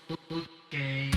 Okay. Okay.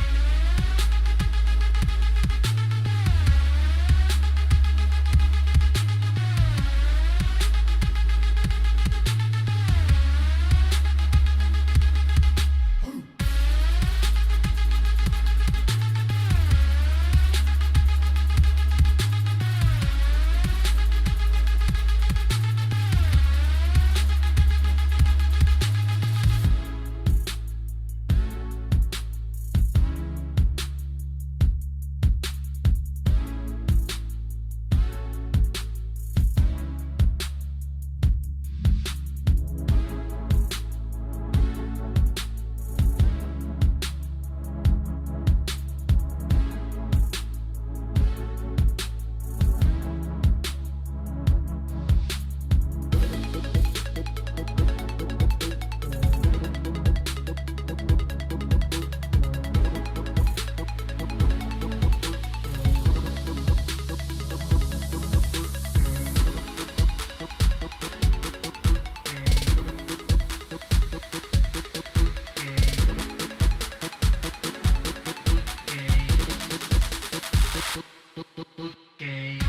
Okay.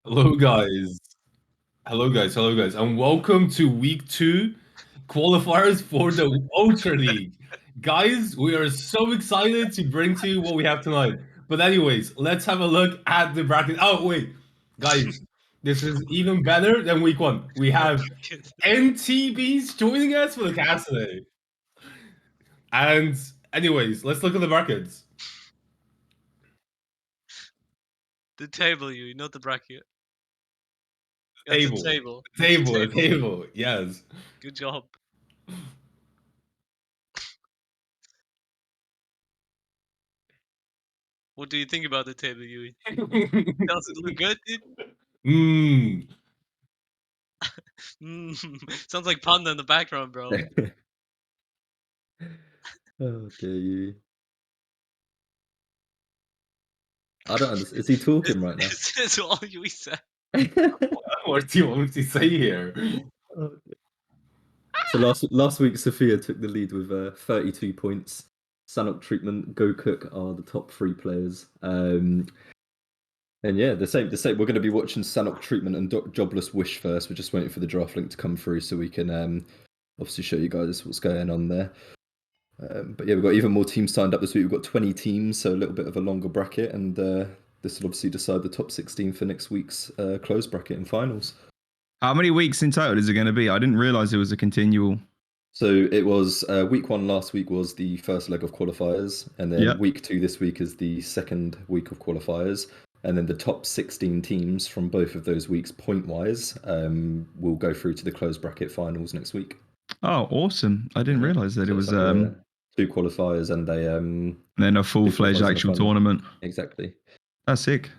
Hello, guys. Hello, guys, and welcome to week two qualifiers for the Ultra League. Guys, we are so excited to bring to you what we have tonight. But, anyways, let's have a look at the bracket. Oh, wait, guys, this is even better than week one. We have NTBs joining us for the cast today. And, anyways, let's look at the brackets. The table, you, not the bracket. That's a Table. table. It's a Table, table. table, yes. Good job. What do you think about the table, Yui? Does it look good, dude? Hmm. Sounds like Panda in the background, bro. Oh dear you. I don't understand. Is he talking right now? It's all you said. What do you want me to say here? Oh, dear. So last week, Sophia took the lead with 32 points. Sanok Treatment, Go Cook are the top 3 players. And yeah, the same. We're going to be watching Sanok Treatment and Jobless Wish first. We're just waiting for the draft link to come through so we can obviously show you guys what's going on there. But yeah, we've got even more teams signed up this week. We've got 20 teams, so a little bit of a longer bracket, and this will obviously decide the top 16 for next week's close bracket and finals. How many weeks in total is it going to be? I didn't realize it was a continual. So it was week 1 last week was the first leg of qualifiers, and then Yep. week 2 this week is the second week of qualifiers, and then the top 16 teams from both of those weeks, point-wise, will go through to the close bracket finals next week. Oh, awesome! I didn't realize that So it it's was like, 2 qualifiers and a then a full-fledged qualifiers and a actual final. tournament. Exactly. That's sick.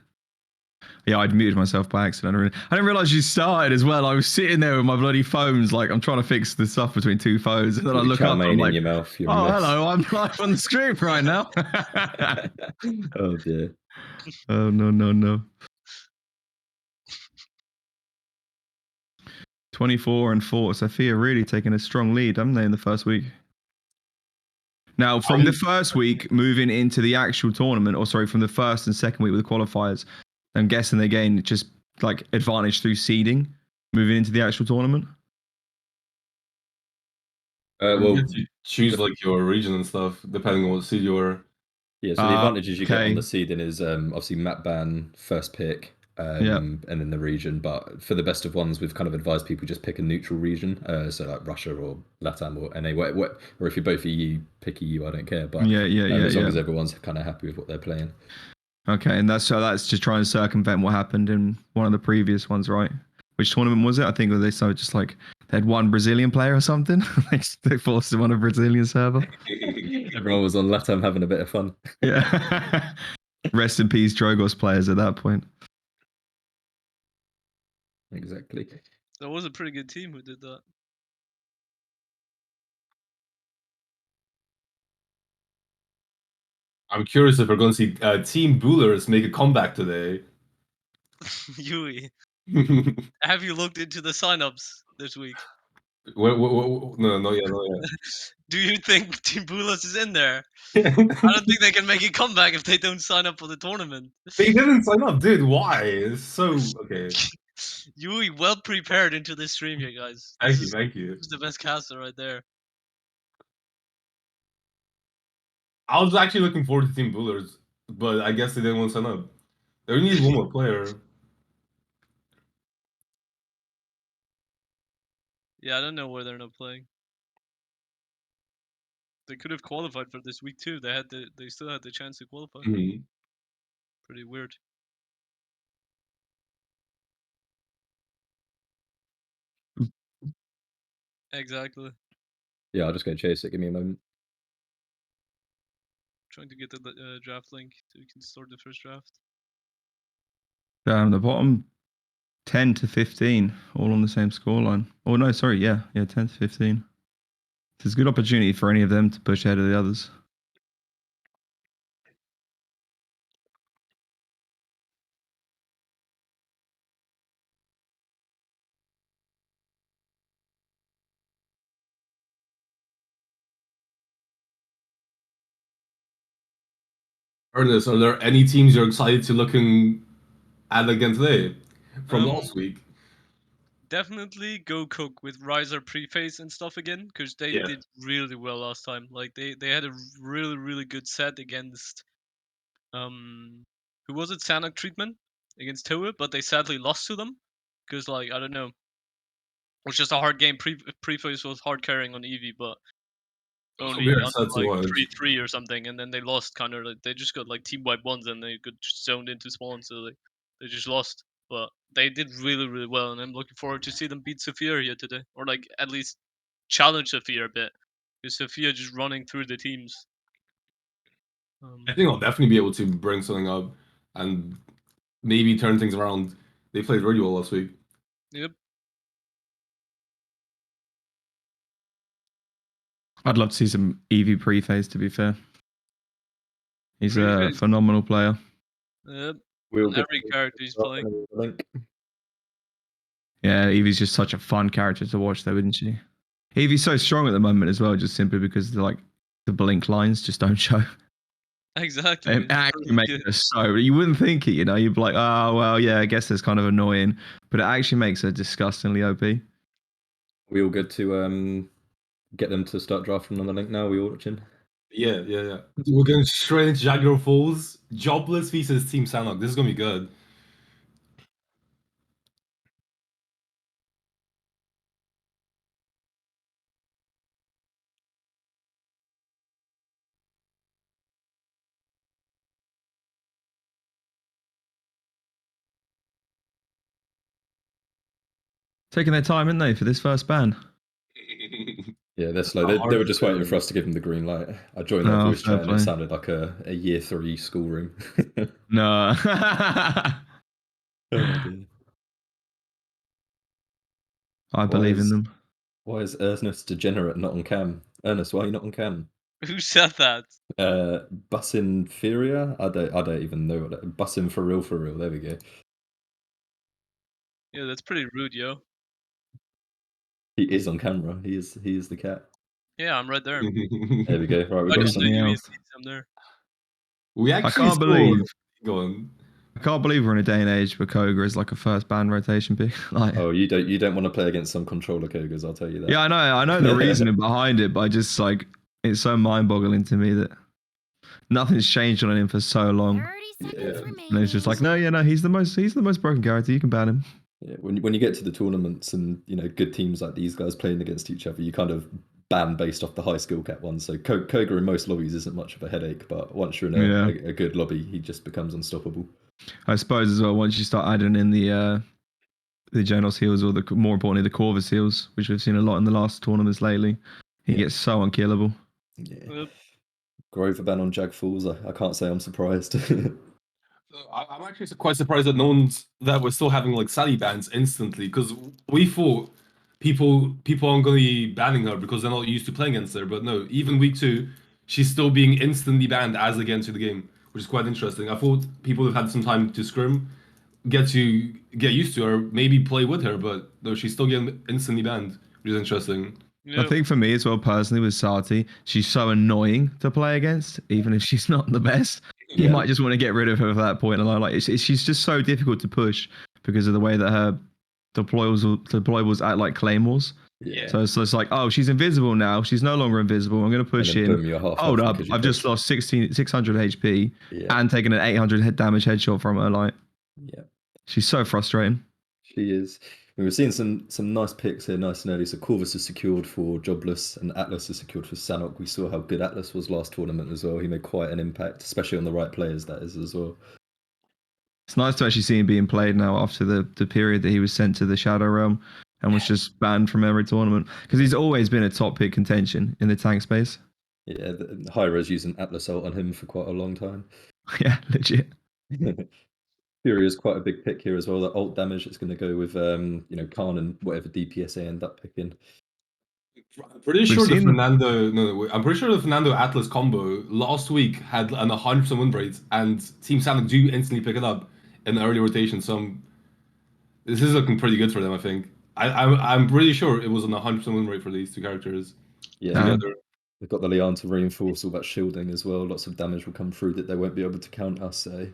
Yeah, I'd muted myself by accident. I didn't realize you started as well. I was sitting there with my bloody phones, like I'm trying to fix the stuff between 2 phones, and then I look up, and I'm in like, your mouth. You're a "Oh, mess. hello! I'm live on the screen right now." Oh dear. Oh no. 24-4. Sophia really taking a strong lead, haven't they, in the first week? Now, from the first week, moving into the actual tournament, or sorry, from the first and second week with the qualifiers, I'm guessing they gain just like advantage through seeding, moving into the actual tournament. Well, You choose like your region and stuff, depending on what seed you're. yeah. So the advantages you get on okay. the seeding is obviously map ban, first pick, Yeah. and then the region. But for the best of ones, we've kind of advised people just pick a neutral region. So like Russia or Latam or NA, or if you're both EU, pick EU. I don't care. But Yeah. as long as everyone's kind of happy with what they're playing. Okay, and that's to try and circumvent what happened in one of the previous ones, right? Which tournament was it? I think they started just like they had one Brazilian player or something. They forced him on a Brazilian server. Everyone was on Latam having a bit of fun. Yeah. Rest in peace, Drogos players at that point. Exactly. That was a pretty good team who did that. I'm curious if we're going to see Team Boolers make a comeback today. Yui, have you looked into the signups this week? No, not yet. Do you think Team Bulas is in there? I don't think they can make a comeback if they don't sign up for the tournament. They didn't sign up, dude. Why? It's so okay. Yui, well prepared into this stream here, guys. Thank you. This is the best caster right there. I was actually looking forward to Team Boolers, but I guess they didn't want to sign up. They only need one more player. Yeah, I don't know why they're not playing. They could have qualified for this week too. They still had the chance to qualify. Mm-hmm. Pretty weird. Exactly. Yeah, I'll just go chase it. Give me a moment. Trying to get the draft link so we can start the first draft. The bottom 10 to 15, all on the same scoreline. Oh no, sorry, yeah, 10 to 15. It's a good opportunity for any of them to push ahead of the others. Ernest, are there any teams you're excited to looking at again today from last week? Definitely go cook with Riser preface and stuff again, because they did really well last time. Like they had a really good set against who was it, Sanok treatment against Toa, but they sadly lost to them because like I don't know, it was just a hard game. Preface was hard carrying on Eevee, but only Weird on set to like watch. 3-3 or something, and then they lost kind of. Like, they just got like team wipe ones and they got zoned into spawn, so they just lost. But they did really well, and I'm looking forward to see them beat Sophia here today, or like at least challenge Sophia a bit, because Sophia just running through the teams. I think I'll definitely be able to bring something up and maybe turn things around. They played really well last week. Yep. I'd love to see some Eevee pre-phase, to be fair. He's a Pre-phase. phenomenal player. Yep. We'll On get every character he's playing. link. Yeah, Eevee's just such a fun character to watch, though, isn't she? Eevee's so strong at the moment as well, just simply because the blink lines just don't show. Exactly. It It's actually really makes good. her so. You wouldn't think it, you know. You'd be like, oh well, yeah, I guess that's kind of annoying, but it actually makes her disgustingly OP. We all good to get them to start drafting on the link now. We all watching. Yeah. We're going straight into Jaguar Falls. Jobless versus Team Sanok. This is gonna be good. Taking their time, aren't they, for this first ban? Yeah, they're slow. A They were hard just waiting for film. us to give them the green light. I joined their Oh, voice fair chat and it play. sounded like a year 3 schoolroom. No. Oh dear. I believe in them. Why is Ernest Degenerate not on cam? Ernest, why are you not on cam? Who said that? Bussin Furia? I don't even know what that. Bussin for real, for real. There we go. Yeah, that's pretty rude, yo. He is on camera. He is the cat. Yeah, I'm right there. There we go. Right, we I got just some. saw Anything you in else? I'm there. We I actually can't believe. Go on. I can't believe we're in a day and age where Koga is like a first ban rotation pick. Like, Oh, you don't want to play against some controller Kogas, I'll tell you that. yeah, I know the reasoning behind it, but I just like it's so mind-boggling to me that nothing's changed on him for so long. 30 seconds remaining. And it's just like, no, he's the most broken character. You can ban him. Yeah, when you get to the tournaments and good teams like these guys playing against each other, you kind of ban based off the high skill cap one. So Koga in most lobbies isn't much of a headache, but once you're in a good lobby, he just becomes unstoppable. I suppose as well, once you start adding in the Janos heals or more importantly the Corvus heals, which we've seen a lot in the last tournaments lately, he gets so unkillable. Yeah. Yep. Grover ban on Jag Falls. I can't say I'm surprised. I'm actually quite surprised that we're still having like Sally bans instantly, because we thought people aren't going to be banning her because they're not used to playing against her. But no, even week 2, she's still being instantly banned as they get into the game, which is quite interesting. I thought people have had some time to scrim, get used to her, maybe play with her, but no, she's still getting instantly banned, which is interesting. I think for me as well, personally, with Sati, she's so annoying to play against, even if she's not the best. You might just want to get rid of her at that point. And like, she's just so difficult to push because of the way that her deployables act like claymores. Yeah. So it's like, oh, she's invisible now. She's no longer invisible. I'm going to push in. Boom, you're half Hold health up. because you I've just pushed. lost 600 HP and taken an 800 damage headshot from her. Like, Yeah. she's so frustrating. She is. We've seen some nice picks here, nice and early. So Corvus is secured for Jobless and Atlas is secured for Sanok. We saw how good Atlas was last tournament as well. He made quite an impact, especially on the right players, that is, as well. It's nice to actually see him being played now after the period that he was sent to the Shadow Realm and was just banned from every tournament, because he's always been a top pick contention in the tank space. Yeah, Hyra's using Atlas ult on him for quite a long time. Yeah, legit. Fury is quite a big pick here as well. That ult damage is going to go with Khan and whatever DPS they end up picking. I'm pretty sure the Fernando Atlas combo last week had an 100% win rate, and Team Sanic do instantly pick it up in the early rotation. So this is looking pretty good for them, I think. I'm pretty sure it was an 100% win rate for these two characters together. They've got the Lian to reinforce all that shielding as well. Lots of damage will come through that they won't be able to counter. So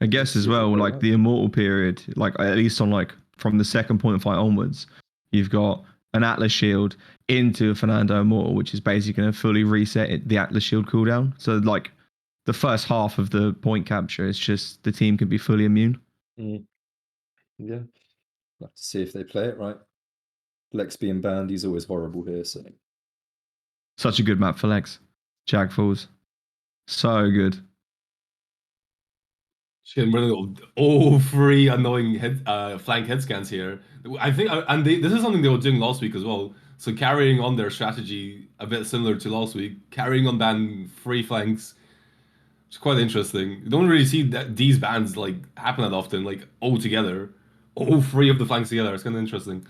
I guess as well, like the immortal period, like at least on like from the second point fight onwards, you've got an Atlas shield into a Fernando Immortal, which is basically going to fully reset the Atlas shield cooldown. So like the first half of the point capture, it's just the team can be fully immune. Yeah, like to see if they play it right. Lex being banned, he's always horrible here. So such a good map for Lex. Jag Falls, so good. All 3 annoying flank head scans here. I think, and this is something they were doing last week as well. So carrying on their strategy a bit similar to last week, carrying on ban 3 flanks. It's quite interesting. You don't really see these bans like happen that often, like all together, all 3 of the flanks together. It's kind of interesting.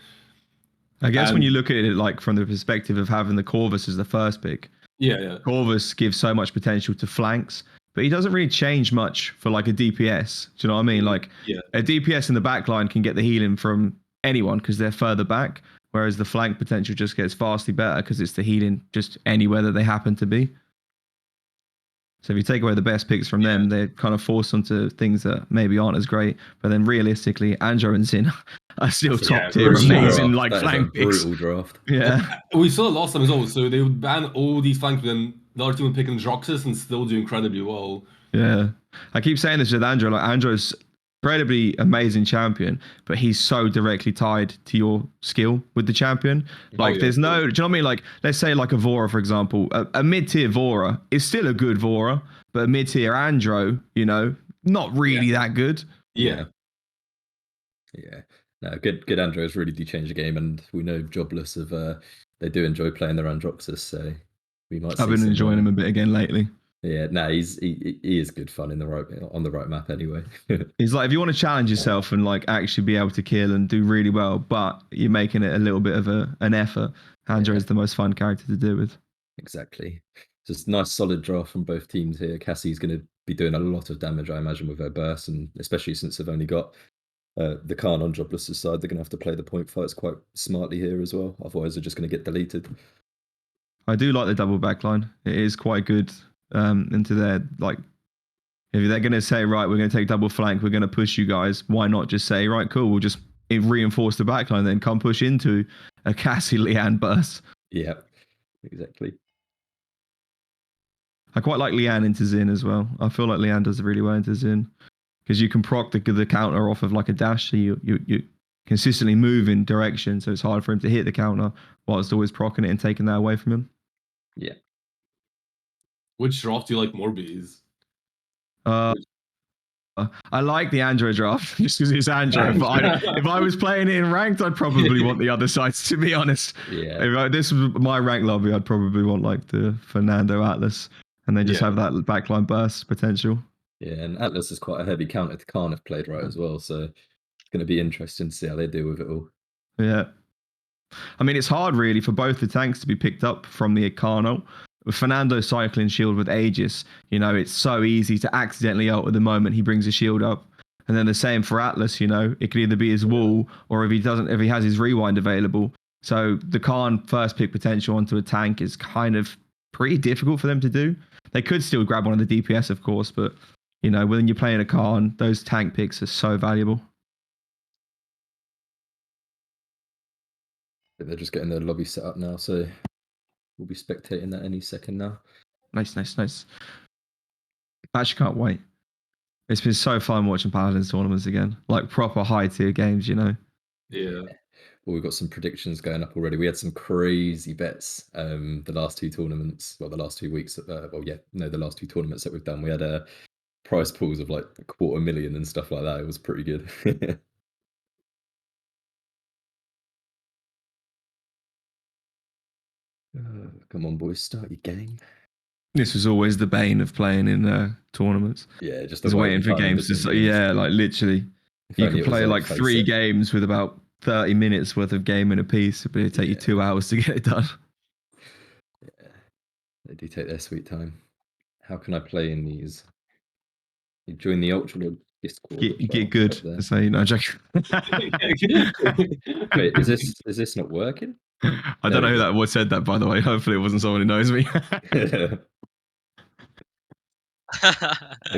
I guess when And- you look at it like from the perspective of having the Corvus as the first pick, Yeah. Corvus gives so much potential to flanks, but he doesn't really change much for like a DPS. Do you know what I mean? Like Yeah. a DPS in the back line can get the healing from anyone because they're further back, whereas the flank potential just gets vastly better because it's the healing just anywhere that they happen to be. So if you take away the best picks from them, they're kind of forced onto things that maybe aren't as great. But then realistically, Andro and Zin are still top tier, brutal amazing draft. like That is a flank picks. brutal draft. Yeah. We saw it last time as well. So they would ban all these flanks, but then the other team would pick in Droxus and still do incredibly well. Yeah. I keep saying this with Andro. Like Andro's incredibly amazing champion, but he's so directly tied to your skill with the champion. Like there's no, do you know what I mean? Like let's say like a Vora, for example, a mid-tier Vora is still a good Vora, but a mid-tier Andro, you know, not really that good. Yeah. No, good Andros really do change the game, and we know Jobless of they do enjoy playing their Androxus, so we might. I've been enjoying him a bit again lately. Yeah, no, he is good fun on the right map anyway. He's like, if you want to challenge yourself and like actually be able to kill and do really well, but you're making it a little bit of an effort, Andro is the most fun character to do with. Exactly. Just nice solid draft from both teams here. Cassie's going to be doing a lot of damage, I imagine, with her burst, and especially since they've only got the Khan on Jobless's side, they're going to have to play the point fights quite smartly here as well. Otherwise, they're just going to get deleted. I do like the double backline. It is quite good into their, like, if they're going to say, right, we're going to take double flank, we're going to push you guys, why not just say, right, cool, we'll just reinforce the backline, then come push into a Cassie Leanne burst. Yeah, exactly. I quite like Leanne into Zin as well. I feel like Leanne does really well into Zin because you can proc the counter off of like a dash, so you consistently move in direction, so it's hard for him to hit the counter whilst always proccing it and taking that away from him. Yeah. Which draft do you like more, Bees? I like the Andro draft just because it's Andro. But if I was playing it in ranked, I'd probably want the other sides, to be honest. Yeah. If this was my rank lobby, I'd probably want like the Fernando Atlas and then just have that backline burst potential. Yeah, and Atlas is quite a heavy counter to Khan if played right as well, so it's going to be interesting to see how they deal with it all. Yeah. I mean, it's hard really for both the tanks to be picked up from the Icano. With Fernando cycling shield with Aegis, you know, it's so easy to accidentally ult at the moment he brings a shield up. And then the same for Atlas, you know, it could either be his wall or if he has his rewind available. So the Khan first pick potential onto a tank is kind of pretty difficult for them to do. They could still grab one of the DPS, of course, but you know, when you're playing a Khan, those tank picks are so valuable. They're just getting their lobby set up now, so we'll be spectating that any second now. Nice. I actually can't wait. It's been so fun watching Paladins tournaments again. Like proper high tier games, you know? Yeah. Well, we've got some predictions going up already. We had some crazy bets the last two tournaments. Well, the last 2 weeks. The last two tournaments that we've done. We had prize pools of like 250,000 and stuff like that. It was pretty good. Come on, boys, start your game. This was always the bane of playing in tournaments. Yeah, just waiting for games to start. Yeah, like literally. You can play like 3 games with about 30 minutes worth of gaming a piece, but it'd take you 2 hours to get it done. Yeah, they do take their sweet time. How can I play in these? You join the ultraleague Discord. Get good. So you know, Jack. Wait, is this not working? I don't know who that said that, by the way. Hopefully, it wasn't someone who knows me. It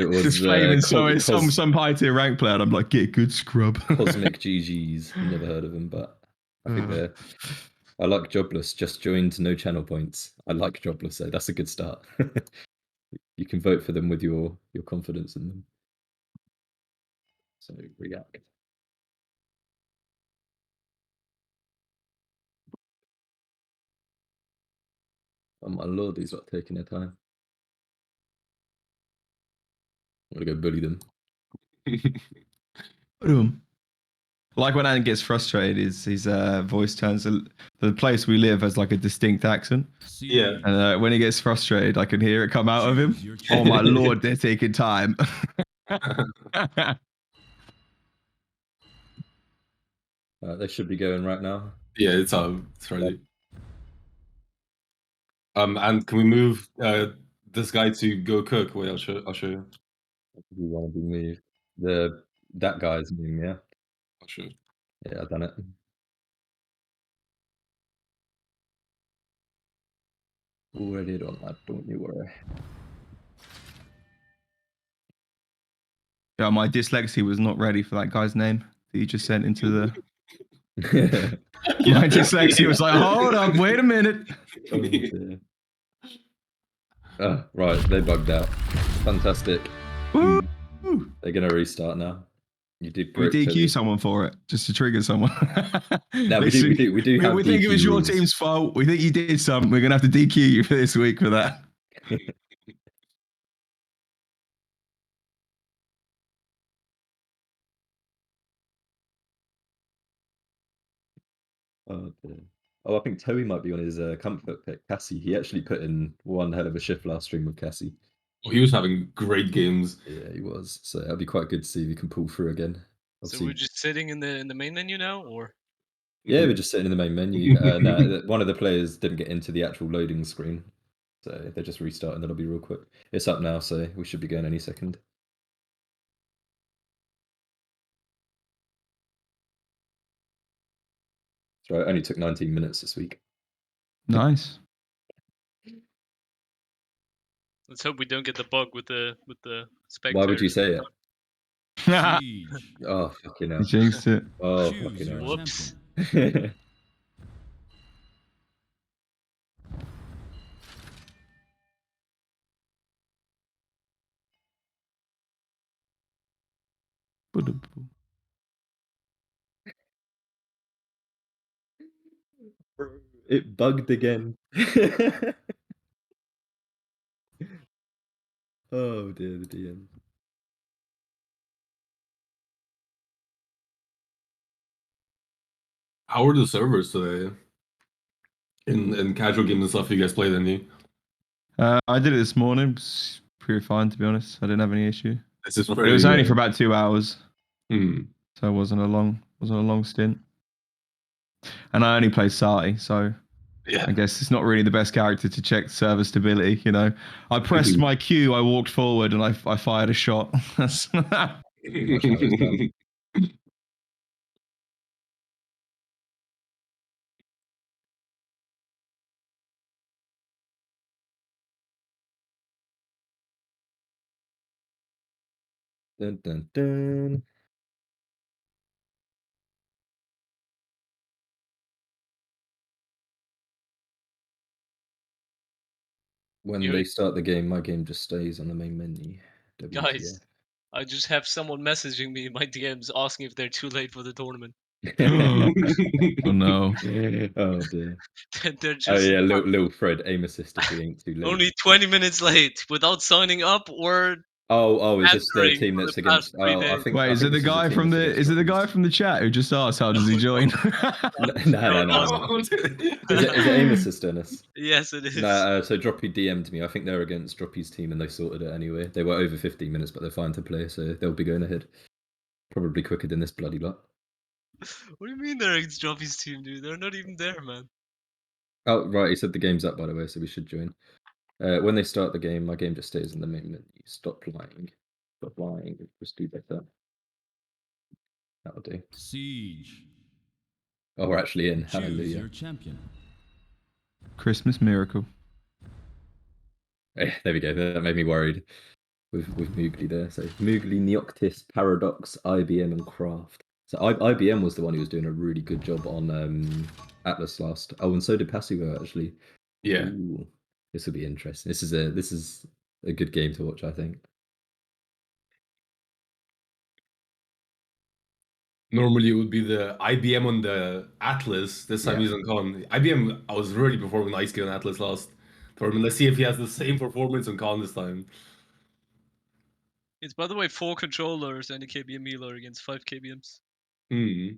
was just flaming some high tier rank player. And I'm like, get good, scrub. Cosmic GGs. Never heard of them, but I think I like Jobless. Just joined, no channel points. I like Jobless, so that's a good start. You can vote for them with your confidence in them. So react. Oh my lord, these are taking their time. I'm gonna go bully them. Like when Alan gets frustrated, his voice turns. The place we live has like a distinct accent. Yeah. And when he gets frustrated, I can hear it come out of him. Oh my lord, they're taking time. They should be going right now. Yeah, it's ready. And can we move this guy to go cook? Wait, I'll show you. You want to be moved? That guy's meme, yeah. I'll show you. Yeah, I've done it. Already done that, don't you worry. Yeah, my dyslexia was not ready for that guy's name that you just sent into the. My dyslexia was like, hold up, wait a minute. Oh, dear. Right, they bugged out. Fantastic. Woo! They're gonna restart now. You did We great. DQ Toby. someone for it, just to trigger someone. No, we do have We think it DQ was your rules. team's fault. We think you did something. We're gonna have to DQ you for this week for that. Oh, dear. Oh, I think Toby might be on his comfort pick, Cassie. He actually put in one hell of a shift last stream with Cassie. Oh, he was having great games. Yeah, he was. So that'd be quite good to see if he can pull through again. So Obviously, we're just sitting in the main menu now, or yeah, we're just sitting in the main menu. No, one of the players didn't get into the actual loading screen, so they're just restarting the lobby real quick. It's up now, so we should be going any second. So it only took 19 minutes this week. Nice. let's hope we don't get the bug with the spectators. Why would you say it? Siege. Oh, fucking hell. You jinxed it. Oh, Choose fucking your hell. Whoops. champion. It bugged again. Oh dear, the DM. How are the servers today? In casual games and stuff you guys played any? I did it this morning. It was pretty fine, to be honest. I didn't have any issue. This is But pretty, it was only for about 2 hours, Hmm. so it wasn't a long stint. And I only played Sati, so Yeah. I guess it's not really the best character to check server stability. You know, I pressed my Q, I walked forward, and I fired a shot. Watch how it's done. Dun, dun, dun. When You- they start the game, my game just stays on the main menu. Guys, I just have someone messaging me in my DMs asking if they're too late for the tournament. Oh no. Oh dear. They're just Oh yeah, little Fred, aim assist if we ain't too late. only 20 minutes late without signing up or Oh, is this the answering team for that's the past against? 3 Oh, I days. think. Wait, I is think it the this guy team from that's the? against Is it the Droppies. guy from the chat who just asked how does he join? No. Is it aim assist, Dennis? Yes, it is. No, so Droppy DM'd me. I think they're against Droppy's team and they sorted it anyway. They were over 15 minutes, but they're fine to play, so they'll be going ahead. Probably quicker than this bloody lot. What do you mean they're against Joffy's team, dude? They're not even there, man. Oh, right, he said the game's up, by the way, so we should join. When they start the game, my game just stays in the main menu. Stop lying. Stop lying. Just do better. That'll do. Siege. Oh, we're actually in. Choose Hallelujah. your champion. Christmas miracle. There we go. That made me worried with Moogly there. So Moogly, Neoctis, Paradox, IBM, and Craft. So IBM was the one who was doing a really good job on Atlas last. Oh, and so did Passivo actually. Yeah. Ooh, this will be interesting. This is a good game to watch, I think. Normally it would be the IBM on the Atlas. This time Yeah. he's on Con. IBM, I was really performing nicely on Atlas last tournament. Let's see if he has the same performance on Con this time. It's, by the way, 4 controllers and a KBM healer against 5 KBMs. Hmm.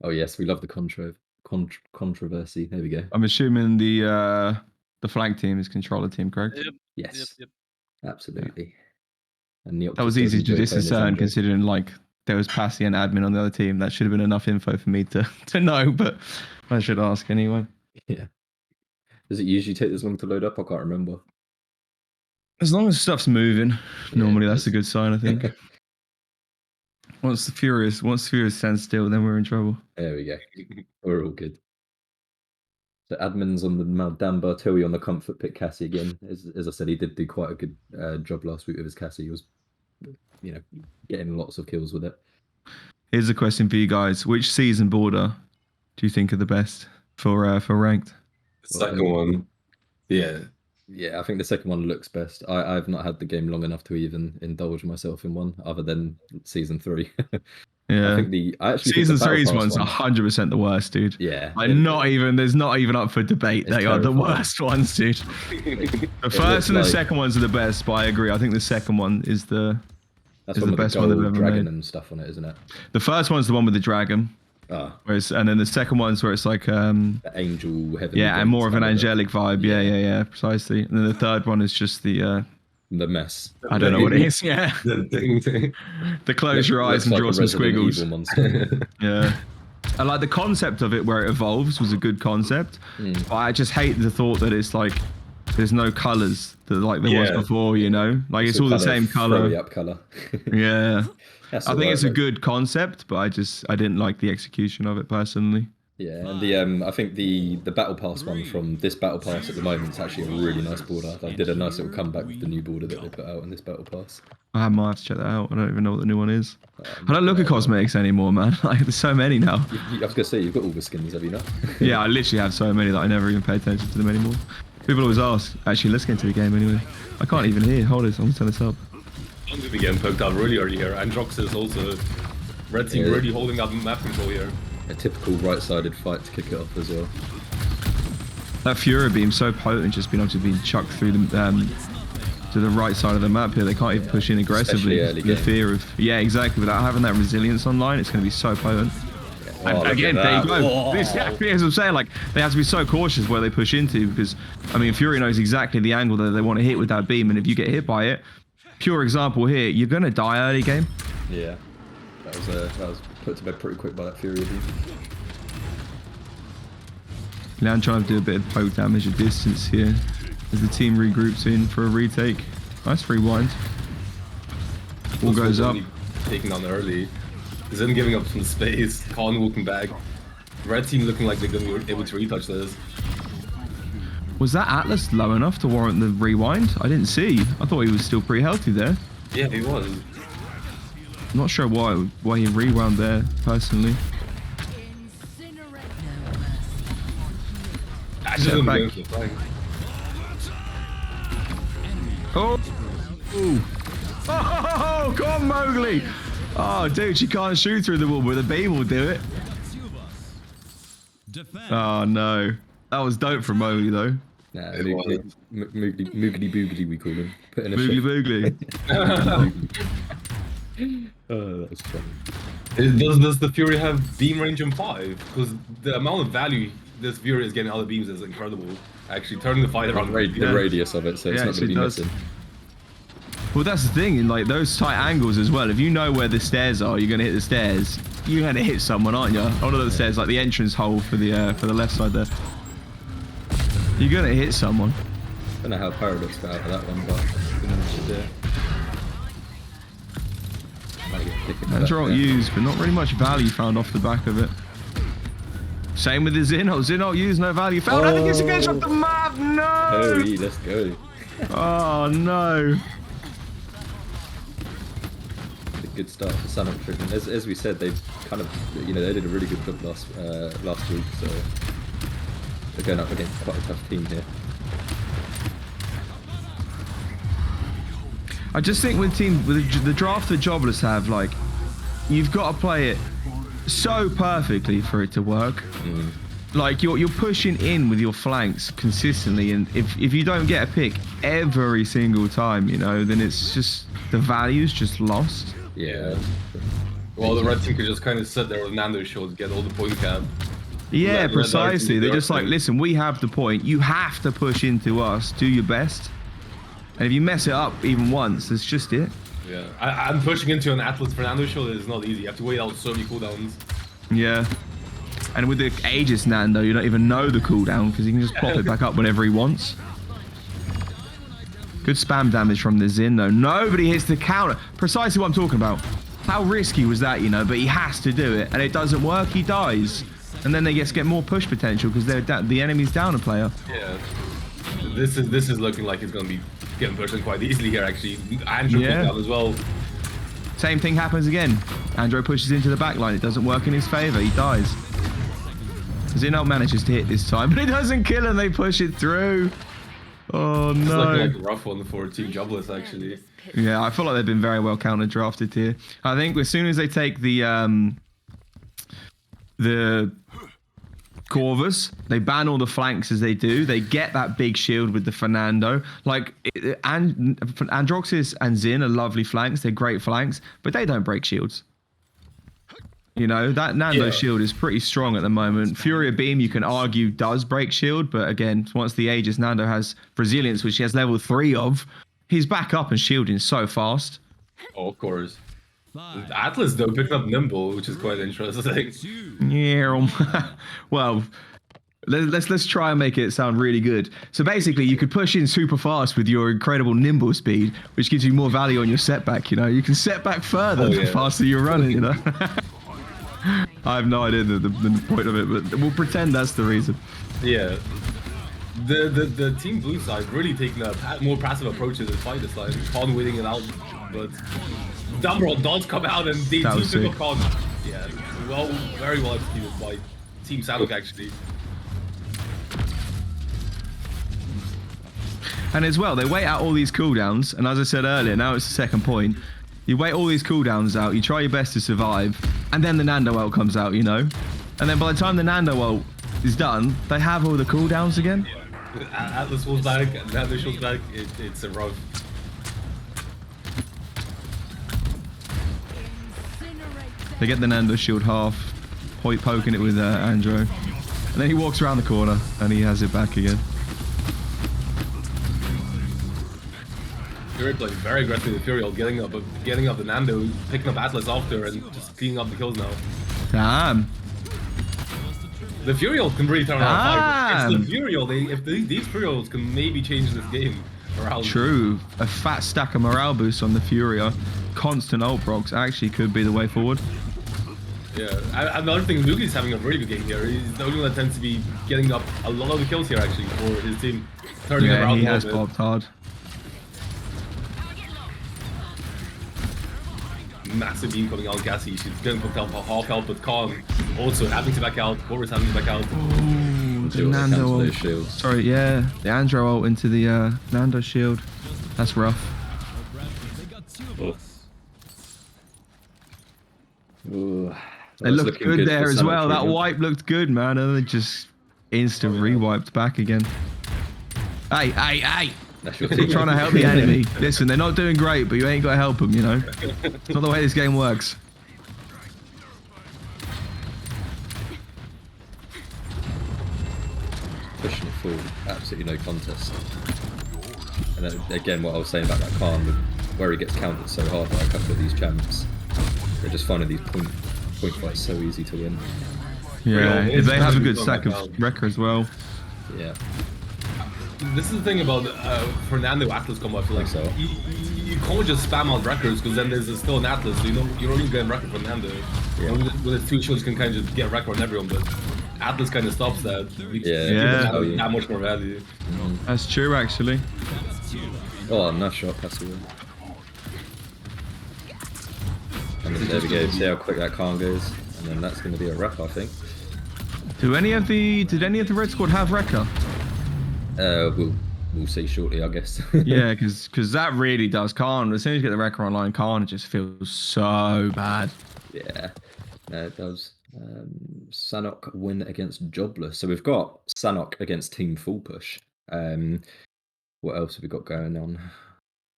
Oh yes, we love the controversy. There we go. I'm assuming the flag team is controller team, correct? Yep, Yes, yep. absolutely. And Neoctis That was easy does to enjoy playing his discern Android. considering like there was Passy and admin on the other team. That should have been enough info for me to know, but I should ask anyway. Yeah. Does it usually take this long to load up? I can't remember. As long as stuff's moving, normally it that's a does. good sign, I think. Once the Furious stands still, then we're in trouble. There we go. We're all good. So admin's on the mount. Dan Bartowi on the comfort pick Cassie again. As I said, he did do quite a good job last week with his Cassie. He was, getting lots of kills with it. Here's a question for you guys: which season border do you think are the best for ranked? The second one. Yeah. Yeah, I think the second one looks best. I've not had the game long enough to even indulge myself in one other than season 3. Yeah, I actually season think the 3's Battle one's Pass 100% the worst, dude. Yeah, There's not even up for debate. It's They are the terrifying. worst ones, dude. The first and the second ones are the best, but I agree. I think the second one is the that's is one the with best the one they've gold ever dragon made. and stuff on it, isn't it? The first one's the one with the dragon, Ah, and then the second one's where it's like the angel heaven. yeah, and more of an angelic vibe. Yeah, precisely. And then the third one is just the The mess. I don't know what it is. Yeah, The the close your eyes Looks and like draw a some Resident squiggles. Evil monster. Yeah. I like the concept of it where it evolves was a good concept. But I just hate the thought that it's like there's no colours that like there was Yeah. before, Like it's all the same colour. Up color. Yeah. That's I all think right, it's a though. good concept, but I didn't like the execution of it personally. Yeah, and I think the battle pass one from this battle pass at the moment is actually a really nice border. They did a nice little comeback with the new border that they put out in this battle pass. I might have to check that out. I don't even know what the new one is. I don't look at cosmetics anymore, man. Like there's so many now. I was gonna say you've got all the skins, have you not? Yeah, I literally have so many that I never even pay attention to them anymore. People always ask. Actually, let's get into the game anyway. I can't even hear. Hold it. I'm gonna turn this up. I'm gonna be getting poked out really early here. Androx is also red team Yeah. really holding up map control here. A typical right-sided fight to kick it off as well. That Fury beam's so potent, just being able to be chucked through the to the right side of the map here. They can't even push in aggressively. Especially early The game. fear of exactly. Without having that resilience online, it's going to be so potent. Oh, And look again, at there you that. go. Whoa. This exactly as I'm saying. Like they have to be so cautious where they push into because I mean Fury knows exactly the angle that they want to hit with that beam, and if you get hit by it, pure example here, you're going to die early game. Yeah, that was put to bed pretty quick by that Fury beam. Leon trying to do a bit of poke damage at distance here as the team regroups in for a retake. Nice rewind. All goes up. Taking down early. Zen giving up some space. Khan walking back. Red team looking like they're gonna be able to retouch this. Was that Atlas low enough to warrant the rewind? I didn't see. I thought he was still pretty healthy there. Yeah, he was. I'm not sure why he rewound there personally. I Step just back. going for the flag. Oh! Ooh. Oh, come on, Mowgli! Oh, dude, she can't shoot through the wall, but the beam will do it. Defend. Oh, no. That was dope from Mowgli, though. Nah, It Moogly Boogly we call him. Put in a Boogly shift. Boogly. Oh, that was funny. Does the Fury have beam range on 5? Because the amount of value this Fury is getting out of beams is incredible. Actually, turning the fight around. The radius of it, so it's Yeah, not going to be actually does. missing. Well, that's the thing, in like those tight angles as well. If you know where the stairs are, you're gonna hit the stairs. You're gonna hit someone, aren't you? One of the stairs, like the entrance hole for the left side there. You're gonna hit someone. Don't know how Paradox got out of that one, but he managed to do it. Might get a kick in the back Android there. used, but not really much value found off the back of it. Same with the Zinno. Zinno used, no value found. I think it's against off the map. No. Oh, let's go. Oh no. A good start for Sanok Treatment. As we said, they've kind of, they did a really good job last week, so they're going up against quite a tough team here. I just think with the draft the Jobless have, like, you've got to play it so perfectly for it to work. Like you're pushing in with your flanks consistently, and if you don't get a pick every single time, then it's just the value's just lost. Yeah. Well, the red team could just kind of sit there with Nando shields, get all the point cap. Yeah, Let our precisely. team do They're their just like, thing. listen, we have the point. You have to push into us. Do your best. And if you mess it up even once, that's just it. Yeah, I'm pushing into an Atlas Fernando shield is not easy. You have to wait out so many cooldowns. Yeah. And with the Aegis Nando, you don't even know the cooldown because he can just pop it back up whenever he wants. Good spam damage from the Xin though. Nobody hits the counter. Precisely what I'm talking about. How risky was that, you know? But he has to do it, and it doesn't work. He dies, and then they just get more push potential because the enemy's down a player. Yeah, this is looking like it's gonna be getting pushed quite easily here. Actually, Andrew cooldown as well. Same thing happens again. Andrew pushes into the back line. It doesn't work in his favor. He dies. Zino manages to hit this time, but it doesn't kill him. They push it through. Oh no! It's looking like a rough one for Team Jobless, actually. Yeah, I feel like they've been very well counter drafted here. I think as soon as they take the Corvus, they ban all the flanks as they do. They get that big shield with the Fernando. Like, and Androxys and Xin are lovely flanks. They're great flanks, but they don't break shields. You know, that Nando shield is pretty strong at the moment. Furia Beam, you can argue, does break shield, but again, once the Aegis Nando has resilience, which he has level 3 of, he's back up and shielding so fast. Oh, of course. Atlas, though, picked up Nimble, which is quite interesting. Yeah. Well, let's try and make it sound really good. So basically, you could push in super fast with your incredible nimble speed, which gives you more value on your setback, you know? You can set back further the faster you're running, you know? I have no idea the point of it, but we'll pretend that's the reason. Yeah. The Team Blue side really taking a more passive approach to the fight this line. Con waiting it out, but Dumbro does come out and they do pick up Con. Yeah, well, very well executed by Team Sanok actually. And as well, they wait out all these cooldowns, and as I said earlier, now it's the second point. You wait all these cooldowns out, you try your best to survive, and then the Nando ult comes out, you know? And then by the time the Nando ult is done, they have all the cooldowns again. Yeah. Atlas was back, Nando show's back, it's a rough. They get the Nando shield half, poking it with Andro. And then he walks around the corner, and he has it back again. Fury playing very aggressively with Furial, getting up the Nando, picking up Atlas after, and just cleaning up the kills now. Damn. The Furial can really turn around fight. It's the Furial, if these Furials can maybe change this game around. True. A fat stack of morale boosts on the Furia. Constant ult procs actually could be the way forward. Yeah, another thing, Lugi's having a really good game here. He's the only one that tends to be getting up a lot of the kills here actually for his team. Turning around he has bobbed hard. Massive beam coming out, Gassy. She's getting cooked out for half health, but Kong also having to back out. Boris having to back out. Ooh, the Nando ult. Sorry, yeah. The Andro ult into the Nando shield. That's rough. Ooh, It looked good there as well. That wipe looked good, man. And then just instant re-wiped back again. Hey. Keep trying to help the enemy. Listen, they're not doing great, but you ain't got to help them, you know? It's not the way this game works. Pushing it forward, absolutely no contest. And then, again, what I was saying about that Khan, where he gets countered so hard by a couple of these champs, they're just finding these point fights so easy to win. Yeah, if they have a good stack of Wrecker as well. Yeah. This is the thing about Fernando Atlas combo, I feel like. So. You can't just spam out records because then there's still an Atlas, so you're only getting record from Fernando. Yeah. With his two shields, you can kind of just get record on everyone, but Atlas kind of stops that. That much more value. That's true, actually. Oh, nice shot, pass away. And there we go, see how quick that Khan goes, and then that's going to be a wrap, I think. Did any of the Red Squad have Wrecker? We'll see shortly, I guess. Yeah, because that really does. Khan, as soon as you get the Wrecker online, Khan just feels so bad. Yeah, no, it does. Sanok win against Jobless. So we've got Sanok against Team Full Push. What else have we got going on?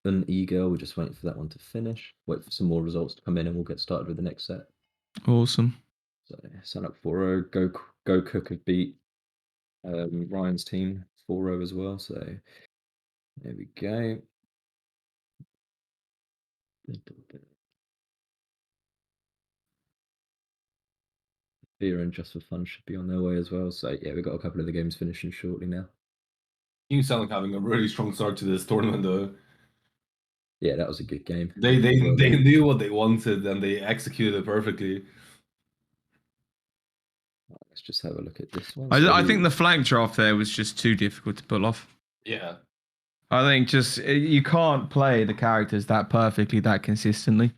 An E-Girl, we're just waiting for that one to finish. Wait for some more results to come in and we'll get started with the next set. Awesome. So Sanok 4-0, Go Cook have beat Ryan's team 4-0 as well. So there we go. Fear and Just for Fun should be on their way as well. So yeah, we've got a couple of the games finishing shortly now. You sound like having a really strong start to this tournament, though. Yeah, that was a good game. They Well they done. knew what they wanted and they executed it perfectly. Let's just have a look at this one. I think the flank draft there was just too difficult to pull off. Yeah. I think just you can't play the characters that perfectly, that consistently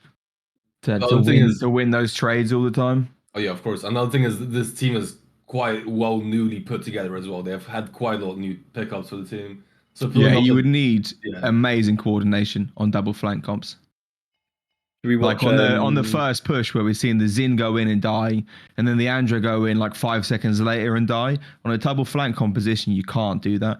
to win those trades all the time. Oh yeah, of course. Another thing is this team is quite well newly put together as well. They have had quite a lot of new pickups for the team. So Yeah, pulling off you the- would need yeah. amazing coordination on double flank comps. Should we watch, Like on the first push where we're seeing the Zin go in and die, and then the Andra go in like 5 seconds later and die. On a double flank composition, you can't do that.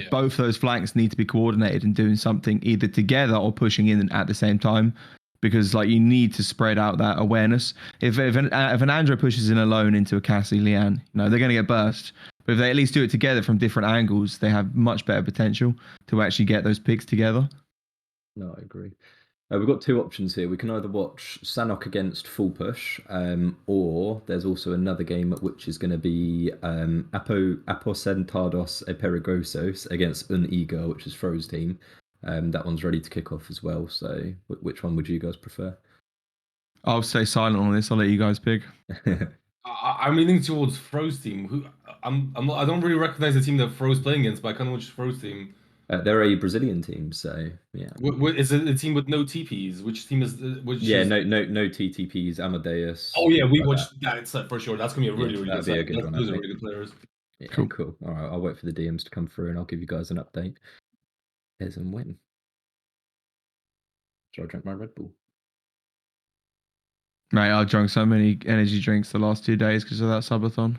Both those flanks need to be coordinated and doing something either together or pushing in at the same time, because like you need to spread out that awareness. If an Andra pushes in alone into a Cassie Lian, they're going to get burst. But if they at least do it together from different angles, they have much better potential to actually get those picks together. No, I agree. We've got two options here. We can either watch Sanok against Full Push, or there's also another game which is going to be Aposentados e Perigosos against Uniga, which is Fro's team. That one's ready to kick off as well. So, which one would you guys prefer? I'll stay silent on this. I'll let you guys pick. I'm leaning towards Fro's team. I don't really recognize the team that Fro's playing against, but I kind of watch Fro's team. They're a Brazilian team, so yeah. Is it a team with no TPs? Which team is? No TTPs. Amadeus. Oh yeah, we watched that set for sure. That's gonna be a really good that'd be set. a good one, Those I are think. really good players. Yeah, Cool. cool. All right, I'll wait for the DMs to come through and I'll give you guys an update. Here's and when. So I drank my Red Bull. Mate, I've drunk so many energy drinks the last 2 days because of that subathon.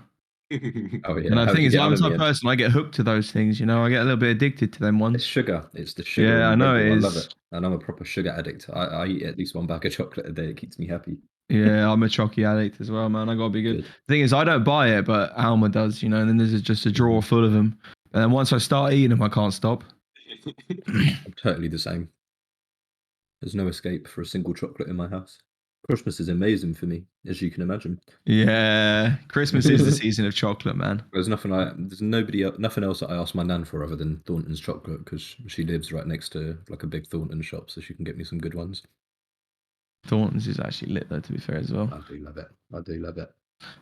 Oh yeah. And the How'd thing you is, get on I'm in the the type of end? person, I get hooked to those things, I get a little bit addicted to them It's ones. sugar. It's the sugar. Yeah, in I know Red Bull. it I love is. it. And I'm a proper sugar addict. I eat at least one bag of chocolate a day. It keeps me happy. Yeah, I'm a chocky addict as well, man. I gotta be good. The thing is, I don't buy it, but Alma does, and then there's just a drawer full of them. And then once I start eating them, I can't stop. I'm totally the same. There's no escape for a single chocolate in my house. Christmas is amazing for me, as you can imagine. Yeah, Christmas is the season of chocolate, man. There's nothing nothing else that I ask my nan for other than Thornton's chocolate, because she lives right next to like a big Thornton shop, so she can get me some good ones. Thornton's is actually lit though, to be fair as well. I do love it. I do love it.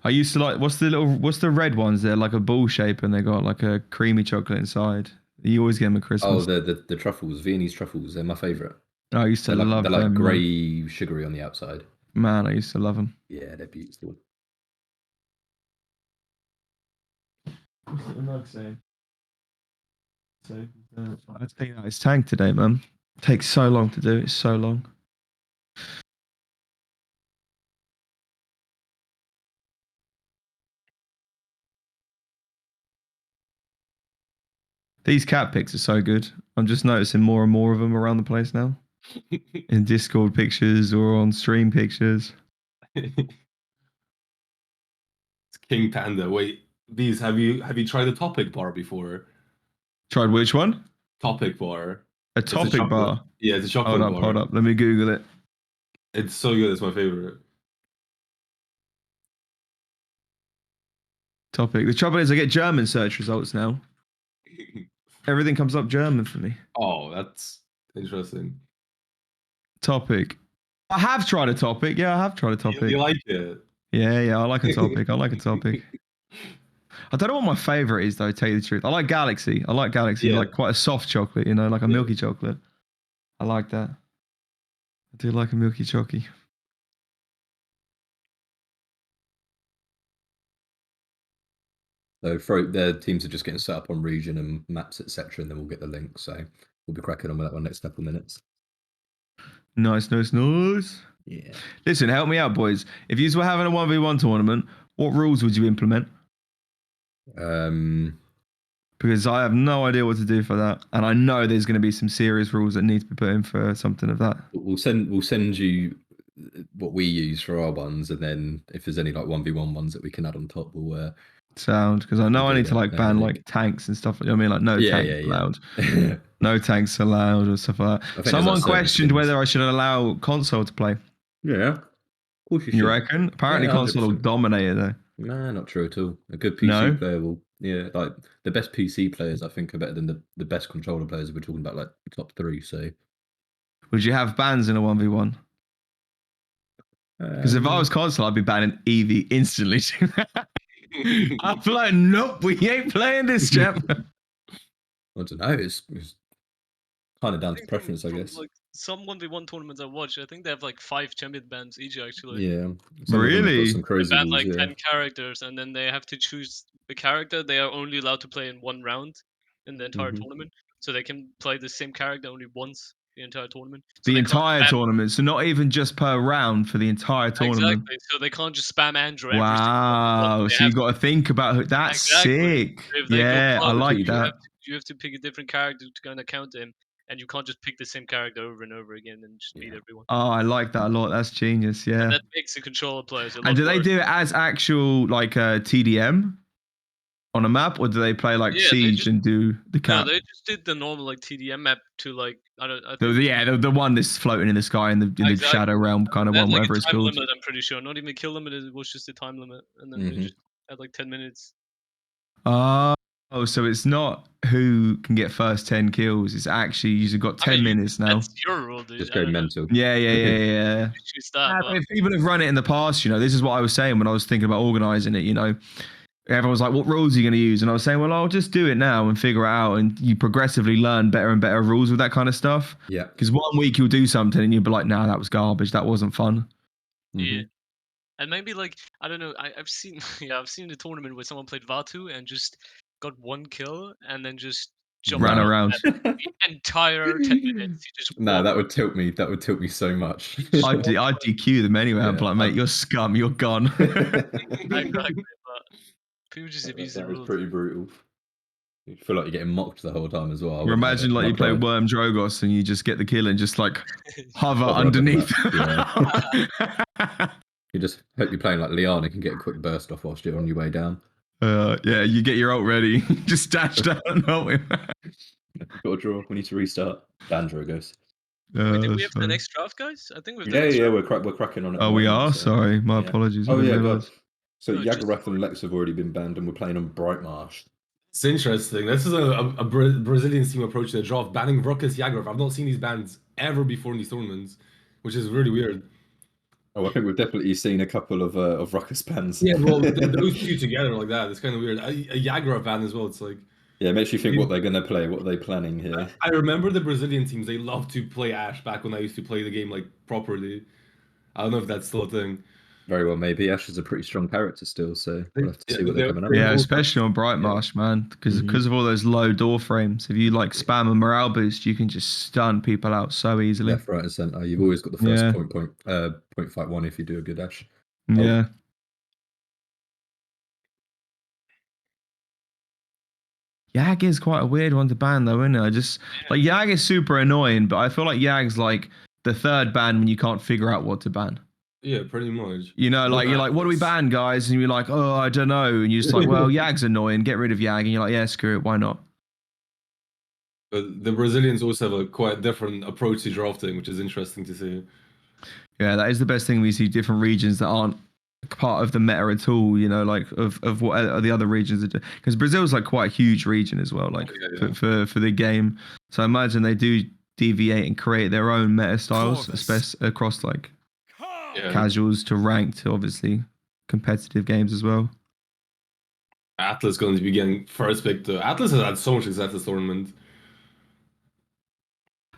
I used to like what's the red ones? They're like a ball shape and they got like a creamy chocolate inside. You always get them at Christmas. Oh, the truffles, Viennese truffles. They're my favorite. I used to love they're them. like grey, sugary on the outside. Man, I used to love them. Yeah, they're beautiful. What's the mug saying? Let's take out his tank today, man. It takes so long to do. It's so long. These cat pics are so good. I'm just noticing more and more of them around the place now. In Discord pictures or on stream pictures. It's King Panda. Wait, these have you tried the topic bar before? Tried which one? Topic bar. A It's topic chocolate- bar. Yeah, it's a chocolate bar. Hold up. Let me Google it. It's so good. It's my favorite. Topic. The trouble is I get German search results now. Everything comes up German for me. Oh, that's interesting. Topic. I have tried a topic. Yeah, I have tried a topic. You like it? Yeah, I like a topic. I like a topic. I don't know what my favorite is though, to tell you the truth. I like Galaxy. Yeah. Like quite a soft chocolate, like a milky chocolate. I like that. I do like a milky chocky. So their teams are just getting set up on region and maps, etc., and then we'll get the link. So we'll be cracking on with that one next couple of minutes. Nice. Yeah. Listen, help me out, boys. If you were having a 1v1 tournament, what rules would you implement? Because I have no idea what to do for that, and I know there's going to be some serious rules that need to be put in for something of that. We'll send you what we use for our ones, and then if there's any like 1v1 ones that we can add on top, we'll Sound, because I know I Okay, need to yeah, like no, ban I like think- tanks and stuff. I mean, like no Yeah, tanks yeah, yeah. allowed. No tanks allowed or stuff like I that. think there's, Someone like, certain questioned skins. whether I should allow console to play. Yeah, of course you should. You reckon? Apparently, Yeah, console will 100%. dominate it though. Nah, not true at all. A good PC No? player will, yeah, like the best PC players, I think, are better than the best controller players if we're talking about like top 3. So, Would you have bans in a 1v1? Because if I was console, I'd be banning Eevee instantly. I'd be like, nope, we ain't playing this, champ. I don't know. It's kind of I down to think preference, I from guess. like some 1v1 tournaments I watch, I think they have like 5 champion bans each actually. Yeah, some of them have got Really? some They crazy ban rules. like Yeah. 10 characters, and then they have to choose the character they are only allowed to play in one round in the entire Mhm. tournament. So they can play the same character only once the entire tournament. So The they can't entire spam, tournament. So not even just per round for the entire tournament. exactly. So they can't just spam Andrew every single Wow. one. They So you have got to think about who. That's exactly. sick. So if they go Yeah, I club, like Strategic. that. you have to pick a different character to kind of counter him, and you can't just pick the same character over and over again and just beat Yeah. everyone. Oh, I like that a lot. That's genius. And Yeah. that makes the controller players a lot And do they worse. do it as actual like TDM on a map, or do they play like Yeah, they Siege just and do the no, cap? they just did the normal like TDM map to like I don't I The, think yeah, the one that's floating in the sky in the exactly. shadow realm kind of They had one, like whatever a it's time called. limit. I'm pretty sure. Not even a kill limit. It was just a time limit, and then they Mhm. just had like 10 minutes. Oh, so it's not who can get first 10 kills. It's actually you've got 10 minutes now. That's your rule, dude. Just I go don't know. mental. Yeah. You choose that, Yeah, but but if people have run it in the past, this is what I was saying when I was thinking about organizing it, Everyone was like, what rules are you going to use? And I was saying, well, I'll just do it now and figure it out. And you progressively learn better and better rules with that kind of stuff. Yeah. Because 1 week you'll do something and you'll be like, nah, that was garbage. That wasn't fun. yeah. Mhm. And maybe like I don't know. I've seen I've seen the tournament where someone played Vatu and just got 1 kill and then just jumped Ran around around. the entire 10 minutes. He just No, walked. that would tilt me. That would tilt me so much. I'd DQ them anyway. I'd be Yeah, like, mate, you're scum. You're gone. Exactly, but people just abuse the That is rules. pretty brutal. You feel like you're getting mocked the whole time as well. I Or wouldn't have imagine it. like you I'd play die. Worm Drogos and you just get the kill and just like hover Hover up underneath. the You just hope you're playing like Liana and can get a quick burst off whilst you're on your way down. Yeah, you get your ult ready. Just dash down and ult him. You've got to draw. We need to restart. Dandro goes. Wait, did we That's have the funny. next draft, guys? I think we've Yeah, the next yeah, draft. we're cracking on it. Oh, we are? Sorry. My apologies. I Oh didn't yeah, God. realise. So No, just Yagarath and Lex have already been banned, and we're playing on Brightmarsh. It's interesting. This is a Brazilian team approach to the draft, banning Ruckus Yagrov. I've not seen these bans ever before in these tournaments, which is really weird. Oh, I think we've definitely seen a couple of Ruckus bans. Yeah, well, those two together like that, it's kind of weird. A Yagrov ban as well. It's like Yeah, it makes you think what they're going to play, what are they planning here. I remember the Brazilian teams. They love to play Ash back when I used to play the game like properly. I don't know if that's still a thing. Very well, maybe. Ash is a pretty strong character still, so we'll have to see what they're coming up Yeah, with. especially on Brightmarsh, man. Because Mhm. of all those low door frames. If you like spam a morale boost, you can just stun people out so easily. Left, right, and centre. You've always got the first Yeah. point fight one if you do a good Ash. Yeah. Yag is quite a weird one to ban though, isn't it? Like Yag is super annoying, but I feel like Yag's like the third ban when you can't figure out what to ban. Yeah, pretty much. You're like, what do we ban, guys? And you're like, oh, I don't know. And you're just like, well, Yag's annoying. Get rid of Yag. And you're like, yeah, screw it. Why not? But the Brazilians also have a quite different approach to drafting, which is interesting to see. Yeah, that is the best thing. We see different regions that aren't part of the meta at all, like of what the other regions are doing. Because Brazil's like quite a huge region as well, like For the game. So I imagine they do deviate and create their own meta styles, especially across like casuals to ranked, obviously competitive games as well. Atlas going to be getting first pick. Atlas has had so much success this tournament.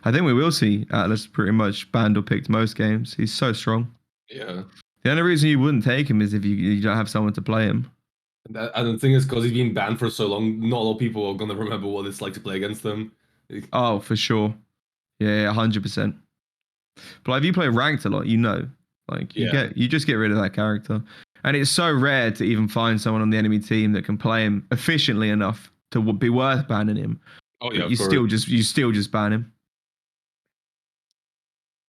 I think we will see Atlas pretty much banned or picked most games. He's so strong. Yeah. The only reason you wouldn't take him is if you don't have someone to play him. And the thing is, because he's been banned for so long, not a lot of people are going to remember what it's like to play against him. Oh, for sure. Yeah, 100%. But if you play ranked a lot, like you just get rid of that character. And it's so rare to even find someone on the enemy team that can play him efficiently enough to be worth banning him. Oh yeah, you still just ban him.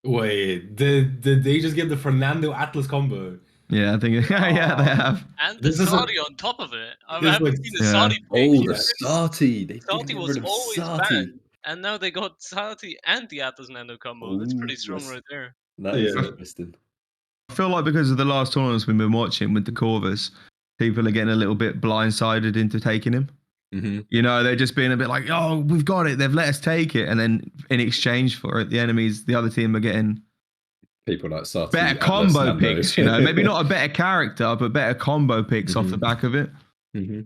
Wait, did they just get the Fernando Atlas combo? Yeah, I think yeah they have. And the This is a- Saudi on top of it. I this is haven't like- seen the Yeah. Saudi pick. Oh, the Sati. They did Saudi get was rid of always Sati. banned, and now they got Saudi and the Atlas Nano combo. That's pretty strong right there. That is Yeah. interesting. I feel like because of the last tournaments we've been watching with the Corvus, people are getting a little bit blindsided into taking him. Mm-hmm. You know, they're just being a bit like, "Oh, we've got it. They've let us take it," and then in exchange for it, the other team are getting People like Sati. better Atlas, combo Nando. picks. You know, maybe not a better character, but better combo picks off the Mhm. back of it. Mm-hmm.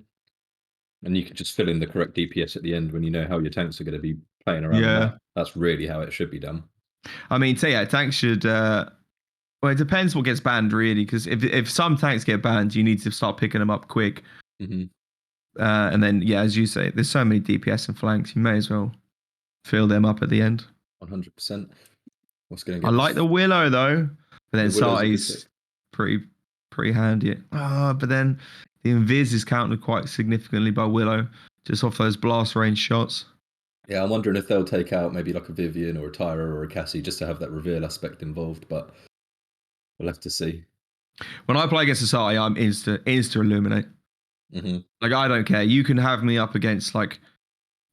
And you can just fill in the correct DPS at the end when you know how your tanks are going to be playing around. Yeah. That. That's really how it should be done. I mean, so yeah, tanks should. Well, it depends what gets banned, really, because if some tanks get banned, you need to start picking them up quick. Mm-hmm. And then, yeah, as you say, there's so many DPS and flanks, you may as well fill them up at the end. 100%. What's going to I get? like the Willow though, but then The Willow's a good Sati's pretty handy. But then the Invis is countered quite significantly by Willow, just off those blast range shots. Yeah, I'm wondering if they'll take out maybe like a Vivian or a Tyra or a Cassie just to have that reveal aspect involved, but we'll have to see. When I play against a Sati, I'm insta illuminate. Mm-hmm. Like, I don't care. You can have me up against like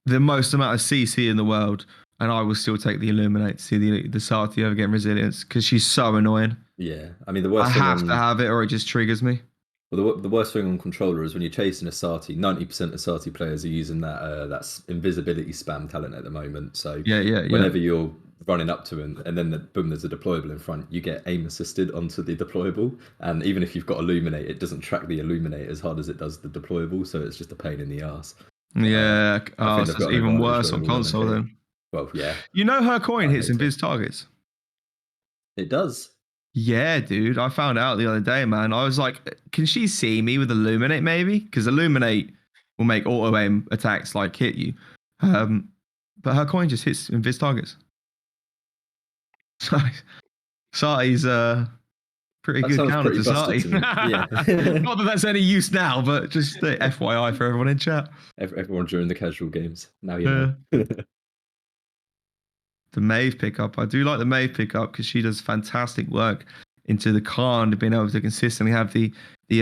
the most amount of CC in the world, and I will still take the illuminate to see the Sati over getting resilience because she's so annoying. Yeah, I mean the I worst thing have on, to have it, or it just triggers me. well, the worst thing on controller is when you're chasing a Sati. 90% of Sati players are using that invisibility spam talent at the moment. So Yeah. whenever you're running up to him and then boom, there's a deployable in front, you get aim assisted onto the deployable, and even if you've got illuminate, it doesn't track the illuminate as hard as it does the deployable, so it's just a pain in the ass. Yeah. I think So they've it's got an even advantage worse going on all in console the then. Well, yeah, You know her coin I hits hate it. invis targets. it does. Yeah, dude. I found out the other day, man. I was like, can she see me with Illuminate maybe? Because Illuminate will make auto aim attacks like hit you. But her coin just hits invis targets. So Sati's pretty That good sounds counter pretty to busted Sati. to me. Yeah. Not that that's any use now, but just the FYI for everyone in chat. Everyone during the casual games. Now you know. The Maeve pickup. I do like the Maeve pickup because she does fantastic work into the Khan, being able to consistently have the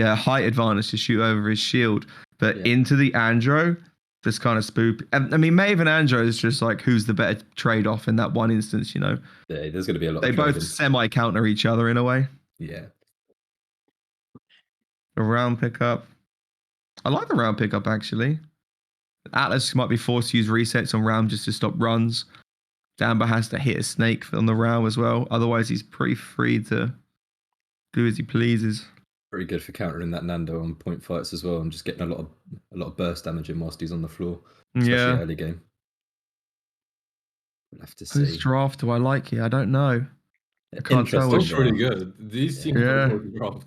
height advantage to shoot over his shield. But Yeah. into the Andro, this kind of spoop. I mean, Maeve and Andro is just like who's the better trade off in that one instance, you know? Yeah, there's going to be a lot They of both trading. semi counter each other in a way. Yeah. A round pickup. I like the round pickup actually. Atlas might be forced to use resets on round just to stop runs. Damba has to hit a snake on the round as well. Otherwise, he's pretty free to do as he pleases. Pretty good for countering that Nando on point fights as well, and just getting a lot of burst damage in whilst he's on the floor, especially Yeah. early game. We'll have to Whose see. draft do I like here? I don't know. I can't tell They're which- pretty good. These teams Yeah. are pretty rough.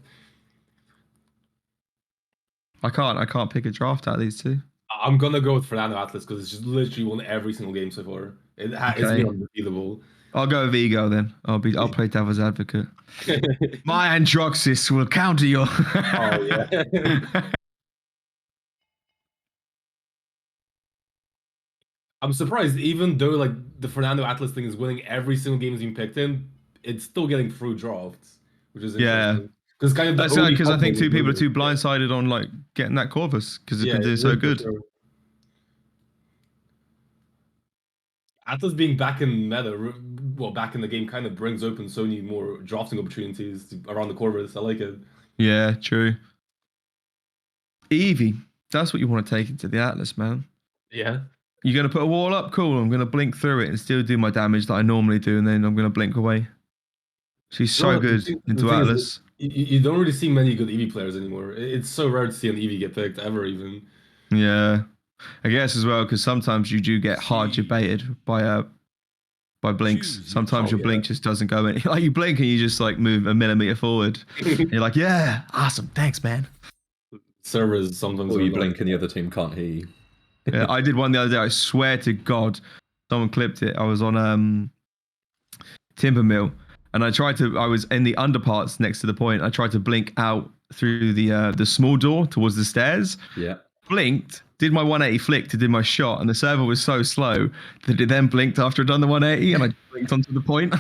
I can't pick a draft out of these two. I'm gonna go with Fernando Atlas because it's just literally won every single game so far. It's Okay. been unbeatable. I'll go with Ego then. I'll play devil's advocate. My Androxys will counter your. Oh yeah. I'm surprised, even though like the Fernando Atlas thing is winning every single game he's been picked in, it's still getting through drafts, which is Yeah. interesting. Because kind of That's because I think two people are too blindsided on like getting that Corvus because it's been doing so good. Sure. Atlas being back in meta, well, back in the game, kind of brings open so many more drafting opportunities around the Corvus. I like it. Yeah, true. Eevee, that's what you want to take into the Atlas, man. Yeah. You're going to put a wall up? Cool. I'm going to blink through it and still do my damage that I normally do, and then I'm going to blink away. She's so Well, good the into thing is, Atlas. You don't really see many good Eevee players anymore. It's so rare to see an Eevee get picked ever, even. Yeah. I guess as well, because sometimes you do get hard debated by blinks. Choose Sometimes your- your blink just doesn't go in. Like you blink and you just like move a millimeter forward. You're like, yeah, awesome. Thanks, man. Servers sometimes. Or are you not- blink and the other team can't hear you. Yeah, I did one the other day. I swear to God, someone clipped it. I was on Timber Mill, and I was in the underparts next to the point. I tried to blink out through the small door towards the stairs, Yeah. blinked, did my 180 flick to do my shot, and the server was so slow that it then blinked after I'd done the 180, and I blinked onto the point.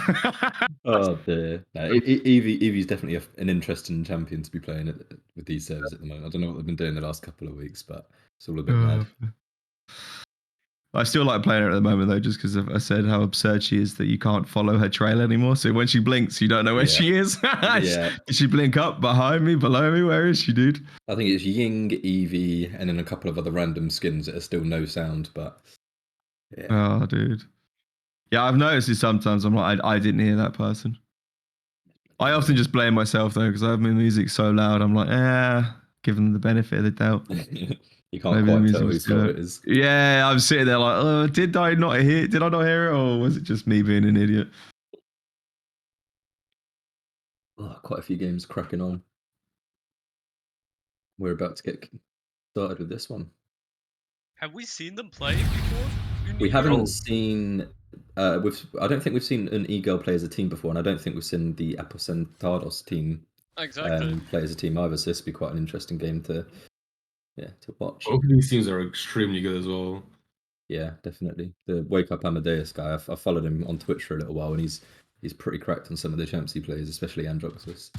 Oh dear. No, Eevee's definitely an interesting champion to be playing with these servers at the moment. I don't know what they've been doing the last couple of weeks, but it's all a bit mad. I still like playing her at the moment though, just because I said how absurd she is that you can't follow her trail anymore. So when she blinks, you don't know where she is. Yeah. Did she blink up, behind me, below me? Where is she, dude? I think it's Ying, Eevee, and then a couple of other random skins that are still no sound, but yeah. Oh, dude. Yeah, I've noticed it sometimes. I'm like, I didn't hear that person. I often just blame myself though, because I have my music so loud. I'm like, give them the benefit of the doubt. You can't Maybe the quite music tell was whose too fault loud. it is. Yeah, I'm sitting there like, did I not hear it, or was it just me being an idiot? Oh, quite a few games cracking on. We're about to get started with this one. Have we seen them play before? We haven't seen. I don't think we've seen an e-girl play as a team before, and I don't think we've seen the Aposentados team Exactly. play as a team either. So this would be quite an interesting game to watch. Both of these teams are extremely good as well. Yeah, definitely. The Wake Up Amadeus guy, I followed him on Twitch for a little while, and he's pretty cracked on some of the champs he plays, especially Androxus.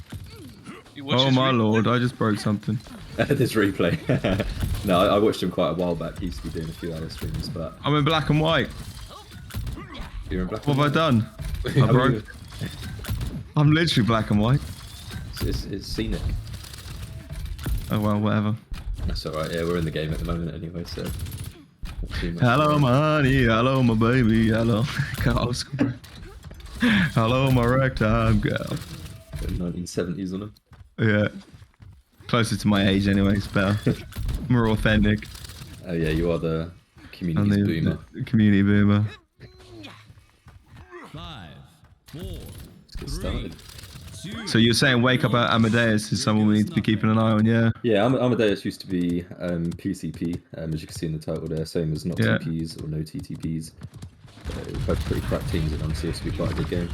Oh my lord, I just broke something. This replay. No, I watched him quite a while back. He used to be doing a few other streams, but I'm in black and white. you're in black. What have I done? I broke. I'm literally black and white. It's scenic. Oh well, whatever. That's all right. Yeah, we're in the game at the moment anyway, so. Hello, my honey. Hello, my baby. Hello. Hello, my ragtime girl. 1970s on him. Yeah. Closer to my age, anyway. It's better. More authentic. Oh yeah, you are the community boomer. The community boomer. 5, 4, Let's get started. 2. So you're saying Wake Up Amadeus is someone we need to be keeping an eye on, yeah? Yeah, Amadeus used to be PCP, as you can see in the title there, same as not TPs or no TTPs. Both pretty cracked teams, and honestly, it's to be quite a good game.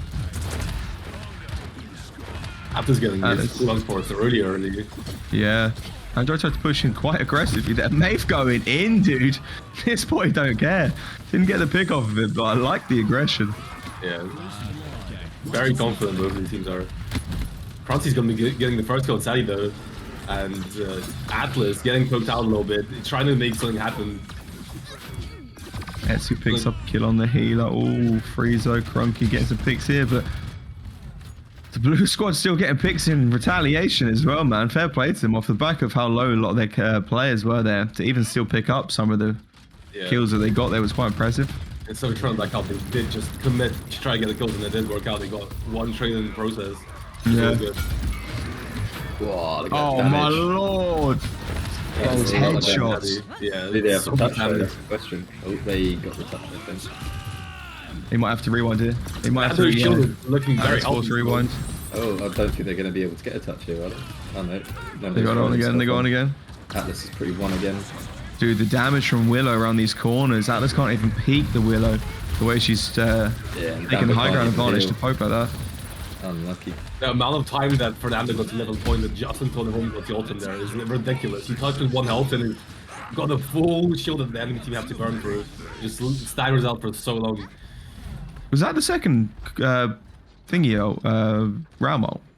Apta's getting his cooldown sports really early. Yeah. Android tried to push in quite aggressively there. Maeve going in, dude. This boy don't care. Didn't get the pick off of it, but I like the aggression. Yeah. Very confident both of these teams are. Franci's going to be getting the first kill on Sally though. And Atlas getting poked out a little bit, trying to make something happen. Etsu picks up a kill on the healer. Oh, Friezo, Crunky getting some picks here, but the blue squad's still getting picks in retaliation as well, man. Fair play to them off the back of how low a lot of their players were there. To even still pick up some of the kills that they got there was quite impressive. And so trying back out, they did just commit to try to get the kills, and it did work out. They got one trade in the process. Yeah. So Whoa, Oh my lord! Yeah, Those headshots. yeah, Did they have so the touch? much damage. That's the question. Oh, they got the touch, I think. He might have to rewind here. He might have Andrew to Shield looking very force healthy. rewind. Oh, I don't think they're going to be able to get a touch here, are they? Oh no. They got on again. They got on again. Atlas is pretty one again. Dude, the damage from Willow around these corners. Atlas can't even peek the Willow. The way she's taking high ground advantage to poke like that. Unlucky. The amount of time that Fernando got to level point just until the home got the ult in there is ridiculous. He touched with 1 health and he got a full shield that the enemy team have to burn through. Just staggers out for so long. Was that the second Ramo?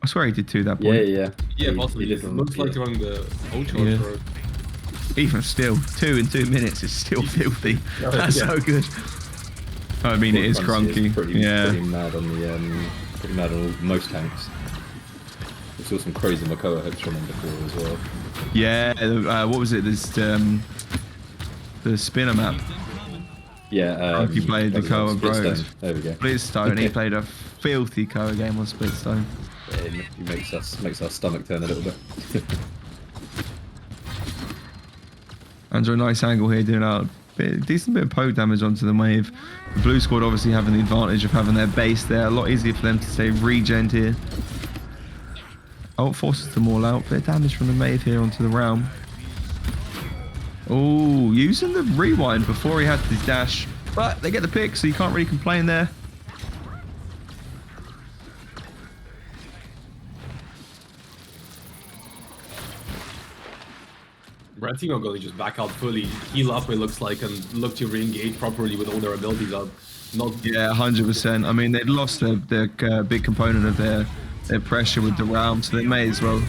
I swear he did 2 that point. Yeah. Yeah, He possibly. did It looks like around the Ocho Yeah. for Even still, 2 in 2 minutes is still filthy. That's so good. I mean, it is crunky. Pretty mad on the most tanks. We saw some crazy Makoa hooks from him before as well. Yeah, what was it? This the spinner map. Yeah, He played the Koa Bros. Splitstone. There we go. Splitstone. He played a filthy Koa game on Splitstone. Yeah, he makes our stomach turn a little bit. Under a nice angle here, doing a decent bit of poke damage onto the wave. The blue squad obviously having the advantage of having their base there. A lot easier for them to stay regen here. Oh, it forces them all out. Bit of damage from the Maeve here onto the realm. Oh, using the rewind before he had his dash. But they get the pick, so you can't really complain there. Red red team are going to just back out fully, heal up it looks like, and look to re-engage properly with all their abilities up. Not Yeah, 100%. I mean, they'd lost their big component of their pressure with the realm, so they may as well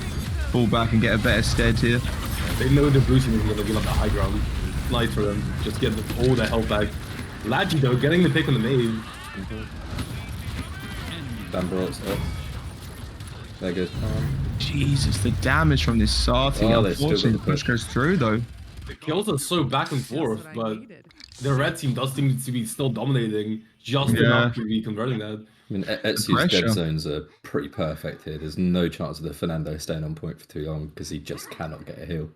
fall back and get a better stead here. They know the blue team is going to give up the high ground. Nice for them. Just get all their health back. Lagi though, getting the pick on the main. Dan Brock's up. There goes Palm. Jesus, the damage from this Sati. Oh, they still Unfortunately, the got the push push. goes through though. The kills are so back and forth, That's what I but needed. the red team does seem to be still dominating just Yeah. enough to be converting that. I mean, Etsu's pressure. dead zones are pretty perfect here. There's no chance of the Fernando staying on point for too long because he just cannot get a heal.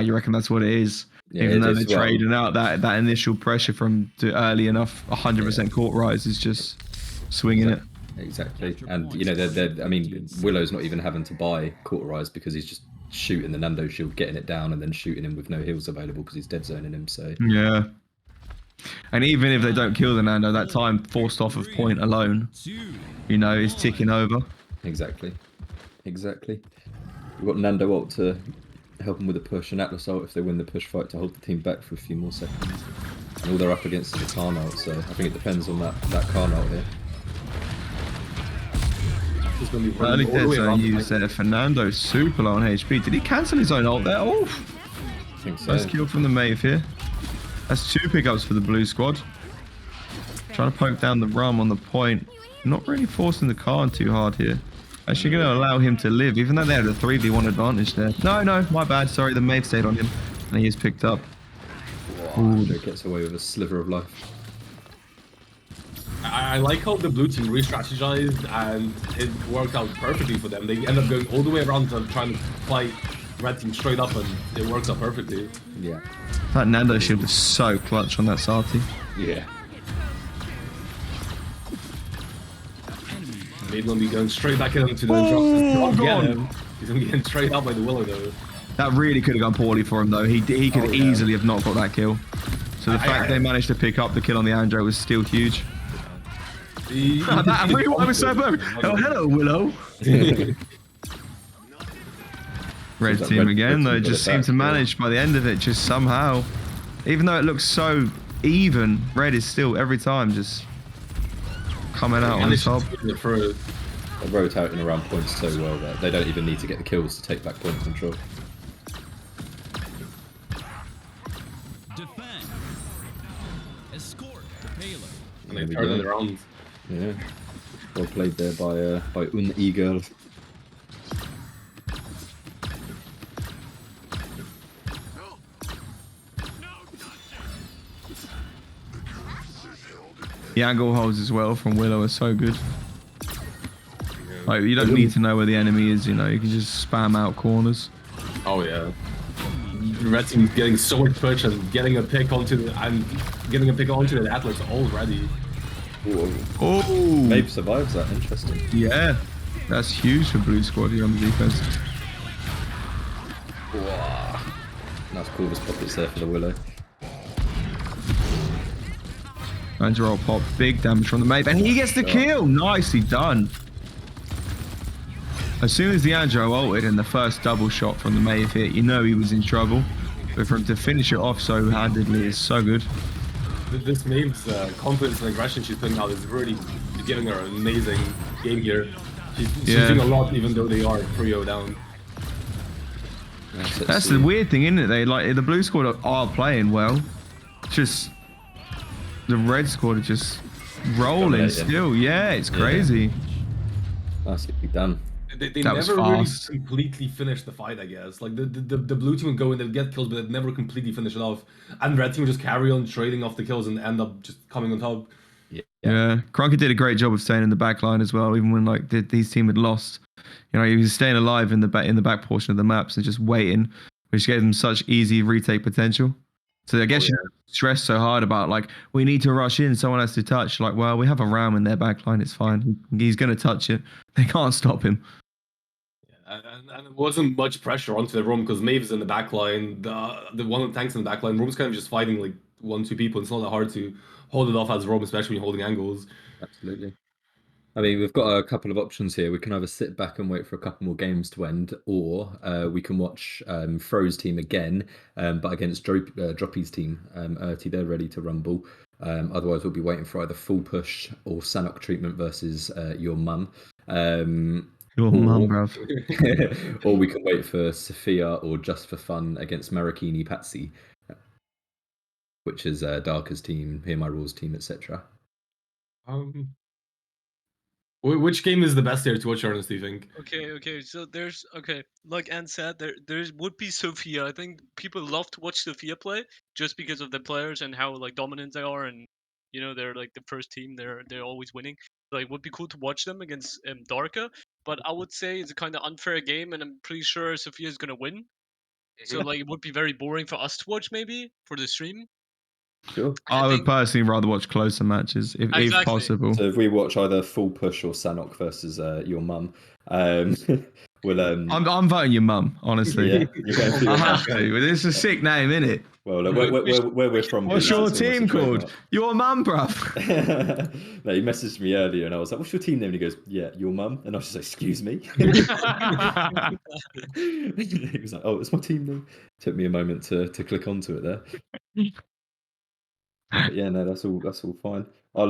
You reckon that's what it is? Yeah, Even it though is, they're well. trading out that initial pressure from early enough, 100% court rise is just swinging it. Exactly. And, you know, I mean, Willow's not even having to buy Cauterize because he's just shooting the Nando shield, getting it down, and then shooting him with no heals available because he's dead zoning him. So, Yeah. And even if they don't kill the Nando, that time forced off of point alone, you know, is ticking over. exactly. Exactly. We've got Nando ult to help him with the push, and Atlas ult if they win the push fight to hold the team back for a few more seconds. And all they're up against is the Karn ult, so I think it depends on that Karn ult here. It's going to be Early running all the dead way zone around the used fight. there. Fernando super low on HP. Did he cancel his own ult there? Oh, I think so. nice kill from the Maeve here. That's 2 pickups for the blue squad. Trying to poke down the rum on the point. Not really forcing the Karn too hard here. Actually going to allow him to live, even though they had a 3v1 advantage there. No, my bad. Sorry, the Maeve stayed on him. And he is picked up. Ooh, that gets away with a sliver of life. I like how the blue team re-strategized and it worked out perfectly for them. They end up going all the way around to trying to fight red team straight up, and it works out perfectly. Yeah. That Nando shield was so clutch on that Sati. Yeah. They're going to be going straight back into the Oh, drop. God. Him. He's going to be getting straight out by the Willow though. That really could have gone poorly for him though. He could Oh, yeah. easily have not got that kill. So the fact they managed to pick up the kill on the Andro was still huge. That rewind was so perfect. Oh, hello, Willow. Red that team red again team though got just it seemed back, to yeah. manage by the end of it just somehow. Even though it looks so even, Red is still every time just coming out on Managed top. to get through. They rotating around points so well that they don't even need to get the kills to take back point control. Defend. Escort the payload. And There they we turn it go. around. Yeah. Well played there by Eagle. The angle holds as well from Willow are so good. Like you don't need to know where the enemy is, you know, you can just spam out corners. Oh yeah. Red team's getting so much push and getting a pick onto the Atlas already. Oh, Maeve survives that, interesting. yeah, that's huge for blue squad here on the defense. Wow. Nice Corvus pockets there for the Willow. Andrew pop, big damage from the Maeve, and he gets the kill. Nicely done. As soon as the Andrew ulted and the first double shot from the Maeve hit, you know he was in trouble. But for him to finish it off so handedly is so good. This Maeve's confidence and aggression she's putting out is really giving her an amazing game here. She's Yeah. doing a lot even though they are 3-0 down. That's the weird thing, isn't it? They like the blue squad are playing well. Just the red squad are just rolling Dominating. still. Yeah, it's crazy. Nicely done. They That was never really fast. completely finish the fight, I guess. Like the blue team would go and they'd get kills, but they'd never completely finish it off. And red team would just carry on trading off the kills and end up just coming on top. Yeah, Kroenke did a great job of staying in the back line as well, even when like these team had lost. You know, he was staying alive in the back portion of the maps and just waiting, which gave them such easy retake potential. So I guess you stress so hard about like we need to rush in, someone has to touch. Like, well, we have a ram in their back line, it's fine. He's going to touch it. They can't stop him. And it wasn't much pressure onto the room because Maeve's in the back line. The one of the tanks in the back line. Room's kind of just fighting like 1-2 people. It's not that hard to hold it off as Rome, especially when you're holding angles. Absolutely. I mean, we've got a couple of options here. We can either sit back and wait for a couple more games to end, or we can watch Fro's team again, but against Droppy's team. Erty, they're ready to rumble. Otherwise, we'll be waiting for either Full Push or Sanok treatment versus your mum. Your Or- mum, bruv. or we can wait for Sophia or Just for Fun against Marikini Patsy, which is Darker's team, Hear My Rules team, etc. Which game is the best here to watch, Ernest, do you think? Okay. So there's like Anne said, there would be Sophia. I think people love to watch Sophia play just because of the players and how like dominant they are, and they're like the first team. They're always winning. Like, would be cool to watch them against Darka. But I would say it's a kind of unfair game, and I'm pretty sure Sophia is gonna win. So like it would be very boring for us to watch maybe for the stream. Sure. I would think- personally rather watch closer matches if Exactly. possible. So if we watch either Full Push or Sanok versus your mum, we'll I'm voting your mum, honestly. yeah, you're going for your I mum. have to. It's a sick name, isn't it? Well, look, where we're from. What's Bees, your it's almost a team called? trademark. Your mum, bruv. No, he messaged me earlier, and I was like, "What's your team name?" And he goes, "Yeah, your mum." And I was just like, "Excuse me." He was like, "Oh, it's my team name." Took me a moment to click onto it there. But yeah, no, that's all fine. I'll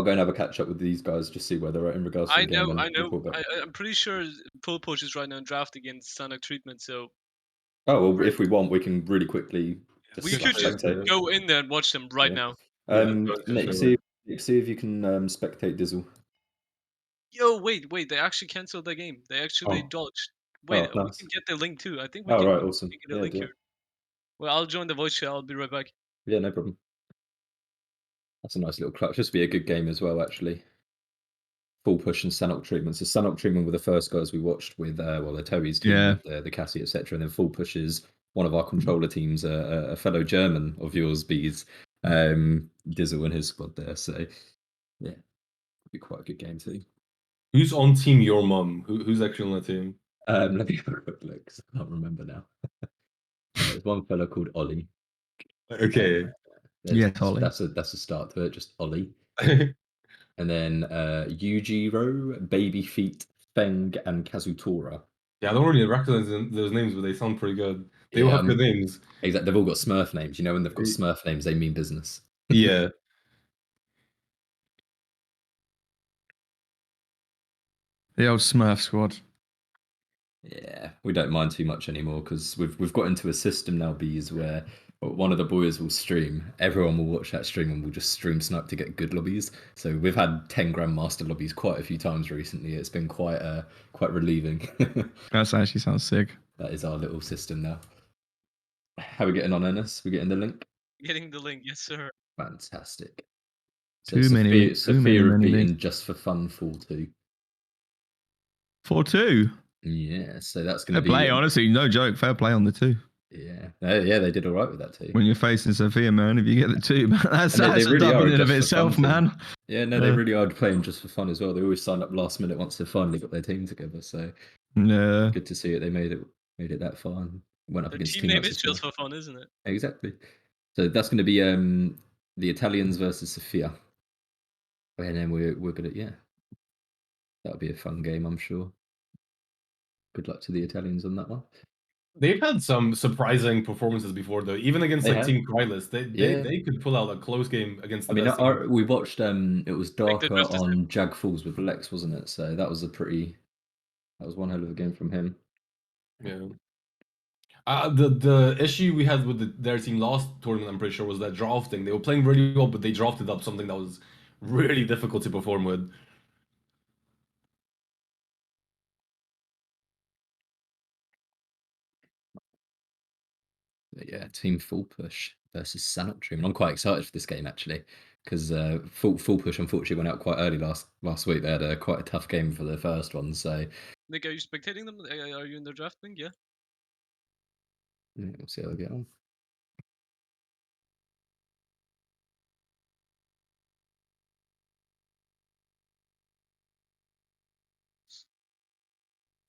go and have a catch up with these guys, just see where they're at in regards to I the game. know. and I know. report back. I'm pretty sure Full Push is right now in draft against Sonic Treatment. So Oh well, if we want, we can really quickly. we could just spectate. go in there and watch them right Yeah. now. Nick, see if you can spectate Dizzle. Yo, wait. They actually canceled the game. They actually Oh. dodged. Wait, Oh, we nice. can get the link too. I think we Oh, can right, awesome. get a Yeah, link do it. here. Well, I'll join the voice chat. I'll be right back. Yeah, no problem. That's a nice little clutch. Just be a good game as well, actually. Full Push and Sanok treatment. So Sanok treatment were the first guys we watched with, the Toey's team, Yeah. with, the Cassie, etc. And then Full Push is one of our controller teams, a fellow German of yours, Bees, Dizzle and his squad there. So yeah, it'll be quite a good game too. Who's on team your mum? Who's actually on that team? Let me have a quick look, 'cause I can't remember now. There's one fellow called Ollie. Okay. Yes, Ollie. That's a start to it, just Ollie. And then Yujiro, Baby Feet, Feng, and Kazutora. Yeah, I don't really recognize those names, but they sound pretty good. They all have good names. Exactly. They've all got Smurf names. When they've got Ye- Smurf names, they mean business. Yeah. The old Smurf squad. Yeah, we don't mind too much anymore because we've got into a system now, Bees, where one of the boys will stream. Everyone will watch that stream and we'll just stream snipe to get good lobbies. So we've had 10 Grandmaster lobbies quite a few times recently. It's been quite relieving. That actually sounds sick. That is our little system now. How are we getting on, Ennis? We getting the link? Getting the link, yes sir. Fantastic. Too many Sophia have beaten leagues. Just for Fun 4-2. 4-2. Yeah, so that's going Fair to be play, honestly, no joke. Fair play on the 2. Yeah, yeah, they did all right with that too. When you're facing Sophia, man, if you get the 2, that's And they a really dub are in and of just for fun itself, team. man. Yeah, no, they really are playing just for fun as well. They always sign up last minute once they've finally got their team together. So Yeah. good to see it. They made it that far and went up The against team team name like is Sophia. just for fun, isn't it? Exactly. So that's going to be the Italians versus Sophia, and then we're gonna that'll be a fun game, I'm sure. Good luck to the Italians on that one. They've had some surprising performances before, though. Even against They like have. Team Krylus, Yeah. they could pull out a close game against the I mean, best team. we watched it was Like the Darker Justice on Jag Falls with Lex, wasn't it? So that was one hell of a game from him. Yeah. The issue we had with their team last tournament, I'm pretty sure, was that drafting. They were playing really well, but they drafted up something that was really difficult to perform with. But yeah, Team Full Push versus Sanok Dream. And I'm quite excited for this game actually, because Full Push unfortunately went out quite early last week. They had quite a tough game for their first one. So Nick, are you spectating them? Are you in their draft thing? Yeah. yeah, we'll see how they get on.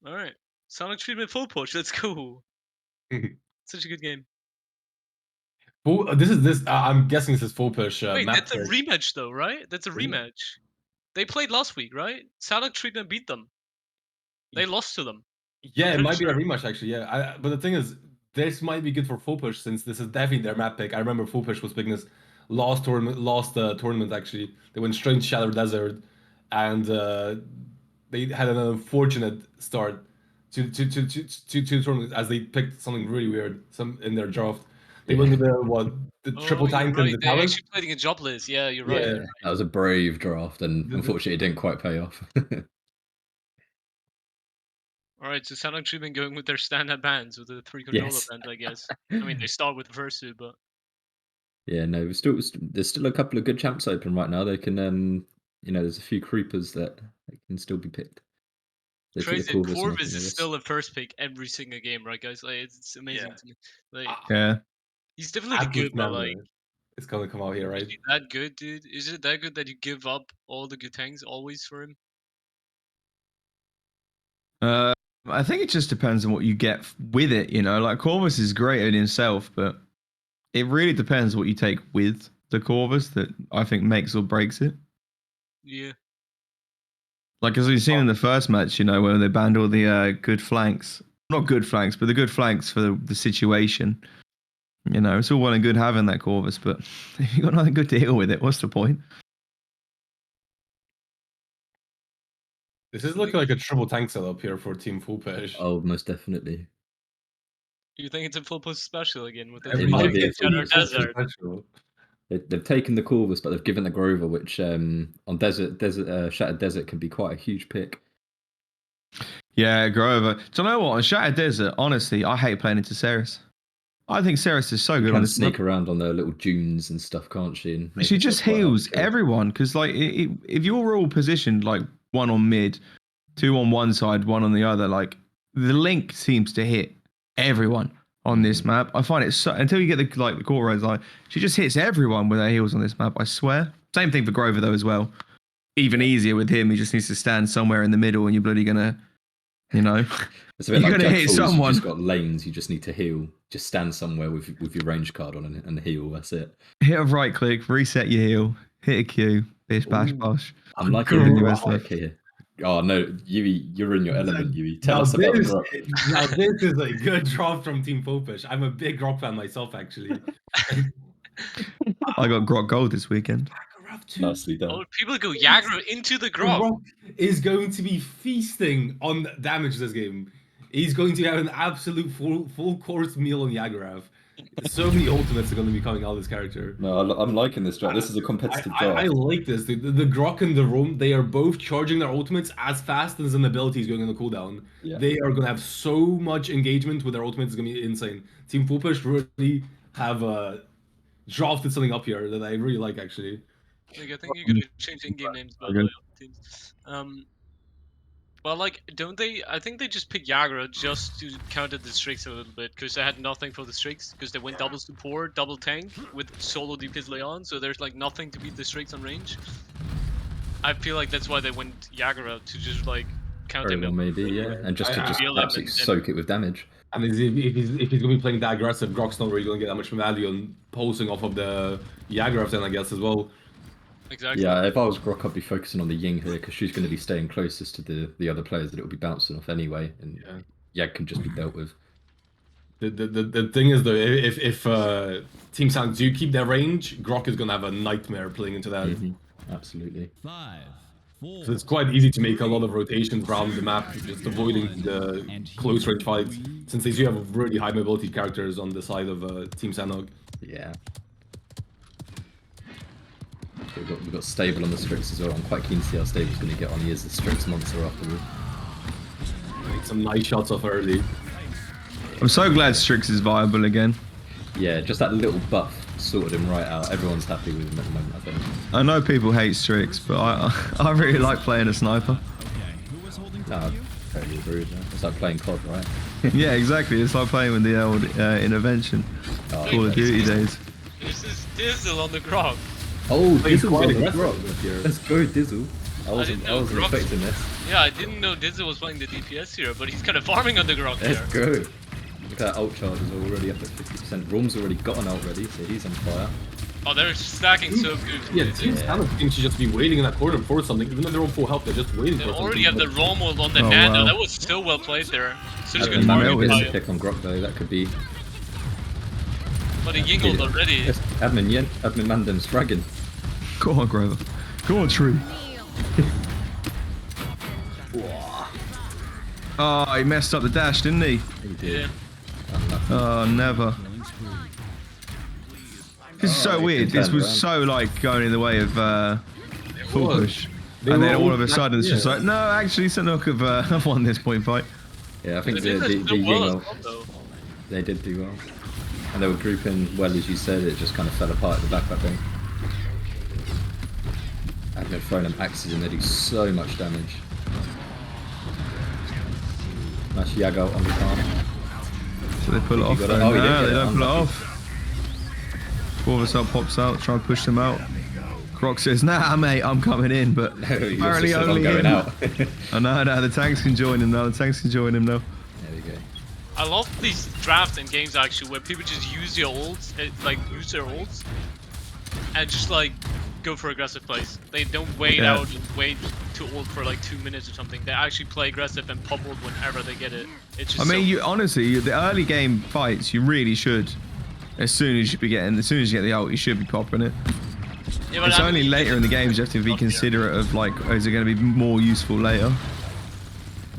All right. Sonic Treatment Full Push. Let's go. Such a good game. I'm guessing this is Full Push. Wait, map that's a pick. rematch though, right? That's a Is it? rematch. They played last week, right? Sanok Treatment beat them. They lost to them. Yeah, it pretty might be a sure. rematch actually. Yeah, but the thing is, this might be good for Full Push since this is definitely their map pick. I remember Full Push was picking this last tournament actually. They went straight to Shadow Desert, and they had an unfortunate start to tournament as they picked something really weird some in their draft. They went with the triple Oh, you're tank and right. the They talent. actually played against Jobless. Yeah, you're right. Yeah, Yeah, that was a brave draft, and The- unfortunately, it didn't quite pay off. All right, so Sanok Treatment going with their standard bands with the 3 controller Yes. bands, I guess. I mean, they start with the first 2, but Yeah, no, there's still a couple of good champs open right now. They can, there's a few creepers that can still be picked. They took the crazy. Corvus and Corvus everything, I is guess. still a first pick every single game, right, guys? Like, it's amazing Yeah. to me. Like, Ah, Yeah. he's definitely Atlas good, but like, Never is gonna come out here, is right? he that good, dude? Is it that good that you give up all the good tanks always for him? I think it just depends on what you get with it. Like Corvus is great in himself, but it really depends what you take with the Corvus that I think makes or breaks it. Yeah. Like as we've seen in the first match, where they banned all the good flanks. Not good flanks, but the good flanks for the situation. It's all well and good having that Corvus, but if you've got nothing good to deal with it, what's the point? This is looking like a triple tank setup here for Team Full Push. Oh, most definitely. You think it's a full push special again with the It 3 might might be be a a full Shadow push Desert? special. They've taken the Corvus, but they've given the Grover, which on Shattered Desert can be quite a huge pick. Yeah, Grover. Do you know what? On Shattered Desert, honestly, I hate playing into Ceres. I think Ceres is so You good on can this sneak map. around on their little dunes and stuff, can't she? And make She herself just quite hard to heals kill. everyone because, like, if you're all positioned like 1 on mid, 2 on one side, 1 on the other, like the link seems to hit everyone on this map. I find it so until you get the core res, like she just hits everyone with her heals on this map. I swear. Same thing for Grover though as well. Even easier with him. He just needs to stand somewhere in the middle, and you're bloody gonna, It's a bit you're like gonna Jack hit Fools, someone. you've just got lanes, you just need to heal. Just stand somewhere with your range card on and heal, that's it. Hit a right click, reset your heal, hit a Q, bish bash Ooh. bosh. I'm liking the new pick here. Oh no, Yui, you're in your element, Yui. Tell us about the Grok. Now this is a good drop from Team Full Push. I'm a big Grok fan myself, actually. I got Grok Gold this weekend. Nicely Oh, done. people go Jagger into the Grok. Grok is going to be feasting on damage this game. He's going to have an absolute full course meal on Yagurav. So many ultimates are going to be coming out of this character. No, I'm liking this draft. This is a competitive I draft. like this. The Grok and the Roam, they are both charging their ultimates as fast as an ability is going on the cooldown. Yeah. They are going to have so much engagement with their ultimates. It's going to be insane. Team Full Push really have drafted something up here that I really like, actually. Like, I think you're gonna change in-game names, by the way, of the teams. Well, like, don't they? I think they just picked Jagger just to counter the streaks a little bit because they had nothing for the streaks because they went double support, double tank with solo DPS Leon, so there's like nothing to beat the streaks on range. I feel like that's why they went Jagger out to just like counter Very well, him. maybe, yeah. And just to just feel him absolutely and- soak it with damage. And if he's going to be playing that aggressive, Grok's not really going to get that much value on pulsing off of the Yagurav then, I guess, as well. Exactly. Yeah, if I was Grok, I'd be focusing on the Ying here because she's going to be staying closest to the other players that it'll be bouncing off anyway, and Yag can just be dealt with. The thing is though, if Team Sound do keep their range, Grok is going to have a nightmare playing into that. Absolutely. 5, 4. So it's quite easy to make a lot of rotations around the map, just avoiding the close range fights, since they do have really high mobility characters on the side of Team Sandhog. Yeah. So we've got Stable on the Strix as well. I'm quite keen to see how Stable's going to get on. He is the Strix monster afterward. Make some nice shots off early. I'm so glad Strix is viable again. Yeah, just that little buff sorted him right out. Everyone's happy with him at the moment, I think. I know people hate Strix, but I really like playing a sniper. Okay, who was holding for No, I you? totally agree with that. It's like playing COD, right? Yeah, exactly. It's like playing with the old Intervention, Call of Duty days. This is Dizzle on the Grok. Oh, He's Dizzle quite with the aggressive Grok. this year. Let's go, Dizzle. I wasn't know Grok- expecting this. Yeah, I didn't know Dizzle was playing the DPS here, but he's kind of farming on the Grok Let's here. go. Look at that ult charge is already up at 50%. Rom's already got an ult ready, so he's on fire. Oh, they're stacking so good. Yeah, Team Salad seems to just be waiting in that corner for something. Even though they're on full health, they're just waiting They for already something. have the Rommel on the Oh, Nando. wow. That was so well played there. Such a good And target Mel is- Admin buy. pick on Grok though, that could be. But he yingled already. Yes, Admin Mandem's fragging. Go on, Grover. Go on, Tree. Oh, he messed up the dash, didn't he? He did. Yeah. Oh, never. Killing spree. This is so he weird. can This turn was around. so like going in the way of full was. push. They And were then all all of a back- sudden it's just yeah. like, no, actually Sanok have won this point fight. Yeah, I think They the did so well as Yingo, well, though. they did do well. And they were grouping well, as you said, it just kind of fell apart at the back, I think. Admin throwing them axes and they do so much damage. Nice Yago on the arm. So they pull it You off. got it. And, Oh, he did no, get they it. don't pull it Unlucky. off. Corvus up pops out, try and push them out. Croc says, nah, mate, I'm coming in, but No, he also apparently said I'm only going him. out. Oh, no, the tanks can join him now. The tanks can join him now. There we go. I love these drafts and games actually where people just use your ults, use their ults, and just like go for aggressive plays. They don't wait Yeah. out and wait to ult for like 2 minutes or something. They actually play aggressive and pop ult whenever they get it. It's just I mean, so you honestly, the early game fights, you really should. As soon as you get the ult, you should be popping it. Yeah, but It's I only mean, later in the games you have to be considerate of like, is it going to be more useful later?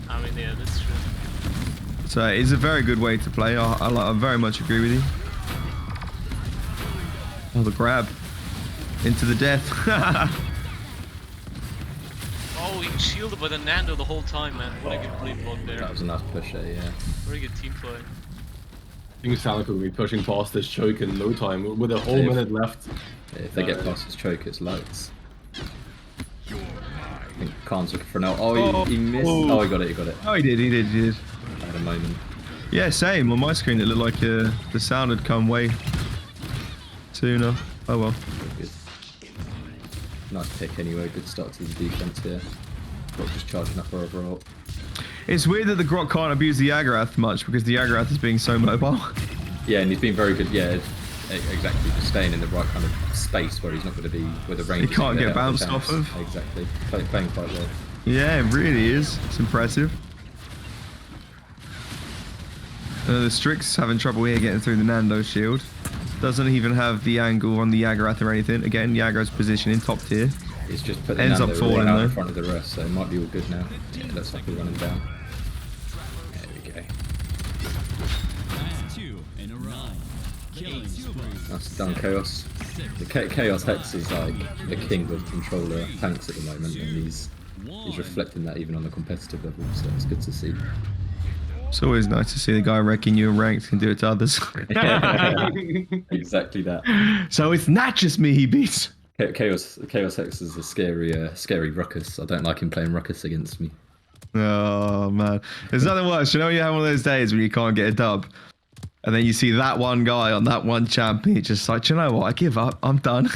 I mean, yeah, that's true. So it's a very good way to play. I very much agree with you. Oh, the grab into the death. Oh, he shielded by the Nando the whole time, man. What a good bleed block there. That was a nice push there, yeah. Very good team play. I think Salad will be pushing past this choke in no time with a whole Yeah. minute left. Yeah, if they get past his choke, it's lights. I think Khan's looking for an ult. Oh, he missed. Oh. Oh, he got it. Oh, he did. I had a moment. Yeah, same. On my screen, it looked like the sound had come way sooner. Oh well. Good. Nice pick anyway. Good start to the defense here. Got just charging up our overall. It's weird that the Grok can't abuse the Agrath much because the Agrath is being so mobile. Yeah, and he's been very good. Yeah, exactly. Just staying in the right kind of space where he's not going to be with the range. He can't get bounced off of. Exactly. Playing quite well. Yeah, it really is. It's impressive. The Strix having trouble here getting through the Nando shield. Doesn't even have the angle on the Yagarath or anything. Again, Yagarath's positioning top tier. He's just put the Ends up Nando falling, right out though. in front of the rest, so it might be all good now. Yeah, looks like we're running down. There we go. That's 2 in a row. Killing spree. That's done, Chaos. The Chaos Hex is like the king of controller tanks at the moment, and he's reflecting that even on the competitive level, so it's good to see. It's always nice to see the guy wrecking you in ranked can do it to others. Exactly that. So it's not just me he beats. Chaos Hex is a scary Ruckus. I don't like him playing Ruckus against me. Oh man, there's nothing worse. You know, you have one of those days when you can't get a dub, and then you see that one guy on that one champ, and you're just like, "Do you know what? I give up. I'm done."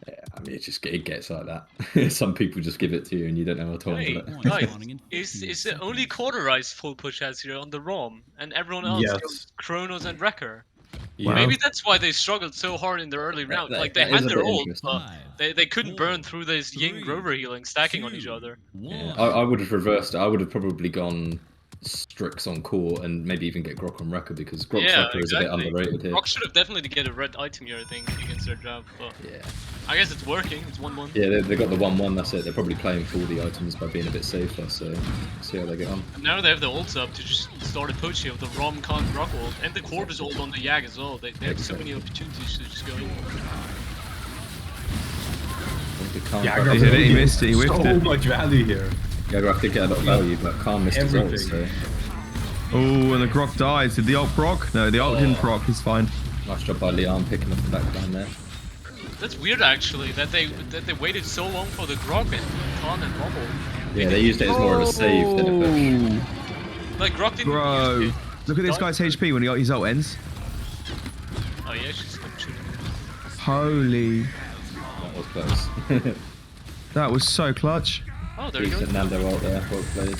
Yeah, I mean, it gets like that. Some people just give it to you, and you don't know how to Hey, handle it. guys, is it only Cauterized full push has here on the ROM, and everyone else Yes. goes Chronos and Wrecker? Yeah. Maybe that's why they struggled so hard in the early round. that- Like they that is had a their bit ult, interesting. but they couldn't burn through this Ying Three, Grover healing stacking on each other. Yeah, I would have reversed it. I would have probably gone Strix on core and maybe even get Grok on Wrecker because Grok's Yeah, Wrecker is a bit exactly. underrated here. Rock should have definitely get a red item here, I think, against their job. But Yeah, I guess it's working. It's 1-1. yeah, they got the 1-1. That's it. They're probably playing for all the items by being a bit safer. So see how they get on. And now they have the ults up to just start a push here with the Rom Khan Rock ult and the Corvus ult on the Yag as well. They have so many opportunities to just go in. Yeah, He did it, he missed it, he whiffed so it. much value here. Yagaraf did get a lot of value, but Khan missed his ult. Everything. So Oh, and the Grok dies. Did the ult proc? No, the ult didn't proc. He's fine. nice job by Leon picking up the back line there. That's weird actually that they waited so long for the Grok and Khan and Rommel. Yeah, they used it as more of a save than a push. Like Grok didn't Bro, use it. look at this guy's HP when his ult ends. Oh yeah, she's shooting. Holy, That was close. that was so clutch. Oh, there you go. Decent Nando ult there, well played.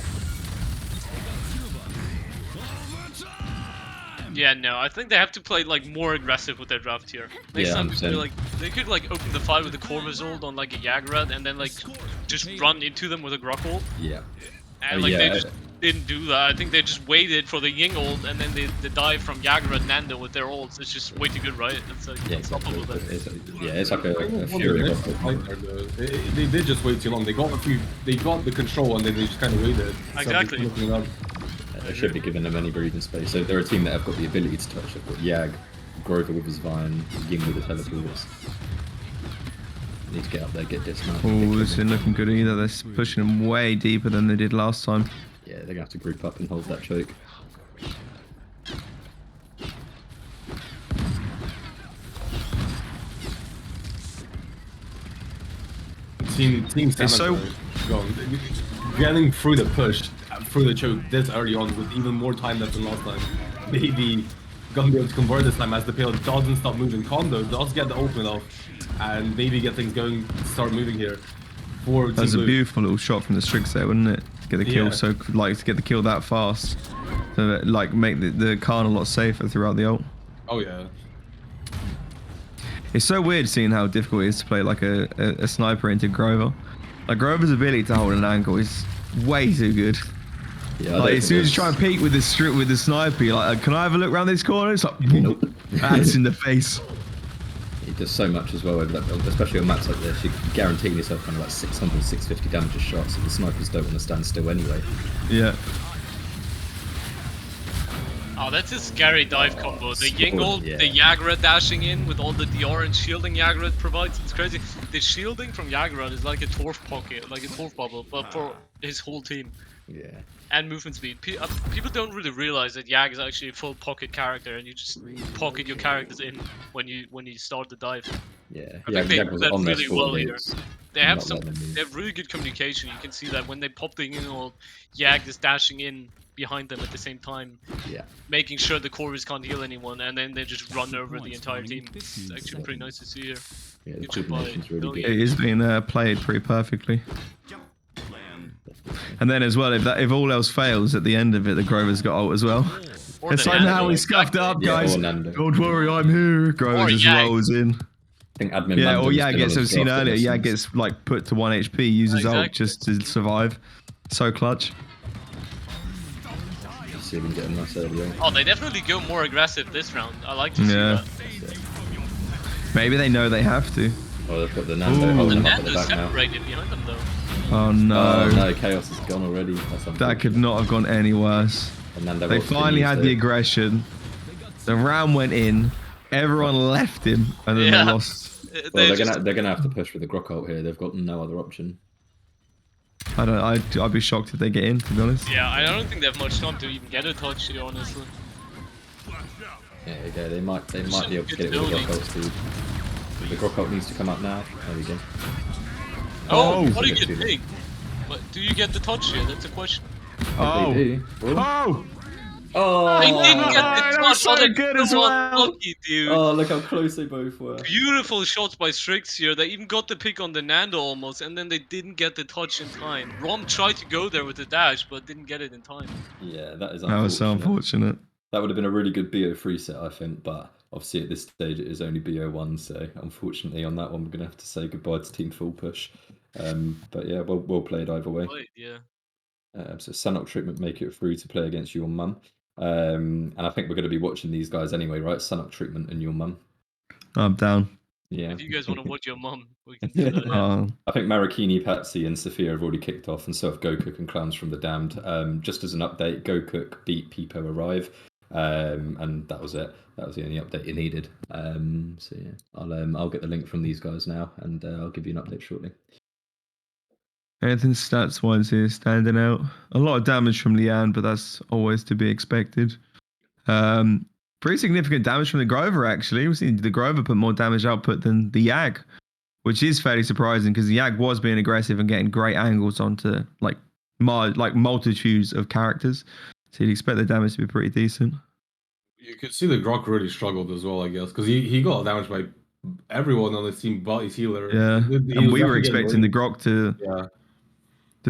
Yeah, no, I think they have to play like more aggressive with their draft here. Next Yeah, time 100%. they could like open the fight with the Corvushold on like a Jagrat and then like just run into them with a Gruckhold. Yeah. And like they yeah. just didn't do that. I think they just waited for the Ying ult and then they dive from Jagrat Nando with their ults. It's just way too good, right? It's like Yeah, exactly. unstoppable then. It's like a fury. They did just wait too long. They got the control and then they just kind of waited. Exactly. Looking up. They should be giving them any breathing space. So they're a team that have got the ability to touch. They've got Yag, Grover with his Vine, Ying with his teleports. Need to get up there, get dismounted. Oh, this isn't looking good either. They're pushing them way deeper than they did last time. Yeah, they're gonna have to group up and hold that choke. Team It's so- gone. Getting through the push, through the choke this early on with even more time left than last time. Maybe gonna be able to convert this time as the payload doesn't stop moving. Kondo does get the open off and maybe get things going, start moving here. For That's a Team Blue. beautiful little shot from the Strix there, wouldn't it? To get the kill Yeah. so like to get the kill that fast, so that, like make the Khan a lot safer throughout the ult. Oh yeah. It's so weird seeing how difficult it is to play like a sniper into Grover. Like Grover's ability to hold an angle is way too good. Yeah, I Like don't as soon as you think try and peek with the strip with the sniper, you're like, can I have a look around this corner? It's like, Nope. that's in the face. He does so much as well over that build, especially on maps like this. You're guaranteeing yourself kind of like 600, 650 damage a shot, so the snipers don't want to stand still anyway. Yeah. Oh, that's a scary dive combo. The Ying ult, yeah. the Jagrat dashing in with all the DR and shielding Jagrat provides. It's crazy. The shielding from Jagrat is like a Torf pocket, like a Torf bubble, but for his whole team. Yeah. And movement speed. People don't really realize that Yag is actually a full pocket character, and you just pocket your characters in when you start the dive. Yeah. I think they Yag do was that on their really squad well here. leads. They have Not some. letting them move. They have really good communication. You can see that when they pop the Ying ult, Yag is dashing in behind them at the same time, Yeah. making sure the Corvus can't heal anyone, and then they just run over the entire team. It's actually pretty nice to see here. Yeah, the Good job by coordination's really Billy. good. It is being played pretty perfectly. And then as well, if all else fails at the end of it, the Grover's got ult as well. Or It's the like, now Nando, we scuffed it up, Yeah, guys. or Nando. Don't worry, I'm here. Grover Or just Yag. rolls in. I think admin Yeah, or Mandom's Yag been gets, on I've his seen draft earlier, list Yag since- gets like put to 1 HP, uses ult Exactly. just to survive. So clutch. Let's see if we can get a nice early on. Oh, they definitely go more aggressive this round. I like to see Yeah. that. Maybe they know they have to. Oh, they've got the Nando Ooh. holding The them up at the Nando's back now. separated behind them though. Oh no. Oh no, Chaos is gone already. That's That could not have gone any worse. And Nando They ult's been finally used had there. the aggression. The round went in. Everyone left him, and then Yeah. they lost. Well, They they're gonna have to push with the Grok ult here. They've got no other option. I'd be shocked if they get in, to be honest. Yeah, I don't think they have much time to even get a touch here, honestly. Yeah, okay, they might be able to Good get it with the building. Grok ult too. The Grok ult needs to come up now. There we go. Oh, Oh. what do you get Good. big? But do you get the touch here? That's a question. Oh. They do. Oh! Oh! I didn't get the that was touch. so they're good as so well. unlucky, dude. Oh, look how close they both were. Beautiful shots by Strix here. They even got the pick on the Nando almost, and then they didn't get the touch in time. Rom tried to go there with the dash, but didn't get it in time. Yeah, that is That was so unfortunate. That would have been a really good BO3 set, I think, but obviously at this stage it is only BO1, so unfortunately on that one we're going to have to say goodbye to Team Full Push. But yeah, well played either way. Right, yeah. So Sanok treatment make it through to play against your mum. And I think we're going to be watching these guys anyway, right? Sanok treatment and your mum. I'm down. Yeah. If you guys want to watch your mum, we can do that. Yeah. Oh, I think Marakini, Patsy, and Sophia have already kicked off, and so have Gocook and Clowns from the Damned. Just as an update, Gocook beat Peepo Arrive, and that was it. That was the only update you needed. So yeah, I'll get the link from these guys now, and I'll give you an update shortly. anything stats wise here standing out? A lot of damage from Lian, but that's always to be expected. Pretty significant damage from the Grover, actually. We've seen the Grover put more damage output than the Yag, which is fairly surprising because the Yag was being aggressive and getting great angles onto like multitudes of characters. So you'd expect the damage to be pretty decent. You could see the Grok really struggled as well, I guess, because he got damaged by everyone on his team but his healer. Yeah, and we were expecting the Grok to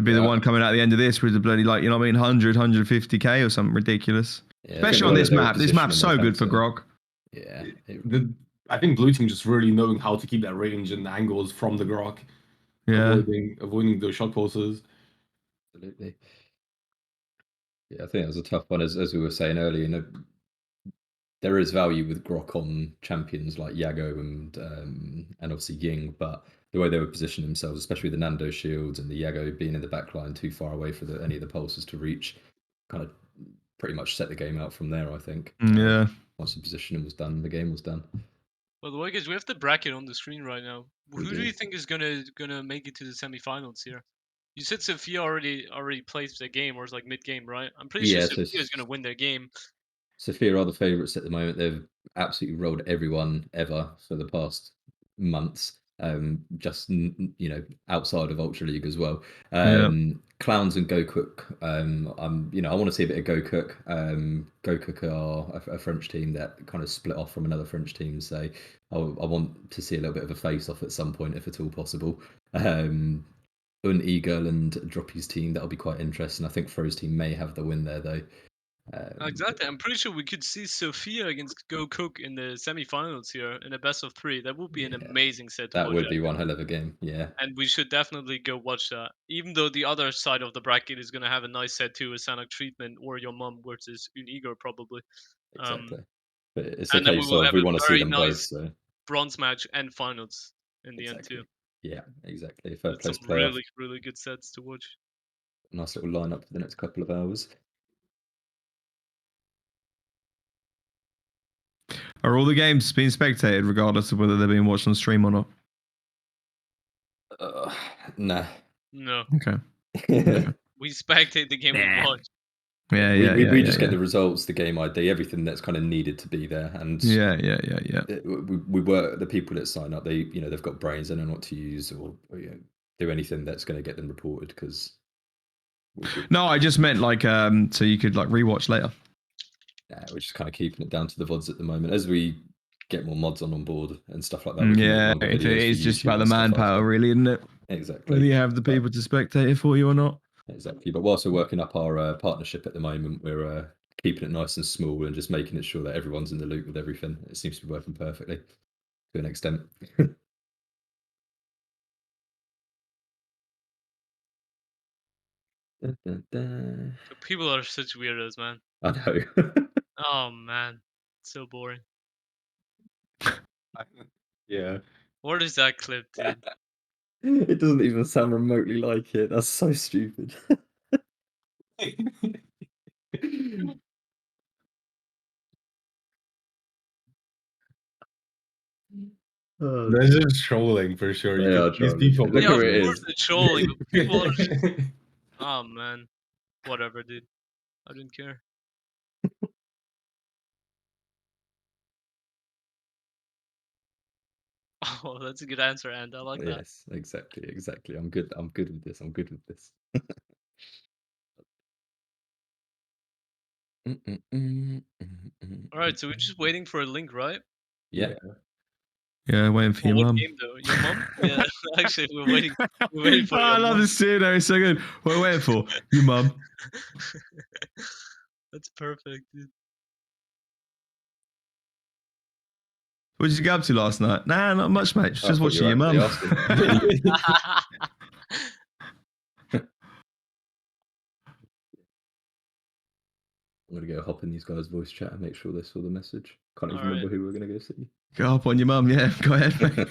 be the Yeah. one coming out at the end of this with the bloody, like, you know what I mean, 100, 150k or something ridiculous. Yeah, I think Especially the on way this they were map. This map's positioning so their good for fencer- Grok. Yeah, I think blue team just really knowing how to keep that range and angles from the Grok, Yeah. avoiding those shot pulses. absolutely. Yeah, I think that was a tough one, as we were saying earlier. There is value with Grok on champions like Yago and obviously Ying, but the way they would position themselves, especially the Nando shields and the Yago being in the back line too far away for any of the pulses to reach, kind of pretty much set the game out from there, I think. Yeah. Once the positioning was done, the game was done. By the way, guys, we have the bracket on the screen right now. We Who do do. you think is gonna make it to the semifinals here? You said Sophia already played the game, or it's like mid game, right? I'm pretty sure Yeah, so Sophia is gonna win their game. Sophia are the favourites at the moment. They've absolutely rolled everyone ever for the past months. Just outside of Ultra League as well. Yeah. Clowns and Go Cook. I want to see a bit of Go Cook. Go Cook are a French team that kind of split off from another French team. So I want to see a little bit of a face off at some point, if at all possible. Eagle and Droppy's team, that'll be quite interesting. I think Fro's team may have the win there though. Exactly. I'm pretty sure we could see Sophia against Go Cook in the semifinals here in a best of 3. That would be an Yeah, amazing set to that watch. would be one hell of a game. Yeah, And we should definitely go watch that. Even though the other side of the bracket is gonna have a nice set too, with Sanok Treatment or Your Mum versus Unigo probably. exactly. But it's a And then we case will of have we a want to see very them both. nice So bronze match and finals in the end exactly. too. Yeah, exactly. Third That's some place playoff. really good sets to watch. Nice little lineup for the next couple of hours. Are all the games being spectated regardless of whether they're being watched on stream or not? Nah. No, Okay. we spectate the game we Nah. watch. Yeah, yeah, yeah. we yeah, just yeah. get the results, the game ID, everything that's kind of needed to be there, and Yeah. we work the people that sign up. They've got brains, they know what to use or do anything that's going to get them reported because. No, I just meant like so you could like rewatch later. We're just kind of keeping it down to the VODs at the moment. As we get more mods on board and stuff like that, we can make Yeah, longer it videos for is just YouTube about the and stuff manpower, after. really, isn't it? Exactly. Whether you have the But- people to spectate it for you or not. Exactly. But whilst we're working up our partnership at the moment, we're keeping it nice and small and just making it sure that everyone's in the loop with everything. It seems to be working perfectly to an extent. Dun, dun, dun. People are such weirdos, man. I know. Oh man, so boring. Yeah. What is that clip, dude? It doesn't even sound remotely like it. That's so stupid. Oh, They're just trolling for sure. they are These trolling. people. Look Yeah, who of it course is. they're trolling, but people are just... Oh man, whatever, dude. I didn't care. Oh, that's a good answer, and I like that. Yes, exactly. I'm good. I'm good with this. I'm good with this. All right, so we're just waiting for a link, right? Yeah. Yeah, waiting for For your what mum. game though? Your mum? Yeah, actually, we're waiting. We're waiting for Oh, your I love mum. this scene though. It's so good. What are we waiting for? Your mum. That's perfect, dude. What did you get up to last night? Nah, not much, mate. I Just thought watching you your were mum. actually asking. I'm gonna go hop in these guys' voice chat and make sure they saw the message. Can't even All right. remember who we're gonna go see. Go up on your mum. Yeah, go ahead, mate.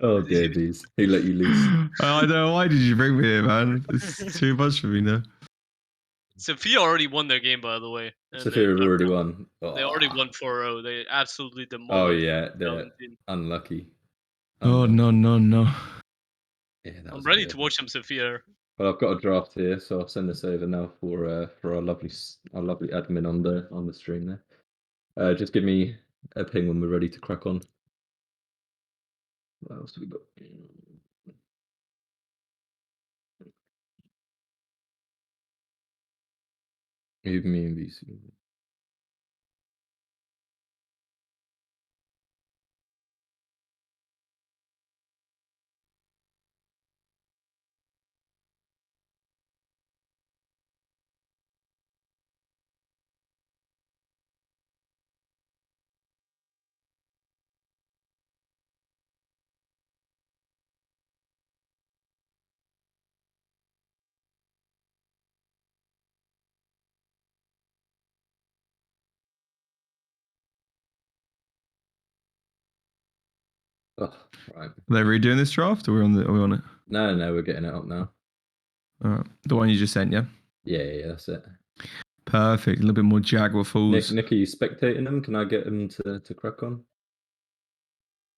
Oh dear, bees. Who let you loose? I don't know. Why did you bring me here, man? It's too much for me now. Sophia already won their game, by the way. And Sophia have already won. They already Oh. won 4-0. They absolutely Oh demolished yeah, they're Paladins. unlucky. Oh Unlucky. no. Yeah, that I'm was ready weird. to watch them, Sophia. Well, I've got a draft here, so I'll send this over now for our lovely admin on the stream there. Just give me a ping when we're ready to crack on. What else have we got? Even me and VC. Oh, right. Are they redoing this draft, or are we on it? No, we're getting it up now. All right. The one you just sent, yeah. Yeah, that's it. Perfect. A little bit more Jaguar Fools. Nick, are you spectating them? Can I get them to crack on?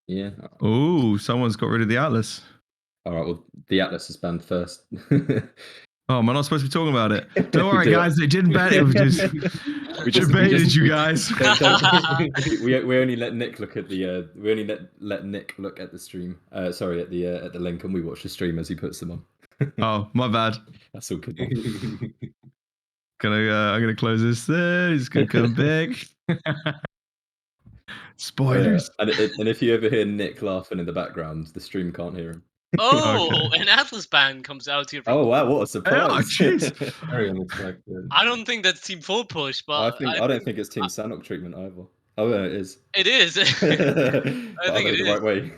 Yeah. Oh, someone's got rid of the Atlas. All right. Well, the Atlas is banned first. Oh, am I not supposed to be talking about it? Don't We worry, do it. guys. They didn't ban it. We just debated you guys. we only let Nick look at the we only let Nick look at the stream. Sorry, at the link, and we watch the stream as he puts them on. Oh, my bad. That's all good. I'm gonna close this there. He's gonna come back. Spoilers. And if you ever hear Nick laughing in the background, the stream can't hear him. Oh, Okay. an Atlas band comes out here. From Oh wow, what a surprise! jeez. Very unexpected. I don't think that's Team Full Push, but I don't think it's Team Sanok treatment either. Oh no, it is. it is. I think it the is. right way.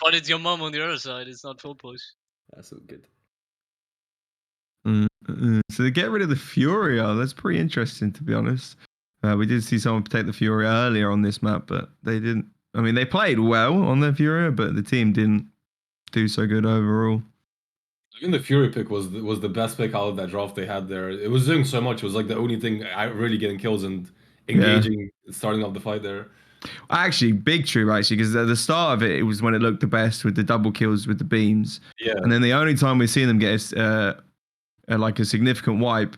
But it's your mom on the other side. It's not Full Push. That's all good. So they get rid of the Furia. That's pretty interesting, to be honest. We did see someone take the Furia earlier on this map, but they didn't. I mean, they played well on the Furia, but the team didn't do so good overall. I think the Fury pick was the best pick out of that draft they had there. It was doing so much. It was like the only thing really getting kills and engaging, starting off the fight there. Actually, big true, actually, because at the start of it, it was when it looked the best with the double kills with the beams. Yeah. And then the only time we've seen them get like a significant wipe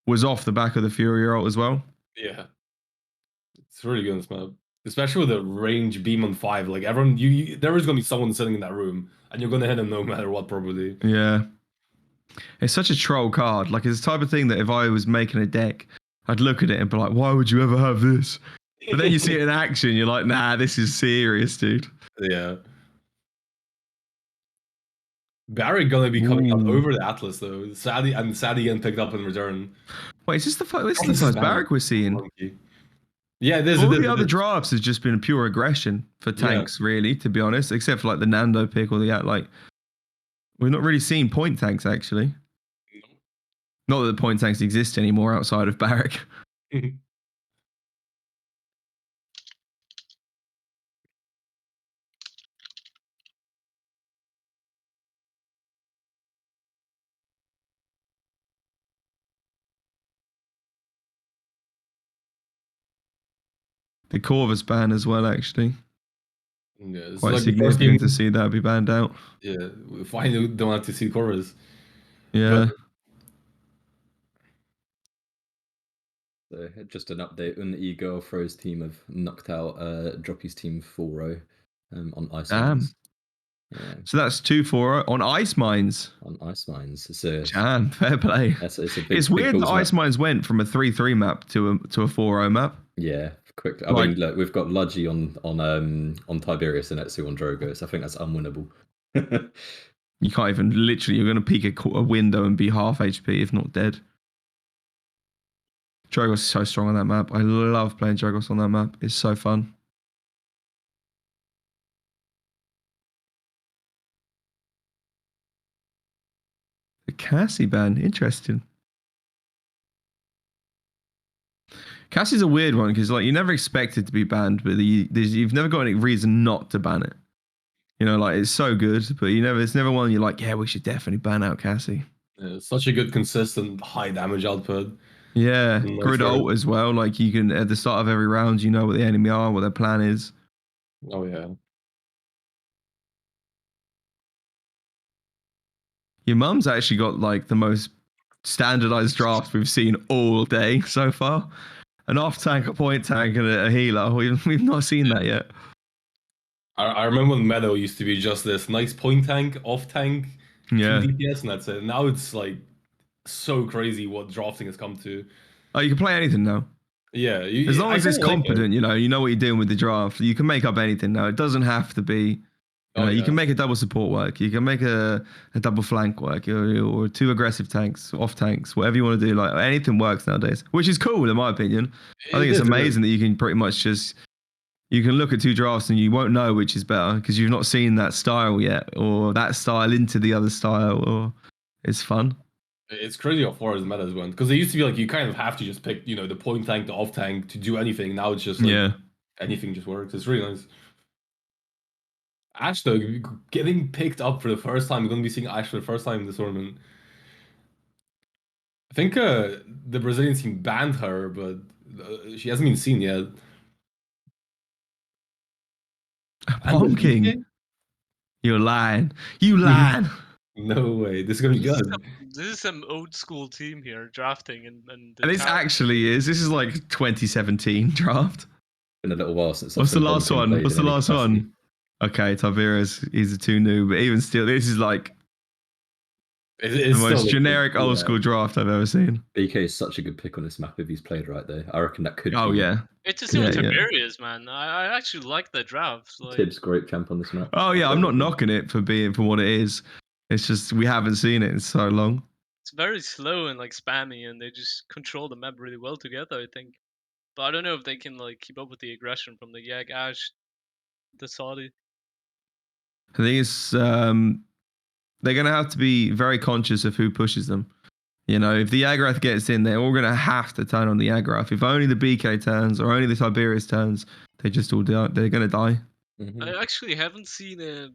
was off the back of the Fury ult as well. Yeah. It's really good on this map. Especially with the range beam on 5. Like everyone, there is going to be someone sitting in that room, and you're going to hit them no matter what, probably. Yeah. It's such a troll card. Like, it's the type of thing that if I was making a deck, I'd look at it and be like, why would you ever have this? But then you see it in action, you're like, nah, this is serious, dude. Yeah. Barry gonna be coming out over the Atlas though. Sadly getting picked up in return. Wait, is this the first Barrack we're seeing? Monkey. Yeah, it is. All it is, the it other is. drafts has just been pure aggression for tanks, really, to be honest, except for like the Nando pick or like we've not really seen point tanks actually. Not that the point tanks exist anymore outside of Barrack. The Corvus ban as well, actually. Yeah, it's Quite like the first game significant to see that be banned out. Yeah, we finally don't have to see Corvus. Yeah. So just an update on the Ego Throws team have knocked out Droppy's team 4-0 on Ice Damn. Mines. Yeah. So that's 2-4 on Ice Mines. On Ice Mines. It's a, Damn, fair play. it's a big, It's big weird that balls Ice map. Mines went from a 3-3 map to a 4-0 map. Yeah, quick. I mean, look, we've got Ludgy on Tiberius and Etsu on Drogo, so I think that's unwinnable. You can't even literally. You're going to peek a window and be half HP if not dead. Dragos is so strong on that map. I love playing Dragos on that map. It's so fun. The Cassie ban, interesting. Cassie's a weird one because like you never expect it to be banned, but you've never got any reason not to ban it. You know, like it's so good, but it's never one you're like, yeah, we should definitely ban out Cassie. Yeah, such a good, consistent, high damage output. Yeah, Nice grid word. ult as well. Like you can at the start of every round, you know what the enemy are, what their plan is. Oh yeah. Your mum's actually got like the most standardized draft we've seen all day so far. An off tank, a point tank, and a healer. We've not seen that yet. I remember when Meadow used to be just this nice point tank, off tank, Yeah. 2 DPS, and that's it. Now it's like so crazy what drafting has come to. Oh, you can play anything now. Yeah, As long as it's kinda like it. competent, you know what you're doing with the draft. You can make up anything now. It doesn't have to be. You Oh, You yeah. can make a double support work. You can make a double flank work, or 2 aggressive tanks, off tanks, whatever you want to do. Like anything works nowadays, which is cool in my opinion. I think It it's is, it is. amazing that you can pretty much just you can look at 2 drafts and you won't know which is better because you've not seen that style yet, or that style into the other style. Or it's fun. It's crazy how far the metas went because it used to be like you kind of have to just pick, the point tank, the off tank to do anything. Now it's just like Yeah. anything just works. It's really nice. Ash, though, getting picked up for the first time, we're going to be seeing Ash for the first time in this tournament. I think the Brazilian team banned her, but she hasn't been seen yet. And the Bomb King. BK? You're lying. You lying. No way. This is going to be good. This is some old school team here drafting and the And this talent. actually is. This is like 2017 draft. Been a little while since. What's the I've seen last Bonking one? played What's in the any last capacity. one? Okay, Tiberius, he's a too new, but even still, this is like It's the most still generic old school draft I've ever seen. BK is such a good pick on this map if he's played right there. I reckon that could Oh be yeah. It's just even Yeah, yeah. Tiberius, man. I actually like the draft. Like, Tibbs great champ on this map. Oh yeah, That's I'm not everything. knocking it for being for what it is. It's just we haven't seen it in so long. it's very slow and like spammy, and they just control the map really well together, I think. But I don't know if they can like keep up with the aggression from the Yag Ash, the Saudi. I think it's they're gonna have to be very conscious of who pushes them. You know, if the Agrath gets in, they're all gonna have to turn on the Agrath. If only the BK turns or only the Tiberius turns, they just all die. They're gonna die. Mhm. I actually haven't seen a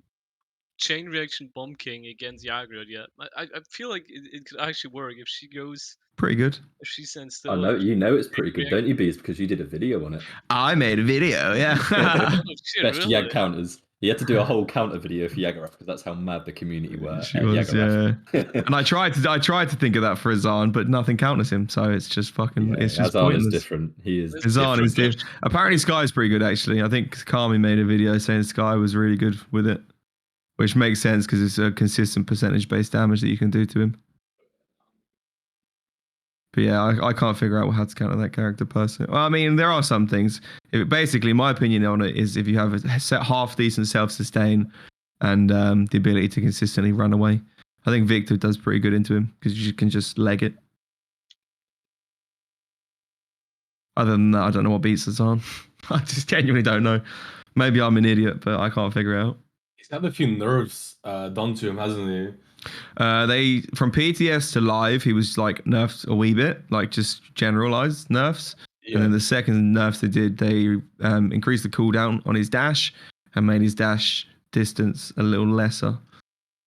chain reaction Bomb King against Yagrod yet. I feel like it could actually work if she goes, Pretty good. if she stands I still. know and you know it's pretty good, react- don't you, Bees? Because you did a video on it. I made a video, yeah. Oh shit, Best really? Yag counters. He had to do a whole counter video for Yagarath because that's how mad the community were She at was, Yagarath. And I tried to think of that for Azan, but nothing counters him, so it's just fucking Yeah, it's just Azan is pointless. different. He is Azan is different. different. Apparently Sky's pretty good actually. I think Kami made a video saying Sky was really good with it. Which makes sense because it's a consistent percentage based damage that you can do to him. But yeah, I can't figure out how to counter that character personally. Well, I mean, there are some things. Basically, my opinion on it is if you have a half decent self sustain and the ability to consistently run away, I think Victor does pretty good into him because you can just leg it. Other than that, I don't know what beats us on. I just genuinely don't know. Maybe I'm an idiot, but I can't figure it out. He's had a few nerfs done to him, hasn't he? They from PTS to live, he was like nerfed a wee bit, like just generalized nerfs. Yeah. And then the second nerfs they did, they increased the cooldown on his dash and made his dash distance a little lesser.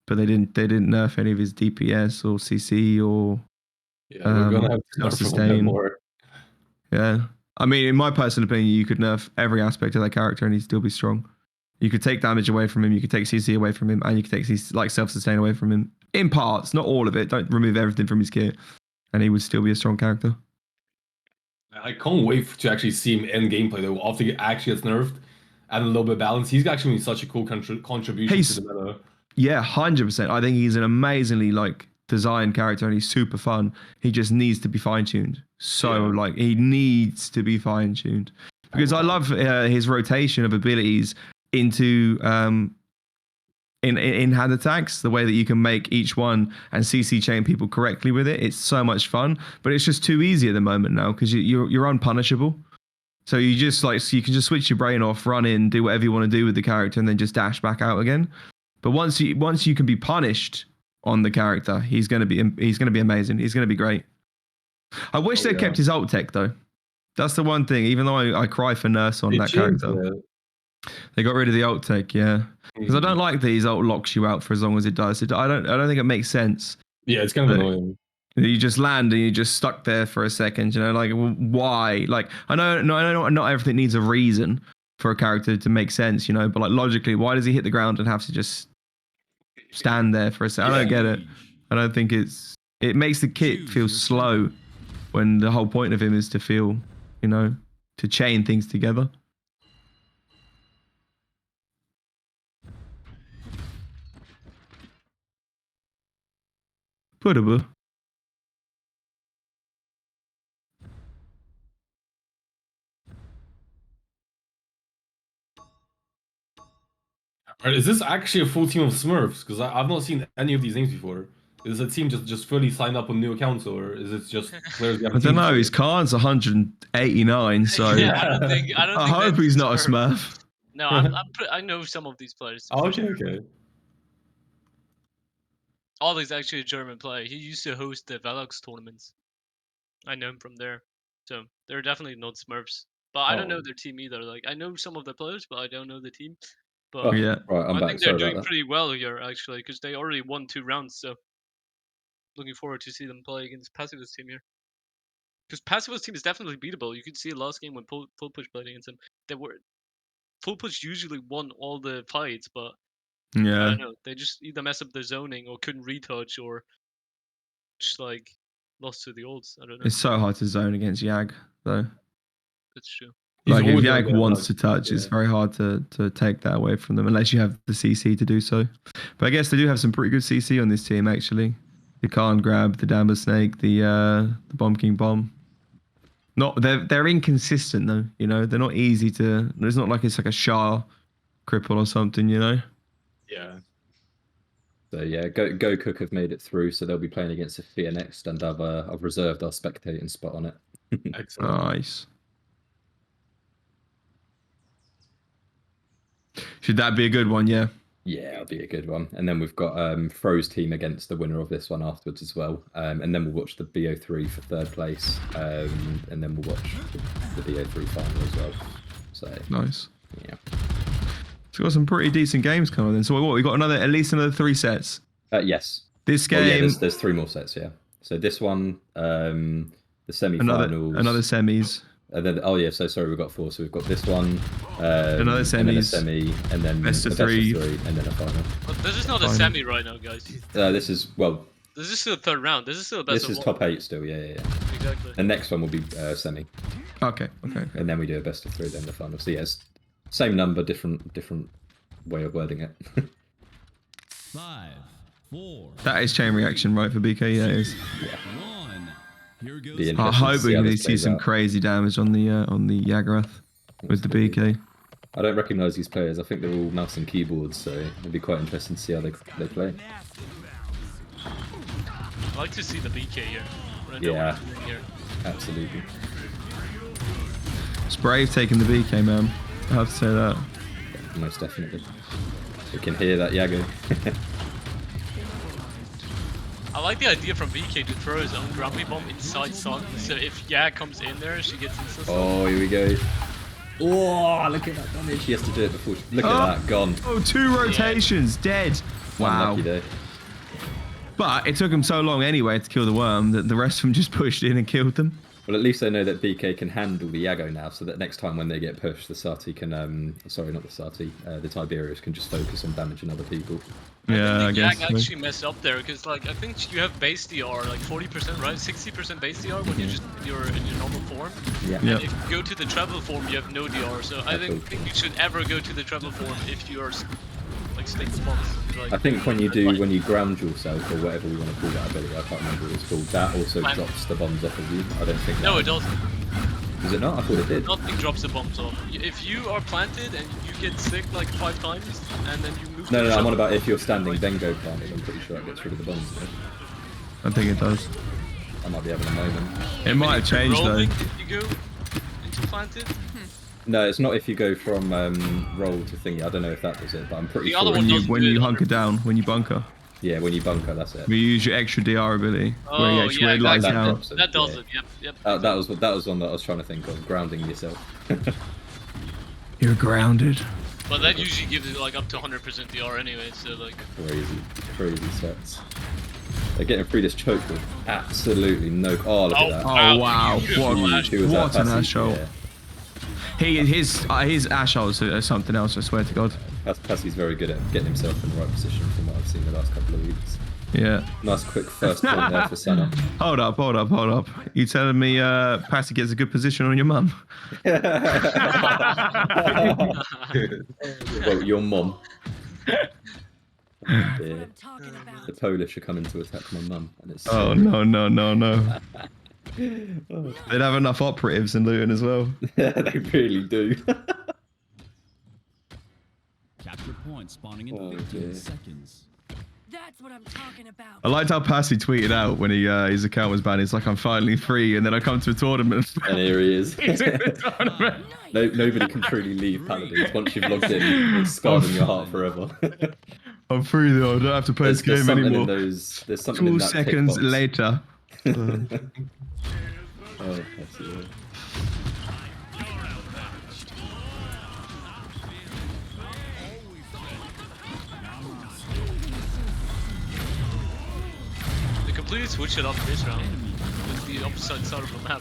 But they didn't nerf any of his DPS or CC or Yeah, we're gonna have to nerf him a bit self-sustain. more. Yeah, I mean, in my personal opinion, you could nerf every aspect of that character and he'd still be strong. You could take damage away from him, you could take CC away from him, and you could take like self-sustain away from him in parts, not all of it. Don't remove everything from his kit, and he would still be a strong character. I can't wait to actually see him in gameplay though. After he actually gets nerfed, and a little bit of balance, he's actually made such a cool contribution to the meta. Yeah, 100%. I think he's an amazingly like designed character, and he's super fun. He just needs to be fine-tuned. So like he needs to be fine-tuned because I love his rotation of abilities into in hand attacks, the way that you can make each one and CC chain people correctly with it. It's so much fun, but it's just too easy at the moment now because you're unpunishable. So you just like so you can just switch your brain off, run in, do whatever you want to do with the character, and then just dash back out again. But once you can be punished on the character, he's gonna be amazing. He's gonna be great. I wish they kept his ult tech though. That's the one thing. Even though I cry for Nurse on that character, they got rid of the ult tech. Yeah, because I don't like that his ult locks you out for as long as it does. I don't think it makes sense. Yeah, it's kind of annoying. You just land and you're just stuck there for a second. You know, like why? Like I know not everything needs a reason for a character to make sense. You know, but like logically, why does he hit the ground and have to just stand there for a second? I don't get it. I don't think it makes the kit feel slow when the whole point of him is to feel, you know, to chain things together. Putable. Is this actually a full team of Smurfs? Because I've not seen any of these names before. Is the team just fully signed up on new accounts, or is it just players? I don't know. His card's 189, so Yeah, I don't I think hope that's he's not a Smurf. Smurf. No, I know some of these players. Oh, for okay, sure. okay. Ollie's actually a German player. He used to host the Velox tournaments. I know him from there. So they're definitely not Smurfs. But I don't know their team either. Like I know some of the players, but I don't know the team. But Oh, Yeah. right, I'm I back. think they're Sorry doing about that. pretty well here actually, because they already won 2 rounds. So looking forward to see them play against Passive's team here. Because Passive's team is definitely beatable. You could see last game when Full Push played against them. They were Full Push usually won all the fights, but I Yeah. don't know. They just either mess up their zoning or couldn't retouch or just like lost to the olds. I don't know. It's so hard to zone against Yag, though. That's true. He's Like if always gonna Yag get, wants like, to touch, it's yeah. very hard to take that away from them unless you have the CC to do so. But I guess they do have some pretty good CC on this team actually. The Khan grab, the Damber Snake, the Bomb King Bomb. Not they're inconsistent though, you know. They're not easy to. It's not like it's like a Shah cripple or something, you know. Yeah. So yeah, Go Cook have made it through, so they'll be playing against Sophia next, and I've reserved our spectating spot on it. Excellent. Nice. Should that be a good one? Yeah. Yeah, it'll be a good one. And then we've got Fro's team against the winner of this one afterwards as well. And then we'll watch the BO3 for third place. And then we'll watch the BO3 final as well. So Nice. yeah. So we've got some pretty decent games coming in. So what we got at least another 3 sets. Yes. This Oh, yeah, game, there's 3 more sets, yeah. So this one, the semi-finals. another semis. And then so sorry, we've got 4. So we've got this one, Another and then a semis, semi, and then best a of 3. and then a final. But this is not a Fine. semi right now, guys. This is This is still the 3rd round. This is still the best this of is 1. top 8 still, yeah. Exactly. The next one will be semi, Okay. and then we do a best of 3, then the final. So yes, same number, different way of wording it. 5, 4, That is chain reaction, right, for BK? Yeah, it is. 1. Here goes. Be I interesting to hope see we're how going to this see plays some out. crazy damage on the Yagarath with the BK. I don't recognise these players. I think they're all mouse and keyboards, so it'll be quite interesting to see how they play. I like to see the BK here. But I don't Yeah. want to here. Absolutely. It's brave taking the BK, man. I have to say that. Most definitely. We can hear that Yago. I like the idea from VK to throw his own Grumpy Bomb inside Sun, so if Yag comes in there, she gets instant stun. Oh, here we go. Oh, look at that damage. She has to do it before. Look at that, gone. Oh, 2 rotations, dead. Wow. Unlucky there. But it took them so long anyway to kill the worm that the rest of them just pushed in and killed them. Well, at least they know that BK can handle the Yago now, so that next time when they get pushed, the Sati can, sorry, not the Sati, the Tiberius can just focus on damaging other people. Yeah, I I think guess. Yag actually messed up there, because like I think you have base DR, like 40%, right? 60% base DR when you're just in your normal form. Yeah. Yeah. And if you go to the travel form, you have no DR. So I That's think you should ever go to the travel form if you're like stable bombs. Like, I think when you ground yourself, or whatever we want to call that ability, I can't remember what it's called, that also Fine. drops the bombs off of you. I don't think no, that- it doesn't. Does it not? I thought it did. Nothing drops the bombs off. If you are planted and you get sick like 5 times, and then you move. No, to the I'm on travel about if you're standing, then go planted. I'm pretty sure it gets rid of the bombs. Though. I think it does. I might be having a moment. It might have changed though. rolling, if you go into planted. No, it's not if you go from roll to thingy. I don't know if that does it, but I'm pretty The sure. other one it- doesn't When do you it hunker down, when you bunker, Yeah, when you bunker, that's it. we use your extra DR ability where Oh, you actually yeah, lies that down. drops it, That does yeah. it. Yep. That was one that I was trying to think of. Grounding yourself. You're grounded. But that usually gives it like up to 100% DR anyway. So like. Crazy sets. They're getting through this choke with absolutely no. Oh, look at that. Oh wow! beautiful What, Ash. She was what that an passive, asshole! yeah. His ashholes are something else. I swear to God. Passie's very good at getting himself in the right position from what I've seen the last couple of weeks. Yeah. Nice quick first point there for Sana. Hold up. You telling me Passy gets a good position on your mum? Well, your mom. That's Oh, what dear. I'm talking about. The Polish are coming to attack my mum, and it's. Oh no. They'd have enough operatives in Luton as well. They really do. Capture point spawning in Oh, 15 dear. seconds. That's what I'm talking about. I liked how Passy tweeted out when his account was banned. He's like, I'm finally free, and then I come to a tournament. And here he is. He's in the tournament. Nobody can truly leave Paladins. Once you've logged in, it's scarred in your heart forever. I'm free though. I don't have to play this game something anymore. in those. There's something in 2 that tick seconds box. later. Oh, that's it. completely switch it up this round. With the opposite side of the map.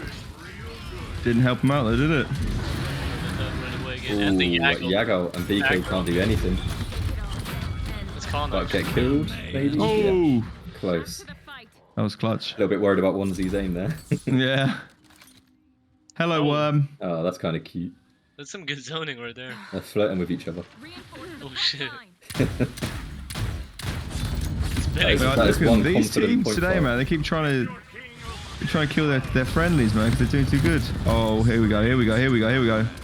Didn't help him out though, did it? And then run away again. And the Yago. Yago and BK Yago. can't do anything. It's Khan. But get killed, maybe? Oh, Yeah. Close. that was clutch. A little bit worried about Onesie's aim there. Yeah. Hello, Oh. worm. Oh, that's kind of cute. That's some good zoning right there. They're flirting with each other. Oh shit. That is- Man, that look is one at these confident teams point today, forward. man. They keep trying to kill their friendlies, man, because they're doing too good. Oh, here we go.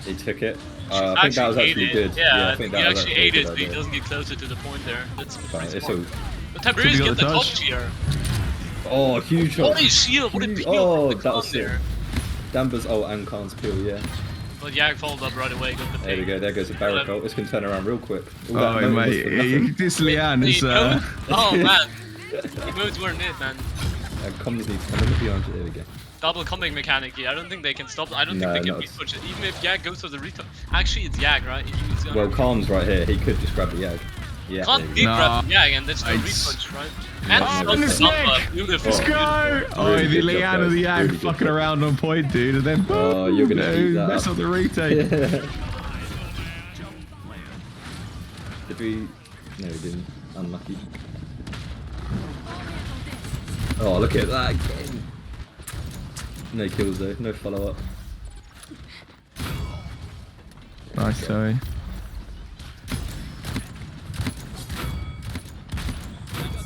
He took it. I think that was actually good. Yeah, I think he that was actually actually a ate good it, but he idea. doesn't get closer to the point there. That's Fine, pretty it's smart. all... But Tabriz got get the the top touch. tier. Oh, huge shot. Holy shield, what a peel Oh, from the that was Khan sick. there. Damber's ult and Khan's peel, yeah. But Yag followed up right away, got the There we pick. go, there goes a barrack ult. This can turn around real quick. All Oh, that moment was for mate, nothing. this Leanne is. Oh man, emotes weren't it, man. Comms need to come in behind you. There we go. Double coming mechanic here. I don't think they can stop. I don't No, think they can not beat push it. Even if Yag goes for the retouch. Actually, it's Yag, right? He's gonna Well, Khan's right here. He could just grab the Yag. Yeah, Can't there we deep go. grab Yag, and that's no It's- retouch, right? Yeah, And no, stun it's Samba. not. Beautiful. Let's go! Oh, Really the good job, Leanne and the guys. Yag Really good fucking job. around on point, dude, and then Oh, you're gonna no, keep that mess up. up the retake. Did we? No, we didn't. Unlucky. Oh, look at that again. No kills though. No follow up. Nice, sorry.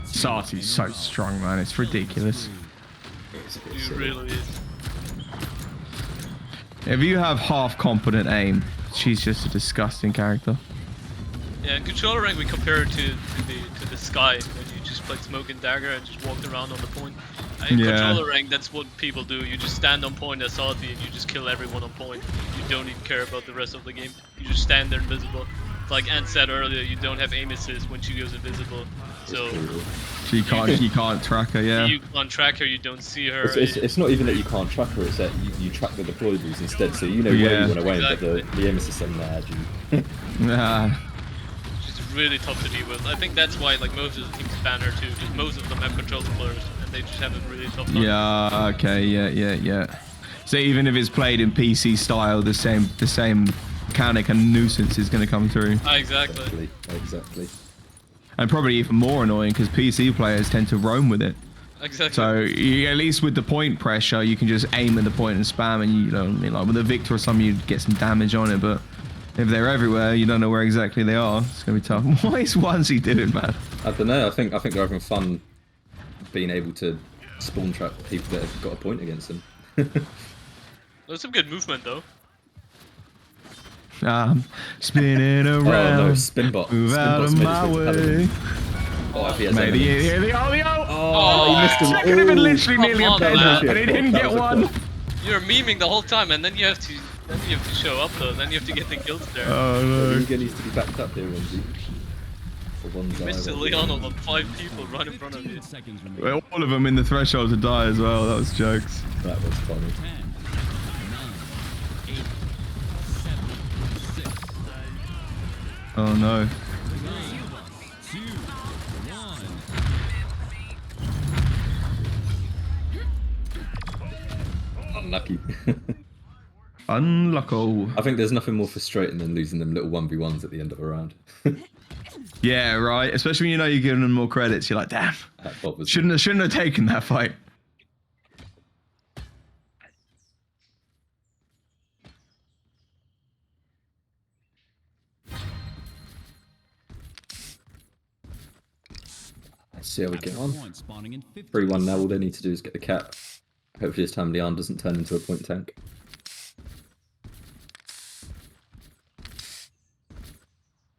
Sarti's so strong, man. It's ridiculous. He really is. If you have half competent aim, she's just a disgusting character. Yeah, in controller rank we compare it to the sky when you just played smoke and dagger and just walked around on the point. In Yeah. controller rank, that's what people do. You just stand on point as Salty and you just kill everyone on point. You don't even care about the rest of the game. You just stand there invisible. Like Ant said earlier, you don't have aim assist when she goes invisible. So She can't track her, yeah. you can't track her, you don't see her. It's not even that you can't track her. It's that you track the deployables instead. So you know where Yeah. you want to aim, Exactly. but the aim assist on there. Ah, She's really tough to deal with. I think that's why like most of the teams ban her too, because most of them have control blurs and they just have a really tough time. yeah, okay, yeah. So even if it's played in PC style, the same mechanic and nuisance is going to come through. Exactly. Exactly. And probably even more annoying because PC players tend to roam with it. Exactly. So at least with the point pressure, you can just aim at the point and spam, and you know what I mean. Like with a Victor or something, you get some damage on it. But if they're everywhere, you don't know where exactly they are. It's gonna be tough. Why is Onesie doing it, man? I don't know. I think they're having fun being able to spawn trap people that have got a point against them. There's some good movement though. Spinning around. Oh no, Spinbot. Move out Spinbot's of made my his way to Paladin. way. Oh, if he has Maybe enemies. here they are. Oh, he missed him. That could have been literally come nearly a on, pen, man. and he didn't That get was a one. clop. You're memeing the whole time, and then you have to show up though. Then you have to get the kills there. Oh no. Ruga needs to be backed up here, Onesie. For one Mr. Leon on 5 people right in front of you. 10 seconds remaining. Well, all of them in the threshold to die as well. That was jokes. That was funny. 10, 9, 8, 7, 6, Oh no. 3, 2, 1. Unlucky. Unlucky. I think there's nothing more frustrating than losing them little 1v1s at the end of a round. Yeah, right. Especially when you know you're giving them more credits. You're like, damn. That bothers me. Shouldn't have taken that fight. Let's see how we get on. Point spawning in 50 3-1 now, all they need to do is get the cap. Hopefully this time Leon doesn't turn into a point tank.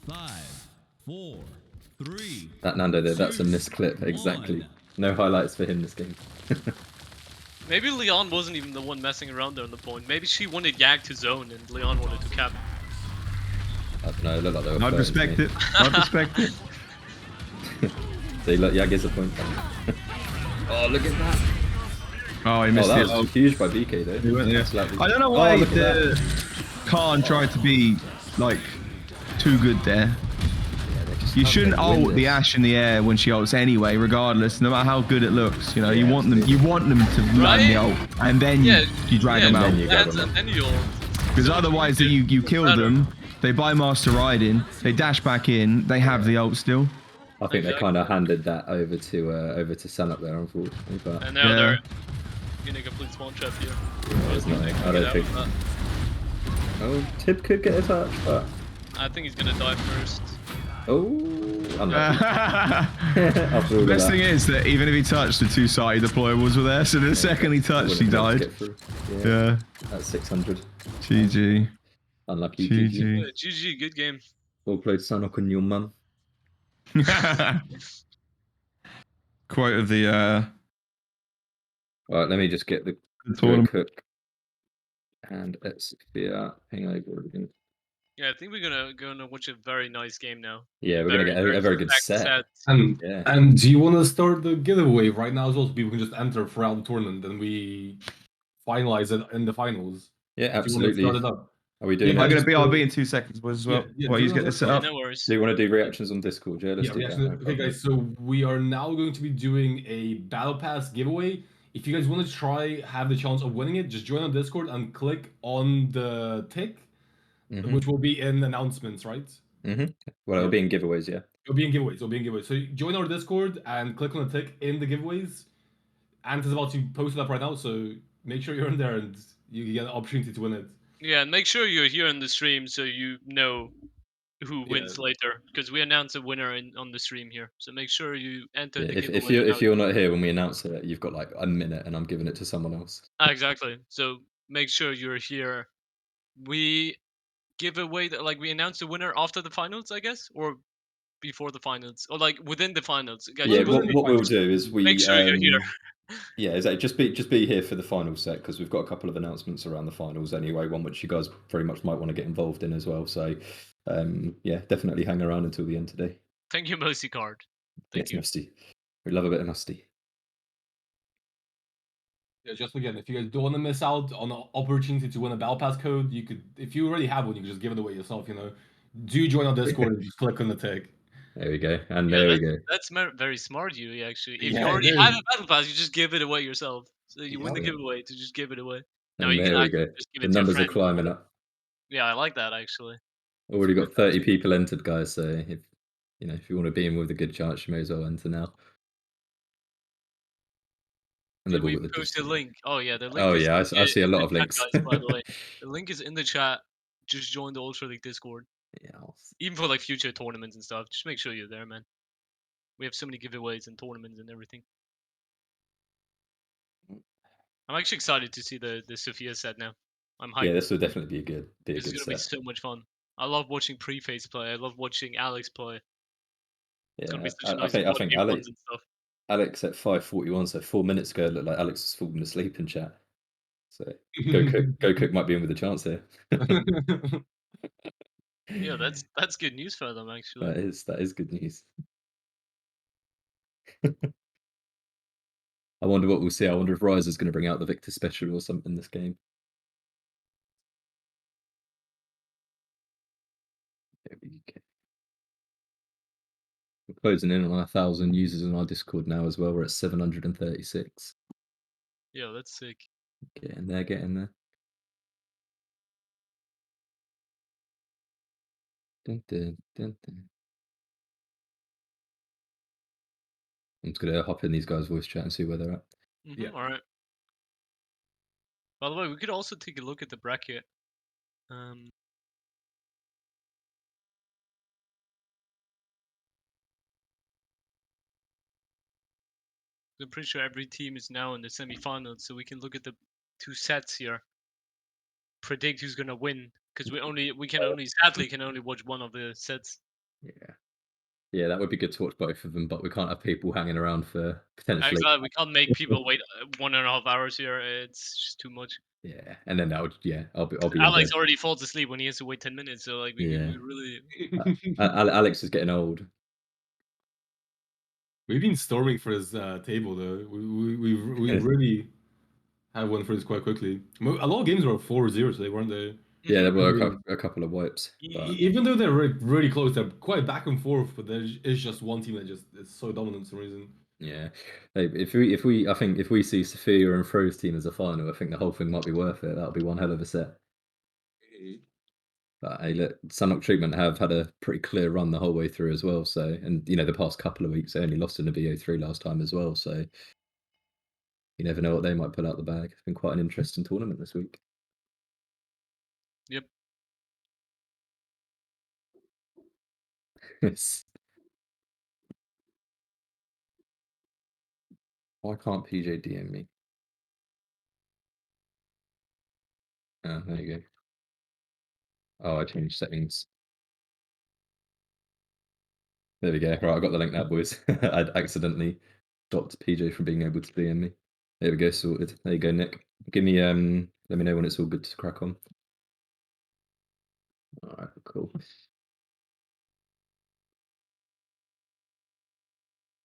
5, 4, 3. That Nando there, that's a missed clip, exactly. No highlights for him this game. Maybe Leon wasn't even the one messing around there on the point. Maybe she wanted Yag to zone and Leon wanted to cap. I don't know, it looked like they were I'd flirting to respect me. it. I'd respect it. See, look, Yag is a point tank. Oh, look at that! Oh, he Oh, missed that it. was huge by BK though. He went there. Slightly. I don't know Oh, why look at the Khan tried to be like too good there. Yeah, they're just You shouldn't win ult the this. Ashe in the air when she ults anyway, regardless, no matter how good it looks. You know, Yeah, you want them to land the Right? ult, and then Yeah, you drag them and out. then you grab lands them and up. then you ult. Because So much otherwise, that easier. you kill Better. them, they buy Master Ride in, they dash back in, they have the ult still. I think they Exactly. kind of handed that over to Sanup there, unfortunately. But And now Yeah. they're gonna complete spawn trap here. there's Hopefully they nothing. can I get don't out think. of that. Oh, Tib could get a touch, but I think he's gonna die first. oh, unlucky. After all of Best that, thing is that even if he touched, the 2-sided deployables were there, so the second he I touched, wouldn't he have been able to died. get through. Yeah. That's 600. GG. Unlucky. GG. Yeah, GG, good game. Well played, Sanok and your mum. Quote of the All right, let me just get the tournament. Cook and Sophia hang over again. Yeah, I think we're gonna watch a very nice game now. Yeah, we're gonna get a very good stacked set. And Yeah. and do you want to start the giveaway right now as well, so people can just enter throughout the tournament, and we finalize it in the finals? Yeah, Do you want to start absolutely. it up? Are we doing Yeah, I'm that? going to BRB in 2 seconds, boys, as well. Yeah, While you do get that. this set Yeah, up. no worries. Do you want to do reactions on Discord? Yeah, let's Yeah, do reaction. that. No Okay, problem. guys. So we are now going to be doing a battle pass giveaway. If you guys want to try, have the chance of winning it, just join on Discord and click on the tick, Mhm. which will be in announcements, right? Well, it'll Yeah. be in giveaways, yeah. It'll be in giveaways. It'll be in giveaways. So join our Discord and click on the tick in the giveaways. Ant is about to post it up right now, so make sure you're in there and you get an opportunity to win it. Yeah, and make sure you're here in the stream so you know who Yeah. wins later, because we announce a winner on the stream here. So make sure you enter Yeah, the if giveaway. if you're not here when we announce it, you've got like a minute, and I'm giving it to someone else. Exactly. So make sure you're here. We give away like we announce the winner after the finals, I guess, or before the finals, or like within the finals. Guys, Yeah, you within really what we'll finals. do is make sure you're here. yeah, exactly. Just be here for the final set, because we've got a couple of announcements around the finals anyway. One which you guys very much might want to get involved in as well. So, yeah, definitely hang around until the end today. Thank you, Mosi Card. Thank Yes, you. Musty. We love a bit of Musty. Yeah, just again, if you guys don't want to miss out on the opportunity to win a battle pass code, you could, if you already have one, you can just give it away yourself. You know, do join our Discord and just click on the tick. There we go, and Yeah, there we go. that's very smart, you actually. If you Yeah, already it have is. a battle pass, you just give it away yourself. So you win the Yeah. giveaway to just give it away. No, And you can there we actually go. just give The it to a numbers are friend. climbing up. Yeah, I like that actually. Already got 30 people entered, guys. So if if you want to be in with a good chance, you may as well enter now. And Did they've all we got the post a Discord. link? Oh yeah, the link Oh is yeah, I see a in lot the of chat, links. guys, by the way. The link is in the chat. Just join the Ultra League Discord. Yeah, Even for like future tournaments and stuff. Just make sure you're there, man. We have so many giveaways and tournaments and everything. I'm actually excited to see the Sophia set now. I'm hyped. yeah, this will definitely be a This is good gonna be set. so much fun. I love watching Preface play. I love watching Alex play. It's gonna be Yeah, such a nice I think 1v1s and stuff. Alex at 5:41, so 4 minutes ago, it looked like Alex was falling asleep in chat. So go cook might be in with a chance here. Yeah, that's good news for them actually. That is good news. I wonder what we'll see. I wonder if Rise is going to bring out the Victor special or something this game. There we go. We're closing in on 1,000 users in our Discord now as well. We're at 736. Yeah, that's sick. Getting there, getting there. Dun, dun, dun, dun. I'm just gonna hop in these guys' voice chat and see where they're at. Yeah. All right. By the way, we could also take a look at the bracket. I'm pretty sure every team is now in the semifinals, so we can look at the 2 sets here. Predict who's gonna win, because sadly can only watch one of the sets. Yeah. Yeah, that would be good to watch both of them, but we can't have people hanging around for potentially. Exactly, we can't make people wait 1.5 hours here. It's just too much. Yeah, and then that would I'll be in Alex bed. already falls asleep when he has to wait 10 minutes, so like we Yeah. really. Alex is getting old. We've been storming for his table though. We really had one for this quite quickly. A lot of games were 4-0 today, weren't they? Yeah, there were Mhm. a couple of wipes. But Even though they're really close, they're quite back and forth. But it's just one team that just is so dominant for some reason. yeah, hey, I think if we see Sophia and Fro's team as a final, I think the whole thing might be worth it. That'll be one hell of a set. But hey, look, Sunlock Treatment have had a pretty clear run the whole way through as well. So, and the past couple of weeks they only lost in the BO3 last time as well. So you never know what they might pull out the bag. It's been quite an interesting tournament this week. Yep. Yes. Why can't PJ DM me? Oh, there you go. Oh, I changed settings. There we go. Right, I got the link now, boys. I'd accidentally stopped PJ from being able to DM me. There we go, sorted. There you go, Nick. Give me let me know when it's all good to crack on. Alright, cool.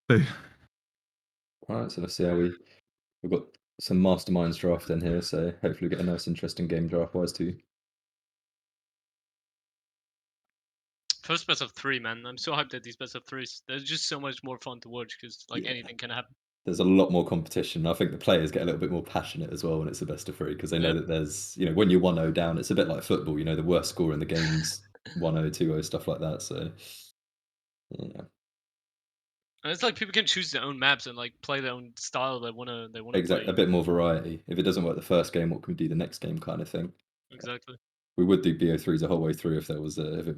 Boo. Alright, so let's see how we've got some masterminds draft in here, so hopefully we get a nice interesting game draft wise too. First best of 3, man. I'm so hyped at these best of 3s. They're just so much more fun to watch because like Yeah. anything can happen. There's a lot more competition. I think the players get a little bit more passionate as well when it's a best of 3 because they know Yeah. that there's, when you're 1-0 down, it's a bit like football, the worst score in the game's 1-0, 2-0, stuff like that. So, yeah. And it's like people can choose their own maps and like play their own style they wanna Exactly, play. a bit more variety. If it doesn't work the first game, what can we do the next game kind of thing. Exactly. We would do BO3s the whole way through if it was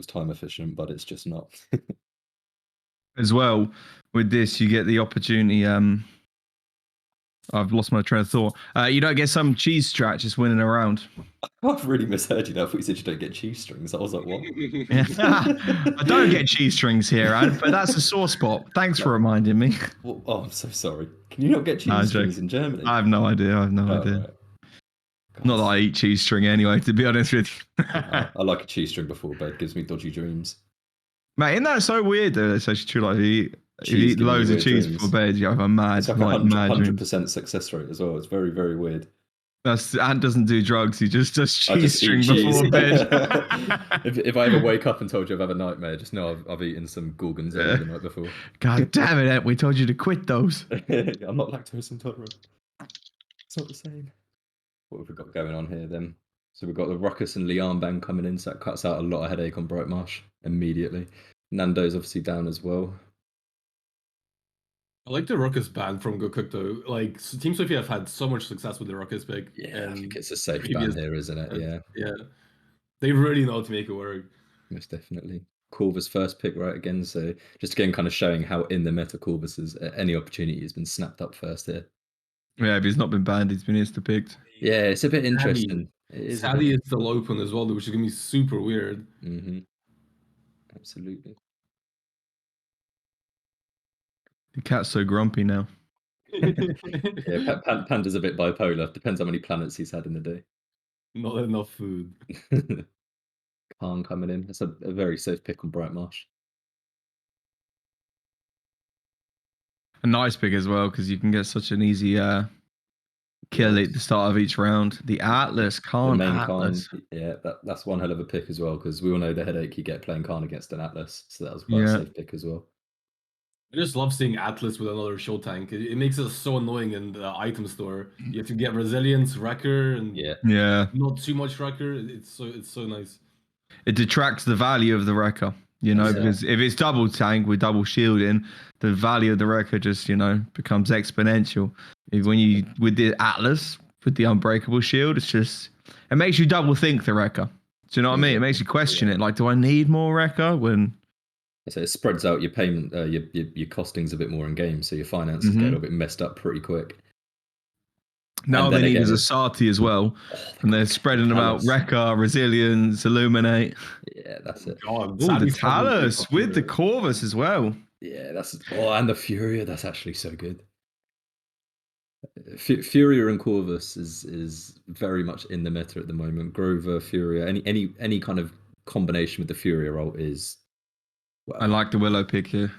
time efficient, but it's just not. As well, with this, you get the opportunity. I've lost my train of thought. You don't get some cheese strat just winning around. I've really misheard you there. I thought you said you don't get cheese strings. I was like, what? I don't get cheese strings here, Ad, but that's a sore spot. Thanks for reminding me. Well, oh, I'm so sorry. Can you not get cheese No, I'm strings joking. in Germany? I have no idea. I have no idea. Right. Not that I eat cheese string anyway, to be honest with you. I like a cheese string before bed. Gives me dodgy dreams. Mate, isn't that so weird though? It's actually true. Like, if you Cheese eat giving you loads of weird cheese dreams. before bed, you have a mad, It's like like, mad dream. 100% success rate as well. It's very, very weird. Ant doesn't do drugs. He just does I cheese just eat string before cheese. bed. if I ever wake up and told you I've had a nightmare, just know I've eaten some gorgonzola the night before. God damn it, Ant, we told you to quit those. I'm not lactose intolerant. It's not the same. What have we got going on here then? So we've got the Ruckus and Lian bang coming in, so that cuts out a lot of headache on Bright Marsh immediately. Nando's obviously down as well. I like the Ruckus ban from Go Cook though. Like Team Sophia have had so much success with the Ruckus pick. Yeah, I and think it's a safe previous ban here, isn't it? Yeah, yeah. They really know how to make it work. most definitely. Corvus first pick right again, so just again kind of showing how in the meta Corvus is. Any opportunity has been snapped up first here. Yeah, if he's not been banned, he's been insta-picked. Yeah, it's a bit interesting. Sadly, it's still open as well, which is gonna be super weird. Mm-hmm. Absolutely. The cat's so grumpy now. Yeah, Panda's a bit bipolar. Depends how many planets he's had in the day. Not enough food. Khan coming in. That's a very safe pick on Bright Marsh. A nice pick as well, because you can get such an easy kill at the start of each round. The Atlas, The Khan main Atlas. Khan, yeah, that's one hell of a pick as well, because we all know the headache you get playing Khan against an Atlas. So that was quite a safe pick as well. I just love seeing Atlas with another show tank. It makes it so annoying in the item store. You have to get resilience, wrecker, and Yeah. not too much wrecker. It's so nice. It detracts the value of the wrecker, because if it's double tank with double shielding, the value of the wrecker just, becomes exponential. When you with the Atlas with the unbreakable shield, it makes you double think the wrecker. Do you know what I mean? It makes you question it. Like, do I need more wrecker when? So it spreads out your payment, your costings a bit more in game, so your finances get a little bit messed up pretty quick. Now they need is a Sati as well, and they're spreading them out. Wrecker, Resilience, Illuminate. Yeah, that's it. God, the Talus with the Corvus as well. Yeah, and the Furia. That's actually so good. Furia and Corvus is very much in the meta at the moment. Grover, Furia, any kind of combination with the Furia role is. Well, I like the Willow pick here.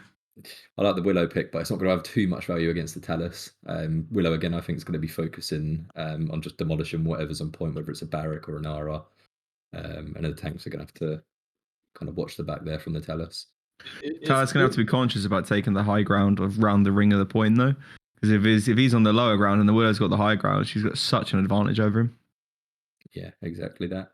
I like the Willow pick, but it's not going to have too much value against the Talus. Willow, again, I think is going to be focusing on just demolishing whatever's on point, whether it's a Barrack or an Ara. and the tanks are going to have to kind of watch the back there from the Tellus. Tyler's gonna have to be conscious about taking the high ground around the ring of the point though, because if he's on the lower ground and the Willow's got the high ground, she's got such an advantage over him. Yeah, exactly that.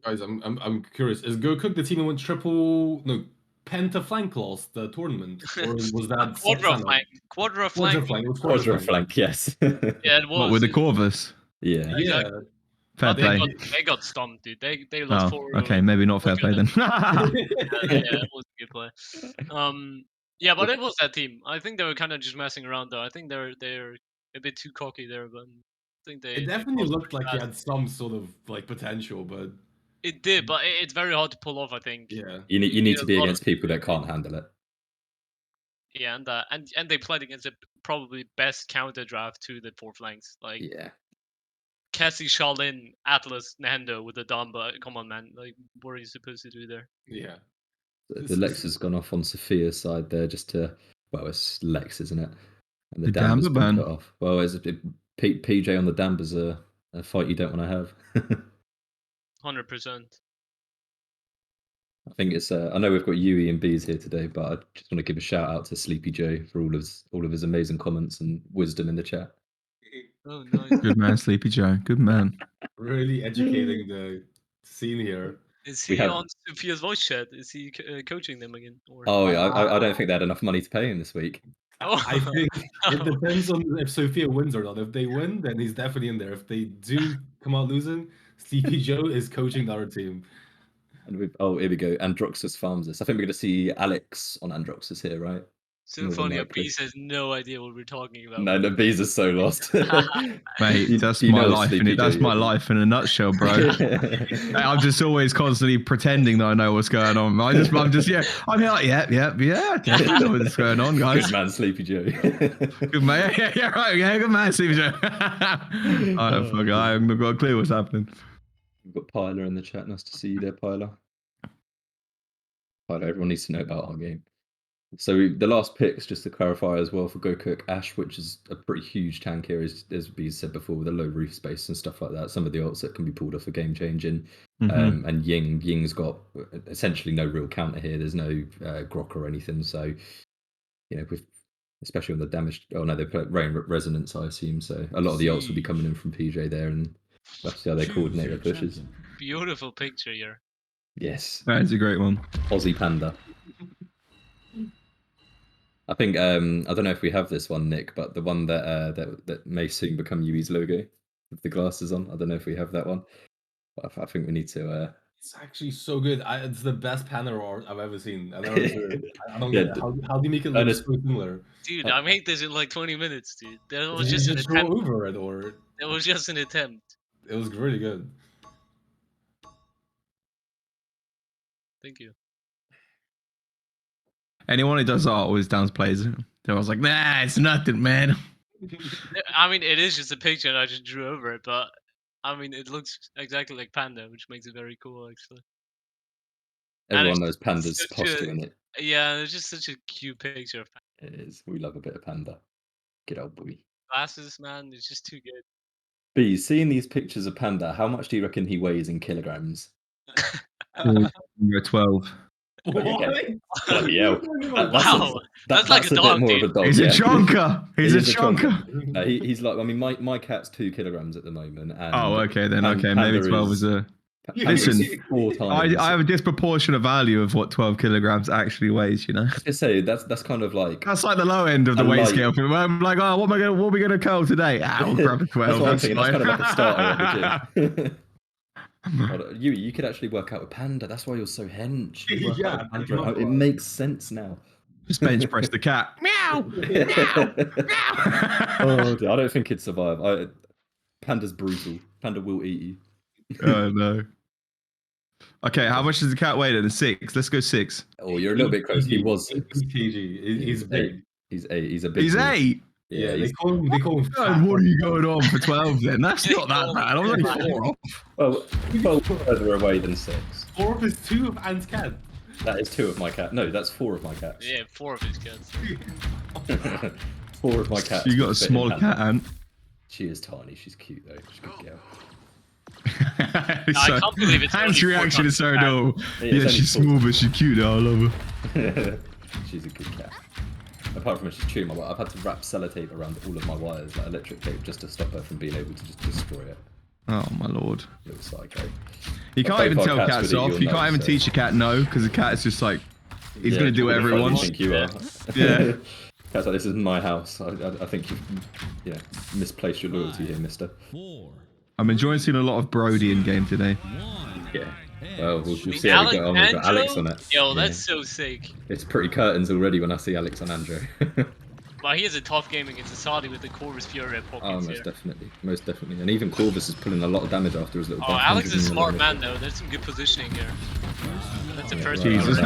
Guys, I'm curious. Is Goku the team that went penta flank lost the tournament, or was that Quadra flank. Quadra flank. It was Quadra flank, yes. Yeah, it was. What with the Corvus? Yeah. Yeah. Fair play. They got stomped, dude. They lost 4. Okay, maybe not fair play then. Yeah, it was a good play. Yeah, but it was that team. I think they were kind of just messing around though. I think they're a bit too cocky there, but I think they. It definitely they looked like he fast. had some sort of like potential, but It did, but it's very hard to pull off. I think. yeah. You need a to be lot of against people that can't handle it. Yeah, and they played against the probably best counter draft to the 4 flanks. Like Yeah. Cassie, Shaolin, Atlas, Nando with the Damba. Come on, man. Like, what are you supposed to do there? Yeah. The Lex has gone off on Sophia's side there just to, well, it's Lex, isn't it? And the The Damber's Damba been ban. put off. Well, PJ on the Damber's a fight you don't want to have. 100%. I think it's. I know we've got Yui and Bees here today, but I just want to give a shout out to Sleepy Joe for all of his amazing comments and wisdom in the chat. Oh, nice. Good man, Sleepy Joe. Good man. Really educating the scene here. Is We he have- on Sophia's voice chat? Is he coaching them again? Or... Oh yeah, I don't think they had enough money to pay him this week. I think it depends on if Sophia wins or not. If they win, then he's definitely in there. If they do come out losing, Sleepy Joe is coaching the other team. And here we go. Androxus farms this. I think we're going to see Alex on Androxus here, right? So More than funny, likely. Beast has no idea what we're talking about. No, the bees are so lost. Mate, that's Do you my know life. Sleepy That's Joe, my yeah? life in a nutshell, bro. I'm just always constantly pretending that I know what's going on. I'm here like, yeah, definitely know what's going on, guys. Good man, Sleepy Joe. Good man, yeah, right, yeah, good man, Steve Joe. I haven't got a clue what's happening. We've got Pyler in the chat. Nice to see you there, Pyler. Pyler, everyone needs to know about our game. So the last picks, just to clarify as well, for Goku Ash, which is a pretty huge tank here, as we said before, with a low roof space and stuff like that. Some of the ults that can be pulled off are game changing. And Ying's got essentially no real counter here. There's no grok or anything. So, with especially on the damage. Oh no, they put Rain Resonance, I assume. So a lot of the ults will be coming in from PJ there, and that's how they coordinate their pushes. Beautiful picture here. Yes, That's a great one. Aussie Panda. I think I don't know if we have this one, Nick, but the one that may soon become Yui's logo with the glasses on. I don't know if we have that one. But I think we need to. It's actually so good. It's the best Panda art I've ever seen. I don't Yeah, get it. How do you make it look so similar? Dude, I made this in like 20 minutes, dude. That was Did just you an just draw attempt. over it, or It was just an attempt. it was really good? Thank you. Anyone who does art always downplays it. I was like, nah, it's nothing, man. I mean, it is just a picture and I just drew over it, but I mean, it looks exactly like Panda, which makes it very cool, actually. Everyone And knows Panda's such posture in it. Yeah, it's just such a cute picture of It is. We love a bit of Panda. Good old boy. glasses, man. It's just too good. B, seeing these pictures of Panda, how much do you reckon he weighs in kilograms? You're 12. Okay. Bloody hell. Wow, that's like a dog, bit more dude. of a dog. He's yeah. a chonker. He's He a is a chonker. No, he's like, I mean, my cat's 2 kilograms at the moment. And Oh, okay then. Pan- Maybe Panda 12 is a. Panda is Listen, 4 times. I have a disproportionate value of what 12 kilograms actually weighs. You know, I say that's kind of like. that's like the low end of the A weight light- scale. Where I'm like, oh, what are we gonna curl today? Ah, we'll grab a 12. That's what I'm thinking. That's kind of like a starter at fine. the gym. You could actually work out with Panda. That's why you're so hench. You work out with Panda. It makes sense now. Just bench press the cat. Meow. Oh, dear, I don't think he'd survive. Panda's brutal. Panda will eat you. Oh no. Okay, how much does the cat weigh then? 6. Let's go 6. Oh, you're a little bit close. He was 6. 8 kg. He's big. He's 8. He's a big. He's boy. 8. Yeah, they he's, call him. God, what are you going on for 12 then? That's not that bad. I was like 4 off. well, further away than 6. 4 of his 2 of Ant's cat. That is 2 of my cat. No, that's 4 of my cats. Yeah, 4 of his kids. 4 of my cats. You got a fit in small Panda. cat, Ant. She is tiny. She's cute though. She's a good girl. I can't believe it's Hans' only 4 reaction is times so back. adorable. Yeah, Yeah, it's only she's 4. small, but she's cute. I love her. She's a good cat. Apart from when she's chewing my wire, I've had to wrap sellotape around all of my wires, like electric tape, just to stop her from being able to just destroy it. Oh my lord. Little psycho. You But can't both even our tell cats cats would eat off. your You can't nose, even so- teach a cat no, because the cat is just like, he's Yeah, going to do what the whatever he fuck do you wants. think you are? Yeah. Cat's like, this is my house. I think you've misplaced your loyalty here, mister. 4, I'm enjoying seeing a lot of Brody in game today. 1. Yeah. Well, we'll The see how we get on. We've got Andrew? Alex on it. Yo, Yeah. that's so sick. It's pretty curtains already when I see Alex on Andrew. Well, he has a tough game against Asadi with the Corvus Fury Oh, pockets most here. definitely. Most definitely. And even Corvus is pulling a lot of damage after his little Oh, buff. Alex is a 100 smart man though. There's some good positioning here. That's the Yeah, first right. one. Jesus.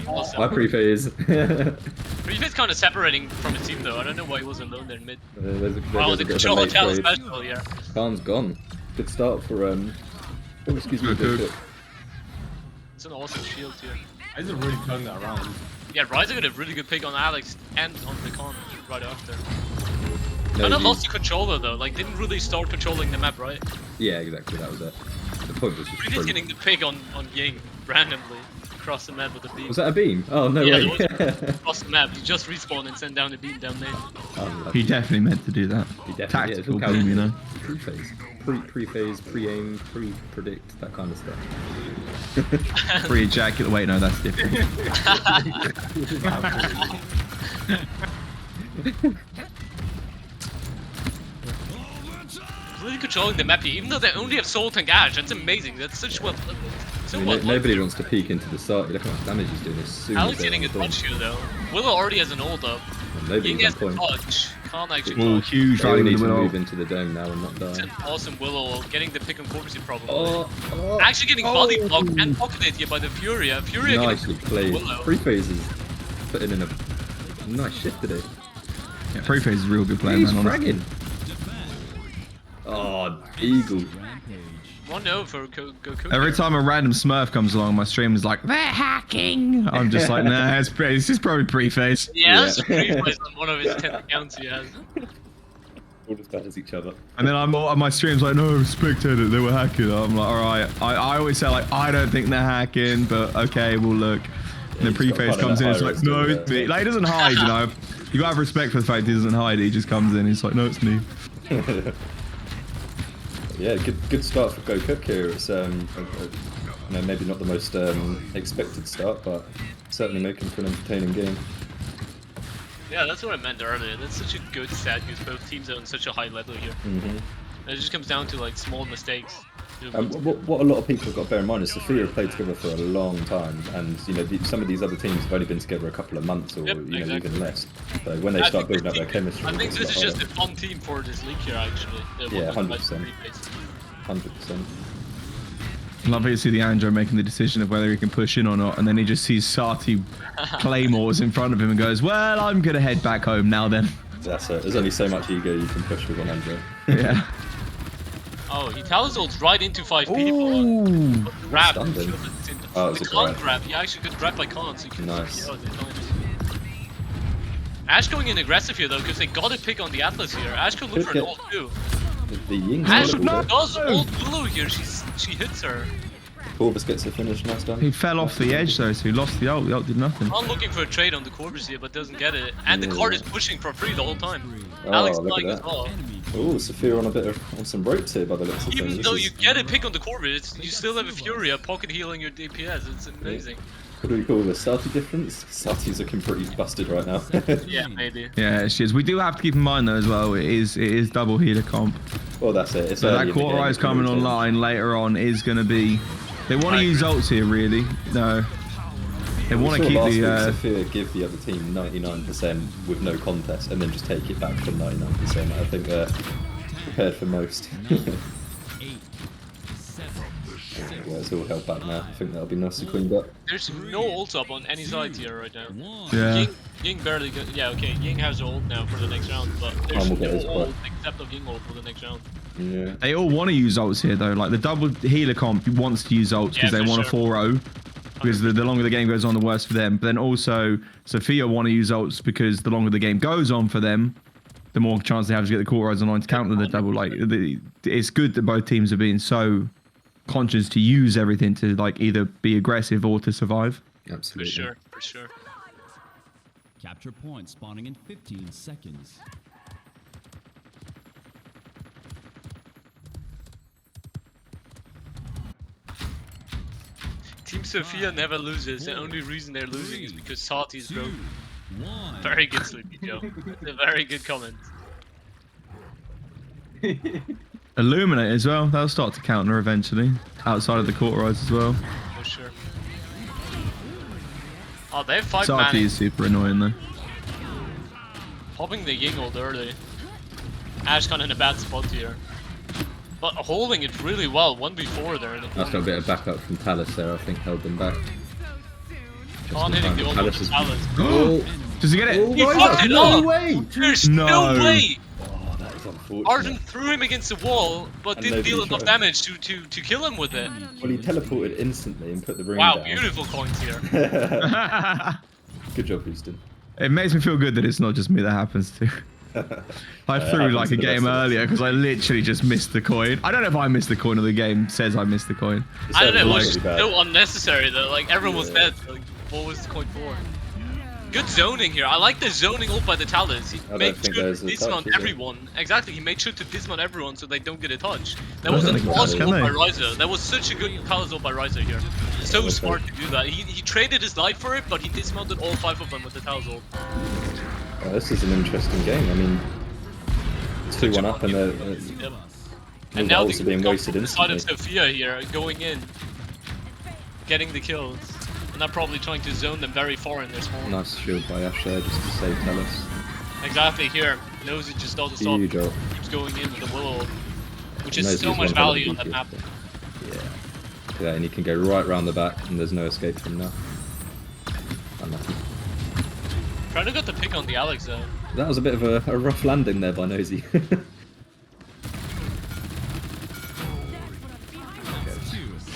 Awesome. My pre-phase. Prefit's kind of separating from his team though. I don't know why he was alone there in mid. There's a Wow, the bit of a control late hotel trade. special here. Khan's gone. Good start for Oh, excuse me. Good. Good. It's an awesome shield here. I just really turned that around. Yeah, Ryza got a really good pick on Alex and on the con right after. No, Kinda you- lost the controller though, like didn't really start controlling the map, right? Yeah, exactly. That was it. The point was just. Prefit's free. getting the pick on Ying randomly across the map with a beam. Was that a beam? Oh no Yeah, way. it was across the map. You just respawn and send down a beam down there. He definitely meant to do that. He definitely Tactical is. beam, you know. Pre-phase, pre-phase, pre-aim, pre-predict, that kind of stuff. Free ejaculate. Wait, no, that's different. Really controlling the map here, even though they only have Soul Tank Ash. That's amazing. That's such what. So I mean, what? nobody wants to peek into the side. Look how much damage he's doing as soon Alex as they're getting a on point. touch here though. Willow already has an ult up. And Ying nobody's has on the point. touch. Can't actually Oh, touch. huge They all value need with to the move Willow. into the dome now and not It's die. an awesome Willow getting the pick on Corpusy probably. Oh, Actually getting body blocked and pocketed here by the Furia. Furia nicely getting played. Willow. Pre-phase is putting in a nice shift today. Yeah, Preface is a real good player, He's man. honestly. fragging. Oh, Eagle. Rampage. 1-0 for Goku. Every time a random Smurf comes along, my stream is like, they're hacking. I'm just like, nah, this is probably Preface. Yeah, that's Yeah. pretty much on one of his 10 accounts he has. All as bad as each other. And then I'm on my stream's like, no, spectator, they were hacking. I'm like, all right. I always say like, I don't think they're hacking, but okay, we'll look. And then he's got Preface quite a comes in, high it's like, risk no, of, it's me. Like, he doesn't hide, you know. You gotta have respect for the fact he doesn't hide. He just comes in, he's like, no, it's me. Yeah, good start for Go Cook here. It's maybe not the most expected start, but certainly making for an entertaining game. Yeah, that's what I meant earlier. That's such a good stat because both teams are on such a high level here. Mm-hmm. It just comes down to like small mistakes. What a lot of people have got to bear in mind is Sophia have played together for a long time, and you know some of these other teams have only been together a couple of months or Yep, exactly. even less. So when they I start think building up their chemistry, I think it's this is a lot just a harder. fun team for this league here, actually. Yeah, 100%. 100%. 100%. Love it to see the Andro making the decision of whether he can push in or not, and then he just sees Sati claymores in front of him and goes, well, I'm gonna head back home now then. That's it. There's only so much ego you can push with one Andrew. Yeah. Oh, he telesolds right into 5 people. Ooh. Grab. Stunned him. Oh, Oh, it's the a con grab. grab. He actually got grabbed by con, so he can Nice. Yeah, they're fine. Ash going in aggressive here though, because they got a pick on the Atlas here. Ash could look Could for an get- ult too. The Ying's Ash incredible there. does ult Willow here. She hits her. Corvus gets the finish, nice done. He fell off the edge though, so he lost the ult. The ult did nothing. I'm looking for a trade on the Corvus here, but doesn't get it. And the Yeah. card is pushing for free the whole time. Oh, Alex look at dying as that. well. Oh, Sophia on some ropes here by the looks of Even things. though This you is get a pick on the Corvus, you still have a Furia pocket healing your DPS. It's amazing. pretty cool. The Sati difference. Sati's looking pretty busted right now. Yeah, maybe. Yeah, she is. We do have to keep in mind though as well. It is double healer comp. Well, that's it. It's So early that in the game, quarter it eyes can coming rotate. online later on is going to be. They want I to use agree. ults here, really. No. They We want to saw keep last the. week Sophia give the other team 99% with no contest, and then just take it back to 99%. I think they're prepared for most. 8, 7, 6, Yeah, it's all held back now. I think that'll be nice to clean up. There's no ult up on any side here right now. 1. Yeah. Ying barely got. Yeah, okay. Ying has ult now for the next round, but there's will get his no quad. ult except of Ying ult for the next round. Yeah. They all want to use ults here though. Like the double healer comp wants to use ults because Yeah, they for want sure. a 4-0. Because the longer the game goes on, the worse for them. But then also, Sophia want to use ults because the longer the game goes on for them, the more chance they have to get the quarter eyes online to counter the double. Like, it's good that both teams are being so conscious to use everything to like either be aggressive or to survive. For Absolutely. sure, for sure. Capture point spawning in 15 seconds. Team Sophia never loses. The only reason they're losing is because Sati is 2, broken. 1. Very good, Sleepy Joe. That's a very good comment. Illuminate as well. That'll start to counter eventually. Outside of the cauterize as well. For sure. Oh, they have 5 Sati mana. is super annoying though. Popping the Yingold early. Ash kind of in a bad spot here. But holding it really well, 1v4 there. That's got a bit of backup from Talus there, I think, held them back. Can't hitting the old Talus is- Talus. Oh, Does he get it? He Ryza, fucked it no up! way! There's no No. way! Oh, that is unfortunate. Arden threw him against the wall, but And didn't deal nobody enough shot. damage to kill him with it. Well, he teleported instantly and put the ring Wow, down. beautiful coins here. Good job, Houston. It makes me feel good that it's not just me that happens to. I threw happens like to a the game best of us. earlier because I literally just missed the coin. I don't know if I missed the coin or the game says I missed the coin. I don't know, it It's was really bad. so unnecessary though. Like, everyone was Yeah. dead. Like, what was the coin for? Good zoning here. I like the zoning ult by the Talus. He don't made think sure there's to a dismount touch, is it? everyone. Exactly, he made sure to dismount everyone so they don't get a touch. That I was don't an think awesome that's- ult by can Ryza. That was such a good Talus ult by Ryza here. So Okay. smart to do that. He traded his life for it, but he dismounted all 5 of them with the Talus ult. Oh, this is an interesting game. I mean, 2-1 up and Yep. all And the now ults are being wasted the side of instantly. Sophia here, going in, getting the kills. And they're probably trying to zone them very far in their spawn. Nice shield by Ash there just to save Talus. Exactly here. Knows it just doesn't stop. Huge ult. Keeps going in with the Willow, which Knows is so he's much one hell of a value on that DP. map. Yeah, and he can go right round the back and there's no escape from now. Unlucky. Trying to get the pick on the Alex though. That was a bit of a rough landing there by Nosy.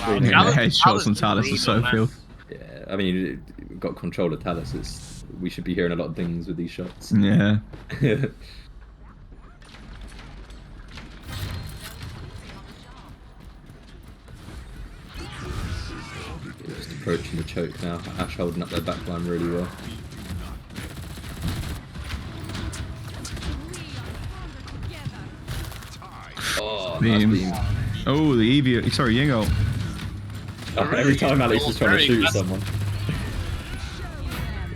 Wow, Yeah, Alex- Headshots Alex on is Talus brutal, are so man. feel. Yeah, I mean, you got control of Talus. We should be hearing a lot of dings with these shots. Yeah. Just approaching the choke now. Ash holding up their backline really well. Oh, nice Beam. beam. Oh, the Eevee. Sorry, Yingo. Oh, every time Alex is trying to Very shoot aggressive. someone.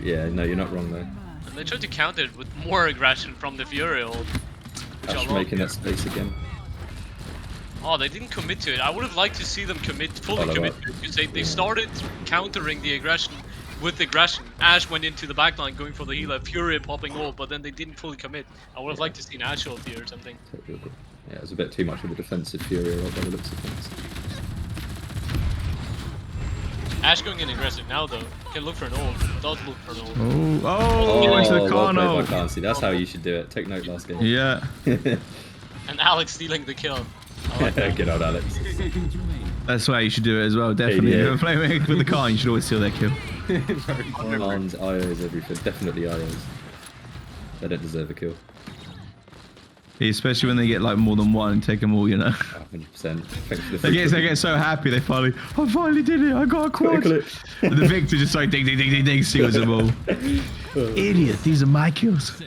Yeah, no, you're not wrong though. And they tried to counter it with more aggression from the Fury ult. Which I Ash love. making that space again. Oh, they didn't commit to it. I would have liked to see them fully Follow commit up. to it. Because they started countering the aggression with aggression. Ash went into the backline going for the healer, Fury popping ult, but then they didn't fully commit. I would have liked to see an Ash ult here or something. Totally agree. Yeah, it was a bit too much of a defensive Fury by the looks of things. Ash going in aggressive now though. Can look for an ult. Does look for an ult. Oh, into the well played by Carno. Carnsey. That's how you should do it. Take note last game. Yeah. And Alex stealing the kill. I like that. Good old Alex. That's why you should do it as well, definitely. If 88. you're playing with the car, you should always steal their kill. Arms, IOs, everything. Definitely IOs. They don't deserve a kill. Especially when they get like more than one and take them all, you know. 100%. Thanks for the They free get so happy, I finally did it, I got a quad. click. And the Victor just like ding, ding, ding, ding, ding, seals them all. Idiot, these are my kills.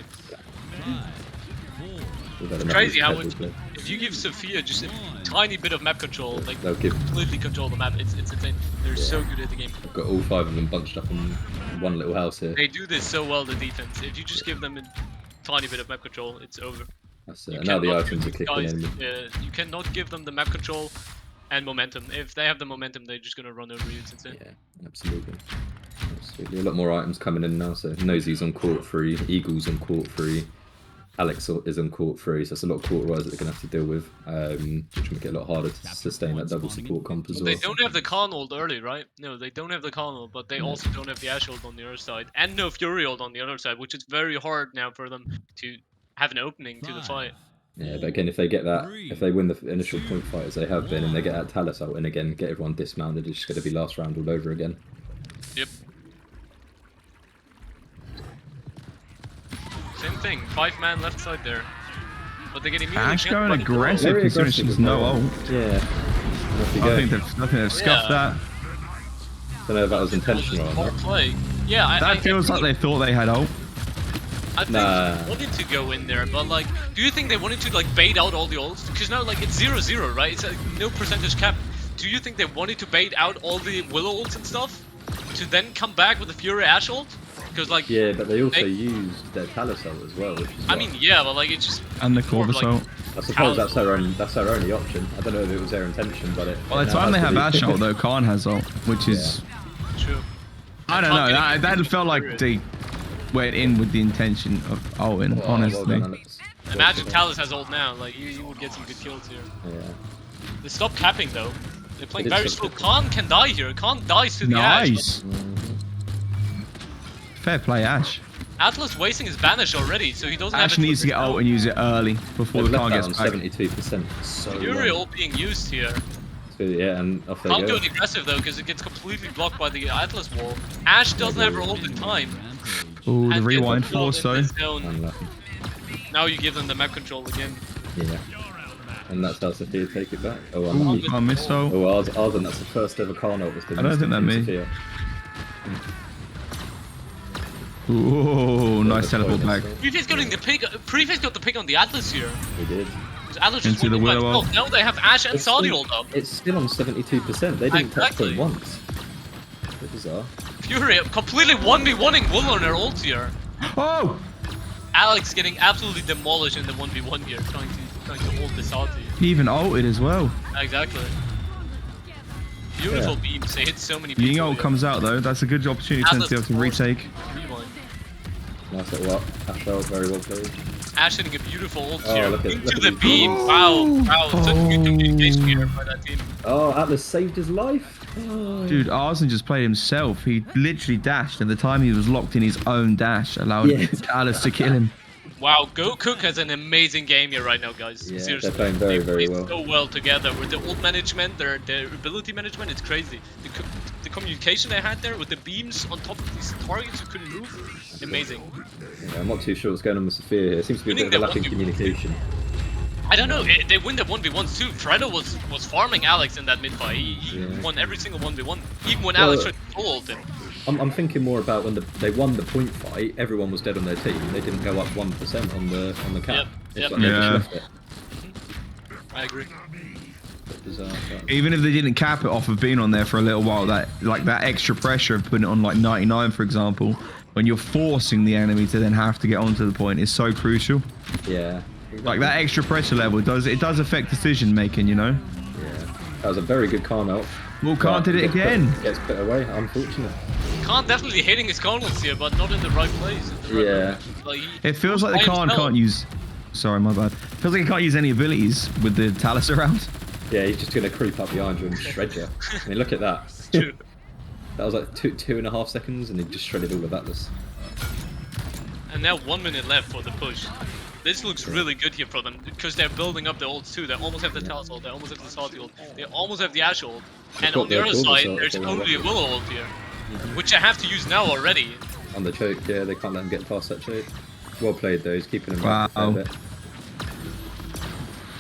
We've had enough Crazy how of this it, if you give Sophia just a tiny bit of map control, like They'll give. completely control the map, it's insane. They're so good at the game. I've got all 5 of them bunched up in one little house here. They do this so well, the defense. If you just give them a tiny bit of map control, it's over. That's You it. Now the cannot items are give kicking guys- in. you cannot give them the map control and momentum. If they have the momentum, they're just gonna run over you. It's insane. Yeah, absolutely. Absolutely. A lot more items coming in now. So Nosy's on court 3, Eagle's on court 3, Alex is on court 3. So that's a lot of cauterizers that they're going to have to deal with, which will make it a lot harder to sustain that double support comp as They well. don't have the con ult early, right? No, they don't have the con ult, but they also don't have the Ash ult on the other side, and no Fury ult on the other side, which is very hard now for them to have an opening to the fight. Yeah, but again, if they get that, if they win the initial point fight as they have been, and they get that Talus out, and again get everyone dismounted, it's just going to be last round all over again. Yep. Same thing, 5-man left side there. But they get immediately Ash jumped going by the aggressive Very considering aggressive she's with no her. ult. Yeah. Off you I go. think they've scuffed Yeah. that. Don't know if that was intentional or More not. play. Yeah, That feels like they thought they had ult. I think Nah. they wanted to go in there, but like, do you think they wanted to like bait out all the ults? Because now like it's 0-0, right? It's no percentage cap. Do you think they wanted to bait out all the Willow ults and stuff to then come back with the Fury Ash ult? Because like, Yeah, but they also They- used their Talus ult as well, which is I what- mean, yeah, but like it's just And the more of, Corvus like, ult. I suppose that's their only option. I don't know if it was their intention, but it. By the now time they has have to Ash be. ult though, Khan has ult, which is true. I don't Khan know. getting That felt like Fury. they went in with the intention of ulting. Well Honestly, done, Alex. Imagine Well Talus has ult now, like you would get some good kills here. done. Yeah. They stopped capping though. They're playing They did very stop slow. Khan can die here. Khan dies to the Ash. nice. Fair play, Ash. Atlas wasting his banish already, so he doesn't Ash have it needs to get ult and use it early before They've the left Khan that gets on back. 72%. So Fury long. ult being used here. So, yeah, and off they Can't go. go aggressive though, because it gets completely blocked by the Atlas wall. Ash doesn't have her ult in time. Ooh, the And rewind gets pulled force in though. the zone. Unlucky. Now you give them the map control again. Yeah. And that's how Sophia take it back. Oh, Ooh, unlucky. Khan missed ult. Oh, Arden, that's the first ever Khan ult that's been I don't missed think that in me. Sophia. Ooh, nice Good teleport point, back. yes, Preface got the pick on the Atlas here. We did. Because Atlas just Into the winning by Willow. 12. Now they have Ash and It's Saudi still- ult up. It's still on 72%. They didn't touch Exactly. them once. Bit bizarre. Fury completely 1v1ing Willow on her ult here. Oh! Alex getting absolutely demolished in the 1v1 here, trying to hold this out. He even ulted as well. Exactly. Beautiful beams. They hit so many people. Ying ult here. comes out though. That's a good opportunity for them to be able to Atlas retake. Rewind. Nice little up. Ash ult, very well played. Ash hitting a beautiful ult Oh, here look at- into look at the these beam. beams. Wow, such good communication here by that team. Oh, Atlas saved his life. Oh. Dude, Arsen just played himself. He literally dashed, and the time he was locked in his own dash allowed Yeah. Alice to kill him. Wow, Go Cook has an amazing game here right now, guys. Yeah, Seriously, they're playing very, they very play well. so well together with the ult management, their ability management. It's crazy. The communication they had there with the beams on top of these targets who couldn't move, amazing. Yeah, I'm not too sure what's going on with Sophia here. Seems to be a bit of a Winning lack in the 1v1. communication. I don't know. They win the 1v1s too. Fredo was farming Alex in that mid fight. He Yeah. won every single 1v1, even when Well, Alex tried to full ult him. I'm thinking more about when they won the point fight. Everyone was dead on their team. They didn't go up 1% on the cap. Yep, It's yep. like they just Yeah. left it. I agree. Bit bizarre, but- Even if they didn't cap it off of being on there for a little while, that extra pressure of putting it on like 99, for example, when you're forcing the enemy to then have to get onto the point is so crucial. Yeah. Like that extra pressure level does affect decision making, you know. Yeah. That was a very good Khan ult. Well, Khan But did it again. Gets put away. Unfortunate. Khan definitely hitting his corners here, but not in the right place. in the right Yeah. place. Like, It feels like the by Khan himself. can't use. Sorry, my bad. Feels like he can't use any abilities with the Talus around. Yeah, he's just gonna creep up behind you and shred you. I mean, look at that. True. That was like 2.5 seconds, and he just shredded all of Atlas. And now 1 minute left for the push. This looks really good here for them because they're building up the ults too. They almost have the Talus ult, they almost have the Salty ult, they almost have the Ash ult. And got on the their other Corvus side, ult there's for only a the Willow ult here, which I have to use now already. On the choke, yeah, they can't let him get past that choke. Well played though, he's keeping him Wow. back a fair bit.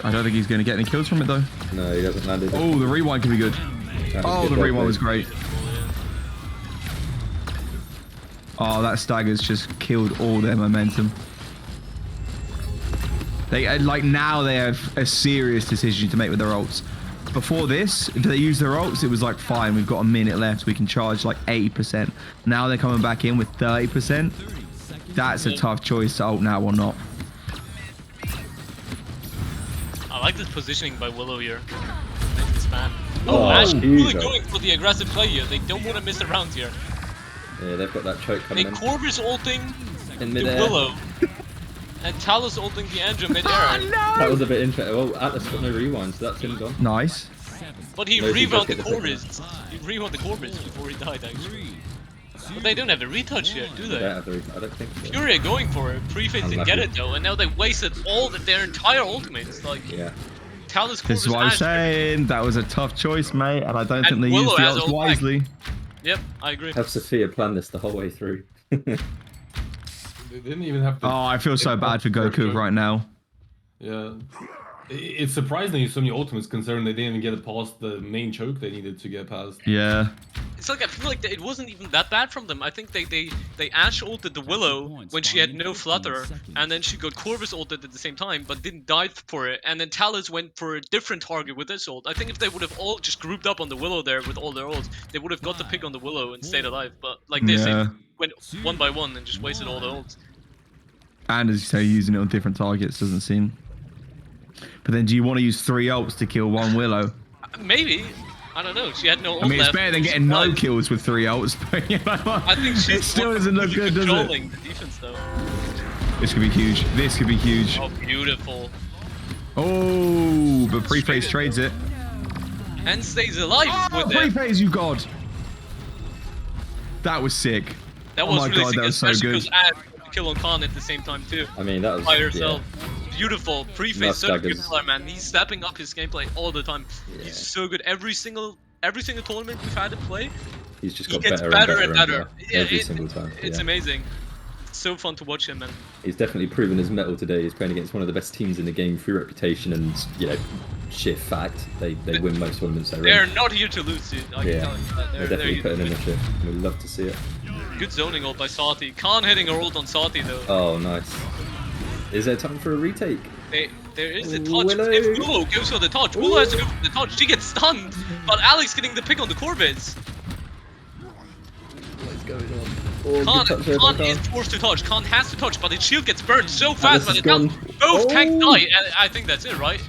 I don't think he's going to get any kills from it though. No, he hasn't landed. Oh, the rewind can be good. That was Oh, good, the well rewind was played. great. Oh, that stagger's just killed all their momentum. They like now they have a serious decision to make with their ults. Before this, if they use their ults, it was like fine. We've got a minute left. We can charge like 80%. Now they're coming back in with 30%. That's a tough choice to ult now or not. I like this positioning by Willow here. Nice to spam. Oh, Oh, Ash huge really ult. going for the aggressive play here. They don't want to miss a round here. Yeah, they've got that choke They coming in. Corvus ulting In the midair. Willow. And Talus ulting the Andrew mid-air. That was a bit interesting. Well, Atlas got no rewind, so that's him gone. Nice. But he Maybe he rewound does the get the Corvus. He rewound the Corvus before he died actually. But they don't have a retouch yet, do They they? don't have the, I don't think so. Fury are going for it. Preface didn't get it though, and now they wasted their entire ultimates. Like Yeah. Talus, This Corvus, is what I'm Ash. saying. That was a tough choice, mate, and I don't think they Willow used the has ults ult back. wisely. Yep, I agree. Have Sophia plan this the whole way through. They didn't even have to. Oh, I feel so bad for Goku right now. Yeah. It's surprising they used so many ultimates considering they didn't even get it past the main choke they needed to get past. Yeah. It's like I feel like it wasn't even that bad from them. I think they Ashe ulted the Willow when she had no flutter, and then she got Corvus ulted at the same time, but didn't die for it. And then Talus went for a different target with this ult. I think if they would have all just grouped up on the Willow there with all their ults, they would have got the pick on the Willow and stayed alive. But like this, they Yeah. went one by one and just wasted all the ults. And as you say, using it on different targets doesn't seem. But then, do you want to use 3 ults to kill 1 Willow? Maybe. I don't know. She had no ult I mean, it's left. better than getting no kills with 3 ults. But, you know, I think she's it still doesn't look good, does it? controlling the defense though. This could be huge. This could be huge. Oh, beautiful. Oh, but Preface trades it. And stays alive Oh, with it. Preface, you god. That was sick. That Oh was my really god, sick, that was so especially good. because Ash got the kill on Khan at the same time too. I mean, that was By herself. Beautiful. Preface, Nice such a good daggers. player, man. He's stepping up his gameplay all the time. Yeah. He's so good. Every single tournament we've had him play, He's just he got gets better and better. Yeah, every single time. It's yeah. amazing. It's so fun to watch him, man. He's definitely proven his mettle today. He's playing against one of the best teams in the game through reputation and sheer fact. They win most tournaments they're They're in. not here to lose, dude. I can Yeah, tell you that. they're definitely here putting to in the win. shift. We'd love to see it. Good zoning ult by Sati. Khan hitting her ult on Sati though. Oh, nice. Is there time for a retake? There is a touch. Willow. If Willow goes for the touch, Willow has to go for the touch. She gets stunned, but Alex getting the pick on the Corvids. What's going on? Oh, Khan, good touch there by Khan Khan. is forced to touch. Khan has to touch, but his shield gets burned so fast Alex by is the talent. gone. Both tanks Oh. die, and I think that's it, right?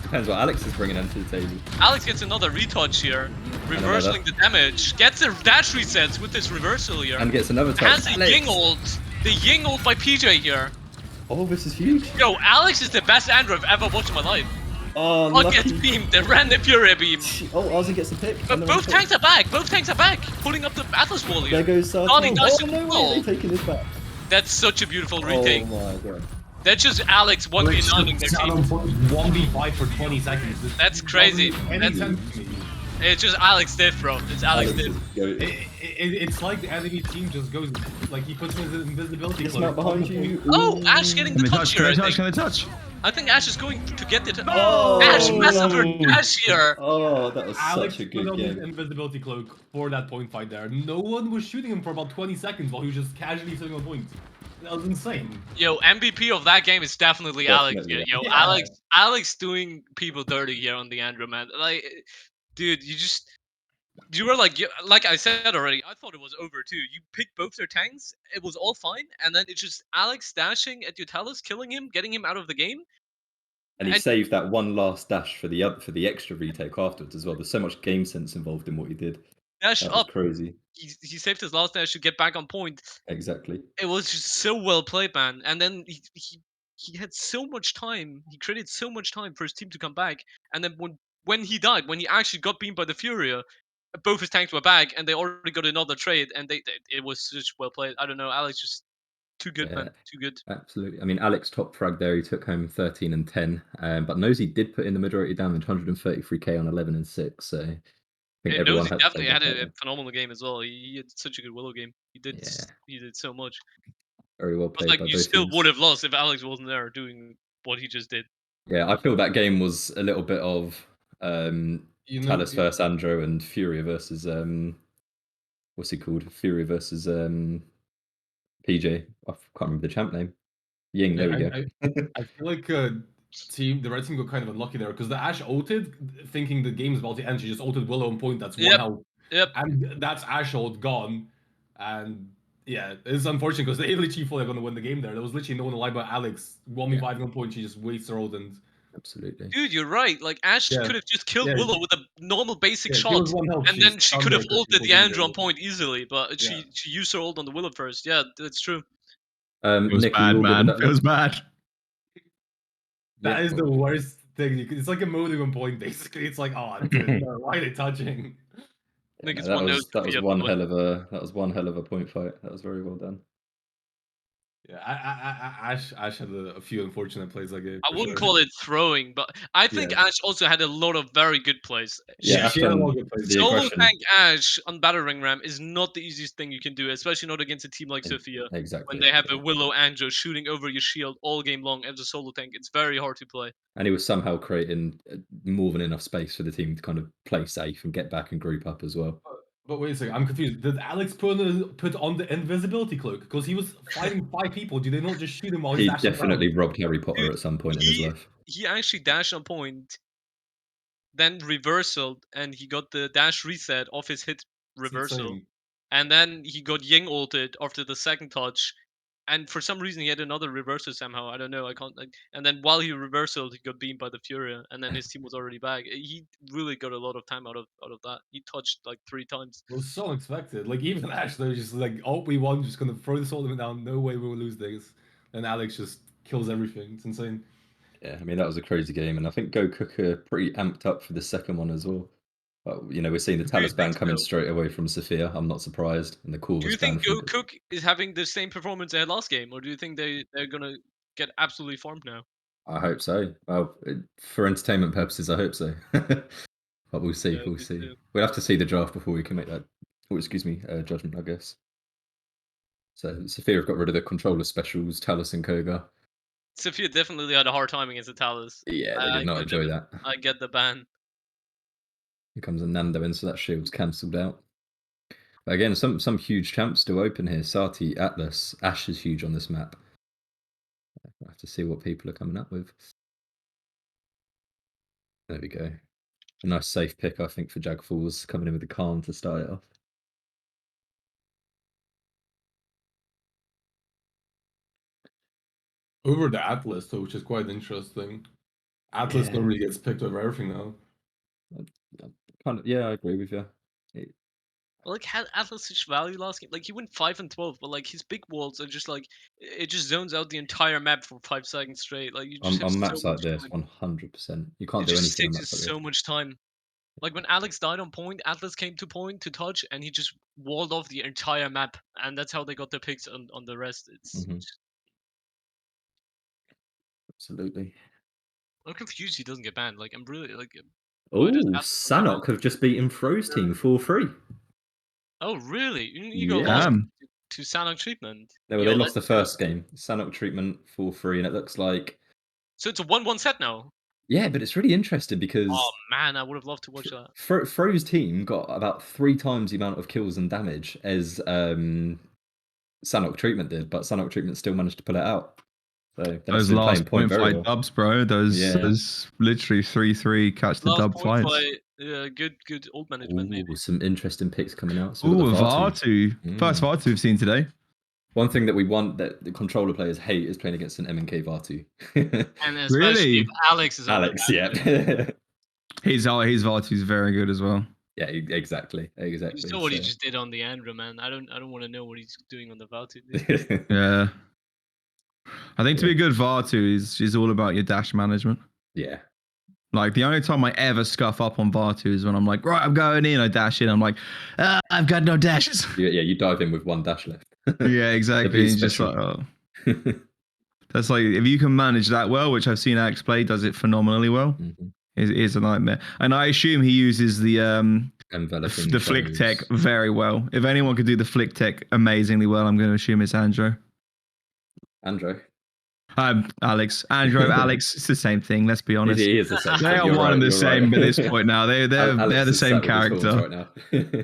Depends what Alex is bringing onto the table. Alex gets another retouch here, reversing the damage. Gets a dash resets with this reversal here. And gets another touch. Has a Alex. Ying ult. The Ying ult by PJ here. Oh, this is huge. Yo, Alex is the best Andrew I've ever watched in my life. Oh, What gets lucky. beamed? The random Fury beam. Oh, Ozzy gets the pick. But Another both pick. tanks are back. Both tanks are back. Pulling up the Atlas wall There here. goes Sartre. Donnie dies Oh, to no the way, wall. they're taking this back. That's such a beautiful retake. Oh my god. That's just Alex 1v9ing their team. 1v5 for 20 seconds. This That's crazy. doesn't make any That's- sense to me. It's just Alex diff, bro. It's Alex Alex diff. is going. It's like the enemy team just goes, like he puts his invisibility It's cloak not behind on the you. Oh, Ooh. Ash getting Can the they touch touch? here, Can they I touch? think. Can they touch? I think Ash is going to get the touch. Oh, Ash messes her no. Ash here. Oh, that was Alex such a put good on his game. invisibility cloak for that point fight there. No one was shooting him for about 20 seconds while he was just casually sitting on point. That was insane. Yo, MVP of that game is definitely Alex. Definitely. Yo, Yeah. Alex doing people dirty here on the Andrew, man. Like, dude, you were like I said already. I thought it was over too. You picked both their tanks. It was all fine, and then it's just Alex dashing at Utalus, killing him, getting him out of the game. And he And- saved that one last dash for the extra retake afterwards as well. There's so much game sense involved in what he did. Dash That was up. crazy. He saved his last dash to get back on point. Exactly. It was just so well played, man. And then he had so much time. He created so much time for his team to come back. And then when he died, when he actually got beamed by the Furia, both his tanks were back, and they already got another trade. And it was just well played. I don't know, Alex just too good, Yeah. man. Too good. Absolutely. I mean, Alex top frag there. He took home 13 and 10. But Nosy did put in the majority damage, 133k on 11 and 6. So I think Yeah, everyone Nosy had to definitely take had that a there. phenomenal game as well. He had such a good Willow game. He did Yeah. he did so much. Very well But played like by you both still teams. would have lost if Alex wasn't there doing what he just did. Yeah, I feel that game was a little bit of You know, Talus versus Andro and Furia versus what's he called? Furia versus PJ. I can't remember the champ name. Ying, there we go. I feel like the red team got kind of unlucky there because the Ashe ulted, thinking the game's about to end. She just ulted Willow on point. That's one Yep. health. Yep. And that's Ashe ult gone. And yeah, it's unfortunate because they literally thought they were going to win the game there. There was literally no one alive but Alex. 1v5 on point. She just wastes her ult and Absolutely. Dude, you're right. Like Ash Yeah. could have just killed Yeah. Willow with a normal basic yeah, she shot. was one health. And then she could have ulted the Andrew on point. point easily, but Yeah. she used her ult on the Willow first. Yeah, that's true. It was Nick, are bad, you all good man. with It that? was bad. That Yeah. is the worst thing. It's like a molding on point, basically. It's like, oh, dude, no, why are they touching? I think Yeah, it's no, one that nose was to be one up, hell of a point fight. That was very well done. Yeah, Ash had a few unfortunate plays that game. I For wouldn't sure. call it throwing, but I think Yeah. Ash also had a lot of very good plays. Yeah, She Ash had a done lot of good plays. the Solo aggression. tank Ash on battering ram is not the easiest thing you can do, especially not against a team like Sophia. Exactly. When they have yeah. a Willow Angel shooting over your shield all game long as a solo tank, it's very hard to play. And he was somehow creating more than enough space for the team to kind of play safe and get back and group up as well. But wait a second, I'm confused. Did Alex put on the invisibility cloak? Because he was fighting 5 people. Do they not just shoot him while he's He dashing definitely around? robbed Harry Potter Dude, at some point in his he life. he actually dashed on point, then reversaled, and he got the dash reset off his hit It's reversal. insane. And then he got Ying ulted after the second touch. And for some reason he had another reversal somehow. I don't know. I can't like. And then while he reversaled, he got beamed by the Furia, and then his team was already back. He really got a lot of time out of that. He touched like 3 times. It was so unexpected. Like even Ash, they're just like, oh, we won. Just gonna throw this tournament down. No way we will lose this. And Alex just kills everything. It's insane. Yeah, I mean that was a crazy game, and I think Go Cook are pretty amped up for the second one as well. But we're seeing the Do you Talus ban think coming so? straight away from Sophia. I'm not surprised, and the Do you Corvus ban think Go from. Cook is having the same performance they had last game, or do you think they're gonna get absolutely farmed now? I hope so. Well, for entertainment purposes, I hope so. But we'll see. Yeah, We'll me see. too. We'll have to see the draft before we can make that. Oh, excuse me, judgment, I guess. So Sophia have got rid of the controller specials, Talus and Koga. Sophia definitely had a hard time against the Talus. Yeah, they did not enjoy that. I get the ban. Here comes a Nando in, so that shield's cancelled out. But again, some huge champs still open here. Sati, Atlas, Ash is huge on this map. We'll have to see what people are coming up with. There we go. A nice safe pick, I think, for Jag Falls, coming in with the calm to start it off. Over the Atlas, though, which is quite interesting. Atlas Yeah. normally gets picked over everything now. Yeah, I agree with you. Like had Atlas such value last game? Like he went 5-12, but like his big walls are just like it just zones out the entire map for 5 seconds straight. Like you just have On maps so like much this, time. 100%. You can't It do just anything on takes maps like so this. much time. Like when Alex died on point, Atlas came to point to touch, and he just walled off the entire map, and that's how they got their picks on the rest. It's Mhm. Absolutely. I'm confused he doesn't get banned. Like I'm really like. Oh, why does Atlas not get banned? Sanok have just beaten Fro's team 4-3. Oh really? You got Yeah. lost Damn. to Sanok treatment. No, well, Yo, they lost the that's good. first game. Sanok treatment 4-3, and it looks like. So it's a 1-1 set now. Yeah, but it's really interesting because Oh man, I would have loved to watch that. Fro's team got about 3 times the amount of kills and damage as Sanok treatment did, but Sanok treatment still managed to pull it out. So they must Those have been playing last point point very fight well. dubs, bro. Those literally 3-3 catch the Last dub point fights. fight, good old management maybe. Ooh, some interesting picks coming out. So we've Ooh, got the Vatu. Vatu. First Vatu we've seen today. One thing that we want that the controller players hate is playing against an MK Vatu. And especially if Really? Alex is on Alex, the yeah. His Vatu's very good as well. Yeah, exactly. You saw what he just did on the Andrew, man. I don't want to know what he's doing on the Valtu. Yeah. I think to be a good Vatu is all about your dash management. Yeah. Like the only time I ever scuff up on Vatu is when I'm like, right, I'm going in, I dash in, I'm like, I've got no dashes. Yeah, you dive in with one dash left. Yeah, exactly. It's It's just like, special. oh. That's like if you can manage that well, which I've seen Alex play, does it phenomenally well. Mhm. Is a nightmare. And I assume he uses the Enveloping flick shadows. tech very well. If anyone could do the flick tech amazingly well, I'm going to assume it's Andro. Andro. Alex, Andro, Alex. It's the same thing. Let's be honest. It is the same. They thing, are you're one and right, the you're same right. at this point now. They're Alex the is same sat with his character. horns right now.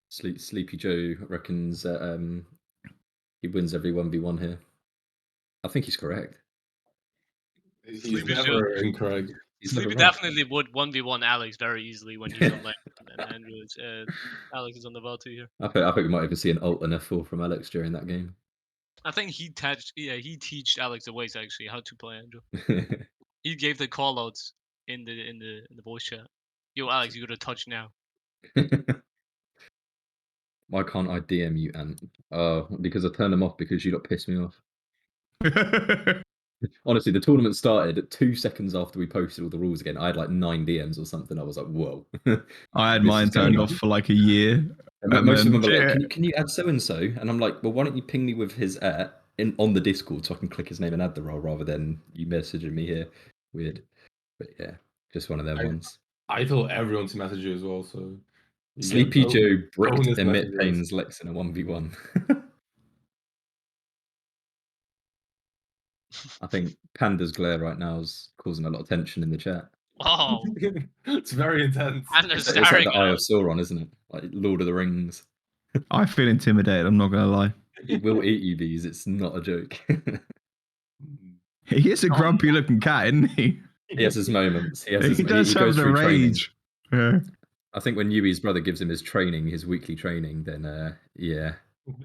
Sleepy Joe reckons he wins every 1v1 here. I think he's correct. He's Sleepy never incorrect. He's never Sleepy wrong. definitely would 1v1 Alex very easily when he's on lane, and Andrew is, Alex is on the Valtu here. I think we might even see an ult and F4 from Alex during that game. I think he teached Alex the ways actually how to play Andrew. He gave the callouts in the voice chat. Yo, Alex, you gotta touch now. Why can't I DM you, Ant? Because I turned them off because you lot pissed me off. Honestly, the tournament started 2 seconds after we posted all the rules again. I had like 9 DMs or something. I was like, whoa. I had This mine is going turned on. off for like a year. And most of them are like, Yeah. can you add so and so? And I'm like, well, why don't you ping me with his on the Discord so I can click his name and add the role rather than you messaging me here. Weird, but yeah, just one of them ones. I told everyone to message you as well, so you Sleepy get Joe bricked bonus Emit messages. Payne's Lex in a 1v1. I think Panda's glare right now is causing a lot of tension in the chat. Wow. It's very intense. And they're It's like staring the at Eye him. of Sauron, isn't it? Like Lord of the Rings. I feel intimidated. I'm not gonna lie. He will eat you, bees. It's not a joke. He is a grumpy looking cat, isn't he? He has his moments. He has He does he have goes the through training. rage. Yeah. I think when Yui's brother gives him his training, his weekly training, then yeah.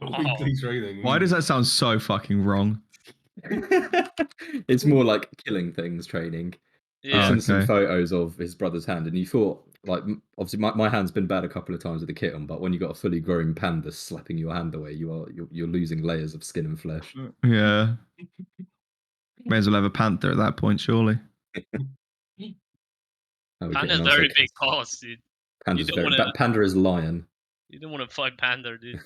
Weekly training. Why does that sound so fucking wrong? It's more like killing things training. He Yeah. sent some Okay. photos of his brother's hand, and you thought, like, obviously my hand's been bad a couple of times with the kitten, but when you got a fully grown panda slapping your hand away, you're losing layers of skin and flesh. Yeah. May as well have a panther at that point, surely. How we Panda's getting on? very So big cost, dude. Panda's don't very wanna- Panda is lion. You don't want to fight Panda, dude.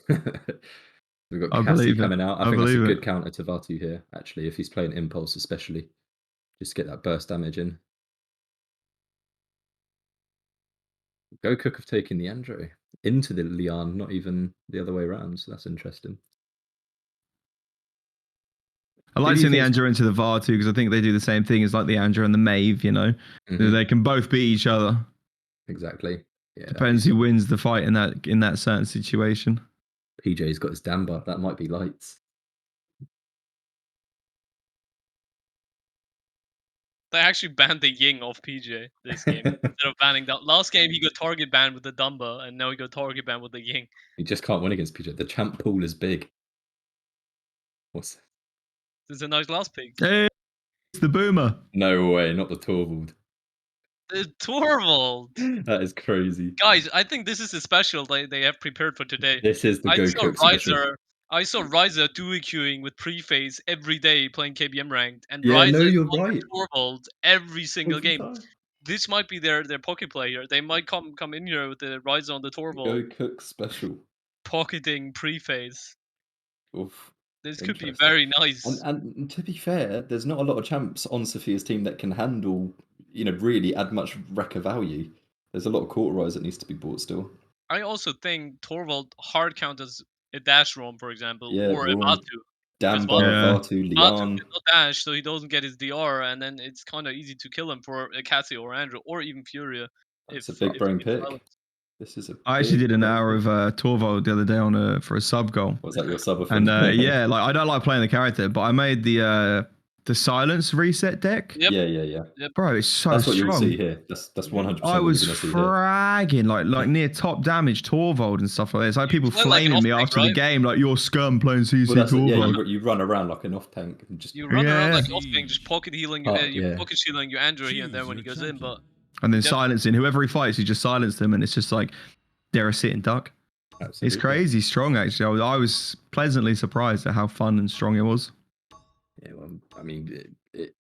We've got I Cassie believe it. coming out. I I think that's a believe good it. counter to Vatu here, actually, if he's playing Impulse especially. Just get that burst damage in. Go Cook have taken the Andrew into the Leon, not even the other way around, so that's interesting. I Who like do you seeing the think's- Andrew into the VAR too, because I think they do the same thing as like the Andrew and the Maeve, you know? Mhm, They can both beat each other. exactly. Yeah, Depends who wins the fight in that certain situation. PJ's got his Damba. That might be lights. They actually banned the Ying off PJ this game instead of banning that. Last game he got target banned with the Dumba, and now he got target banned with the Ying. You just can't win against PJ. The champ pool is big. What's This is a nice last pick. Hey, it's the boomer. No way, not the Torvald. The Torvald. That is crazy. Guys, I think this is a special they have prepared for today. This is the I Go saw Cook special. Riser duo queuing with Preface every day playing KBM ranked, and Yeah, no, Riser you're on right. Torvald every single Every game. time. This might be their pocket player. They might come in here with the Riser on the Torvald, Go Cook special. pocketing Preface. Oof. This could be Interesting. very nice. And to be fair, there's not a lot of champs on Sophia's team that can handle, really add much wrecker value. There's a lot of cauterize that needs to be bought still. I also think Torvald hard count as a dash roam, for example, Yeah, or a Roam, Batu. Because Damba, Yeah. Vatu, Batu Leon. cannot dash, so he doesn't get his DR, and then it's kind of easy to kill him for a Cassie or Andrew, or even Furia. That's a big brain he gets pick. silenced. This is a I actually big did an brain hour pick. of Torvald the other day for a sub goal. Was that your sub And yeah, like I don't like playing the character, but I made the silence reset deck. Yep. Yeah. Bro, it's so That's what strong. you'll see here. That's 100% I what was you're going to see here. fragging like near top damage Torvald and stuff like that. It's like people play like an flaming me off-tank, after the right? game, like you're scum playing CC Well, that's it. Yeah, Torvald. you run around like an off tank and just You run around Yeah. like off thing, just pocket healing, yeah. pocket shielding your Andrew here and there Choose when he your goes in, but And then Yep. silencing whoever he fights, he just silenced them, and it's just like they're a sitting duck. Absolutely. It's crazy strong, actually. I was pleasantly surprised at how fun and strong it was. Yeah, well, I mean, it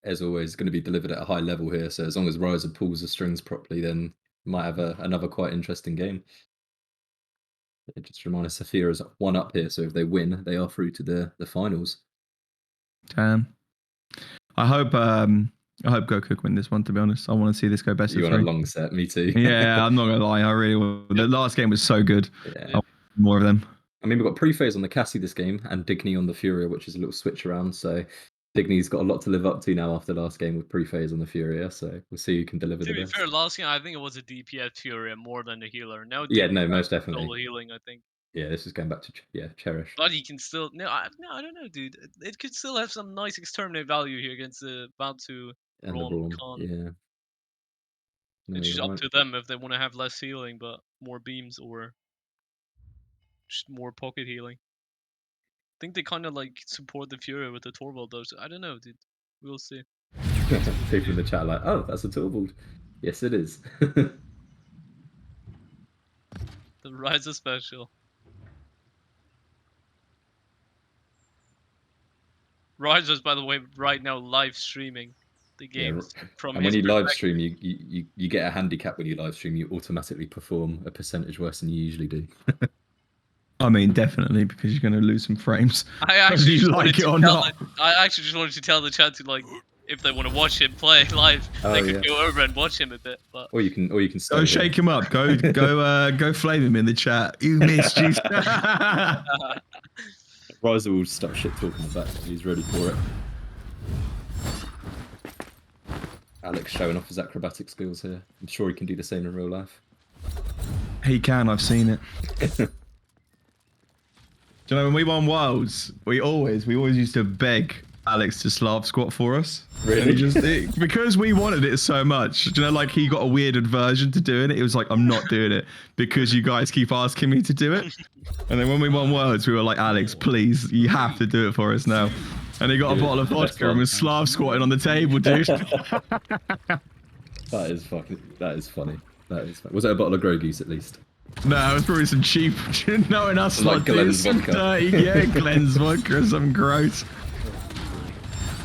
as always going to be delivered at a high level here. So as long as Riser pulls the strings properly, then might have another quite interesting game. Just remind us, Sophia is 1 up here, so if they win, they are through to the finals. Damn. I hope Go Cook win this one. To be honest, I want to see this go best You of want a 3. long set? Me too. Yeah, I'm not gonna lie. I really will. The last game was so good. Yeah. More of them. I mean, we've got Prephase on the Cassie this game and Digny on the Furia, which is a little switch around. So Digny's got a lot to live up to now after last game with Prephase on the Furia. So we'll see who can deliver to the be best. fair, last game I think it was a DPS Furia more than a healer. Now Yeah, Digny no, has most definitely. solo healing, I think. Yeah, this is going back to Cherish. But he can still I don't know, dude. It could still have some nice exterminate value here against the Batu And the Ron Braum. Khan. Yeah. No, It's just you're up right. to them if they want to have less healing but more beams or just more pocket healing. I think they kind of like support the Fury with the Torvald though. So I don't know, dude. We'll see. People in the chat are like, oh, that's a Torvald. Yes, it is. The Riser special. Riser's, by the way, right now live streaming the Yeah, games from and his when you live perspective. stream, you get a handicap when you live stream. You automatically perform a percentage worse than you usually do. I mean, definitely because you're going to lose some frames. I Whether actually you just like wanted it to or tell not. I actually just wanted to tell the chat to like if they want to watch him play live, Oh, they could yeah. go over and watch him a bit. But Or you can stay Go here. shake him up. Go flame him in the chat. You missed, you. Riser will start shit talking about it. He's ready for it. Alex showing off his acrobatic skills here. I'm sure he can do the same in real life. He can. I've seen it. Do you know when we won Worlds, we always used to beg Alex to Slav squat for us. Really? And because we wanted it so much. Do you know, like he got a weird aversion to doing it. It was like, I'm not doing it because you guys keep asking me to do it. And then when we won Worlds, we were like, Alex, please, you have to do it for us now. And he got a Dude, bottle of that's vodka and was Slav squatting on the table, dude. That is funny. That is funny. Was it a bottle of Grey Goose at least? No, it was probably some cheap, knowing us Like like this, Glenn's some vodka. dirty, yeah, Glenn's vodka or something gross.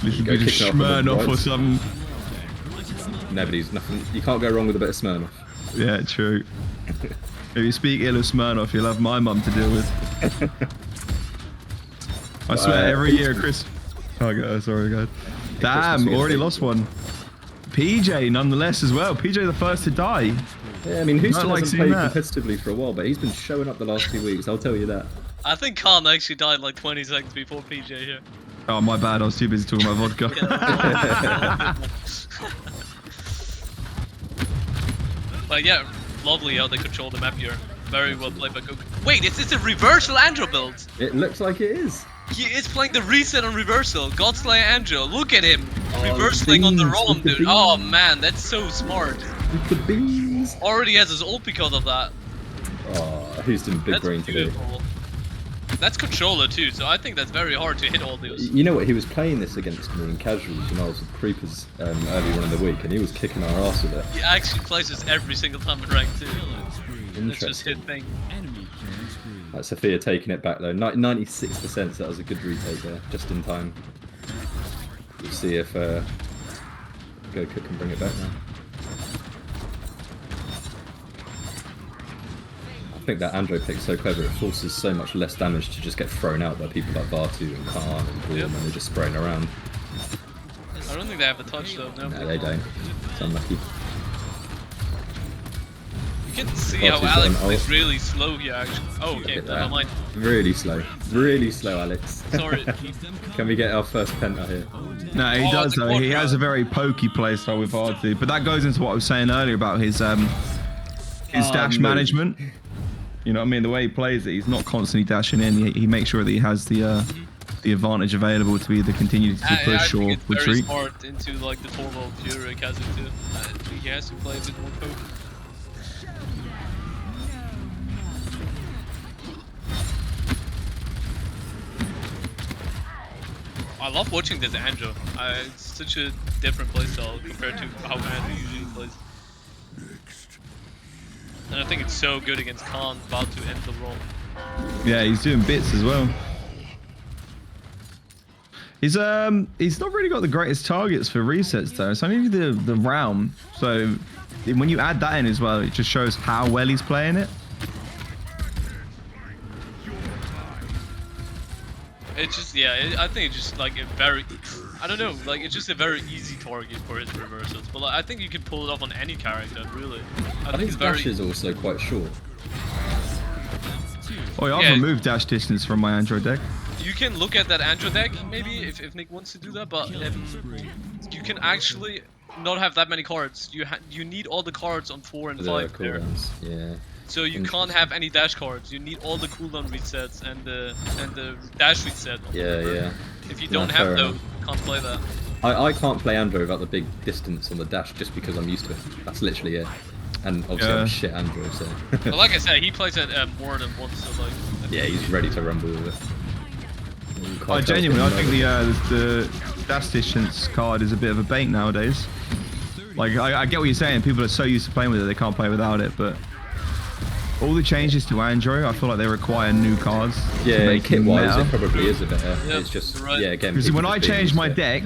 Little Go bit of kicking off with the Smirnoff or rice. something. Nobody's nothing. You can't go wrong with a bit of Smirnoff. Yeah, true. If you speak ill of Smirnoff, you'll have my mum to deal with. I swear, every year, Chris. Oh, God, sorry, God. Damn, Christmas already week. lost one. PJ, nonetheless, as well. PJ, the first to die. Yeah, I mean, Houston Don't like hasn't seeing played that. competitively for a while, but he's been showing up the last 2 weeks. I'll tell you that. I think Khan actually died like 20 seconds before PJ here. Oh, my bad. I was too busy talking about vodka. But yeah, lovely how they control the map here. Very well played by Goku. Wait, is this a reversal Andro build? It looks like it is. He is playing the reset on reversal. Godslayer Andro, look at him. Oh, Reversaling on the beans, ROM, with the dude. Oh beans. man, that's so smart. With the beans. Already has his ult because of that. Oh, Houston big That's brain today. beautiful. That's controller too, so I think that's very hard to hit all those. You know what? He was playing this against me in casuals when I was with Creepers earlier on in the week, and he was kicking our ass with it. He actually plays this every single time in rank too. It's just his Interesting. thing. Enemy killing spree. Sophia taking it back though. 96%, so that was a good retake there, just in time. We'll see if Goku can bring it back now. I think that Andro pick's so clever, it forces so much less damage to just get thrown out by people like Vartu and Khan and Gorm, Yep. and they're just spraying around. I don't think they have a touch though. No. No, they don't. It's unlucky. You can see Oh, how she's Alex got an is ult. really slow here. Actually. Oh, okay. Look at Never that. mind. Really slow, Alex. Sorry. Can we get our first penta here? No, he Oh, does the though. He quadra. has a very pokey playstyle with Artu, but that goes into what I was saying earlier about his dash no. management. You know what I mean? The way he plays it, he's not constantly dashing in. He makes sure that he has the advantage available to either continue to I push think or it's very retreat. smart into like the Torvald Fury has it too. He has to play a bit more poke. I love watching this Andro. It's such a different playstyle compared to how Andro usually plays. And I think it's so good against Khan, about to end the roll. Yeah, he's doing bits as well. He's not really got the greatest targets for resets though. It's only the realm. So when you add that in as well, it just shows how well he's playing it. It's just, yeah, I think it's just like a very, I don't know, like it's just a very easy target for his reversals. But like, I think you can pull it off on any character, really. I think His it's very. dash is also quite short. Oh, yeah, I've Yeah. removed dash distance from my Android deck. You can look at that Andro deck, maybe, if Nick wants to do that, but you can actually not have that many cards. You need all the cards on 4 and The 5 there. cooldowns, yeah. So you can't have any dash cards. You need all the cooldown resets and the dash reset. Yeah. If you No, don't fair have those, enough. you can't play that. I can't play Andro without the big distance on the dash just because I'm used to it. That's literally it. And obviously Yeah. I'm shit Andro, so. But like I said, he plays it more than once, so like. Yeah, he's ready to rumble with it. I genuinely, I think the dash distance card is a bit of a bait nowadays. Like, I get what you're saying. People are so used to playing with it, they can't play without it. But all the changes to Andro, I feel like they require new cards. to Yeah, make him kit-wise, meta. it probably is a better. Yeah, it's just, right. yeah, again. Because people when I just being changed used my to it. deck,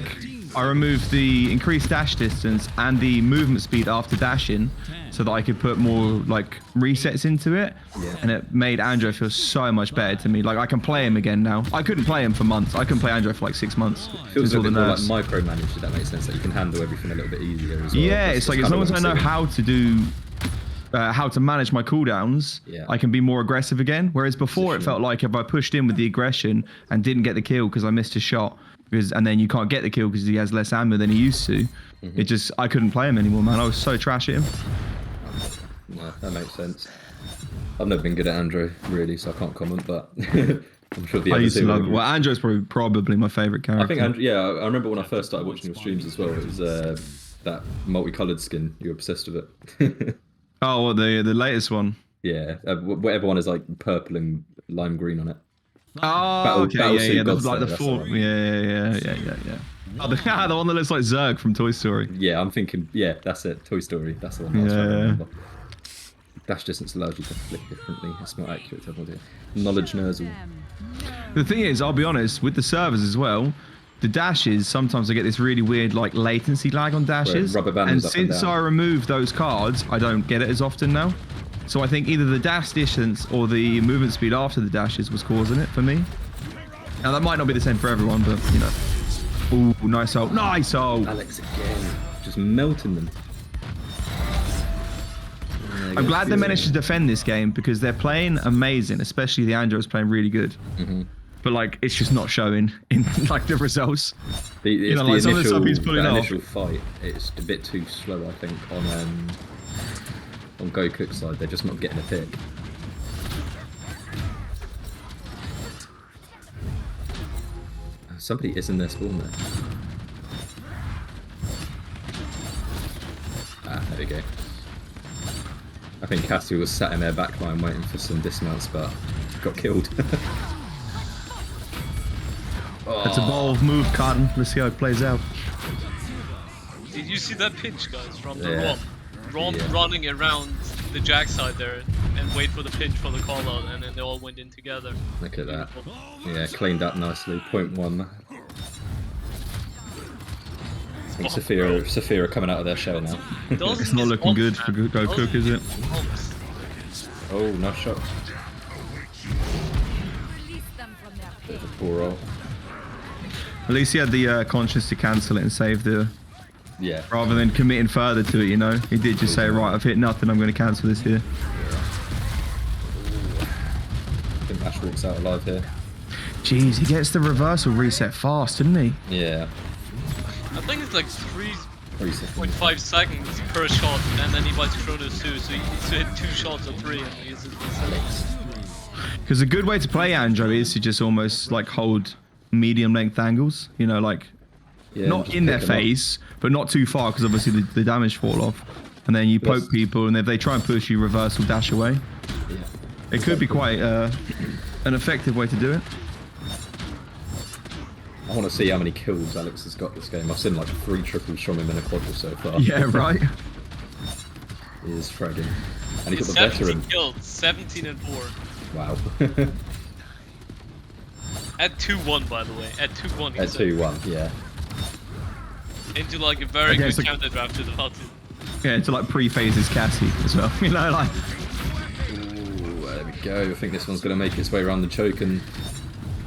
I removed the increased dash distance and the movement speed after dashing, so that I could put more like resets into it, and it made Andrew feel so much better to me. Like I can play him again now. I couldn't play him for months. I couldn't play Andrew for like 6 months. Feels a all bit the more like nerfs. micromanaged, if that makes sense. That you can handle everything a little bit easier as well. Yeah, That's- it's that's like as kinda long as what I know I'm saying. how to do, how to manage my cooldowns, I can be more aggressive again. Whereas before it felt like if I pushed in with the aggression and didn't get the kill because I missed a shot, and then you can't get the kill because he has less ammo than he used to, it just, I couldn't play him anymore, man. I was so trash at him. No, that makes sense. I've never been good at Andrew, really, so I can't comment, but I'm sure the I other used to two love will. it. Well, Andrew's probably my favorite character. I think Andrew, yeah, I remember when I first started watching your streams as well. It was that multicolored skin. You're obsessed with it. Oh, what, the latest one? Yeah, whatever one is like purple and lime green on it. Oh, okay, yeah. Gods Like there, the that's four, the one. yeah. Oh, the one that looks like Zerg from Toy Story. Yeah, I'm thinking. Yeah, that's it. Toy Story. That's the one. I was trying to remember. Dash distance allows you to flick differently. It's not accurate. Knowledge nerds. The thing is, I'll be honest, with the servers as well, the dashes, sometimes I get this really weird like latency lag on dashes. rubber band And is up and since down. I removed those cards, I don't get it as often now. So I think either the dash distance or the movement speed after the dashes was causing it for me. Now that might not be the same for everyone, but you know. Ooh, nice ult. Nice ult. Alex again, just melting them. I'm glad they managed to defend this game because they're playing amazing, especially the Andro's playing really good. But like, it's just not showing in like the results. The know, like some of the stuff he's initial, pulling that off. initial fight, it's a bit too slow, I think, on Go Cook's side. They're just not getting a pick. Somebody is in their spawn there. Ah, there we go. I think Cassie was sat in their backline waiting for some dismounts, but got killed. That's a bold move, Cotton. Let's see how it plays out. Did you see that pinch, guys, from the Yeah. Ron Yeah. running around the Jack side there and wait for the pinch for the call out, and then they all went in together. Look at that. Yeah, cleaned up nicely. 0.1. I think Sophia are coming out of their shell now. It's not looking good for Go Cook, is it? Oh, nice shot. Release them from their pit. Poor roll. At least he had the conscience to cancel it and save the, Yeah. rather than committing further to it, you know. He did just say, right, I've hit nothing, I'm going to cancel this here. I think Ash walks out alive here. Jeez, he gets the reversal reset fast, didn't he? Yeah. I think it's like 3 seconds. 3.5 seconds per shot, and then he buys Chronos too, so he needs to hit 2 shots or 3 and he uses the Because a good way to play Andro is to just almost like hold medium length angles, you know, like Yeah, not just in their pick 'em up. face, but not too far because obviously the damage fall off. And then you poke Yes. people, and if they try and push you, reversal dash away. Yeah. It could be quite an effective way to do it. I want to see how many kills Alex has got this game. I've seen like 3 triples from him in a quadra so far. Yeah, right. He is fragging. And he's He's got the 17 veteran. kills, 17 and 4. Wow. At 2-1, by the way. At 2-1, At 2-1, yeah. into like a very Okay, good so- counter draft to the Paladins. Yeah, to like pre-phase his Cassie as well. You know, like Ooh, there we go. I think this one's going to make its way around the choke, and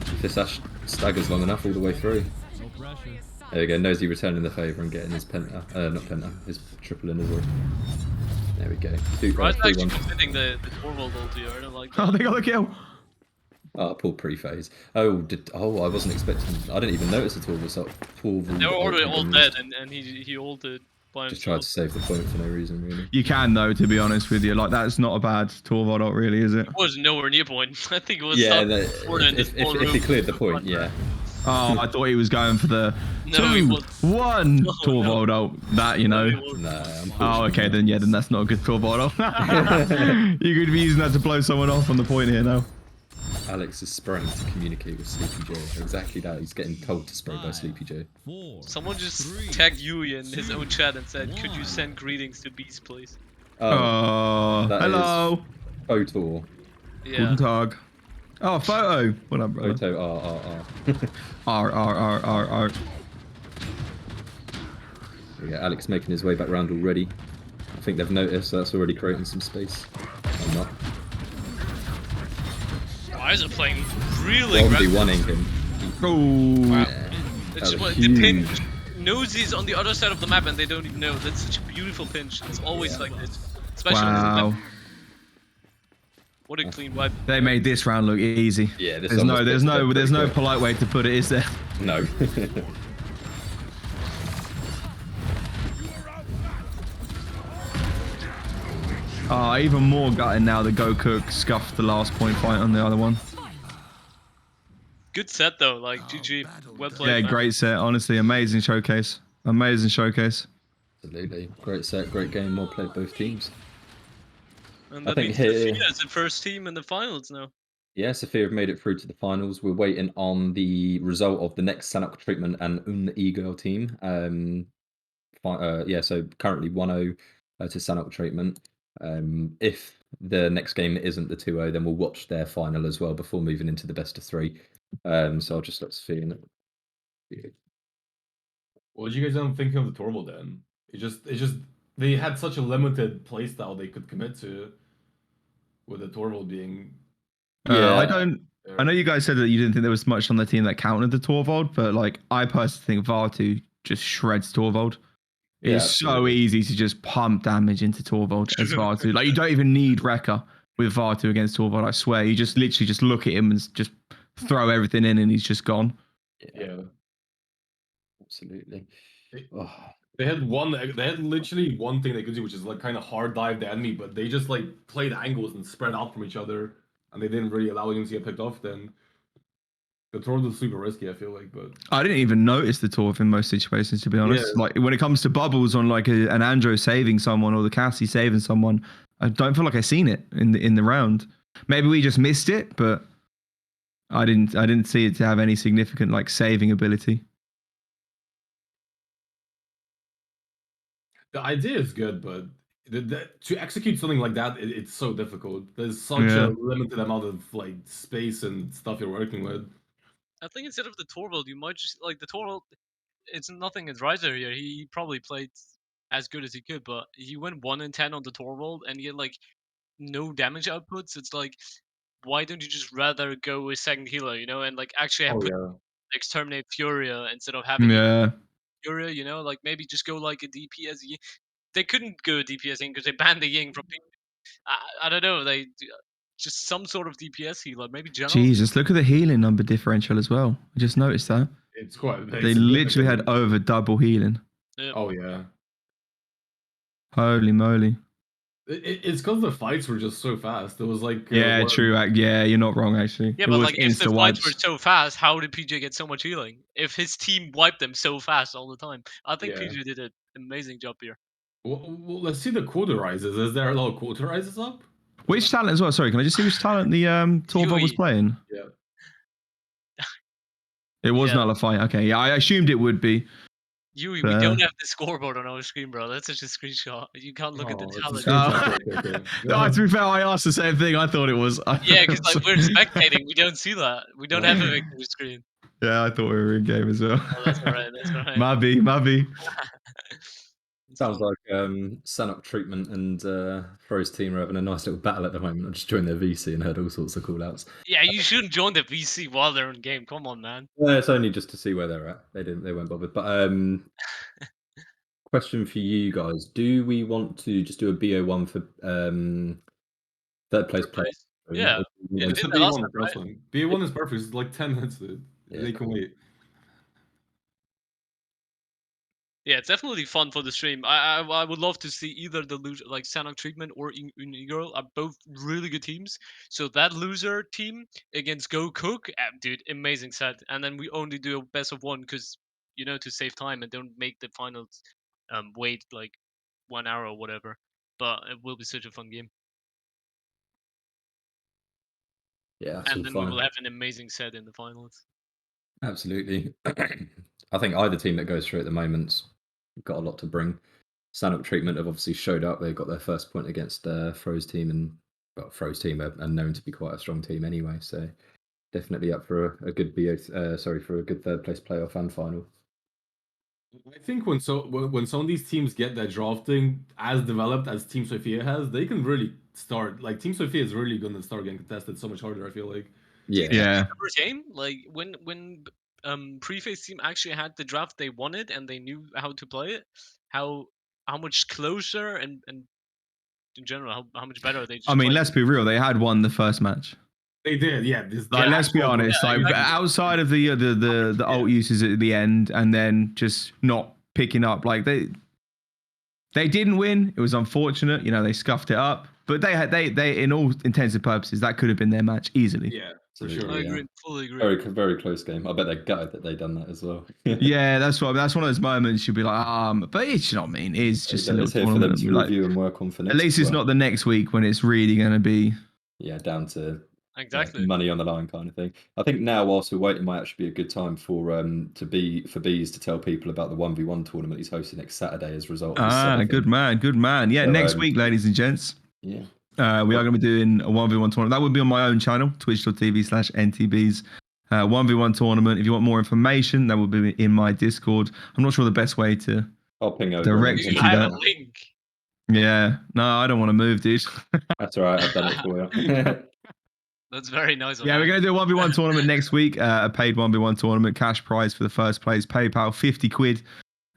if this Ash staggers long enough all the way through. No pressure. There we go. Nosy returning the favour and getting his penta. Not penta, his triple in as well. There we go. Right, actually 3-1. committing the Torvald ulti, I don't like oh, that. they got the kill. Oh, pulled pre-phase. Oh, I wasn't expecting. I didn't even notice at all. Was up 12. They were already all dead, and he ulted by Just tried himself. to save the point for no reason, really. You can though, to be honest with you. Like that's not a bad Torvald ult, really, is it? It was nowhere near point. I think it was Yeah, some corner in the small if room. he cleared the point, yeah. Oh, I thought he was going for the No, he 2, wasn't. 1 No, Torvald ult. That, you know. It was- Nah, Oh, okay, then yeah, then that's not a good Torvald ult. You could be using that to blow someone off on the point here now. Alex is spraying to communicate with Sleepy Joe. Exactly that. He's getting told to spray by Sleepy Joe. 4. Someone just tagged Yui in his own chat and said, "Could you send greetings to Beast, please?" Oh, that hello. Photo. Yeah. Guten Tag. Oh, photo. What up, brother? Photo. R. Yeah, Alex making his way back round already. I think they've noticed that's already creating some space. Or not. Guys are playing really Zombie aggressive. one-ing him. Oh, Wow. That It's just was the pinch. huge. Nosey's on the other side of the map and they don't even know. That's such a beautiful pinch. It's always like this. Especially on this map. wow. What a clean wipe. They made this round look easy. Yeah, this There's one no, was there's put to no, bed there's pretty no quick. polite way to put it, is there? No. Oh, even more gutting now that Go Cook scuffed the last point fight on the other one. Good set though, like GG. Well played. Yeah, man. great set. Honestly, amazing showcase. Amazing showcase. Absolutely. Great set, great game. Well played, both teams. And I that think means here- Sophia is the first team in the finals now. Yeah, Sophia have made it through to the finals. We're waiting on the result of the next Sanok treatment and Girl team. So currently 1-0 to Sanok treatment. If the next game isn't the 2-0, then we'll watch their final as well before moving into the best of 3. So I'll just let Sophia. What did you guys end up thinking of the Torval then? It just they had such a limited playstyle they could commit to, with the Torval being. I know you guys said that you didn't think there was much on the team that countered the Torvald, but like I personally think Vartu just shreds Torvald. Yeah, It's so absolutely. easy to just pump damage into Torvald as Vartu. Like you don't even need Rekka with Vartu against Torvald. I swear, you just literally just look at him and just throw everything in, and he's just gone. Yeah. Absolutely. They- Oh, They had literally one thing they could do, which is like kind of hard dive the enemy, but they just like played angles and spread out from each other, and they didn't really allow him to get picked off. Then the Torval was super risky, I feel like, but I didn't even notice the Torv in most situations, to be honest. Yeah. Like when it comes to bubbles on like an Andro saving someone or the Cassie saving someone, I don't feel like I've seen it in the round. Maybe we just missed it, but I didn't see it to have any significant like saving ability. the idea is good, but to execute something like that, it's so difficult. There's such Yeah. a limited amount of like space and stuff you're working with. I think instead of the Torvald, you might just like the Torvald. It's nothing against Riser here. He probably played as good as he could, but he went 1 in 10 on the Torvald and he had like no damage outputs. It's like, why don't you just rather go with second healer, you know, and like actually have Oh put yeah. exterminate Furia instead of having Yeah. Furia, you know, like maybe just go like a DPS. They couldn't go DPS in because they banned the Ying from. I don't know. Just some sort of DPS healer, maybe general. Jesus, look at the healing number differential as well. I just noticed that. It's quite. They literally had over double healing. Yeah. Oh yeah. Holy moly. It's because the fights were just so fast. It was like Yeah, true. Yeah, you're not wrong, actually. Yeah, It but was like if the insta fights were wipes. so fast, how did PJ get so much healing? If his team wiped them so fast all the time, I think Yeah. PJ did an amazing job here. Well, let's see the cauterizes. Is there a lot of cauterizes up? Which talent as well? Sorry, can I just see which talent the Torvald was Yui. playing? Yeah. It was Yeah. Nullify. Okay, yeah, I assumed it would be. Yui, we Fair. don't have the scoreboard on our screen, bro. That's just a screenshot. You can't look at the Oh, it's a talent. screenshot. Okay. No, to be fair, I asked the same thing. I thought it was. Yeah, because like we're spectating, we don't see that. We don't have a victory screen. Yeah, I thought we were in game as well. Oh, that's alright. That's alright. Mabby. It's sounds fun. like Sanok treatment and Fro's team are having a nice little battle at the moment. I just joined their VC and heard all sorts of call outs. Yeah, you shouldn't join the VC while they're in game. Come on, man. Well, it's only just to see where they're at. They weren't bothered. But question for you guys: do we want to just do a BO1 for third place player? Yeah. Yeah, It's did a that last B1 time, right? wrestling. B1 is perfect. It's like 10 minutes, dude. Yeah. They can wait. Yeah, it's definitely fun for the stream. I would love to see either the loser, like Sanok Treatment or Girl, are both really good teams. So that loser team against Go Cook, dude, amazing set. And then we only do a best of one because, you know, to save time and don't make the finals wait like 1 hour or whatever. But it will be such a fun game. Yeah, that's And all then fine. we will have an amazing set in the finals. Absolutely. I think either team that goes through at the moment's got a lot to bring. Sanok treatment have obviously showed up. They got their first point against Fro's team, and well, Fro's team are known to be quite a strong team anyway. So definitely up for a good for a good third place playoff and final. I think when some of these teams get their drafting as developed as Team Sophia has, they can really start. Like Team Sophia is really going to start getting contested so much harder. I feel like. Do you Yeah. think Yeah. it ever came? Like when Preface team actually had the draft they wanted and they knew how to play it, how much closer and in general how much better they I just mean, played. let's be real. They had won the first match. They did, yeah. This Like, let's be honest. Yeah, Like, exactly. outside of the alt uses at the end, and then just not picking up. Like they didn't win. It was unfortunate. You know, they scuffed it up. But they in all intents and purposes, that could have been their match easily. Yeah, for Absolutely, sure. I yeah. agree, fully agree. Very close game. I bet they're gutted that they done that as well. Yeah, that's one of those moments you'd be like, but it's, you know what I mean? It's just a little It's here for them tournament. to Like, review and work on for next. at least as it's well. not the next week when it's really going to be. Yeah, down to Exactly. money on the line kind of thing. I think now, whilst we're waiting, might actually be a good time for Bees to tell people about the 1v1 tournament he's hosting next Saturday as a result of his semi-fin. Good man. Yeah, So, next week, ladies and gents. Yeah. We are going to be doing a 1v1 tournament. That would be on my own channel, twitch.tv/ntbs. 1v1 tournament. If you want more information, that will be in my Discord. I'm not sure the best way to I'll ping over. direct You you to have a that. link. Yeah. No, I don't want to move, dude. That's all right. I've done it for you. That's very nice of Yeah, we're you. going to do a 1v1 tournament next week. A paid 1v1 tournament. Cash prize for the first place. PayPal, 50 quid.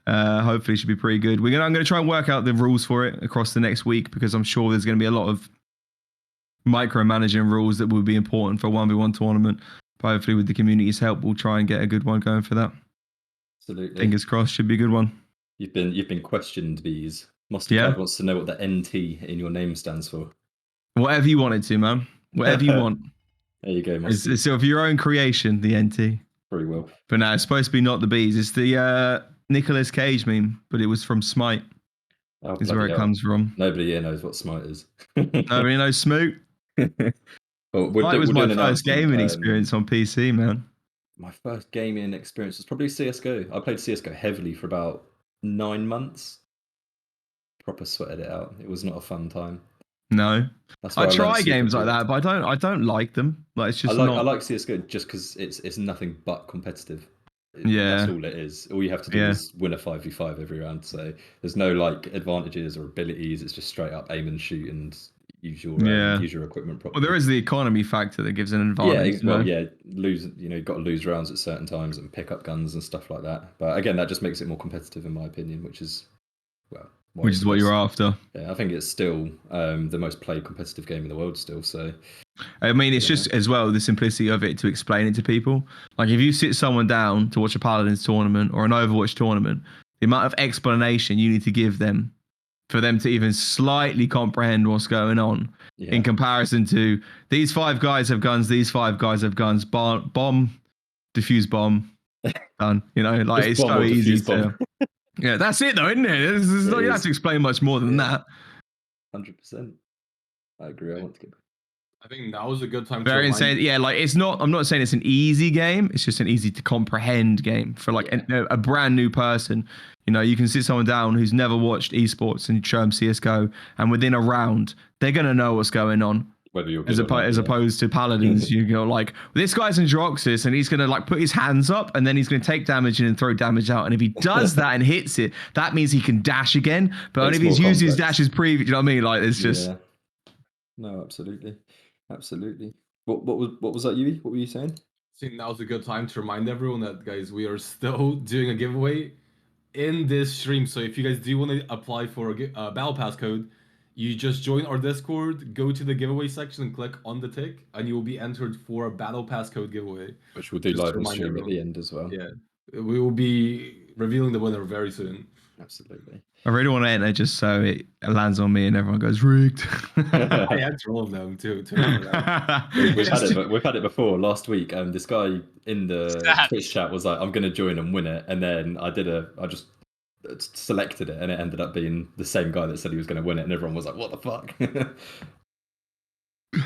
Hopefully it should be pretty good. I'm going to try and work out the rules for it across the next week because I'm sure there's going to be a lot of micromanaging rules that will be important for a 1v1 tournament. But hopefully with the community's help, we'll try and get a good one going for that. Absolutely. Fingers crossed, should be a good one. You've been questioned, Bees. Mastercard wants to know what the NT in your name stands for. Whatever you want it to, man. Whatever you want. There you go, Master. It's of your own creation, the NT. Very well. But no, it's supposed to be not the bees. It's the Nicolas Cage meme, but it was from Smite. Is where it comes from. Nobody here knows what Smite is. Nobody knows Smoot. Well, Smite was my first gaming experience experience on PC, man. My first gaming experience was probably CS:GO. I played CS:GO heavily for about 9 months. Proper sweated it out. It was not a fun time. No, That's I why try learned games like super that, but I don't like them. Like it's just I not. like CS:GO just because it's nothing but competitive. Yeah. That's all it is. All you have to do is win a 5v5 every round. So there's no like advantages or abilities. It's just straight up aim and shoot and use your equipment properly. Well, there is the economy factor that gives an advantage. You've got to lose rounds at certain times and pick up guns and stuff like that. But again, that just makes it more competitive in my opinion, which is what you're after. Yeah, I think it's still the most played competitive game in the world still. So I mean, it's just as well the simplicity of it to explain it to people. Like if you sit someone down to watch a Paladins tournament or an Overwatch tournament, the amount of explanation you need to give them for them to even slightly comprehend what's going on in comparison to these 5 guys have guns, these 5 guys have guns, bomb, defuse bomb, done. You know, like it's so easy to. Yeah, that's it though, isn't it? You don't have to explain much more than that. 100%. I agree. I want to get. I think now is a good time. Very insane. Yeah, like it's not. I'm not saying it's an easy game. It's just an easy to comprehend game for like a brand new person. You know, you can sit someone down who's never watched esports and show them CS:GO, and within a round, they're gonna know what's going on. Whether you're as opposed to Paladins, you go like, this guy's in Droxus and he's gonna like put his hands up and then he's gonna take damage in and throw damage out. And if he does that and hits it, that means he can dash again. But only if he's used his dashes previous. You know what I mean? Like it's just. No, absolutely. What was that, Yui? What were you saying? I think now's a good time to remind everyone that, guys, we are still doing a giveaway in this stream. So if you guys do want to apply for a Battle Pass code, you just join our Discord, go to the giveaway section and click on the tick, and you will be entered for a Battle Pass code giveaway. Which we'll do live on stream at the end as well. Yeah, we will be revealing the winner very soon. Absolutely. I really want to enter just so it lands on me and everyone goes rigged. I had all of them too. We've had it before. Last week, this guy in the Twitch chat was like, "I'm going to join and win it," and then I just selected it, and it ended up being the same guy that said he was going to win it, and everyone was like, "What the fuck?"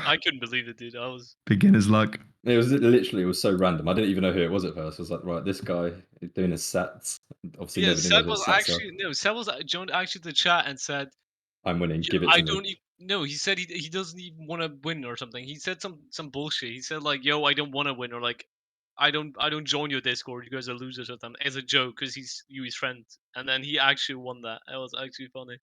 I couldn't believe it, dude. I was beginner's luck. It was so random. I didn't even know who it was at first. I was like, right, this guy is doing his sets. Obviously, Seb was joined actually the chat and said, "I'm winning. Give it to me." No, he said he doesn't even want to win or something. He said some bullshit. He said like, "Yo, I don't want to win," or like, I don't join your Discord. You guys are losers with them as a joke because he's his friend, and then he actually won that. It was actually funny.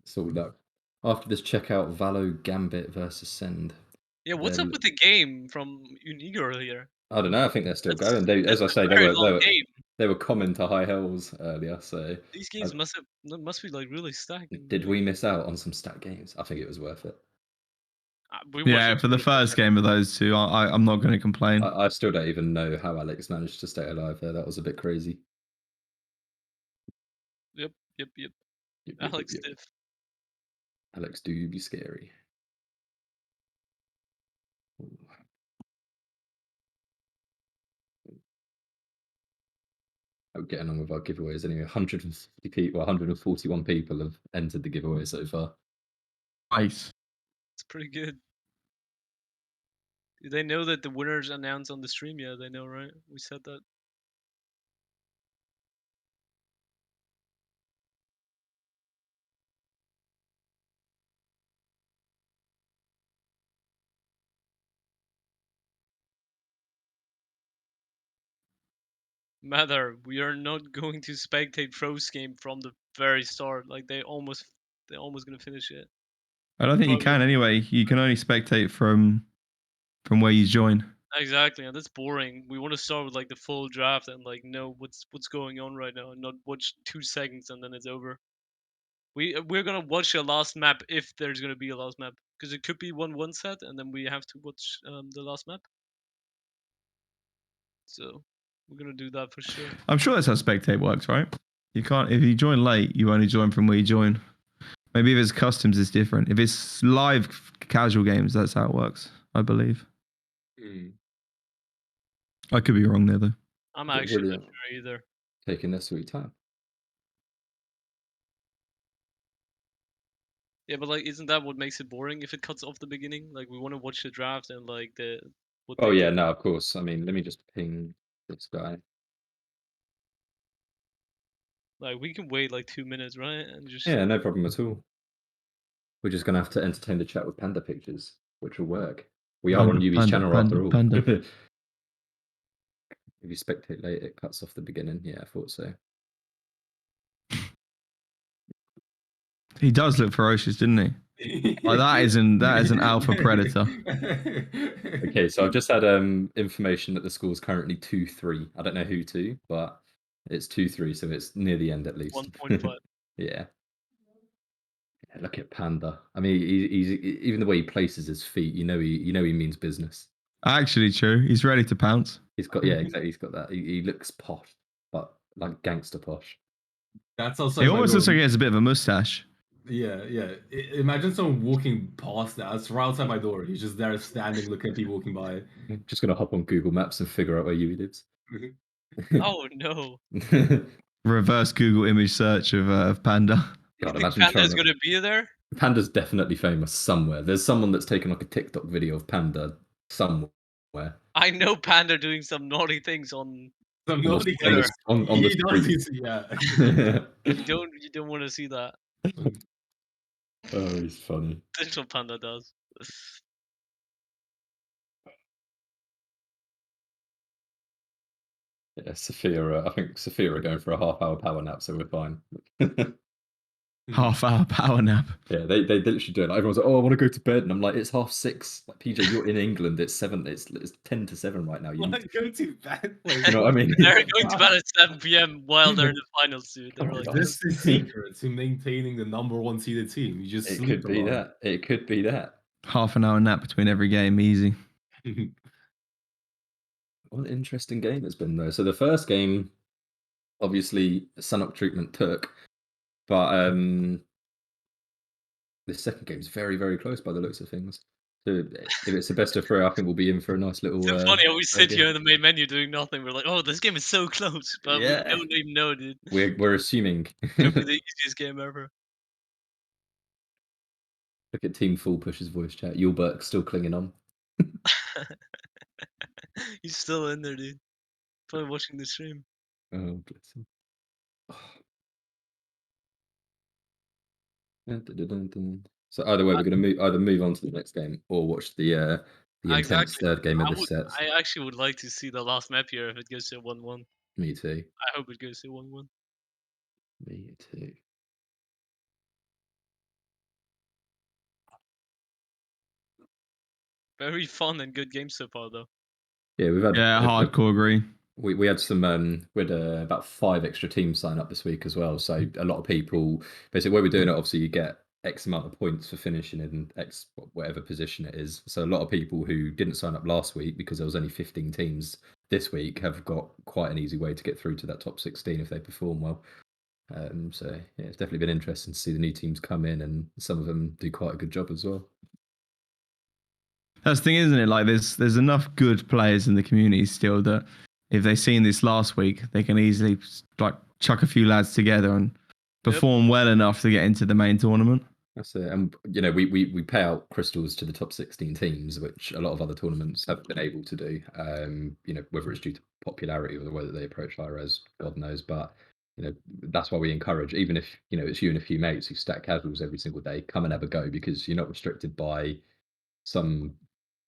It's all luck. After this, check out Valo Gambit versus Send. Yeah, what's They're up with the game from Unique earlier? I don't know. I think they're still That's going. They, as I that's a say, very long game. they were common to high hells earlier. So These games must be like really stacking. did we miss out on some stat games? I think it was worth it. We watched Yeah, it for the 24/7. first game of those two, I'm not going to complain. I still don't even know how Alex managed to stay alive there. That was a bit crazy. Yep. Yep, yep, yep, Alex yep. Diff. Alex, do you be scary? Ooh. How we getting on with our giveaways anyway? 150 people, 141 people have entered the giveaway so far. Nice. It's pretty good. Do they know that the winners announced on the stream? Yeah, they know, right? We said that. Matter, we are not going to spectate Fro's game from the very start. Like they're almost gonna finish it. I don't think you can anyway. You can only spectate from where you join. Exactly, and that's boring. We want to start with like the full draft and like know what's going on right now, and not watch 2 seconds and then it's over. We're gonna watch a last map if there's gonna be a last map, because it could be one set, and then we have to watch the last map. So we're gonna do that for sure. I'm sure that's how spectate works, right? You can't if you join late, you only join from where you join. Maybe if it's customs, it's different. If it's live casual games, that's how it works, I believe. I could be wrong there though. I'm But actually really not sure either. taking their sweet time. Yeah, but like, isn't that what makes it boring if it cuts off the beginning? Like, we want to watch the draft and like the what Oh they yeah, did. no, of course. I mean, let me just ping this guy. Like, we can wait like 2 minutes, right? And just Yeah, no problem at all. We're just gonna have to entertain the chat with panda pictures, which will work. We are on Yubi's channel after all. Panda. If you spectate late, it cuts off the beginning. Yeah, I thought so. He does look ferocious, didn't he? Like that is an alpha predator. Okay, so I've just had information that the score is currently 2-3. I don't know who to, but it's 2-3, so it's near the end at least. 1.5. Yeah. Yeah, look at Panda. I mean, he's even the way he places his feet. You know, he means business. Actually, true. He's ready to pounce. He's got exactly. He's got that. He looks posh, but like gangster posh. That's also. He almost looks like he has a bit of a mustache. Yeah, yeah. Imagine someone walking past that. It's right outside my door. He's just there standing, looking at people walking by. Just gonna hop on Google Maps and figure out where Yui lives. Oh no! Reverse Google image search of Panda. You God, think imagine Panda's trying to- gonna be there? Panda's definitely famous somewhere. There's someone that's taken like a TikTok video of Panda somewhere. I know Panda doing some naughty things on. Some On naughty the- things. on the He does street. this, yeah. You don't want to see that. Oh, he's funny. That's what Panda does. Yeah, Sophia. I think Sophia are going for a half-hour power nap, so we're fine. Half-hour power nap. Yeah, they literally do it. Like, everyone's like, "Oh, I want to go to bed," and I'm like, "It's 6:30." Like, PJ, you're in England. It's 7. It's 10 to 7 right now. You, Like, go to bed. you know what I mean? They're going to bed at 7 p.m. while they're in the finals, dude. They're like, This is secret to maintaining the #1 seeded team. You just It sleep could be a lot. that. It could be that. Half an hour nap between every game, easy. What an interesting game it's been, though. So the first game, obviously, Sanok treatment took, but the second game is very, very close by the looks of things. So if it's the best of 3, I think we'll be in for a nice little. it's so funny how we sit game. here in the main menu doing nothing. We're like, oh, this game is so close, but Yeah. we don't even know, dude. We're assuming. Could be the easiest game ever. Look at Team Full Push's voice chat. Yulbert's still clinging on. He's still in there, dude. Probably watching the stream. Oh, bless him. Dun, dun, dun, dun, dun. So either way, we're going to either move on to the next game or watch the the intense Exactly. third game of I the would. sets. I actually would like to see the last map here if it goes to 1-1. Me too. I hope it goes to 1-1. Me too. Very fun and good game so far, though. Yeah, we've had Yeah, hardcore agree. we had some we had about 5 extra teams sign up this week as well. So a lot of people basically where we're doing it, obviously you get X amount of points for finishing in X whatever position it is. So a lot of people who didn't sign up last week because there was only 15 teams this week have got quite an easy way to get through to that top 16 if they perform well. So yeah, it's definitely been interesting to see the new teams come in and some of them do quite a good job as well. That's the thing, isn't it? Like there's enough good players in the community still that if they've seen this last week, they can easily like chuck a few lads together and perform well enough to get into the main tournament. That's it. And you know, we pay out crystals to the top 16 teams, which a lot of other tournaments haven't been able to do. You know, whether it's due to popularity or the way that they approach high res, God knows. But you know, that's why we encourage, even if you know it's you and a few mates who stack casuals every single day, come and have a go because you're not restricted by some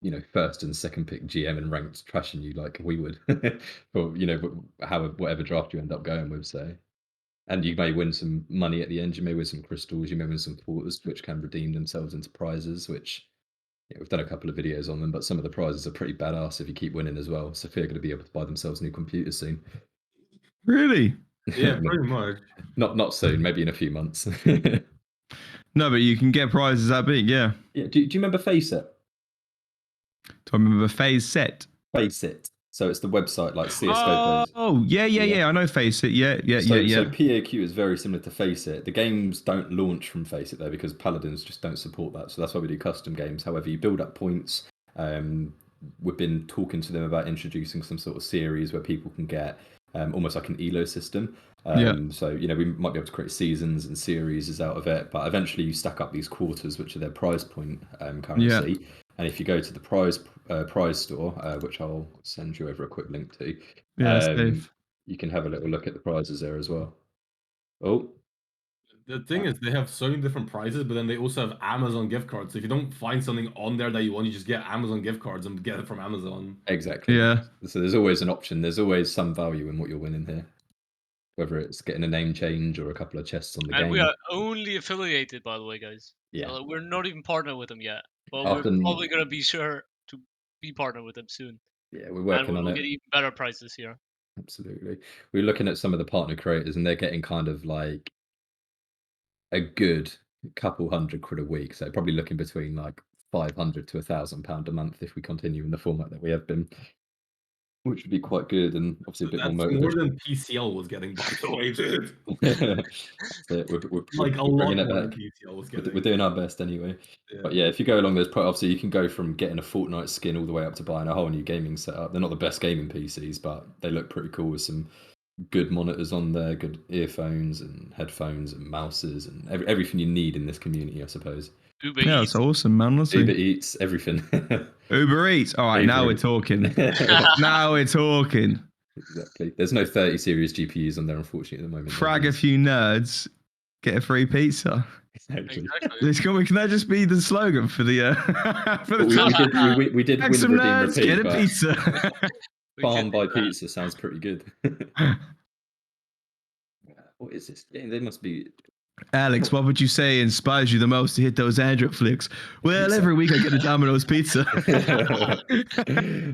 you know first and second pick GM and ranked trashing you like we would, for you know whatever draft you end up going with. So. And you may win some money at the end. You may win some crystals. You may win some quarters, which can redeem themselves into prizes. Which we've done a couple of videos on them, but some of the prizes are pretty badass if you keep winning as well. Sophia are going to be able to buy themselves new computers soon. Really? Yeah, pretty much. Not soon. Maybe in a few months. No, but you can get prizes that big, yeah. Yeah. Do you remember Face It? Do I remember Phase Set? Face It. So it's the website like CS:GO plays. Oh, yeah. I know Face It. Yeah. So PAQ is very similar to Face It. The games don't launch from Face It though because Paladins just don't support that. So that's why we do custom games. However, you build up points. We've been talking to them about introducing some sort of series where people can get almost like an ELO system. So you know we might be able to create seasons and series out of it, but eventually you stack up these quarters, which are their prize point currency. And if you go to the prize store, which I'll send you over a quick link to, you can have a little look at the prizes there as well. Oh, The thing is, they have so many different prizes, but then they also have Amazon gift cards. So if you don't find something on there that you want, you just get Amazon gift cards and get it from Amazon. exactly. Yeah. So there's always an option. There's always some value in what you're winning here, whether it's getting a name change or a couple of chests on the And game. we are only affiliated, by the way, guys. Yeah. So we're not even partnered with them yet, but Often- we're probably gonna be sure to be partnered with them soon. Yeah, we're And working we on will it. get even better prices here. Absolutely. We're looking at some of the partner creators and they're getting kind of like a good couple £100 a week. So probably looking between like 500 to £1,000 a month if we continue in the format that we have been, which would be quite good and obviously a bit That's more more motivation. than PCL was getting, by the way, dude. So we're Like a we're lot bringing it more than back. PCL was We're getting. doing our best anyway. But yeah, if you go along those, obviously you can go from getting a Fortnite skin all the way up to buying a whole new gaming setup. They're not the best gaming PCs, but they look pretty cool with some good monitors on there, good earphones and headphones and mouses and everything you need in this community, I suppose. Uber Yeah, Eats. it's awesome, man. Honestly. Uber Eats, everything. Uber Eats. All right, Uber now we're Eats. talking. Now we're talking. Exactly. There's no 30 series GPUs on there, unfortunately, at the moment. Frag a few nerds, get a free pizza. Exactly. Can that just be the slogan for the for the We did Frag win some Redeem nerds, Repeat, get a but pizza. Farm by Pizza sounds pretty good. What is this? Yeah, they must be. Alex, what would you say inspires you the most to hit those airdrop flicks? Well, Pizza. every week I get a Domino's pizza.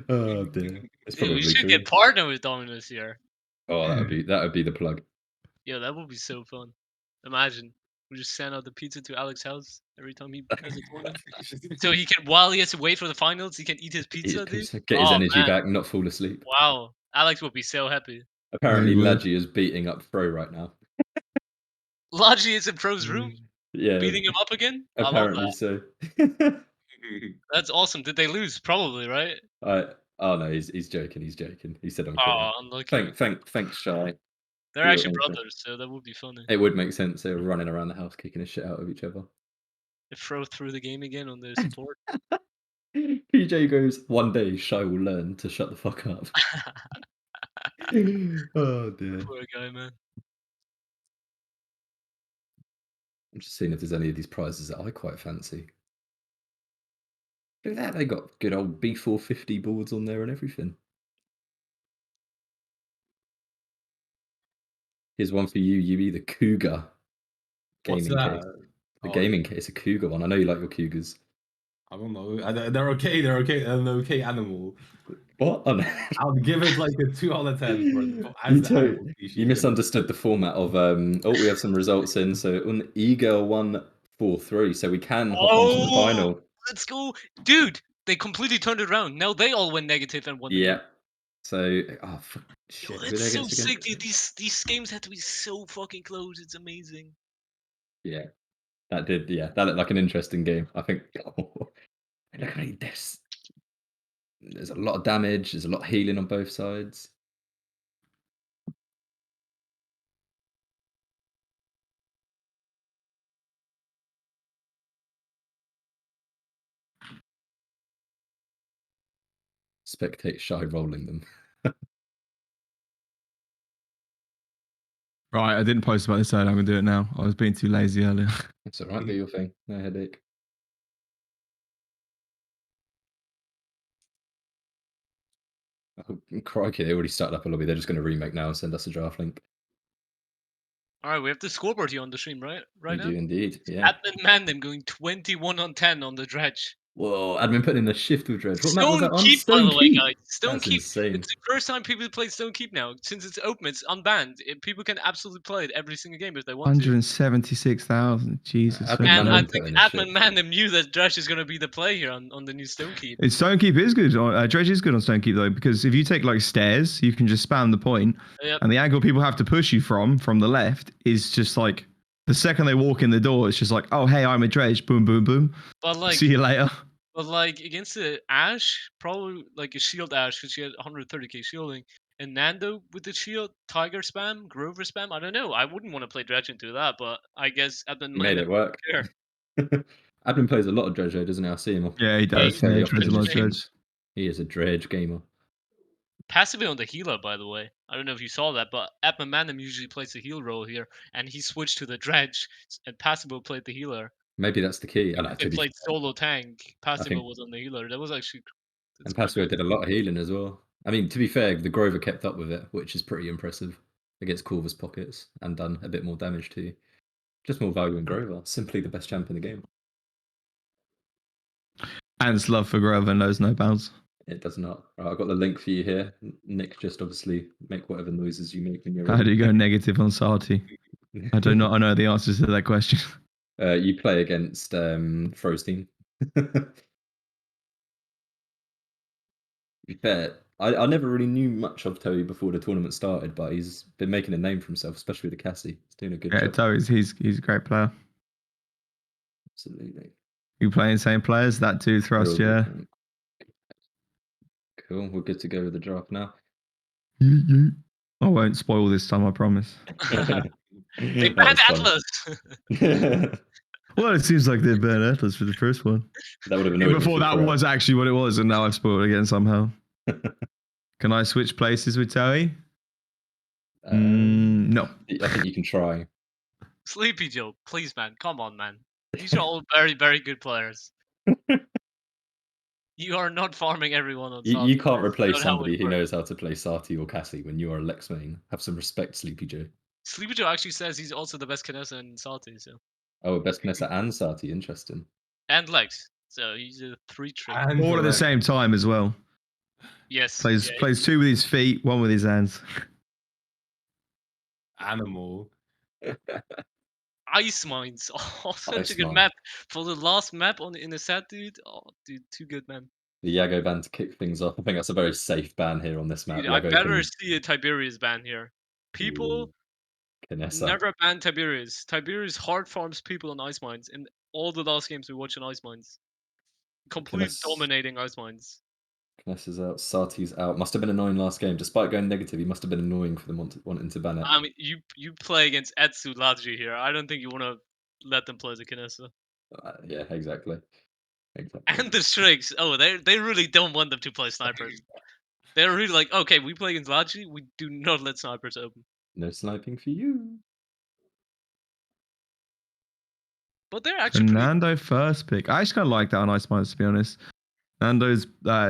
Oh dear, it's Dude, probably we should true. get partnered with Domino's here. Oh, that would be the plug. Yeah, that would be so fun. Imagine we just send out the pizza to Alex's house every time he has a tournament, so he can while he has to wait for the finals, he can eat his pizza, dude. Get his Oh, energy man. back, not fall asleep. Wow, Alex would be so happy. Apparently, He would. Ladji is beating up Fro right now. Logi is in Pro's room, Yeah, beating him up again. I love apparently that. so. That's awesome. Did they lose? Probably, right? Oh no, he's joking. He's joking. He said I'm Oh, quitting. unlucky. Thanks, Shy. They're actually brothers, so that would be funny. It would make sense. They were running around the house kicking the shit out of each other. If Fro threw the game again on their support. PJ goes, one day Shy will learn to shut the fuck up. Oh dear. Poor guy, man. I'm just seeing if there's any of these prizes that I quite fancy. Look at that, they got good old B450 boards on there and everything. Here's one for you, Yui, the Cougar What's gaming that? case. The Oh, gaming case, a Cougar one. I know you like your Cougars. I don't know. They're okay. They're okay. They're an okay animal. What? Oh, no. I'll give it like a 2 out of 10 as You, the animal you species. misunderstood the format of we have some results in. So un Eagle 143, so we can hop onto the Oh, final. let's go, dude! They completely turned it around. Now they all went negative and won the Yeah. game. So fuck, Yo, shit, who are that's they so against again? sick, dude. These games had to be so fucking close. It's amazing. Yeah. That looked like an interesting game. I think look at this. There's a lot of damage, there's a lot of healing on both sides. Spectate shy rolling them. Right, I didn't post about this earlier. I'm gonna do it now. I was being too lazy earlier. It's alright, do your thing. No headache. Oh, crikey, they already started up a lobby. They're just going to remake now and send us a draft link. All right, we have the scoreboard here on the stream, right? We Now. do indeed, yeah. Admin Mandem going 21 on 10 on the dredge. Whoa, admin putting in the shift with Dredge. What map was Stone that on? Keep, by Stone the way, Keep. guys. Stone That's Keep. insane. It's the first time people play Stone Keep now. Since it's open, it's unbanned. People can absolutely play it every single game if they want to. 176,000. Jesus. Admin fair And Mandem I play. put think in a Admin shift. Mandem knew that Dredge is going to be the play here on the new Stone Keep. Stonekeep is good. Dredge is good on Stonekeep though, because if you take like stairs, you can just spam the point, Yep. and the angle people have to push you from the left is just like the second they walk in the door, it's just like, oh hey, I'm a Dredge. Boom, boom, boom. But like, See you later. But like against the Ash, probably like a shield Ash because she had 130k shielding, and Nando with the shield, Tiger spam, Grover spam. I don't know. I wouldn't want to play Dredge into that, but I guess at the He made it work. Sure. Admin plays a lot of Dredge though, doesn't he? I see him. Yeah, he does. fairly Yeah, he often plays a in lot his of stream. Dredge. He is a Dredge gamer. Passively on the healer, by the way. I don't know if you saw that, but Admin Mandem usually plays the heal role here, and he switched to the Dredge, and Passively played the healer. Maybe that's the key. And They played solo tank. Passively think- was on the healer. That was actually. And Password did a lot of healing as well. I mean, to be fair, the Grover kept up with it, which is pretty impressive against Corvus pockets and done a bit more damage too. Just more value in Grover. Simply the best champ in the game. Ant's love for Grover knows no bounds. It does not. Right, I've got the link for you here. Nick, just obviously make whatever noises you make when you're How do ready. you go negative on Sati? I do not know the answers to that question. You play against Frostein. To be fair, I never really knew much of Toey before the tournament started, but he's been making a name for himself, especially with the Cassie. He's doing a good Yeah, job. Toey's he's a great player. Absolutely. You playing same players? That too, Thrust, Real yeah. good. Cool, we're good to go with the draft now. I won't spoil this time, I promise. They banned Atlas. Well, it seems like they banned Atlas for the first one. That would have annoyed me Before that forever. was actually what it was, and now I've spoiled it again somehow. Can I switch places with Toey? No. I think you can try. Sleepy Joe, please, man. Come on, man. These are all very, very good players. You are not farming everyone on Sati. You can't That's replace not how it somebody who works. knows how to play Sati or Cassie when you are a Lex main. Have some respect, Sleepy Joe. Sleepy Joe actually says he's also the best Kinessa in Sati, so. Oh, best Knessa and Sati, interesting. And Lex. So he's a 3-trick. All at the same time as well. Yes. Plays yeah, plays two with his feet, one with his hands. Animal. Ice Mines. Oh, such Ice a good Mine. map. For the last map in the set, dude. Oh, dude, too good, man. The Yago ban to kick things off. I think that's a very safe ban here on this map. Dude, I Yago better can- see a Tiberius ban here. People Knessa. never ban Tiberius. Tiberius hard farms people on Ice Mines. In all the last games we watched on Ice Mines. Complete Kness- dominating Ice Mines. Knessa's out. Sati's out. Must have been annoying last game. Despite going negative, he must have been annoying for them wanting to ban it. I mean, you play against Etsu Laji here. I don't think you want to let them play the Kinessa. Yeah, exactly. And the Strix. Oh, they really don't want them to play snipers. They're really like, okay, we play against Laji. We do not let snipers open. No sniping for you. But they're actually pretty. Fernando first pick. I just kind of like that on Ice Mines, to be honest. Nando's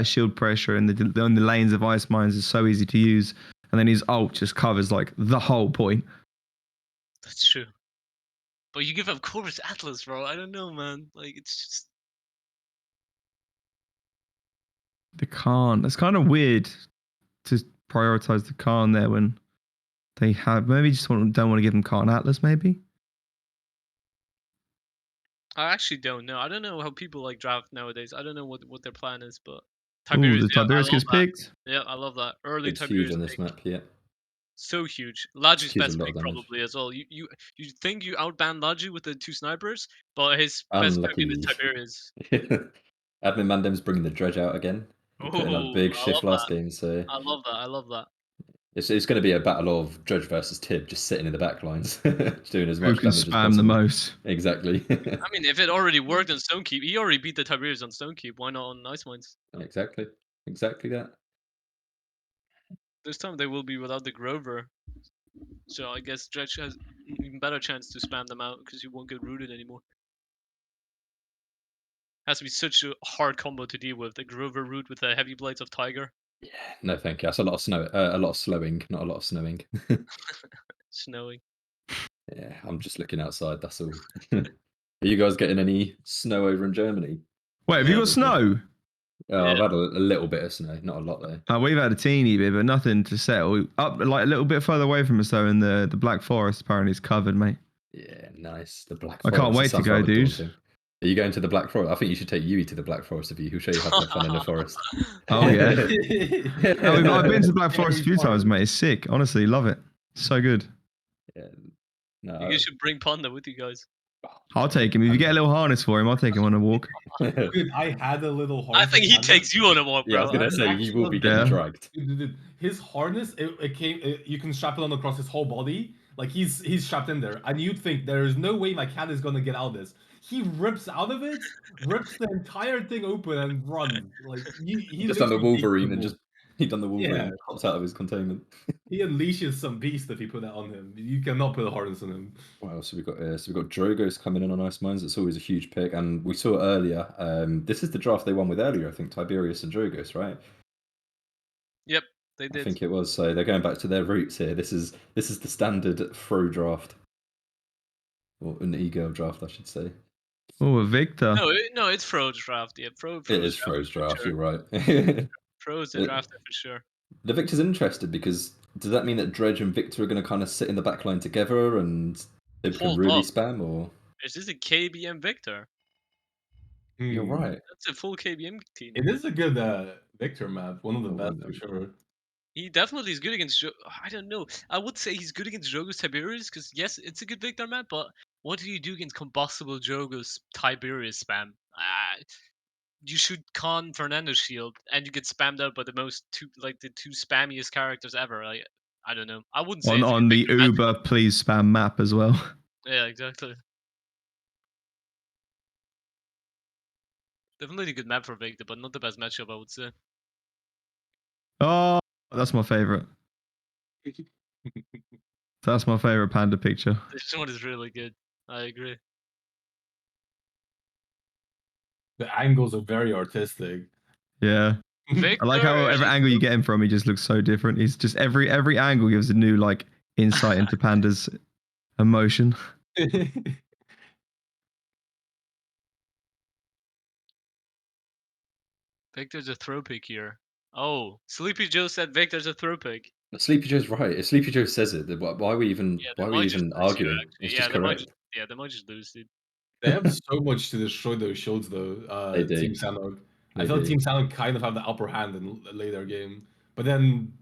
shield pressure in the lanes of Ice Mines is so easy to use, and then his ult just covers like the whole point. That's true. But you give up Corvus Atlas, bro. I don't know, man. Like it's just The Khan. It's kind of weird to prioritize the Khan there when they have maybe just don't want to give him Khan Atlas, maybe. I actually don't know. I don't know how people like draft nowadays. I don't know what their plan is, but Oh, Tiberius, the yeah, I Tiberius love gets that. picked. Yeah, I love that. Early It's huge Tiberius on this pick. map, yeah. So huge. Laji's Kills a best lot pick of damage. probably as well. You think you outban Laji with the 2 snipers, but his best pick Unlucky. is Tiberius. Admin Mandem's bringing the dredge out again. He put in a Oh, big I shift love last that. game, so I love that. I love that. it's going to be a battle of Dredge versus Tib, just sitting in the back lines, doing as Who much can damage as spam the possible. most? Exactly. I mean, if it already worked on Stonekeep, he already beat the Tiberius on Stonekeep. Why not on Ice Mines? Exactly. Exactly that. This time they will be without the Grover. So I guess Dredge has an even better chance to spam them out because he won't get rooted anymore. Has to be such a hard combo to deal with. The Grover root with the heavy blades of Tiger. Yeah, no, thank you. That's a lot of snow, a lot of slowing, not a lot of snowing. Snowing. Yeah, I'm just looking outside. That's all. Are you guys getting any snow over in Germany? Wait, have you got snow? Oh, Yeah. I've had a little bit of snow, not a lot though. We've had a teeny bit, but nothing to settle. Up like a little bit further away from us though, in the Black Forest apparently is covered, mate. Yeah, nice. The Black I Forest. can't It wait to sounds go, rather dude. daunting. Are you going to the Black Forest? I think you should take Yui to the Black Forest of you. He'll show you how to have fun in the forest. Oh yeah. No, I've been to the Black Very Forest a few times, fun. mate. It's sick. Honestly, love it. So good. Yeah. No, You guys should bring Panda with you guys. I'll take him. If you get a little harness for him, I'll take him on a walk. Dude, I had a little I harness. think he with Panda. takes you on a walk, yeah, I was bro. gonna say he will be getting Yeah. dragged. Dude, his harness, you can strap it on across his whole body. Like he's strapped in there, and you'd think there is no way my cat is gonna get out of this. He rips out of it, rips the entire thing open, and runs. Like he Just done the literally takes Wolverine the and ball. just he done the Wolverine, Yeah. pops out of his containment. He unleashes some beast if you put that on him. You cannot put a harness on him. Wow, so we've got Drogos coming in on Ice Mines. It's always a huge pick, and we saw earlier. This is the draft they won with earlier, I think, Tiberius and Drogos, right? Yep, they I did. think it was. So they're going back to their roots here. This is the standard Fro draft, or an e-girl draft, I should say. Oh, a Victor. No, it's Fro's draft. Yeah, It is Fro's draft. Sure. You're right. Fro's the drafter for sure. The Victor's interested because does that mean that Dredge and Victor are going to kind of sit in the back line together and they can Hold really up. spam? Or Is this a KBM Victor? you're right. That's a full KBM team. It is a good Victor map. One of the Oh, best well, for sure. He definitely is good against. I don't know. I would say he's good against Drogo's Tiberius because yes, it's a good Victor map. But what do you do against combustible Drogo's Tiberius spam? You shoot Khan Fernando's shield and you get spammed out by the two spammiest characters ever. Like I don't know. I wouldn't say it's a On good the Victor matchup. Uber please spam map as well. Yeah, exactly. Definitely a good map for Victor, but not the best matchup, I would say. Oh, that's my favorite. That's my favorite Panda picture. This one is really good. I agree. The angles are very artistic. Yeah. Victor, I like how every angle you get him from, he just looks so different. He's just every angle gives a new like insight into Panda's emotion. Victor's a throw pick here. Oh, Sleepy Joe said Victor's a throw pick. Sleepy Joe's right. If Sleepy Joe says it, then why are we even Yeah, why they are we might just even lose here, arguing? actually. It's Yeah, just they might correct. just they might just lose, dude. They have so much to destroy those shields, though. They do. Team Sanok. I They feel do. Team Sanok kind of have the upper hand in the later game, but then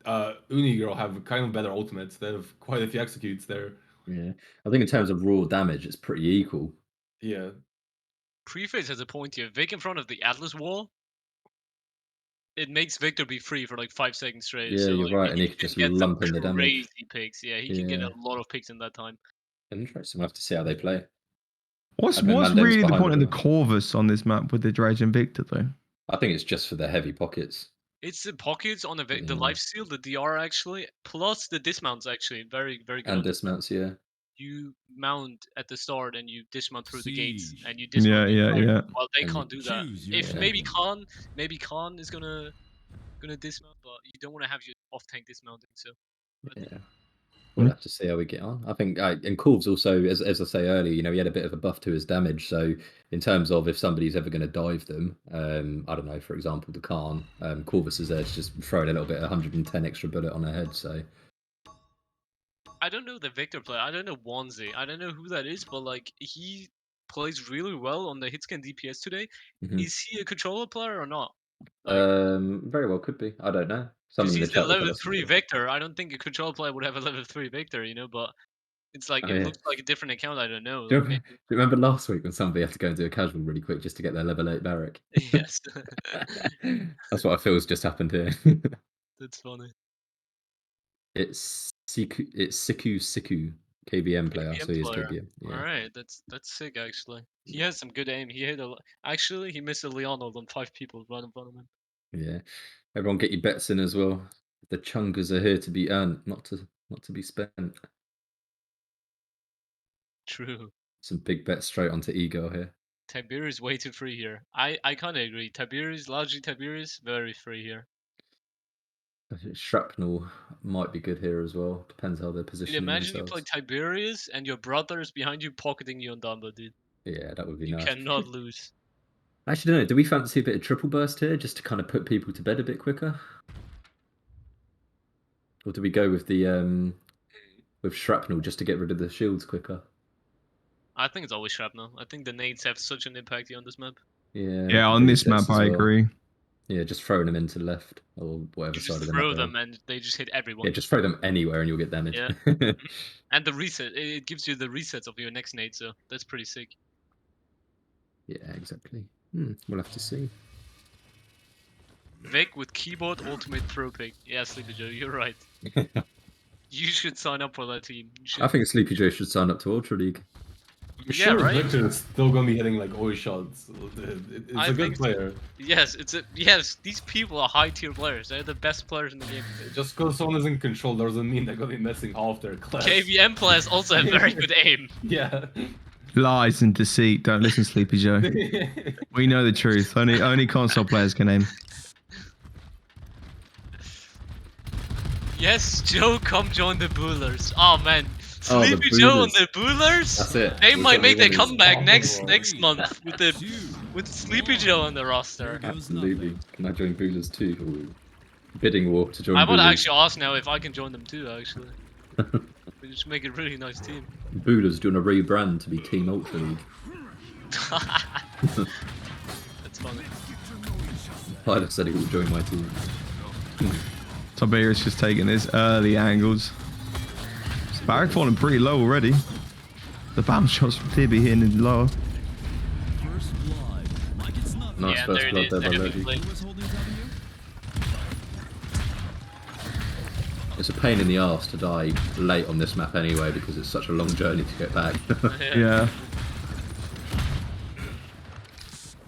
Unigirl have kind of better ultimates. They have quite a few executes there. Yeah, I think in terms of raw damage, it's pretty equal. Yeah. Preface has a point here. Vic in front of the Atlas wall. It makes Victor be free for like 5 seconds straight. Yeah, so you're like, right, and he he could can just get some lump in the damage. crazy picks. Yeah, he can get a lot of picks in that time. Interesting. We'll have to see how they play. What's Admin Mandem's really the behind point of the the Corvus on this map with the Dredge and Victor though? I think it's just for the heavy pockets. It's the pockets on the Yeah. lifesteal, the DR actually, plus the dismounts actually. Very, very good. And on this. dismounts, yeah. you mount at the start and you dismount through the gates Siege. and you dismount. Yeah, the yeah, yeah. Well, they And can't do that. Choose your If Yeah. maybe Khan is gonna dismount, but you don't want to have your off tank dismounting. So I think Yeah. We'll have to see how we get on. I think, and Corv's also, as I say earlier, he had a bit of a buff to his damage. So in terms of if somebody's ever going to dive them, I don't know, for example, the Khan, Corvus is there to just throw in a little bit, 110 extra bullet on her head. So I don't know the Victor player. I don't know Wanzi. I don't know who that is, but like he plays really well on the hitscan DPS today. Mhm. Is he a controller player or not? Like, very well could be. I don't know. Someone because in the he's the chat will tell level us. 3 Victor. I don't think a controller player would have a level 3 Victor, but it's like Oh, it yeah. looks like a different account. I don't know. Do you, Like remember, maybe. do you remember last week when somebody had to go and do a casual really quick just to get their level 8 barrack? Yes, That's what I feel has just happened here. that's funny. It's Siku, KBM player, so he is player. KBM. Yeah. All right, that's sick actually. He has some good aim. He hit a lot. Actually, he missed a Leonard on 5 people right in front of him. Yeah. Everyone get your bets in as well. The chungas are here to be earned, not to be spent. True. Some big bets straight onto Ego here. Tiberius way too free here. I kind of agree. Largely Tiberius, very free here. I think Shrapnel might be good here as well. Depends how they're Dude, positioning imagine you play themselves. Tiberius and your brother is behind you pocketing you on Dumbo, dude. Yeah, that would be You nice. cannot lose. Actually, no. Do we fancy a bit of triple burst here, just to kind of put people to bed a bit quicker, or do we go with the with shrapnel just to get rid of the shields quicker? I think it's always shrapnel. I think the nades have such an impact here on this map. Yeah. Yeah, on this map, I agree. Yeah, just throwing them into left or whatever You side just of the map. throw they're on. them and they just hit everyone. Yeah, just throw them anywhere and you'll get damage. Yeah. And the reset, it gives you the resets of your next nade, so that's pretty sick. Yeah, exactly. We'll have to see. Vic with keyboard ultimate throw pick. Yeah, Sleepy Joe, you're right. You should sign up for that team. You should. I think Sleepy Joe should sign up to Ultra League. I'm sure right? Victor is still gonna be hitting like always shots. It's I a think good player. Yes, these people are high tier players. They're the best players in the game. Just because someone is in control doesn't mean they're gonna be missing half their class. KVM players also have very good aim. Yeah. Lies and deceit. Don't listen, Sleepy Joe. We know the truth. Only console players can aim. Yes, Joe, come join the Bullers. Oh man, Oh, the Sleepy Joe on Bullers. the Bullers. That's it. They We've might got make their the winners. comeback next Unstoppable. month with Sleepy Joe on the roster. Absolutely. Can I join Boolers too? Ooh. Bidding war to join I want to Boolers. actually ask now if I can join them too. Actually, we just make a really nice team. Boolers doing a rebrand to be Team Ultra League. That's funny. I'd said he would join my team. Tiberius just taking his early angles. Barrack falling pretty low already. The bounce shots did be hitting lower. First blood. Like it's not Nice Yeah, first there it blood is. there by There Levy. we play. Who was holding W? It's a pain in the arse to die late on this map anyway because it's such a long journey to get back. Yeah.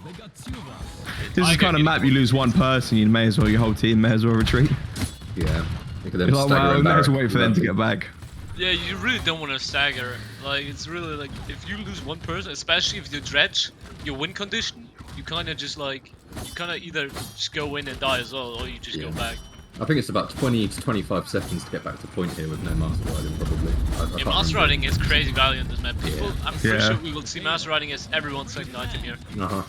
They got two of us. This is the kind of map you lose one person, you may as well, your whole team may as well retreat. Yeah. Look at them You're like, stagger well, and we may as well Barrack. wait for them to get back. Yeah, you really don't want to stagger. Like, it's really like, if you lose one person, especially if you dredge your win condition, you kind of just like, you kind of either just go in and die as well, or you just go Yeah. back. I think it's about 20 to 25 seconds to get back to point here with no master riding, probably. I Yeah, can't master remember. riding is crazy value in this map. People, Yeah. I'm pretty Yeah. sure we will see master riding as everyone's second item here. Uh-huh.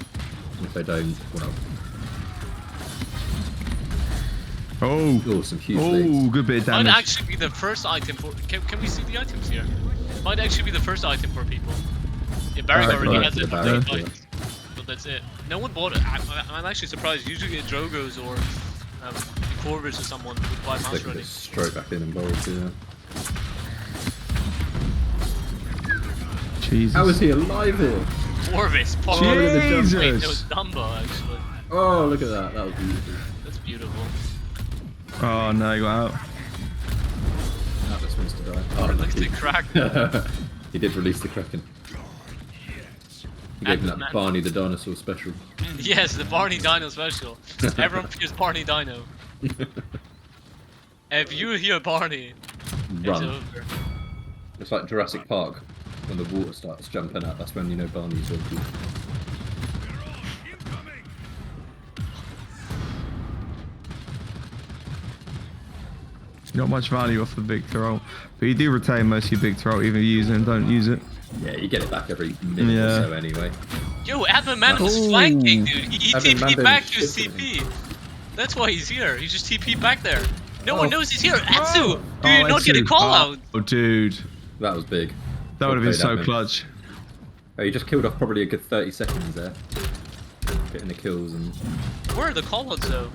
If they don't, well, Oh, some huge leads. oh, good bit of Might damage. actually be the first item for. Can we see the items here? Might actually be the first item for people. Yeah, Barrack Alright, already right, has the it for Barrack, both yeah. items. But that's it. No one bought it. I'm actually surprised. Usually get Drogos or Corvus or someone would buy They master can riding. just straight back in and bolt, yeah. Jesus. How is he alive here? Corvus, Oh, look at the jump. Wait, Jesus. no, it's Dumbo actually. Oh, look at that. That was beautiful. That's beautiful. Oh, no, he got out. Atlas wants to die. Oh, Look at the lucky. crack. He did release the Kraken. He gave him that Atlas- Barney the dinosaur special. Yes, the Barney Dino special. Everyone fears Barney Dino. If you hear Barney, it's Run. over. It's like Jurassic Park when the water starts jumping up. That's when you know Barney's real cool. Not much value off the Victor ult, but you do retain most of your Victor ult, either use it and don't use it. Yeah, you get it back every minute or so anyway. Yo, Admin Man was Ooh. flanking, dude. He Admin TP'd Mandem back to his shit CP. That's why he's here. He just TP'd back there. No one knows he's here. Atsu! Do you not get a Etsu. call out? Oh, dude. That was big. That would have been Well so played, Admin. clutch. Oh, you just killed off probably a good 30 seconds there. Getting the kills and Where are the call outs though?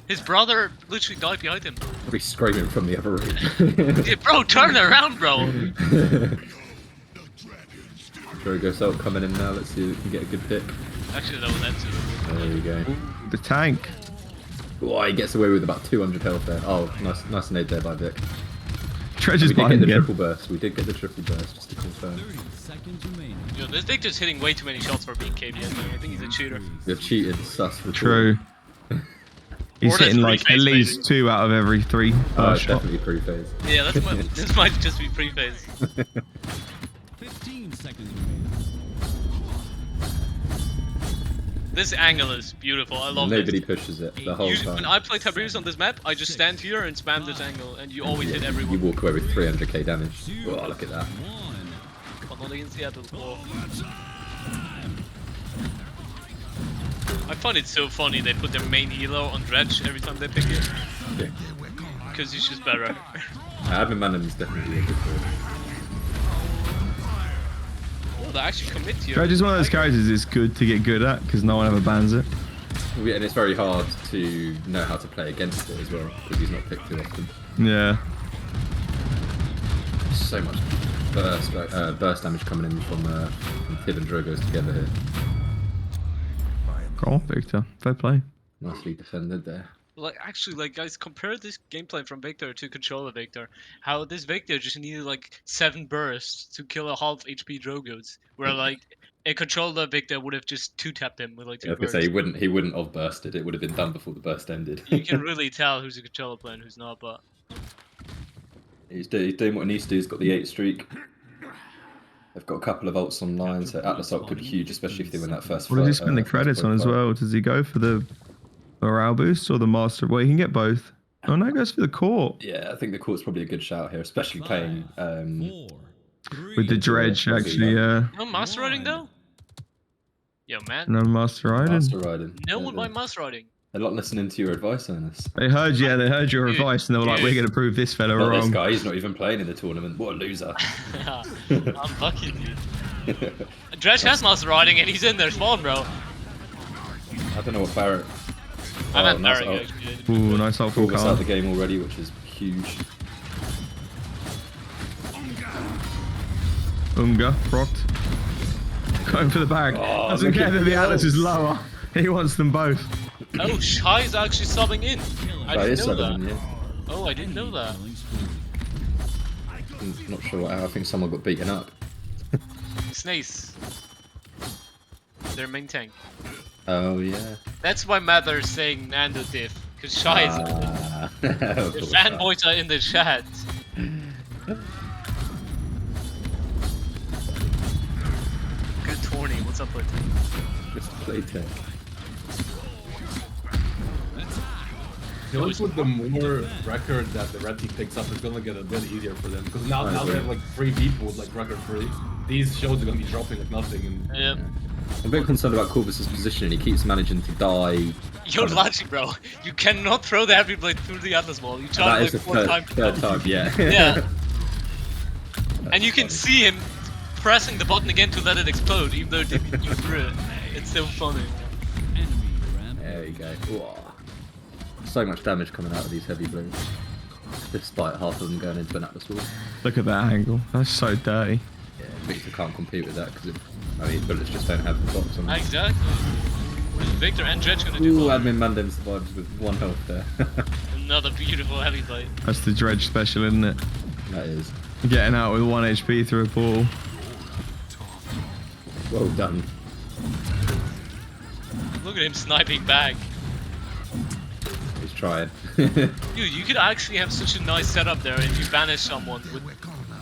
His brother literally died behind him. probably screaming from the other room. Hey, bro, turn around, bro. Drogo Salt coming in now. Let's see if we can get a good pick. Actually, that was Atsu. There you go. The tank. Oh, he gets away with about 200 health there. Oh, nice nade there by Vic. Treasure's We did get behind the again. triple burst. We did get the triple burst, just to confirm. 30 seconds remaining. Yo, this Victor's hitting way too many shots for being KBN. I think he's a cheater. You've cheated, sus. For True. He's Or that's hitting like at pre-phase, least maybe. 2 out of every 3 Oh, shot. definitely pre-phase. Yeah, this might just be pre-phase. 15 seconds remaining. This angle is beautiful. I love Nobody this. pushes it the whole Usually, when time. I play Tabriz on this map, I just stand here and spam this angle, and you always hit You everyone. walk away with 300k damage. Oh, look at that. 1. But not against Seattle. Oh. I find it so funny they put their main hero on Dredge every time they pick it, Yeah. because he's just better. Admin Mandem is definitely a good call. Oh, they actually commit here. Dredge is one of those characters it's good to get good at because no one ever bans it. Yeah, and it's very hard to know how to play against it as well, because he's not picked too often. Yeah. So much burst damage coming in from Tib and Drogos together here. Go on, Victor. Fair play. Nicely defended there. Like, actually, like, guys, compare this gameplay from Victor to Controller Victor. How this Victor just needed, like, 7 bursts to kill a half HP Drogos. Where, like, a Controller Victor would have just 2-tapped him with, like, 2 I was gonna bursts. say he wouldn't have bursted. It would have been done before the burst ended. You can really tell who's a Controller player and who's not, but... he's doing what he needs to do. He's got the 8 streak. They've got a couple of ults online, so Atlas ult could be huge, especially if they win that first. What does he spend the credits on as well? Does he go for the morale boost or the master? Well, he can get both. Oh no, he goes for the court. Yeah, I think the court's probably a good shout here, especially playing 4. With the 3. dredge, Yeah, actually, yeah. No Master Riding, though? Yo, man. No master riding. Master Riding. No Yeah, one by Master Riding. they're not listening to your advice on this. They heard you, they heard your Dude, advice and they were like, dude. we're going to prove this fella Not this wrong. guy, he's not even playing in the tournament. What a loser. I'm lucky, dude. Dredge has Master Riding and he's in their spawn, bro. I don't know what Barrett. I meant nice Barrett, ult. actually. Ooh, nice ult from Pulled us out Khan. the game already, which is huge. Unga, procced. Going for the bag. Oh, Doesn't look care at that the the Atlas is ults. lower. He wants them both. Oh, Shy's actually subbing in. I That didn't is know that. 7, yeah. Oh, I didn't know that. I'm not sure how. I think someone got beaten up. Snace. Their main tank. Oh, yeah. That's why Mather's saying Nando diff. Because Shy is in it. Of The course. fanboys are in the chat. Good tourney. What's up with it? Just play tech. Feels with the more record that the red team picks up, it's gonna get a bit easier for them because now they have like 3 people with like record 3. These shows are gonna be dropping like nothing. And Yep. I'm a bit concerned about Corvus's position. He keeps managing to die. Yo, Lachi, bro. You cannot throw the heavy blade through the Atlas wall. You That tried is like the 4 times. third time, yeah. Yeah. That's And you can funny. see him pressing the button again to let it explode, even though it didn't go through it. It's so funny. Enemy ramp. There you go. Whoa. So much damage coming out of these heavy blows. Despite half of them going into an Atlas wall. Look at that angle. That's so dirty. Yeah, Victor can't compete with that because bullets just don't have the box on them. Exactly. What is Victor and Dredge gonna do? Ooh, for Admin Mandem survives with 1 health there. Another beautiful heavy blade. That's the dredge special, isn't it? That is. Getting out with 1 HP through a portal. Well done. Look at him sniping back. He's trying. Dude, you could actually have such a nice setup there if you banish someone with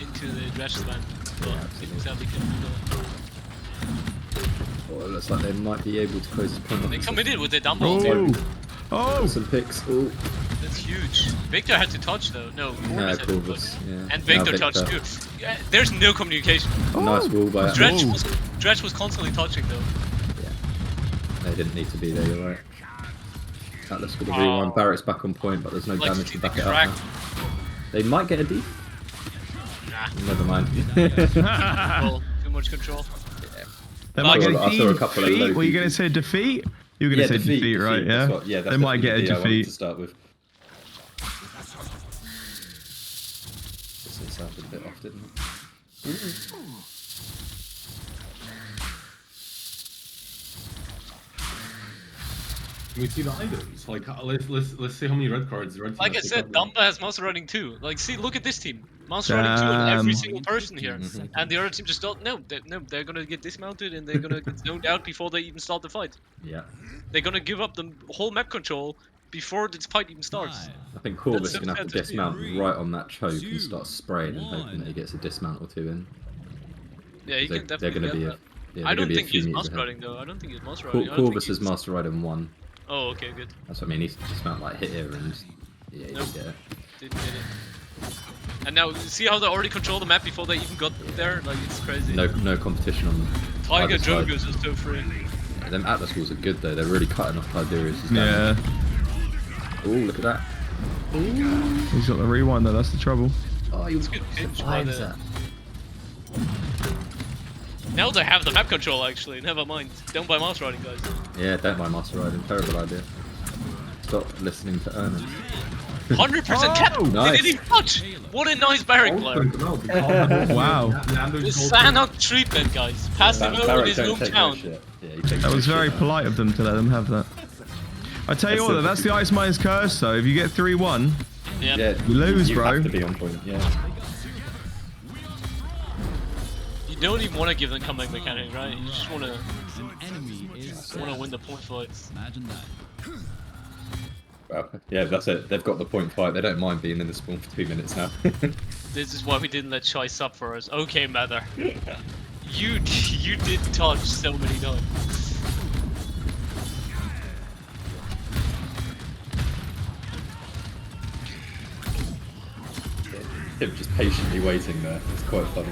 into to the Dredge spam, but it sadly couldn't do that. Oh, it looks like they might be able to close the point. They committed with the dumb roll there. Oh! Some picks. Oh, That's huge. Victor had to touch though. No, no, Corvus had to touch. Corvus. Yeah. And Victor Now touched too. Yeah, there's no communication. Nice wall by Dredge was constantly touching though. They didn't need to be there, you're right. Atlas got the rewind. Barrett's back on point, but there's no Like, damage to back it crack. up now. They might get a D. Nah. Never mind. Well, too much control. They might get I saw a a couple of defeat. low Were you going to people. say defeat? You were going to say defeat, right? Yeah. That's what, yeah, that's they might get a definitely the D I wanted defeat. to start with. This sounded a bit off, didn't it? Can we see the items? Like, let's see how many red cards the red team Like I has to said, cover. Dumba has monster running too. Like, see, look at this team. Monster running two on every single person here. And the other team just don't. No, they're gonna get dismounted and they're gonna get zoned out before they even start the fight. Yeah. They're gonna give up the whole map control before this fight even starts. I think Corvus That's is going to have to so fair to dismount right on that choke and start spraying and hoping that he gets a dismount or two in. Yeah, he can They're definitely going to get be that. yeah, I they're gonna don't be a think few he's meters monster ahead. riding though. I don't think he's monster riding. I don't Corvus think is master riding 1. Oh, okay, good. That's what I mean. He's dismount like hit here and yeah, he Nope. did get it. Didn't get it. And now, see how they already control the map before they even got there? Like, it's crazy. No competition on Tiger either side. Jogos are so free. Yeah, them Atlas walls are good though. They're really cutting off Tiberius' Yeah. Oh, look at that. He's got the rewind though, that's the trouble. Oh, he was good pinch by survives the- that. Now they have the map control, actually. Never mind. Don't buy mouse riding, guys. Yeah, don't mind master riding. Terrible idea. Stop listening to Ernest. 100% cap! They Nice. didn't even touch! What a nice barrack player. Wow. The Sanok treatment, guys. Passed him over in Barrett his don't take no hometown. shit. Yeah, he takes That no was shit. very polite of them to let them have that. I tell you what, though, that's the Ice Mine's curse though. If you get 3-1, Yeah. Yeah, You lose, you bro. have to be on point. Yeah. You don't even want to give them comeback mechanic, right? You just want to An enemy is win the point fights. Imagine that. Well, yeah, that's it. They've got the point fight. They don't mind being in the spawn for 2 minutes now. This is why we didn't let Chai sub for us. Okay, Mather. You did touch so many times. Him just patiently waiting there. It's quite funny.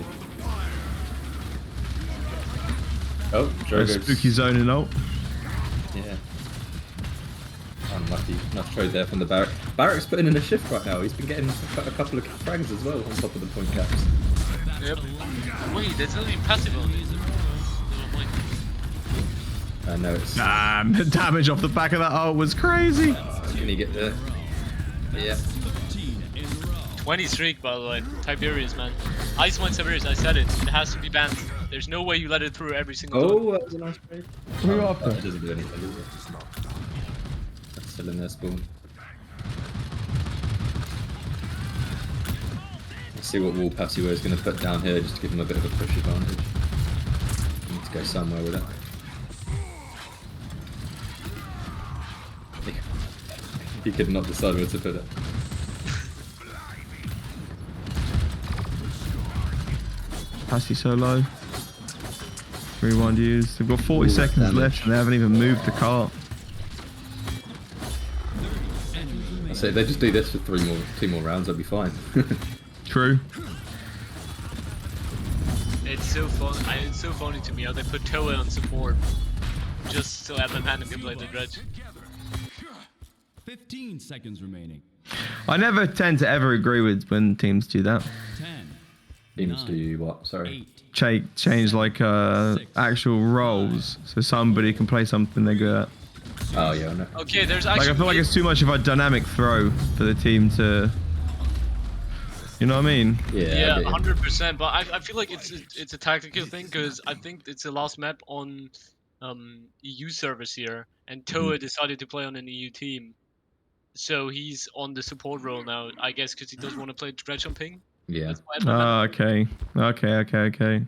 Oh, a Drogo's. spooky zone and ult. Yeah. Unlucky. Nice trade there from the Barrack. Barrack's putting in a shift right now. He's been getting a couple of frags as well on top of the point caps. Yep. Wait, there's only passive on this. Never mind. I know it's. Damn, the damage off the back of that ult was crazy. Can he get there? Yeah. 20 streak, by the way. Tiberius, man. Ice Mine Tiberius, I said it. It has to be banned. There's no way you let it through every single time. Oh, that was a nice trade. Who after? That doesn't do anything, does it? That's still in their spawn. Let's see what wall pass is going to put down here just to give him a bit of a push advantage. Need to go somewhere with it. He could not decide where to put it. Passy so low. Rewind used. They've got 40 Ooh, seconds damage. left and they haven't even moved the cart. I say if they just do this for 2 more rounds, they'll be fine. True. It's so fun. It's so funny to me how they put Toa on support just so Evan Hannon can play the dredge. 15 seconds remaining. I never tend to ever agree with when teams do that. 10, Teams do what? Sorry. 8, Change like actual roles so somebody can play something they're good at. Oh yeah, I know. Okay, there's Like actually. I feel like it's too much of a dynamic throw for the team to. You know what I mean? Yeah. Yeah, I get you. 100%. But I feel like it's a tactical thing because I think it's the last map on EU service here, and Toa decided to play on an EU team, so he's on the support role now. I guess because he doesn't want to play dredge on ping. Yeah. That's why Evan Hannon- Okay.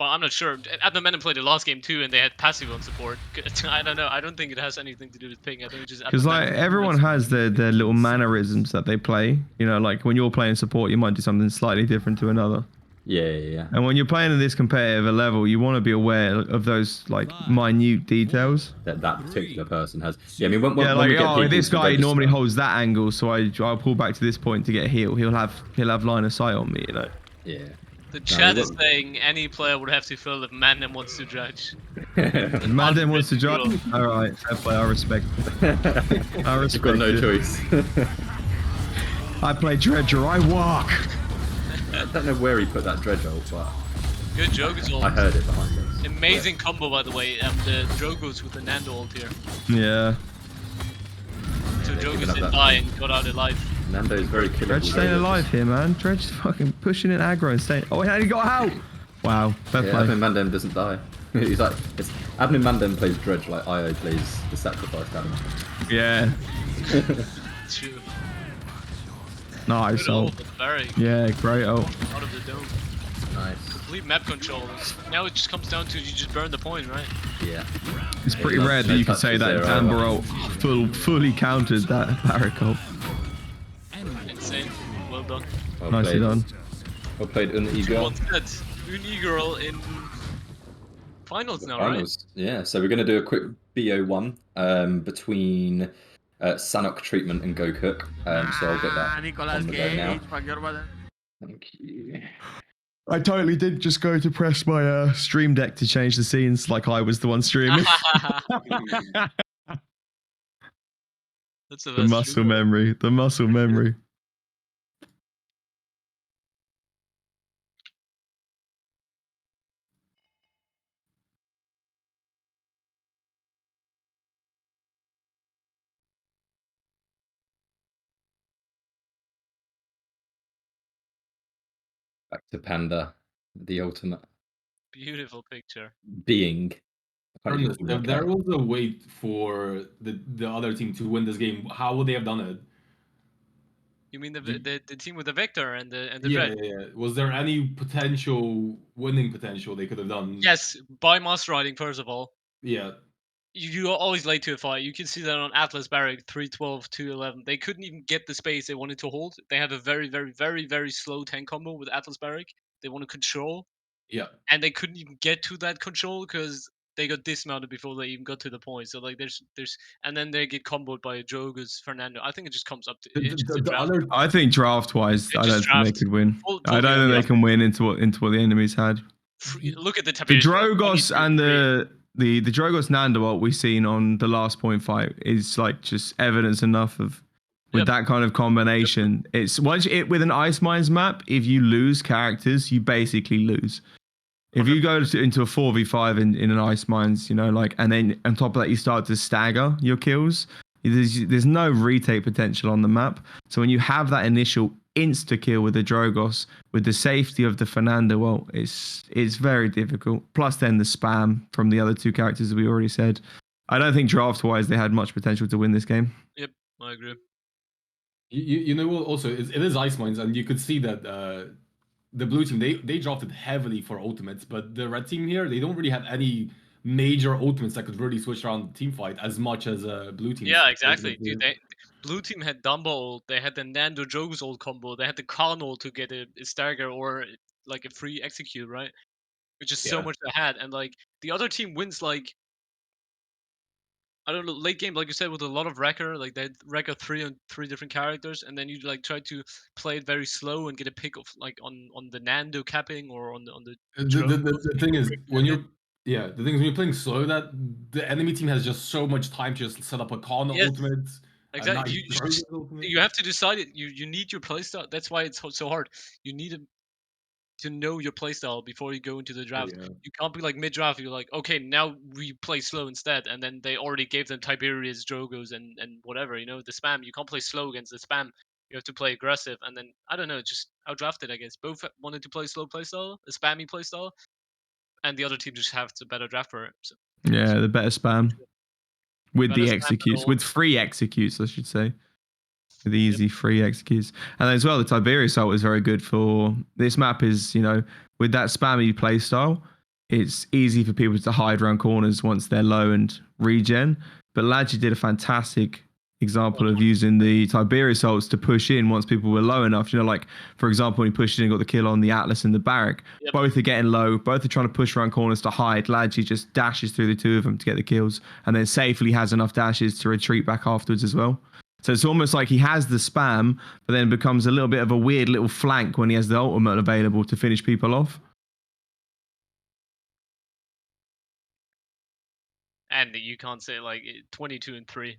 But I'm not sure. Admin Mendham played the last game too, and they had passive on support. I don't know. I don't think it has anything to do with ping. I think it's just Because like everyone has their little mannerisms that they play. You know, like when you're playing support, you might do something slightly different to another. Yeah. And when you're playing at this competitive a level, you want to be aware of those like minute details. That particular person has. Yeah, I mean, when Yeah, when like we get people this to guy normally register- holds that angle, so I'll pull back to this point to get a heal. He'll have line of sight on me, you know. Yeah. The No, chat we've is saying any player would have to feel if Mendham wants to judge. got- Madden wants to Unwritten judge. All right, fair play. I respect. I respect. You've got no it. choice. I play Dredger. I walk. I don't know where he put that dredge ult, but Good Drogo's ult. I heard it behind us. Amazing combo, by the way. The Drogo's with the Nando ult here. Yeah. So Yeah, Drogo's giving up didn't that- die and got out alive. Nando is very killable. Dredge staying alive here, man. Dredge's fucking pushing in aggro and staying. Oh, he got out. Wow, fair Yeah, play. Admin Mandem doesn't die. He's like, Admin Mandem plays dredge like IO plays the sacrifice damage. Yeah. True. Nice Good ult. ult, but very Yeah, great ult. out of the dome. Nice. Complete map control. Now it just comes down to you just burn the point, right? Yeah. It's pretty no- rare that no you can say touches that there Amber either. ult fully countered that Barrack ult. Insane. Well done. Well Nicely played. done. Well played, Two Eagle. on set. Girl in finals now, Finals. Yeah, so we're going to do a quick BO1 between Sanok Treatment and Go Cook. So I'll get that on the go now. Thank you. I totally did just go to press my stream deck to change the scenes like I was the one streaming. right? That's the The best. muscle memory. The muscle memory. Back to Panda, the ultimate Beautiful picture. being. I can't even Ernest, call if my there cat. was a way for the other team to win this game, how would they have done it? You mean You- the team with the Vector and the Yeah, Dredge? yeah, yeah. Was there any potential winning potential they could have done? Yes, by master riding first of all. Yeah. You are always late to a fight. You can see that on Atlas Barrack 312, 211. They couldn't even get the space they wanted to hold. They have a very, very, very, very slow tank combo with Atlas Barrack. They want to control, Yeah. and they couldn't even get to that control because they got dismounted before they even got to the point. So like there's and then they get comboed by Drogo's Fernando. I think it just comes up to it's just a The draft. other I think draft wise, They I just don't think they draft could win. full- I fully don't on think the they can win into what the enemies had. Look at the The Tiberius. Drogos and the Drogos Nando ult we seen on the last point fight is like just evidence enough of with Yep. that kind of combination. It's once it with an Ice Mines map, if you lose characters, you basically lose. If you go into a 4v5 in an Ice Mines, you know, like, and then on top of that you start to stagger your kills, there's no retake potential on the map. So when you have that initial insta kill with the Drogos, with the safety of the Fernando, well, it's very difficult. Plus then the spam from the other two characters that we already said. I don't think draft wise they had much potential to win this game. Yep, I agree. you know what, also it is Ice Mines, and you could see that the blue team they drafted heavily for ultimates, but the red team here, they don't really have any major ultimates that could really switch around the team fight as much as blue team. Yeah, exactly. Dude, blue team had Dumbo ult, they had the Nando Drogo's ult combo, they had the Khan ult to get a stagger or like a free execute, right? Which is so Yeah. much they had, and like the other team wins like I don't know, late game, like you said, with a lot of wrecker, like they had wrecker 3 on 3 different characters, and then you like try to play it very slow and get a pick of like on the Nando capping or on the The thing is when capping. the thing is when you're playing slow, that the enemy team has just so much time to just set up a Khan Yes, ultimate. Exactly. You, You have to decide it. You need your playstyle. That's why it's so hard. You need to know your playstyle before you go into the draft. yeah. You can't be like mid draft. You're like, okay, now we play slow instead, and then they already gave them Tiberius, Drogos, and whatever. You know, the spam. You can't play slow against the spam. You have to play aggressive, and then I don't know, just outdrafted. I guess both wanted to play slow playstyle, a spammy playstyle, and the other team just have the better draft for it. So, Yeah, the better spam. With Better the spam executes, at all. with free executes, I should say. With easy free executes. And as well, the Tiberius ult is very good for this map is, you know, with that spammy play style, it's easy for people to hide around corners once they're low and regen. But Ladji did a fantastic example of using the Tiberius ults to push in once people were low enough. Like, for example, when he pushed in and got the kill on the Atlas and the Barrack, Yep. both are getting low, both are trying to push around corners to hide. Ladji just dashes through the two of them to get the kills and then safely has enough dashes to retreat back afterwards as well. So it's almost like he has the spam, but then becomes a little bit of a weird little flank when he has the ultimate available to finish people off. And you can't say 22 and 3,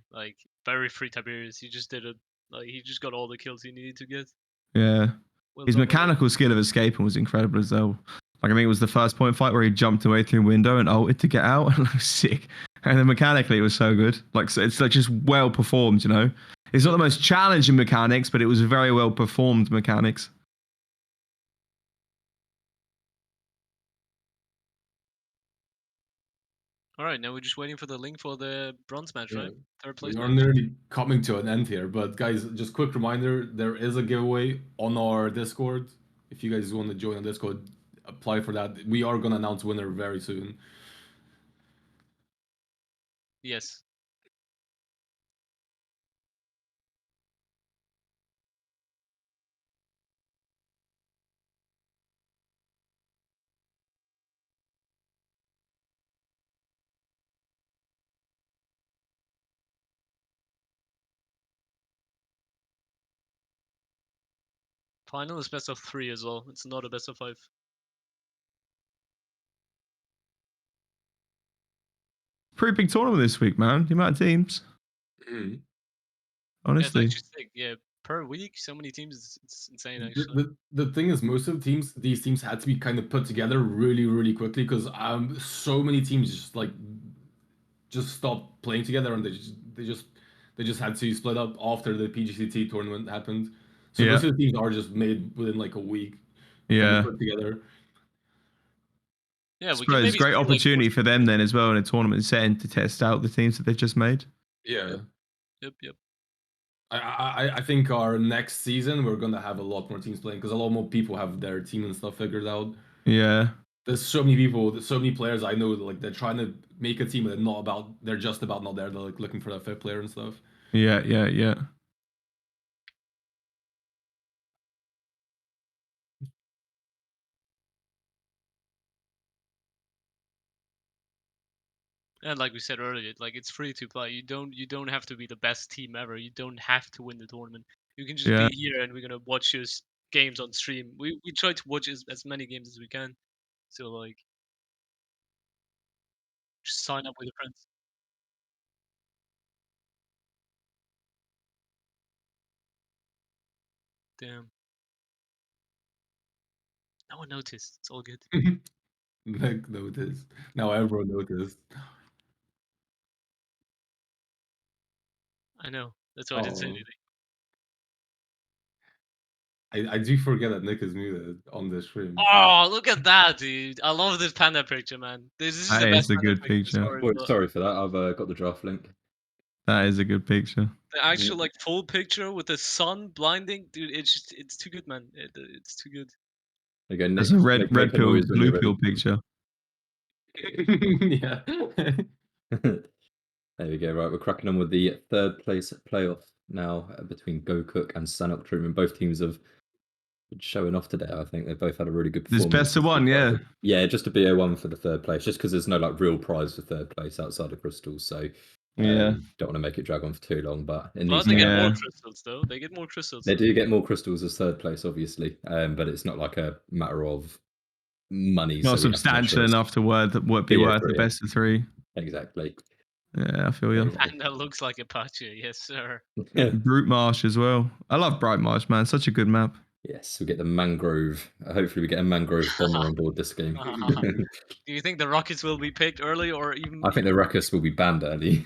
very free Tiberius. He just did it. He just got all the kills he needed to get. Yeah. Well His done, brother. mechanical skill of escaping was incredible as well. I think it was the first point fight where he jumped away through a window and ulted to get out. And sick. And then mechanically it was so good. It's just well performed, It's not the most challenging mechanics, but it was very well performed mechanics. All right, now we're just waiting for the link for the bronze match, right? Third place We are match. nearly coming to an end here, but guys, just quick reminder: there is a giveaway on our Discord. If you guys want to join on Discord, apply for that. We are gonna announce winner very soon. Yes. Final is best of 3 as well. It's not a best of 5. Pretty big tournament this week, man. The amount of teams. Yeah, Honestly. it's actually sick. Yeah, per week, so many teams. It's insane, actually. The thing is, most of the teams, these teams had to be kind of put together really, really quickly because so many teams just stopped playing together and they just had to split up after the PGCT tournament happened. So Yeah. most of the teams are just made within like a week. Kind Yeah. of put together. Yeah, I we can suppose maybe great see, opportunity for them then as well in a tournament setting to test out the teams that they've just made. Yeah. Yep. I think our next season we're gonna have a lot more teams playing because a lot more people have their team and stuff figured out. Yeah. There's so many people, so many players I know like they're trying to make a team and they're just about not there. They're like looking for that fifth player and stuff. Yeah. And like we said earlier, it's free to play. You don't have to be the best team ever. You don't have to win the tournament. You can just Yeah. be here and we're gonna watch your games on stream. We try to watch as many games as we can. So just sign up with your friends. Damn. No one noticed. It's all good. Like noticed. Now everyone noticed. I know. That's why I didn't say Oh. anything. I do forget that Nick is muted on the stream. Oh, look at that, dude! I love this panda picture, man. This is the That best is a panda good picture. picture. Sorry, but Sorry for that. I've got the draft link. That is a good picture. the actual full picture with the sun blinding, dude. It's too good, man. It's too good. Again, There's a red make a pill, noise when blue you're pill ready. picture. Yeah. There we go. Right, we're cracking on with the third place playoff now between GoCook and Sanok Truman. Both teams have been showing off today. I think they both had a really good There's performance. best of one, yeah. Yeah, just a BO1 for the third place, just because there's no real prize for third place outside of crystals. So Yeah. don't want to make it drag on for too long. But in But these they games, get more Yeah. crystals, though. They get more crystals. they do get more crystals as third place, obviously. But it's not like a matter of money. Not so we have to make substantial sure it's- enough to be Yeah, worth the yeah. best of 3. Exactly. Yeah, I feel you. And that looks like Apache, yes, sir. Brute Marsh as well. I love Bright Marsh, man. Such a good map. Yes, we get the mangrove. Hopefully, we get a mangrove bomber on board this game. Do you think the Rockets will be picked early or even? I think the Ruckus will be banned early.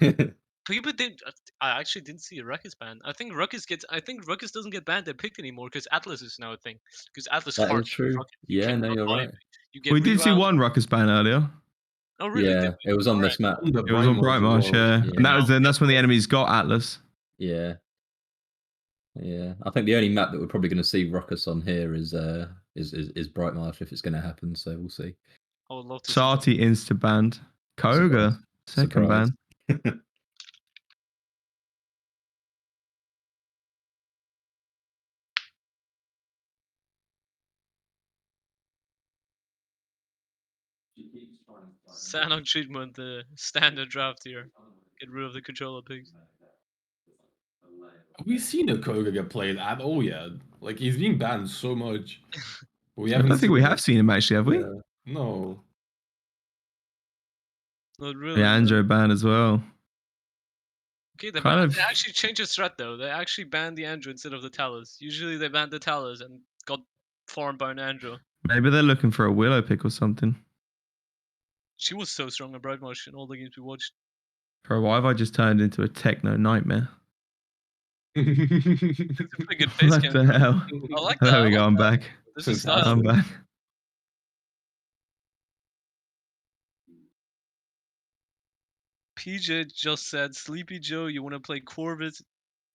People didn't. I actually didn't see a Ruckus ban. I think Ruckus doesn't get banned and picked anymore because Atlas is now a thing. Because Atlas That hard is true. Ruckus. You Yeah, can no, you're revive. right. You get We did see rewound. one Ruckus ban earlier. Oh really? Yeah, it was on this map. It was on Bright Marsh, yeah. Yeah. And that's when the enemies got Atlas. Yeah. Yeah. I think the only map that we're probably going to see Ruckus on here is Bright Marsh if it's going to happen. So we'll see. I would love to see. Sati insta banned. Koga second Surprise. ban. Sanok treatment, the standard draft here. Get rid of the controller pigs. Have we seen a Koga get played at all yet? Like, he's being banned so much. We I haven't don't think we seen have seen him actually, have we? Yeah. No. Not really. Yeah, Andrew banned as well. Okay, they, Kind of- they actually changed the strat though. They actually banned the Andrew instead of the Talus. Usually they banned the Talus and got farmed by an Andrew. Maybe they're looking for a Willow pick or something. She was so strong at Bright Marsh in all the games we watched. Bro, why have I just turned into a techno nightmare? It's a pretty good face What cam. the hell? I like that. There we I go, like I'm that. back. This is Fantastic. style. I'm back. PJ just said, Sleepy Joe, you want to play Corvus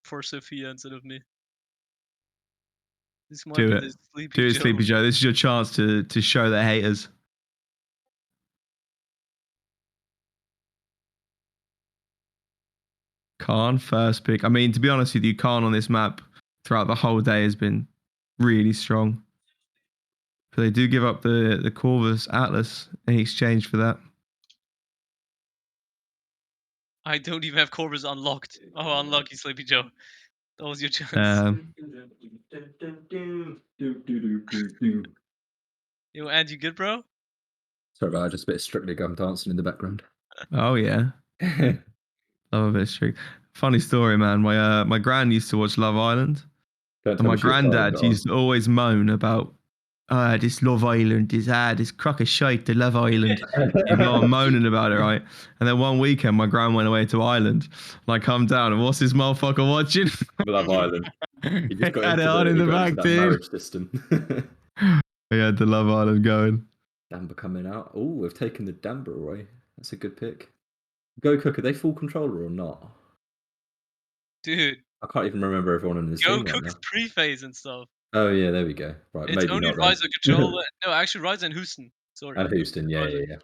for Sophia instead of me? This might Do be it. the Sleepy Do it, Joe. Sleepy Joe. This is your chance to show the haters. Khan, first pick. I mean, to be honest with you, Khan on this map throughout the whole day has been really strong. But they do give up the Corvus Atlas in exchange for that. I don't even have Corvus unlocked. Oh, unlucky, Sleepy Joe. That was your chance. Yo, and you good, bro? Sorry about that, just a bit of Strictly Come Dancing in the background. Oh, yeah. Love a bit of streak. Funny story, man. My gran used to watch Love Island. Don't And tell my me she was tired, granddad but used to always moan about, this Love Island, this crock of shite, the Love Island. He'd go on moaning about it, right? And then one weekend, my gran went away to Ireland. And I come down, and what's this motherfucker watching? Love Island. He just got Had into it on in he the got into back, that dude. marriage system. He had the Love Island going. Damber coming out. Oh, we've taken the Damber away. That's a good pick. Go Cook, are they full controller or not? Dude, I can't even remember everyone in the Go team right Cook's now. pre-phase and stuff. Oh yeah, there we go. Right, It's maybe only not right. Ryza controller. No, actually, Ryza and Houston. Sorry. And Houston, yeah, Ryza. yeah, yeah.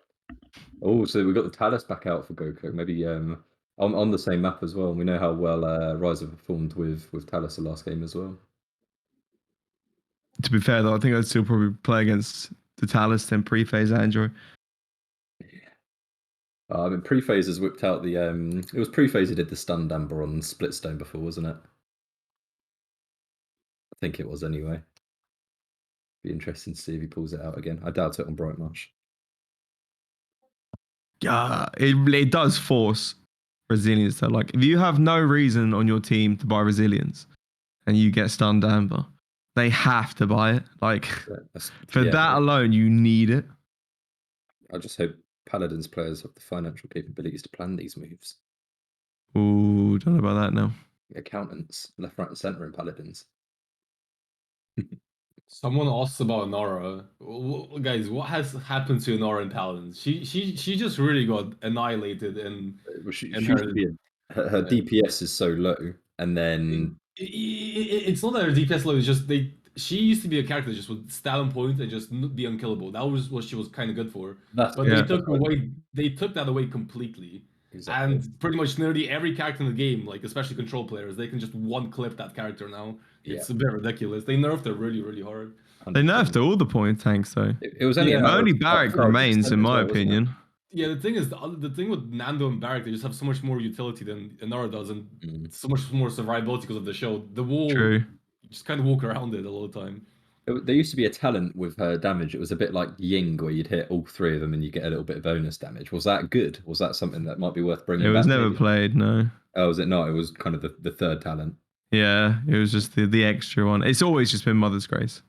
Oh, so we got the Talus back out for Goku. Maybe on the same map as well. We know how well Ryza performed with Talus the last game as well. To be fair, though, I think I'd still probably play against the Talus than pre-phase Android. I mean, Prephase has whipped out the it was Prephase who did the stun damper on Splitstone before, wasn't it? I think it was anyway. Be interesting to see if he pulls it out again. I doubt it on Brightmarsh. Yeah, it does force resilience though. Like if you have no reason on your team to buy resilience and you get stunned Amber, they have to buy it. Like for that alone, you need it. I just hope Paladins players have the financial capabilities to plan these moves. Ooh, don't know about that now. Accountants, left, right, and centre in Paladins. Someone asked about Nora. Guys, what has happened to Nora in Paladins? She just really got annihilated in. She And used to be her DPS is so low, and then It's not that her DPS low. It's just she used to be a character that just would stand on point and just be unkillable. That was what she was kind of good for. that's But Yeah. they took that away completely. exactly. And pretty much nearly every character in the game, like especially control players, they can just one clip that character now. It's a bit ridiculous. They nerfed her really, really hard. They nerfed all the point tanks though. It was only Yeah. a matter Only of Barrack upgrade remains, extent in as my well, wasn't it? opinion. Yeah, the thing is, the thing with Nando and Barrack, they just have so much more utility than Inara does, and so much more survivability because of the show. The wall, True. you just kind of walk around it a lot of the time. There used to be a talent with her damage. It was a bit like Ying, where you'd hit all three of them and you get a little bit of bonus damage. Was that good? Was that something that might be worth bringing It was back? never maybe? played, no. Oh, was it not? It was kind of the third talent. Yeah, it was just the extra one. It's always just been Mother's Grace.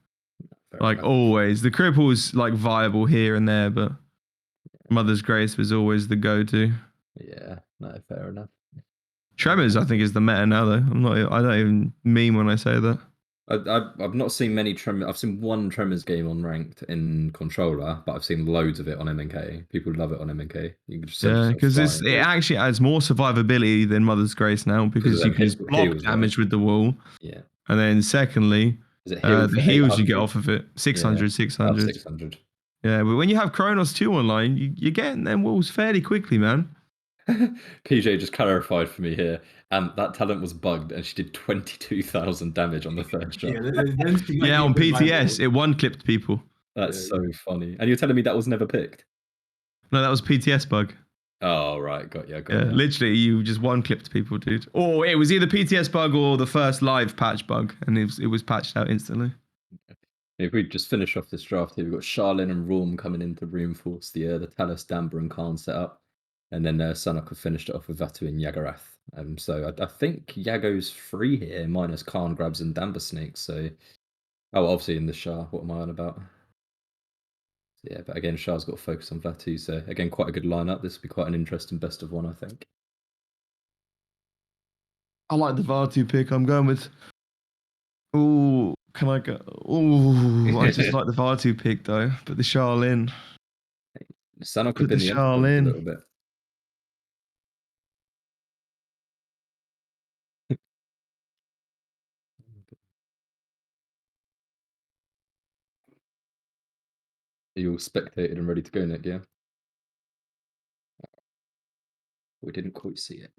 Fair Like enough. always. The cripple's like viable here and there, but Mother's Grace was always the go-to. Yeah, no, fair enough. Tremors, I think, is the meta now, though. I don't even mean when I say that. I've not seen many Tremors. I've seen one Tremors game on ranked in controller, but I've seen loads of it on MNK. People love it on MNK. You can just send Yeah, yourself because flying. it actually adds more survivability than Mother's Grace now because you can just block heals, right? damage with the wall. Yeah. And then secondly, Is it heal the for heals you 800? get off of it. 600, Yeah. 600. 600. Yeah. Yeah, but when you have Kronos 2 online, you're getting them walls fairly quickly, man. PJ just clarified for me here, and that talent was bugged, and she did 22,000 damage on the third shot. Yeah, then she might Yeah, be on unreliable. PTS, it one-clipped people. That's so funny. And you're telling me that was never picked? No, that was PTS bug. Oh, right. Got Yeah, you. literally, you just one-clipped people, dude. Or it was either PTS bug or the first live patch bug, and it was patched out instantly. If we just finish off this draft here, we've got Charlene and Raum coming in to reinforce the Talos, Damber, and Khan setup. And then Sanok have finished it off with Vatu and Yagarath. So I think Yago's free here, minus Khan grabs and Damber snakes. So, obviously in the Shah, what am I on about? Yeah, but again, Shah's got to focus on Vatu. So again, quite a good lineup. This will be quite an interesting best of one, I think. I like the Vatu pick. I'm going with. Oh, can I go? Oh, I just like the Vatu pick though, but the Charlene. Sanok Put have been the the underdog a Charlene. little bit. Are you all spectated and ready to go, Nick? Yeah. We didn't quite see it.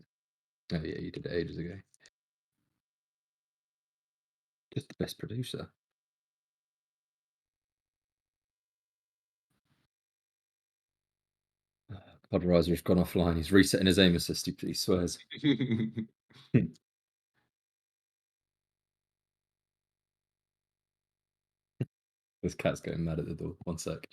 Oh yeah, you did it ages ago. Just the best producer. Podriser has gone offline. He's resetting his aim assist, he swears. This cat's going mad at the door. One sec.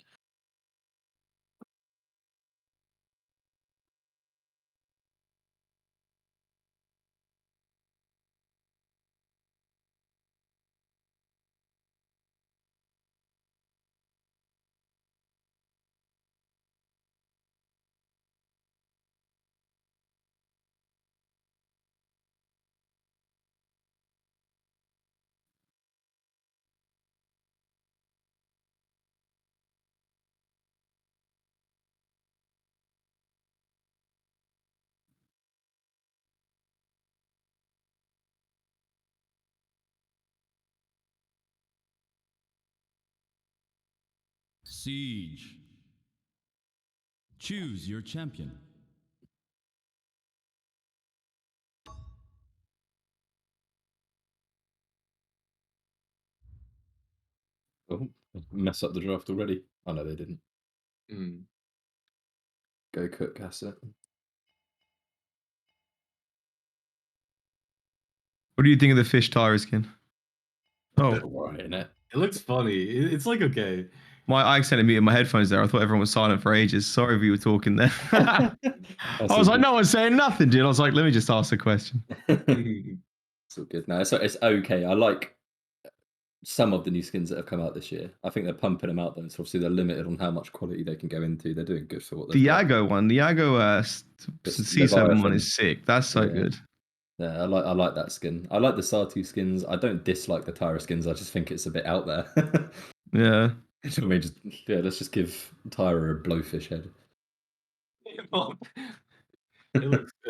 Siege. Choose your champion. Oh, mess up the draft already. Oh no, they didn't. Go cook asset. What do you think of the fish Tyra skin? Oh, Right in it. It looks funny. It's like okay. I accidentally muted my headphones there. I thought everyone was silent for ages. Sorry if you were talking there. I was like, no one's saying nothing, dude. I was like, let me just ask a question. It's all good. No, it's okay. I like some of the new skins that have come out this year. I think they're pumping them out though. So obviously they're limited on how much quality they can go into. They're doing good for what they're The Yago one, the Yago C7 one is sick. That's so good. Yeah, I like that skin. I like the Satu skins. I don't dislike the Tyra skins. I just think it's a bit out there. Yeah. I mean, let's just give Tyra a blowfish head. It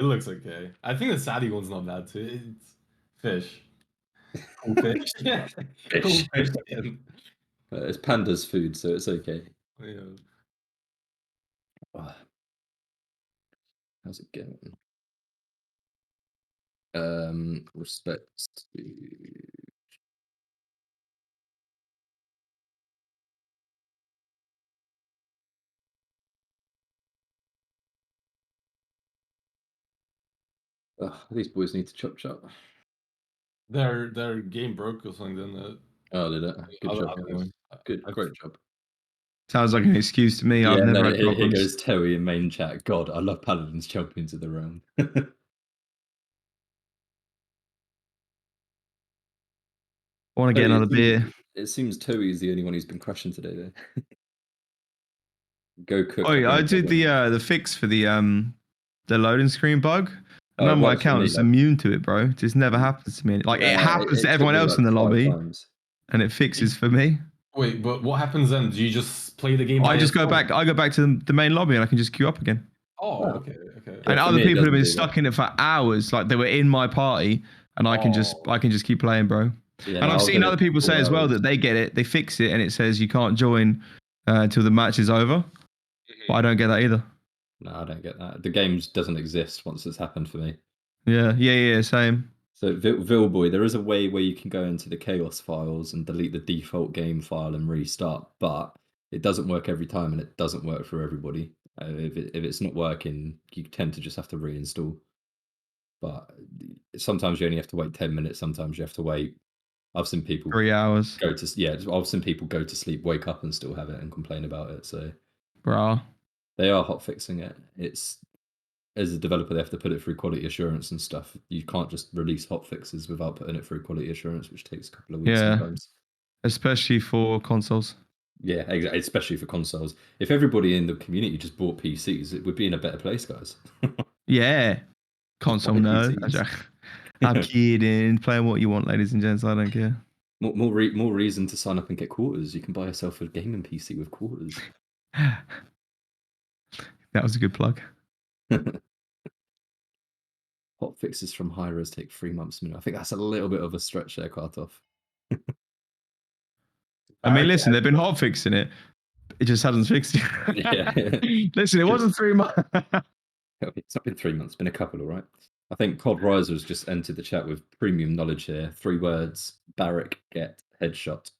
looks okay. I think the Sadie one's not bad too. It's fish. Cool fish. Fish. Cool fish skin. It's panda's food, so it's okay. Yeah. How's it going? Respect to these boys need to chop. Their game broke or something, didn't it? Oh, did it? Good job. Otherwise, Great job. Sounds like an excuse to me. Yeah, I've never had here problems. goes Terry in main chat. God, I love Paladins champions of the realm. I want to get another beer. It seems Toey is the only one who's been crushing today, though. Go cook. Oh, yeah, I did the fix for the loading screen bug. And on my account, it's immune to it, bro. It just never happens to me. Like it happens to everyone else in the lobby, and it fixes for me. Wait, but what happens then? Do you just play the game? I just go back. I go back to the main lobby, and I can just queue up again. Oh, okay. And other people have been stuck in it for hours. Like they were in my party, and I can just keep playing, bro. Yeah, and I've seen other people say as well that they get it, they fix it, and it says you can't join until the match is over. But I don't get that either. No, I don't get that. The game doesn't exist once it's happened for me. Yeah, same. So Vilboy, there is a way where you can go into the chaos files and delete the default game file and restart, but it doesn't work every time, and it doesn't work for everybody. If it's not working, you tend to just have to reinstall. But sometimes you only have to wait 10 minutes. Sometimes you have to wait. I've seen people 3 hours. I've seen people go to sleep, wake up, and still have it and complain about it. So, Bro. they are hot fixing it. It's, as a developer, they have to put it through quality assurance and stuff. You can't just release hot fixes without putting it through quality assurance, which takes a couple of weeks sometimes. Especially for consoles. Yeah, exactly. Especially for consoles. If everybody in the community just bought PCs, it would be in a better place, guys. Yeah. Console buy nerd. PCs. I'm kidding. Play what you want, ladies and gents. I don't care. More reason to sign up and get quarters. You can buy yourself a gaming PC with quarters. That was a good plug. Hot fixes from high-res take 3 months minimum. I think that's a little bit of a stretch there, Kartoff. I mean, listen, they've been hot fixing it. It just hasn't fixed it. Yeah. Listen, it wasn't 3 months. It's not been 3 months, it's been a couple, all right? I think Cod Riser has just entered the chat with premium knowledge here. 3 words: Barrack get headshot.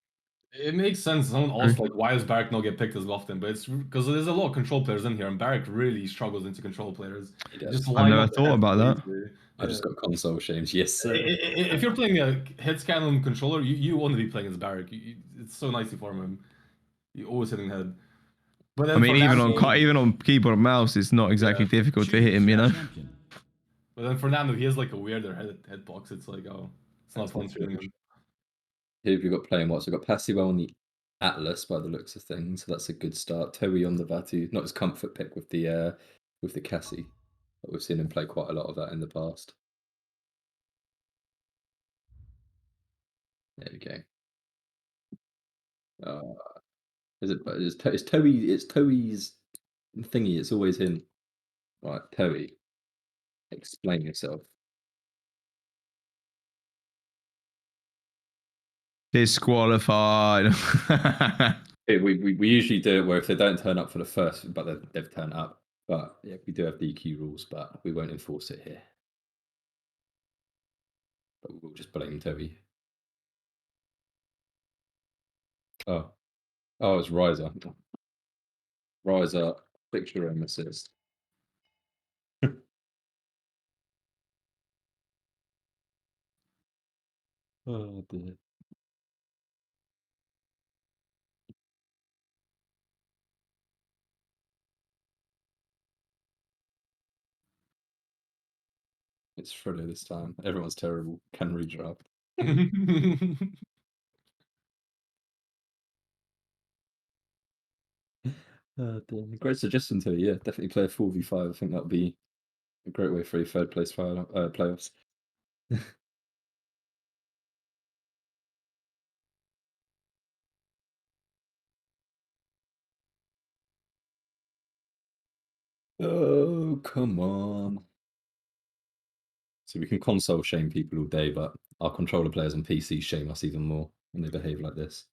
It makes sense. Someone asked, like, why does Barrack not get picked as often? But it's because there's a lot of control players in here, and Barrack really struggles into control players. He does. Just I line never up the thought heads about so that. easily. I just got console shames. Yes, sir. If you're playing a head scan on controller, you want to be playing as Barrack. It's so nice to farm him. You're always hitting head. But then I mean, for even on keyboard and mouse, it's not exactly difficult to hit him, you know? Champion. But then Fernando, he has like a weirder headbox. It's like, oh, it's not fun shooting him. Who have you got playing what? So we've got Passiwell on the Atlas by the looks of things. So that's a good start. Toei on the Vatu. Not his comfort pick with the Cassie. But we've seen him play quite a lot of that in the past. There we go. It's Toei's thingy. It's always him. Right, Toei. Explain yourself. Disqualified. We usually do it where if they don't turn up for the first, but they've turned up. But yeah, we do have DQ rules, but we won't enforce it here. But we'll just blame Toby. Oh, it's Riser. Riser, picture and assist. Oh dear. It's Frodo this time. Everyone's terrible. Can redraft. Great suggestion, Toby. Yeah, definitely play a 4v5. I think that would be a great way for a third place playoffs. Oh, come on. So we can console shame people all day, but our controller players on PC shame us even more when they behave like this.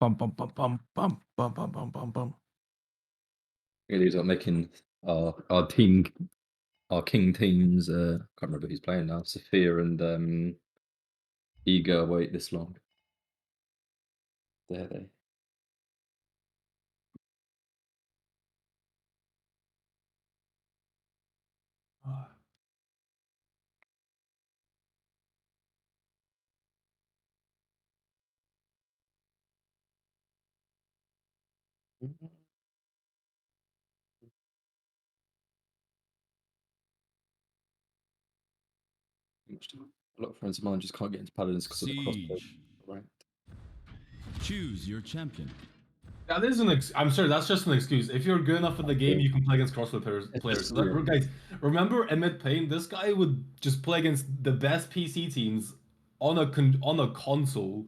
Bum, bum, bum, bum, bum, bum, bum, bum, bum, bum. These are making our king teams. Can't remember who's playing now. Sophia and Eager wait this long. There they. A lot of friends of mine just can't get into Paladins because of the crossbow. Siege. Right. Choose your champion. That is I'm sorry, that's just an excuse. If you're good enough in the game, you can play against crossbow players. Guys, remember Emmett Payne? This guy would just play against the best PC teams on a console,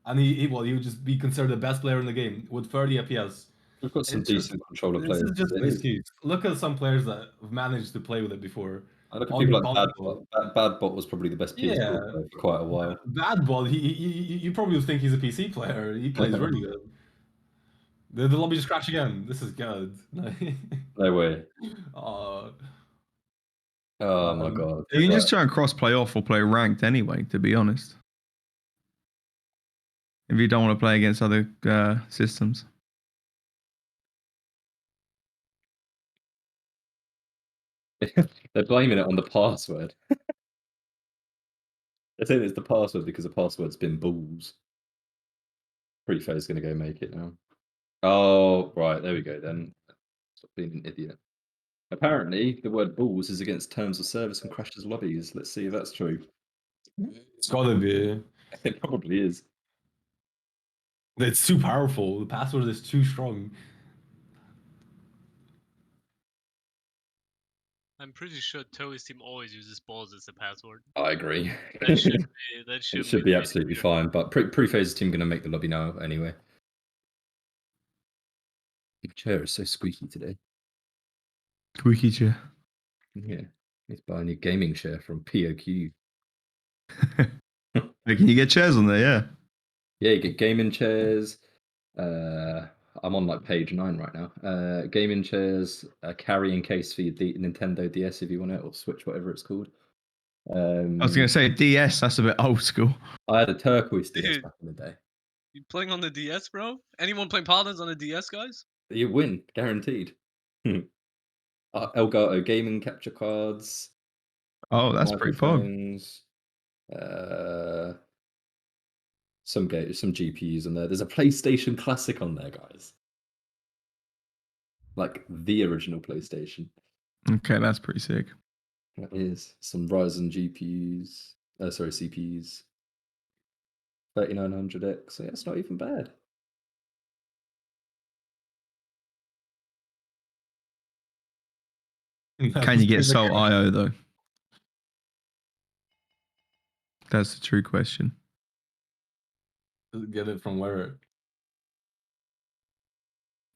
and he would just be considered the best player in the game with 30 FPS. We've got some It's just decent controller this players. is just an today. excuse. Look at some players that have managed to play with it before. I look at on people the like console. Badbot was probably the best PS4 Yeah. player for quite a while. Bad ball. You probably think he's a PC player. He plays really good. The lobby just crashed again. This is good. No way. uh, Oh my god. You can just try and cross play off or play ranked anyway, to be honest. If you don't want to play against other systems. They're blaming it on the password. They're saying it's the password because the password's been balls. Pretty fair is going to go make it now. Oh, right. There we go then. Stop being an idiot. Apparently, the word balls is against terms of service and crashes lobbies. Let's see if that's true. it's gotta be. It probably is. It's too powerful. The password is too strong. I'm pretty sure Toei's team always uses balls as a password. I agree. That should be. That It should, should be the absolutely indicator. fine. But Prephase's team going to make the lobby now anyway. The chair is so squeaky today. Squeaky chair. Yeah. He's buying a gaming chair from POQ. Hey, can you get chairs on there? Yeah. Yeah, you get gaming chairs. I'm on like page 9 right now. Gaming chairs, a carrying case for your Nintendo DS if you want it, or Switch, whatever it's called. I was going to say DS, that's a bit old school. I had a turquoise DS Dude. back in the day. You playing on the DS, bro? Anyone playing Paladins on the DS, guys? You win, guaranteed. Elgato gaming capture cards. Oh, that's pretty fun. Microphones, some GPUs on there. There's a PlayStation Classic on there, guys. Like the original PlayStation. Okay, that's pretty sick. That is some Ryzen GPUs. CPUs. 3900X. So yeah, it's not even bad. Can you get Soul IO though? That's the true question. Get it from where?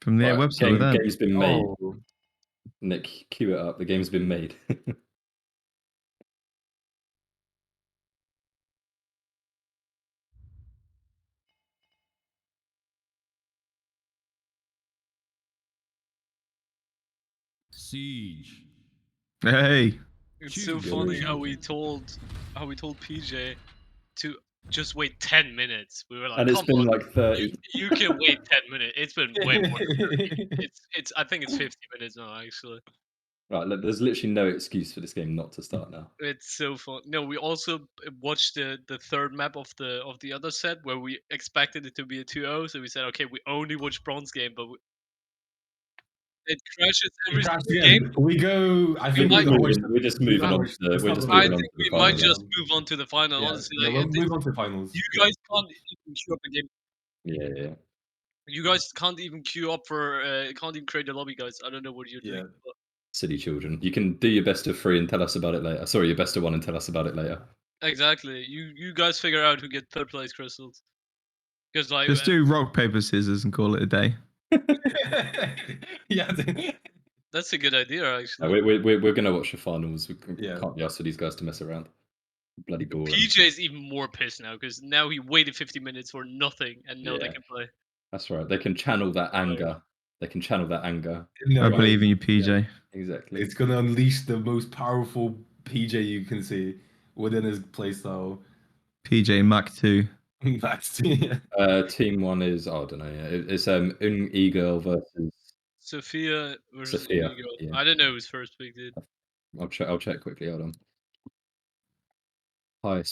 From their Right, website, then. game's been made. Oh, Nick, cue it up. The game's been made. Siege. Hey, It's so Choose funny your how we champion. told PJ to just wait 10 minutes. We were like, And it's come been on, like 30. you can wait 10 minutes. It's been way more. It's I think it's 50 minutes now actually. Right, there's literally no excuse for this game not to start now. It's so fun. No, we also watched the third map of the other set where we expected it to be a 2-0, so we said, okay, we only watch bronze game, but it crashes every crashed single again. game. We go. I think might- We're just moving on to the, It's we're not just really- I moving on think to the we might final. just move on to the final. Yeah, Honestly, yeah, like, we'll move on to finals. you guys can't even queue up a game. Yeah. You guys can't even queue up for. Can't even create a lobby, guys. I don't know what you're Yeah. doing. But Silly children. You can do your best of 3 and tell us about it later. Sorry, your best of 1 and tell us about it later. exactly. You guys figure out who get third place crystals. Because like just do rock, paper, scissors and call it a day. Yeah. that's a good idea No, actually. we're going to watch the finals. We Yeah. can't be asked for these guys to mess around. Bloody boring. PJ's even more pissed now because now he waited 50 minutes for nothing and now they Yeah. can play. That's right. They can channel that anger. They can channel that anger. No, I right. believe in you, PJ. Exactly. It's gonna unleash the most powerful PJ you can see within his playstyle. PJ Mac 2. That's Team 1 is, I don't know. It's Eagle versus. Sophia versus Sophia, Inigo. yeah. I don't know who's first pick, dude. I'll check quickly. Hold on. Hi,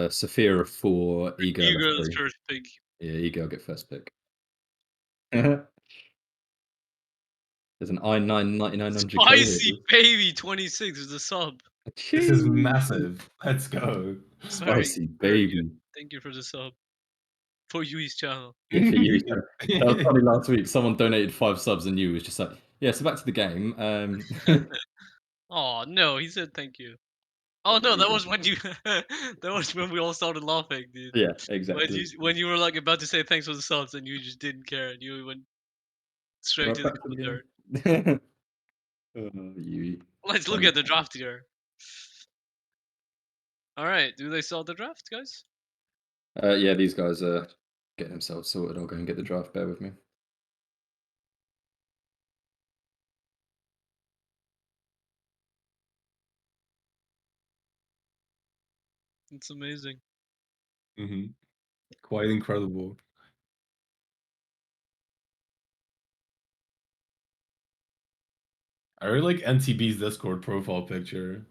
Sophia 4, Eagle Eagle's 3. first pick. Yeah, Eagle get first pick. There's an i9 9900K. Spicy baby 26 is the sub. This is massive. Let's go. Spicy Very baby. good. Thank you for the sub. For Yui's channel. Yeah, for you. That was funny last week. Someone donated 5 subs and you was just like, yeah, so back to the game. Oh no, he said thank you. Oh no, that was when you. That was when we all started laughing, dude. Yeah, When exactly. you were like about to say thanks for the subs and you just didn't care and you went straight Right to the back to the commentary. game. Oh, you. Let's look at the draft here. All right, do they sell the draft, guys? Yeah, these guys are getting themselves sorted. I'll go and get the draft. Bear with me. It's amazing. Hmm. Quite incredible. I really like NTB's Discord profile picture.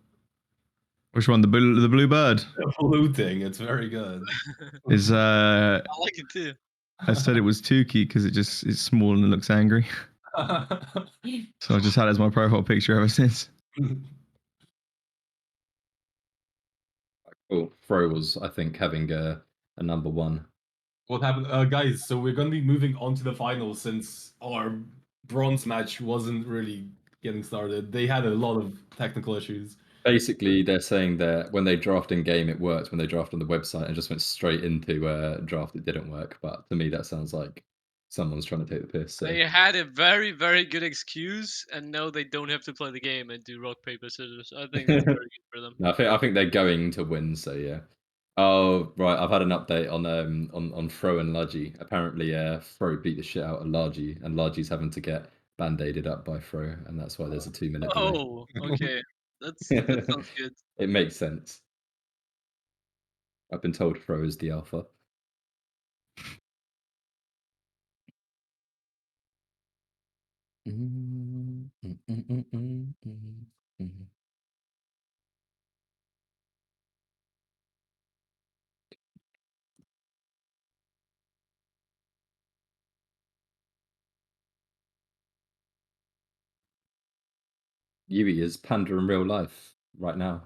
Which one? The blue bird The blue thing, it's very good. is. I like it too. I said it was Tukey because it's small and it looks angry. So I just had it as my profile picture ever since. Cool. Fro was, I think, having a number one. What happened, guys? So we're gonna be moving on to the finals since our bronze match wasn't really getting started. They had a lot of technical issues. Basically, they're saying that when they draft in game, it worked. When they draft on the website, and just went straight into draft, it didn't work. But to me, that sounds like someone's trying to take the piss. So. They had a very, very good excuse, and now they don't have to play the game and do rock paper scissors. I think that's very good for them. No, I think they're going to win. So yeah. Oh right, I've had an update on Fro and Lagi. Apparently, Fro beat the shit out of Lagi, and Lagi's having to get band-aided up by Fro, and that's why there's a 2-minute delay. Oh, okay. That sounds good. It makes sense. I've been told Fro is the alpha. Yui is Panda in real life right now.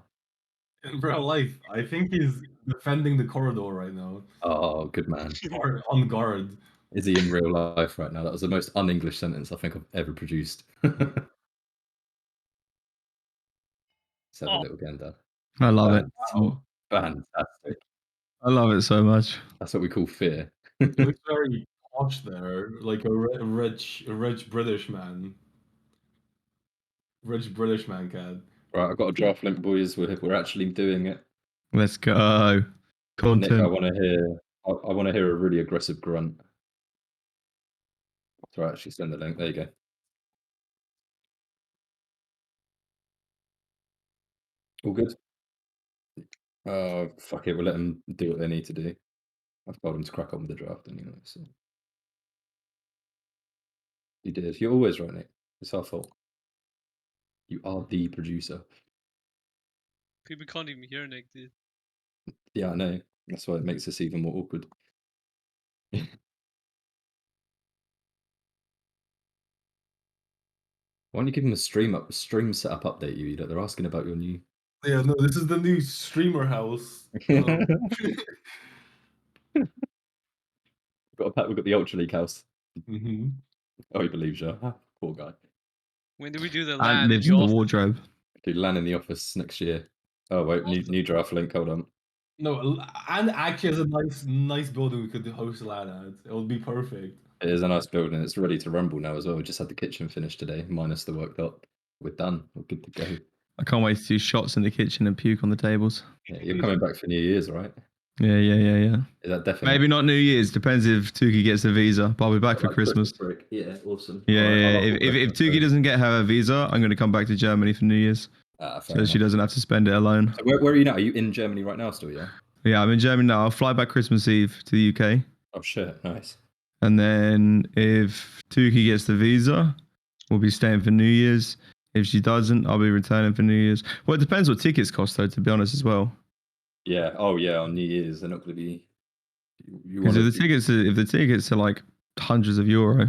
In real life, I think he's defending the corridor right now. Oh, good man. Or on guard. Is he in real life right now? That was the most un-English sentence I think I've ever produced. Let's have a Oh. little gander. I love it. Wow. Fantastic. I love it so much. That's what we call fear. He looks very posh there, like a rich British man. Rich British man, cat. Right, I've got a draft link, boys. We're actually doing it. Let's go. Nick, Content. I want to hear a really aggressive grunt. So I actually send the link. There you go. All good. Oh fuck it, we'll let them do what they need to do. I've told them to crack on with the draft anyway. So you did. You're always right, Nick. It's our fault. You are the producer. People can't even hear Nick, dude. Yeah, I know. That's why it makes us even more awkward. Why don't you give them a stream setup update, you? They're asking about your new. Yeah, no, this is the new streamer house. We've got the Ultra League house. Mm-hmm. Oh, he believes you. Poor guy. When do we do the And LAN? lives in the wardrobe. Dude, land in the office next year. Oh wait, new draft link. Hold on. No, and actually has a nice building we could host a LAN at. It would be perfect. It is a nice building. It's ready to rumble now as well. We just had the kitchen finished today, minus the worktop. We're done. We're good to go. I can't wait to do shots in the kitchen and puke on the tables. Yeah, you're coming back for New Year's, right? Yeah. Is that definitely? Maybe not New Year's. Depends if Tukey gets a visa. But I'll be back for Like Christmas. break. Yeah, awesome. Yeah, Alright, yeah. I'll If Christmas Tukey break. doesn't get her visa, I'm going to come back to Germany for New Year's. Fair So she enough. doesn't have to spend it alone. So where are you now? Are you in Germany right now still, yeah? Yeah, I'm in Germany now. I'll fly back Christmas Eve to the UK. Oh shit, nice. And then if Tukey gets the visa, we'll be staying for New Year's. If she doesn't, I'll be returning for New Year's. Well, it depends what tickets cost, though, to be honest, as well. Yeah. Oh yeah, on New Year's they're not going to be. Because if the tickets are like hundreds of euro,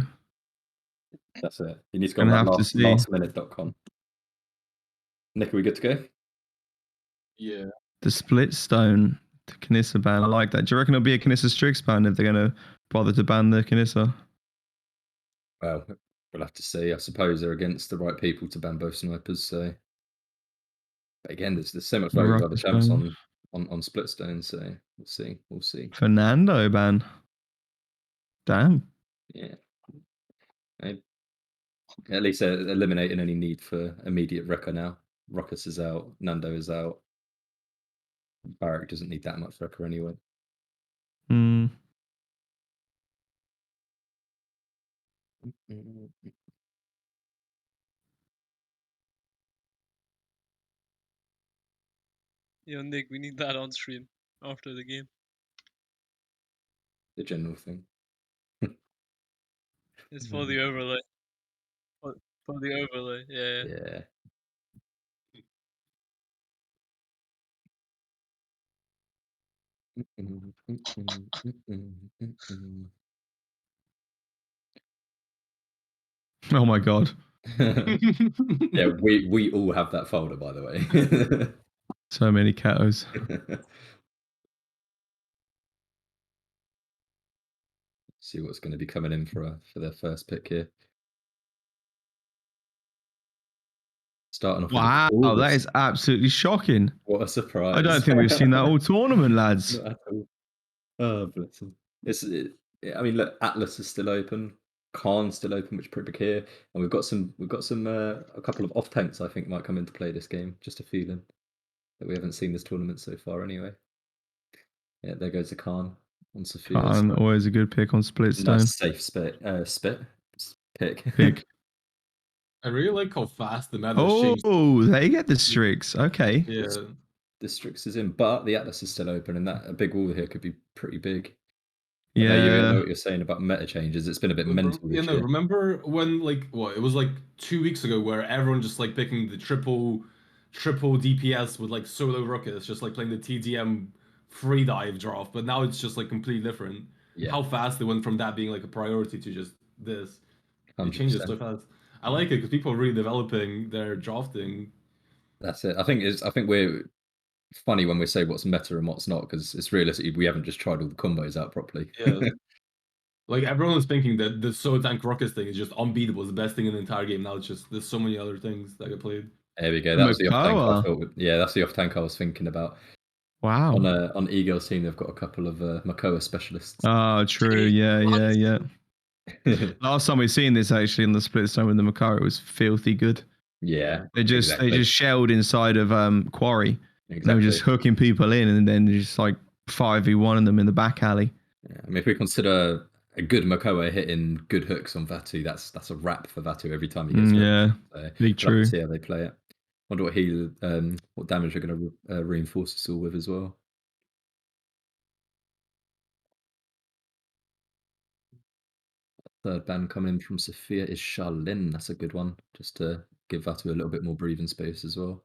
That's it. You need to go Gonna on have to that see. lastminute.com. Nick, are we good to go? Yeah. the split stone, the Kanissa ban, I like that. Do you reckon it'll be a Kanissa Strix ban if they're going to bother to ban the Kanissa? Well, we'll have to see. I suppose they're against the right people to ban both snipers, so But again, there's so much value with other Ruckus champs ban. on Splitstone, so we'll see. Fernando ban. Damn. Yeah. At least eliminating any need for immediate wrecker now. Ruckus is out, Nando is out. Barrack doesn't need that much wrecker anyway. Hmm. Yo, Nick, we need that on stream after the game. The general thing. It's for the overlay. For the overlay, yeah. Yeah. Oh my god. Yeah, we all have that folder, by the way. So many catos. See what's going to be coming in for their first pick here. Starting off. Wow, with that is absolutely shocking. what a surprise! I don't think we've seen that all tournament, lads. Not at all. Oh, bless him. I mean, look, Atlas is still open. Khan's still open, which is pretty big here, and we've got some a couple of off tanks I think might come into play this game. Just a feeling that we haven't seen this tournament so far, anyway. Yeah, there goes the Khan on Sophia. Khan, always a good pick on Splitstone. Nice safe pick. Pick. I really like how fast the meta Oh, changed. they get the Strix. Okay. Yeah. The Strix is in, but the Atlas is still open, and that a big wall here could be pretty big. I Yeah. know what you're saying about meta changes. It's been a bit mental this year. Remember when it was like 2 weeks ago where everyone just like picking the triple DPS with like solo Ruckus, just like playing the TDM free dive draft, but now it's just like completely different. Yeah. How fast they went from that being like a priority to just this. It 100%. changes so fast. I like it because people are really developing their drafting. That's it. I think we're funny when we say what's meta and what's not, because it's realistic. We haven't just tried all the combos out properly. Yeah. Like everyone is thinking that the solo tank Ruckus thing is just unbeatable, it's the best thing in the entire game. Now it's just there's so many other things that get played. There we go. That was the off tank I Makoa. thought. Yeah, that's the off tank I was thinking about. Wow. On Eagle's team, they've got a couple of Makoa specialists. Oh, true. Yeah. Last time we seen this actually in the Splitstone with the Makoa, it was filthy good. Yeah, They just shelled inside of Quarry. Exactly. They were just hooking people in and then just like 5v1 them in the back alley. Yeah, I mean, if we consider a good Makoa hitting good hooks on Vatu, that's a wrap for Vatu every time he gets hit. Yeah, So big we'll have true. to see how they play it. Wonder what damage they're going to reinforce us all with as well. Third ban coming in from Sophia is Charlene. That's a good one, just to give Vatu a little bit more breathing space as well.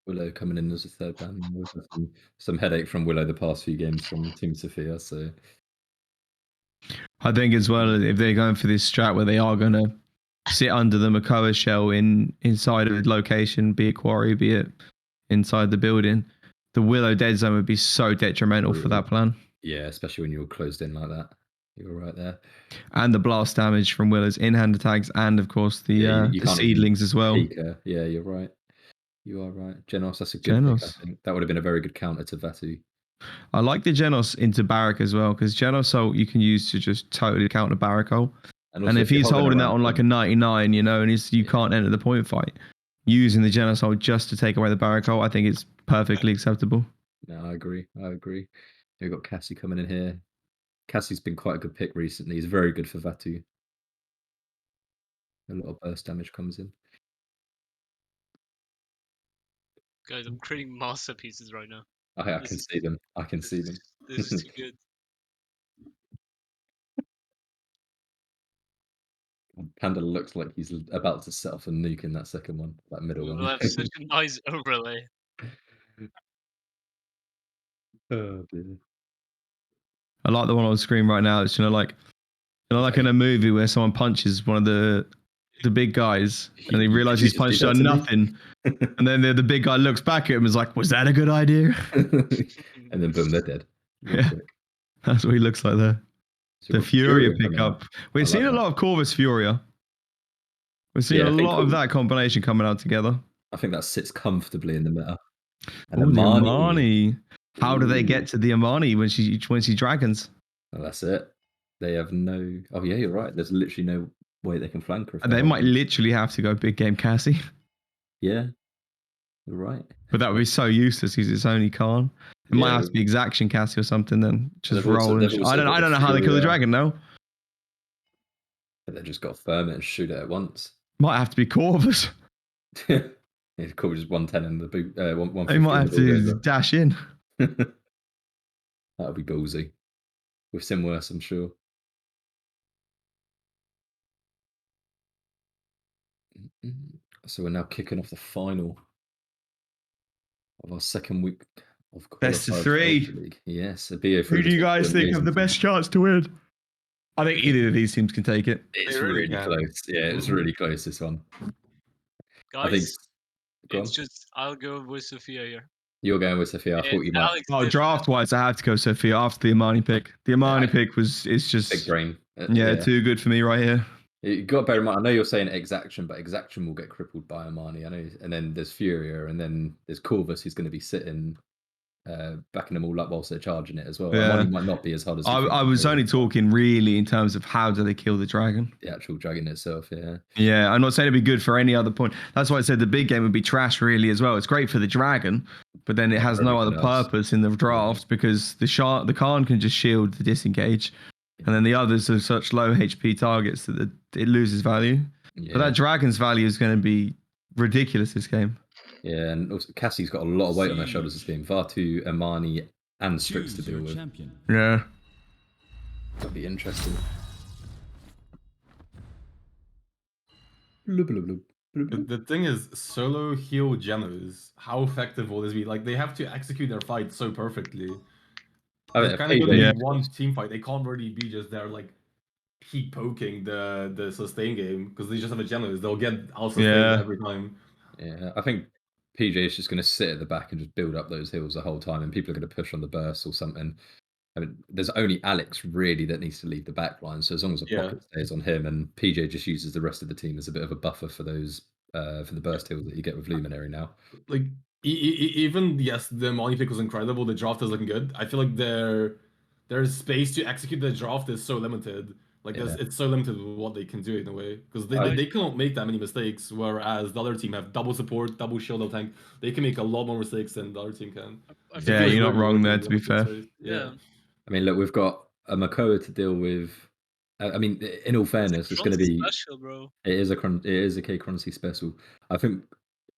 Willow coming in as a third ban. We've had some headache from Willow the past few games from Team Sophia, so I think as well, if they're going for this strat where they are going to sit under the Makoa shell inside of a location, be it Quarry, be it inside the building, the Willow dead zone would be so detrimental for that plan. Yeah, especially when you're closed in like that. You're right there. And the blast damage from Willow's in-hand attacks, and of course the seedlings as well. Yeah, you're right. You are right. Genos, that's a good pick, I think. That would have been a very good counter to Vatu. I like the Genos into Barrack as well, because Genos ult you can use to just totally counter Barrack ult. And if he's holding that on like a 99, and you can't enter the point fight, using the Genos ult just to take away the Barrack ult, I think it's perfectly acceptable. No, I agree. We've got Cassie coming in here. Cassie's been quite a good pick recently. He's very good for Vatu. A lot of burst damage comes in. Guys, I'm creating masterpieces right now. I can see them. This is too good. Panda looks like he's about to set off a nuke in that second one, that middle We'll one. have such a nice overlay. Oh dear. I like the one on the screen right now. It's like like in a movie where someone punches one of the big guys and he realizes he's Did you punched just on do that to nothing. And then the big guy looks back at him and is like, was that a good idea? me? And then boom, they're dead. Real Yeah. quick. That's what he looks like there. So The we've got Furia coming pickup. out. We've I seen like a that. lot of Corvus Furia. We've seen Yeah, a I think lot of that combination coming out together. I think that sits comfortably in the meta. And Oh, the Amani. Amani. How do they Ooh. get to the Amani when she dragons? Well, that's it. They have no. Oh yeah, you're right. There's literally no way they can flank her. If They might literally have to go big game Cassie. Yeah, you're right. But that would be so useless because it's only Khan. It might have to be exaction Cassie or something then. Just they've also- roll. they've And also I got don't the know how they kill the Furia. dragon though. But they just got to firm it and shoot it at once. Might have to be Corvus. Yeah, cool. Just 110 in the boot. 150. They might have to dash in. That would be ballsy. With sim worse, I'm sure. So we're now kicking off the final of our second week of Best of qualifiers for three. Ultra League. Yes, a BA3. Who do you guys think have the best chance to win? I think either of these teams can take it. It's They really really can. close. Yeah, it's really close, this one. I think. Guys, Go it's on. just I'll go with Sophia here. You're going with Sophia. I thought you might. Alex Oh, did- draft wise, I have to go Sophia after the Amani pick. The Amani pick it's Big just brain. yeah, too good for me right here. You got to bear in mind. I know you're saying exaction, but exaction will get crippled by Armani. I know, and then there's Furia, and then there's Corvus, who's going to be sitting, backing them all up whilst they're charging it as well. Yeah. Armani might not be as hard as. I was only talking really in terms of how do they kill the dragon. The actual dragon itself. Yeah. Yeah, I'm not saying it'd be good for any other point. That's why I said the big game would be trash really as well. It's great for the dragon, but then it has no other Everything else. purpose in the draft because the Khan can just shield the disengage, and then the others are such low HP targets that it loses value. Yeah. But that dragon's value is going to be ridiculous this game. Yeah, and also Cassie's got a lot of weight on their shoulders this game. Vatu, Armani, and Strix to Choose deal your with. champion. Yeah. That'd be interesting. Blub, blub, blub, blub, blub. The thing is, solo heal Genos, how effective will this be? Like, they have to execute their fight so perfectly. I It's mean, kind of going to Yeah. be one team fight. They can't really be just there, like, keep poking the sustain game, because they just have a Genos. They'll get out sustained Yeah. every time. Yeah, I think PJ is just going to sit at the back and just build up those hills the whole time, and people are going to push on the burst or something. I mean, there's only Alex really that needs to leave the back line, so as long as the pocket stays on him, and PJ just uses the rest of the team as a bit of a buffer for those for the burst hills that you get with Luminary now. Like, even, yes, the money pick was incredible. The draft is looking good. I feel like their space to execute the draft is so limited. Like, it's so limited with what they can do in a way, because they cannot make that many mistakes, whereas the other team have double support, double shield, double tank. They can make a lot more mistakes than the other team can. I feel Yeah, like- you're not wrong there, Really to be fair. limited space. Yeah. I mean, look, we've got a Makoa to deal with. I mean, in all fairness, it's going to be special, bro. it is a K Chronicity special. I think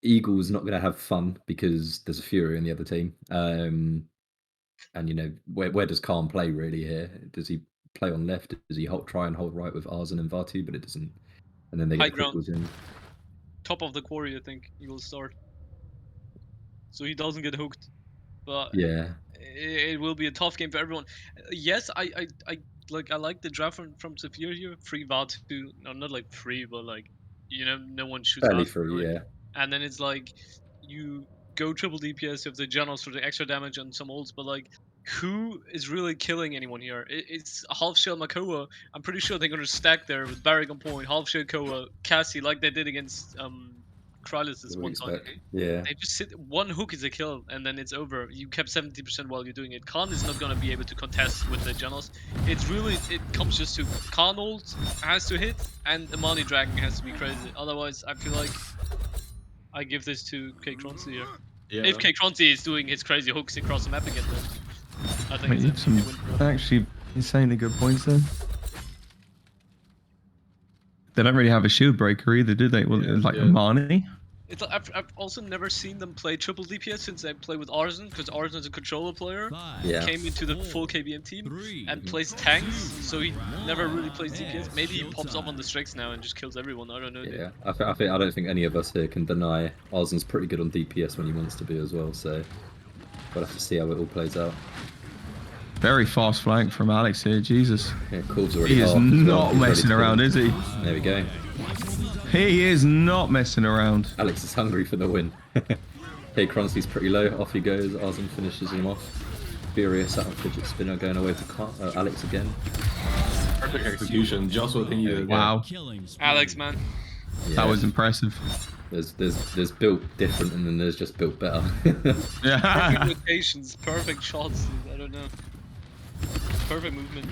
Eagle's not going to have fun because there's a Fury in the other team. And you know, where does Khan play really here? Does he play on left? Does he try and hold right with Arzen and Vatu? But it doesn't. And then they High get ground. cripples in. Top of the quarry, I think he will start. So he doesn't get hooked. But Yeah. it will be a tough game for everyone. Yes, I like the draft from Sophia here. Free Vatu, no, not like free, but like, you know, no one shoots Fairly Vatu, free, right? yeah. And then it's like you go triple DPS, you have the Genos for the extra damage and some ults, but like, who is really killing anyone here? It's a half shell Makoa. I'm pretty sure they're gonna stack there with Barrick on point, half shell Koa, Cassie, like they did against Krylis this one time. Yeah. They just sit one hook is a kill and then it's over. You kept 70% while you're doing it. Khan is not gonna be able to contest with the Genos. It comes just to Khan ult has to hit and Amani Dragon has to be crazy. Otherwise, I feel like I give this to K Croncy here. Yeah. If K Croncy is doing his crazy hooks across the map again, then I think Mate, you have it's a some win for us. actually insanely good points there. They don't really have a shield breaker either, do they? Well, Yeah, like yeah. Amani. I've also never seen them play triple DPS since I play with Arzen, because Arzen's a controller player. 5, Yeah. Came into the full KBM team 3, and plays tanks, so he never really plays DPS. Maybe he pops up on the Strix now and just kills everyone. I don't know. Yeah, I don't think any of us here can deny Arzen's pretty good on DPS when he wants to be as well. So we'll have to see how it all plays out. Very fast flank from Alex here. Jesus. Yeah, Cool's already He is half as well. not He's ready messing to around, kill is he? him. There we go. He is not messing around. Alex is hungry for the win. Okay, Cronsty's pretty low. Off he goes. Arzen finishes him off. Furious out of fidget spinner going away to Alex again. Perfect execution, just what he needed. Wow. Killing spree. Alex, man. Yeah, That was impressive. there's built different and then there's just built better. Perfect Yeah. rotations, perfect shots, dude. I don't know. Perfect movement.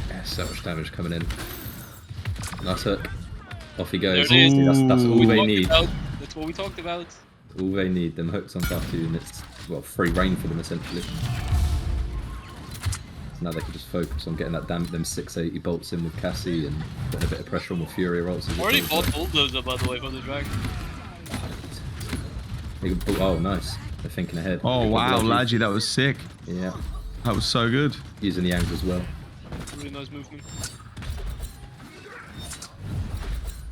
Yeah, so much damage coming in. Nice hook. Off he goes. There it is. That's all Ooh. they Talked need. about- That's what we talked about. All they need. Them hooks on Batu and it's, well, free reign for them essentially. So now they can just focus on getting them 680 bolts in with Cassie and putting a bit of pressure on with Fury rolls. as it Already goes. bought Bulldozer, by the way, for the Dragon. Oh, nice. They're thinking ahead. Oh wow, Ladgy, that was sick. Yeah, That was so good. using the angle as well. Really nice movement.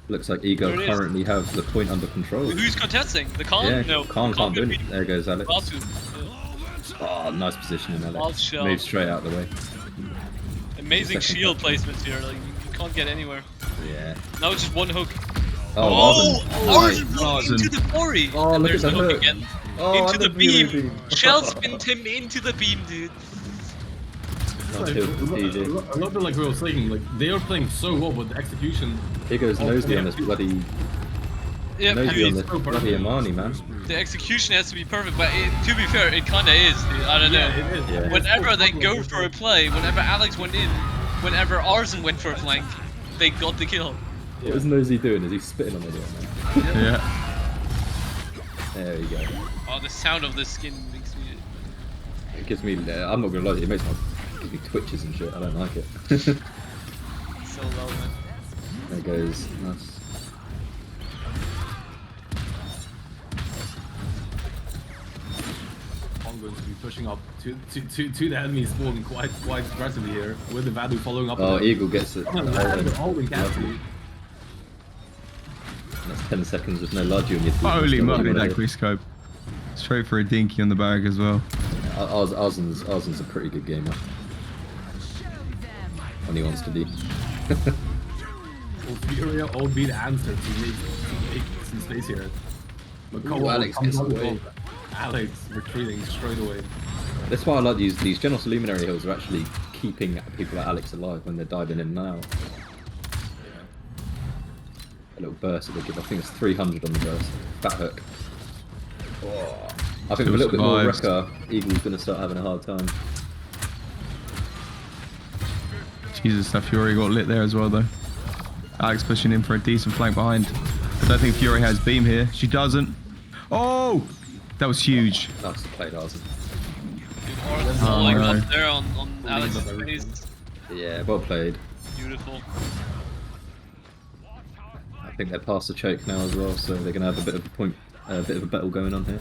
Looks like Ego There it is. currently have the point under control. Who's contesting? The Khan? Yeah, No. Khan can't do can it. There goes Alex. beat Batu. Oh, nice positioning, Wild Alex. shell. Move straight out of the way. Amazing Second shield placements here. Like you can't get anywhere. Yeah. Now it's just one hook. Oh, Arzen Arzen. into the quarry. Oh, And look there's at the the hook hook. again. Oh, Into the and Fury beam. Shell spinned him into the beam, dude. Not Like, too easy. a little bit like we were saying, like they are playing so well, but the execution. Ego's nosy on this yeah. bloody Yeah, nosy on he's this so bloody perfect. Amani, man. the execution has to be perfect, but to be fair, it kinda is, dude. I don't know. Yeah, it is. Yeah. It's Whenever so they perfect, go it's for a like- play, whenever Alex went in, whenever Arzen went for a flank, they got the kill. What is Nosy doing? Is he spitting on anyone, man? Yeah. There we go. Oh, the sound of this skin makes me. It gives me, I'm not gonna lie to you, it makes my, gives me twitches and shit. I don't like it. So low, man. There goes. Nice. I'm going to be pushing up to the enemy spawn quite aggressively here, with the Vadu following up. Oh, on them. Eagle gets it. Oh, they're holding Cassie. That's 10 seconds with no Lodgy on your team. Holy Still moly, really that wanna quickscope. Straight for a dinky on the bag as well. hit. Arzen's a pretty good gamer. When he wants to be. Well, Furia all be the answer to make some space here. But Ooh, Alex gets away. Alex retreating straight away. That's why I like these Genos Luminary Hills are actually keeping people like Alex alive when they're diving in now. A little burst that they give, I think it's 300 on the burst. Fat hook. Oh. I think with a little bit more survives. wrecker, Eagle's going to start having a hard time. Jesus, that Fury got lit there as well though. Alex pushing in for a decent flank behind. I don't think Fury has beam here. She doesn't. Oh! That was huge. Nice played, Arzen. Dude, Arzen Oh, like no. up there on Alex's face. Yeah, well played. Beautiful. I think they're past the choke now as well, so they're going to have a bit of a battle going on here.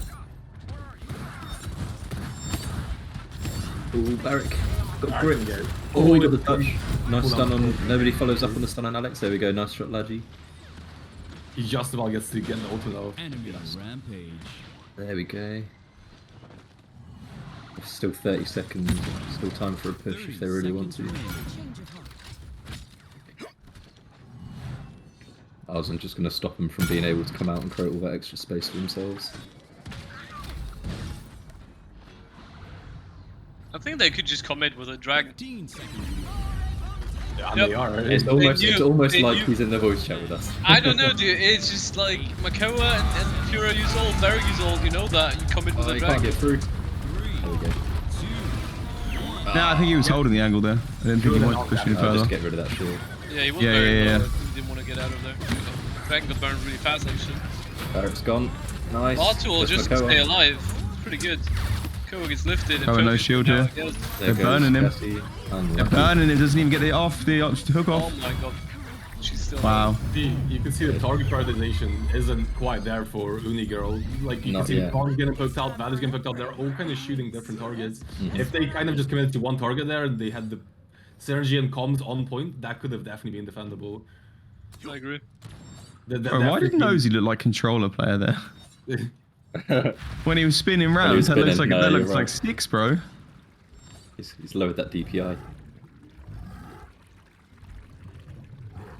Ooh, Barrick. Got grip. Oh, he got the touch. Nice stun on. Nobody follows up on the stun on Alex. There we go. Nice shot, Ladgy. He just about gets to get an ultimate off. Enemy rampage. There we go. Still 30 seconds. Still time for a push if they really want to. I wasn't just going to stop them from being able to come out and create all that extra space for themselves. I think they could just commit with a dragon. 15 seconds. Yeah, Yep. they are. It's Right? almost, knew- it's almost they like knew- he's in the voice chat with us. I don't know, dude. It's just like Makoa and Fury use old, Barrick use old. You know that. You commit with Oh, a he can't dragon. get through. 3, There we go. 2, Yeah, I think he was holding the angle there. I didn't think he wanted to push any I'll further. just get rid of that shield. Yeah, he was Yeah, very yeah, low. yeah. He didn't want to get out of there. Dragon got burned really fast, actually. Barrick's gone. Nice. Batu will That's just Makoa. stay alive. It's pretty good. Koa gets lifted. Koa, no Focus shield now, here. I guess. There They're goes burning him. Cassie. They're Unlucky. burning it, doesn't even get it off, the hook Oh off. my god. She's still Wow. You can see the target prioritization isn't quite there for Uni Girl. Like you Not can see yet. Kong's getting poked out, Value's getting poked out. They're all kind of shooting different targets. Mhm. If they kind of just committed to one target there and they had the synergy and comms on point, that could have definitely been defendable. I agree. Bro, why did Nosy look like controller player there? When he was spinning he round, was that looks spinning, like no, that you're looks like right. sticks, bro. He's lowered that DPI.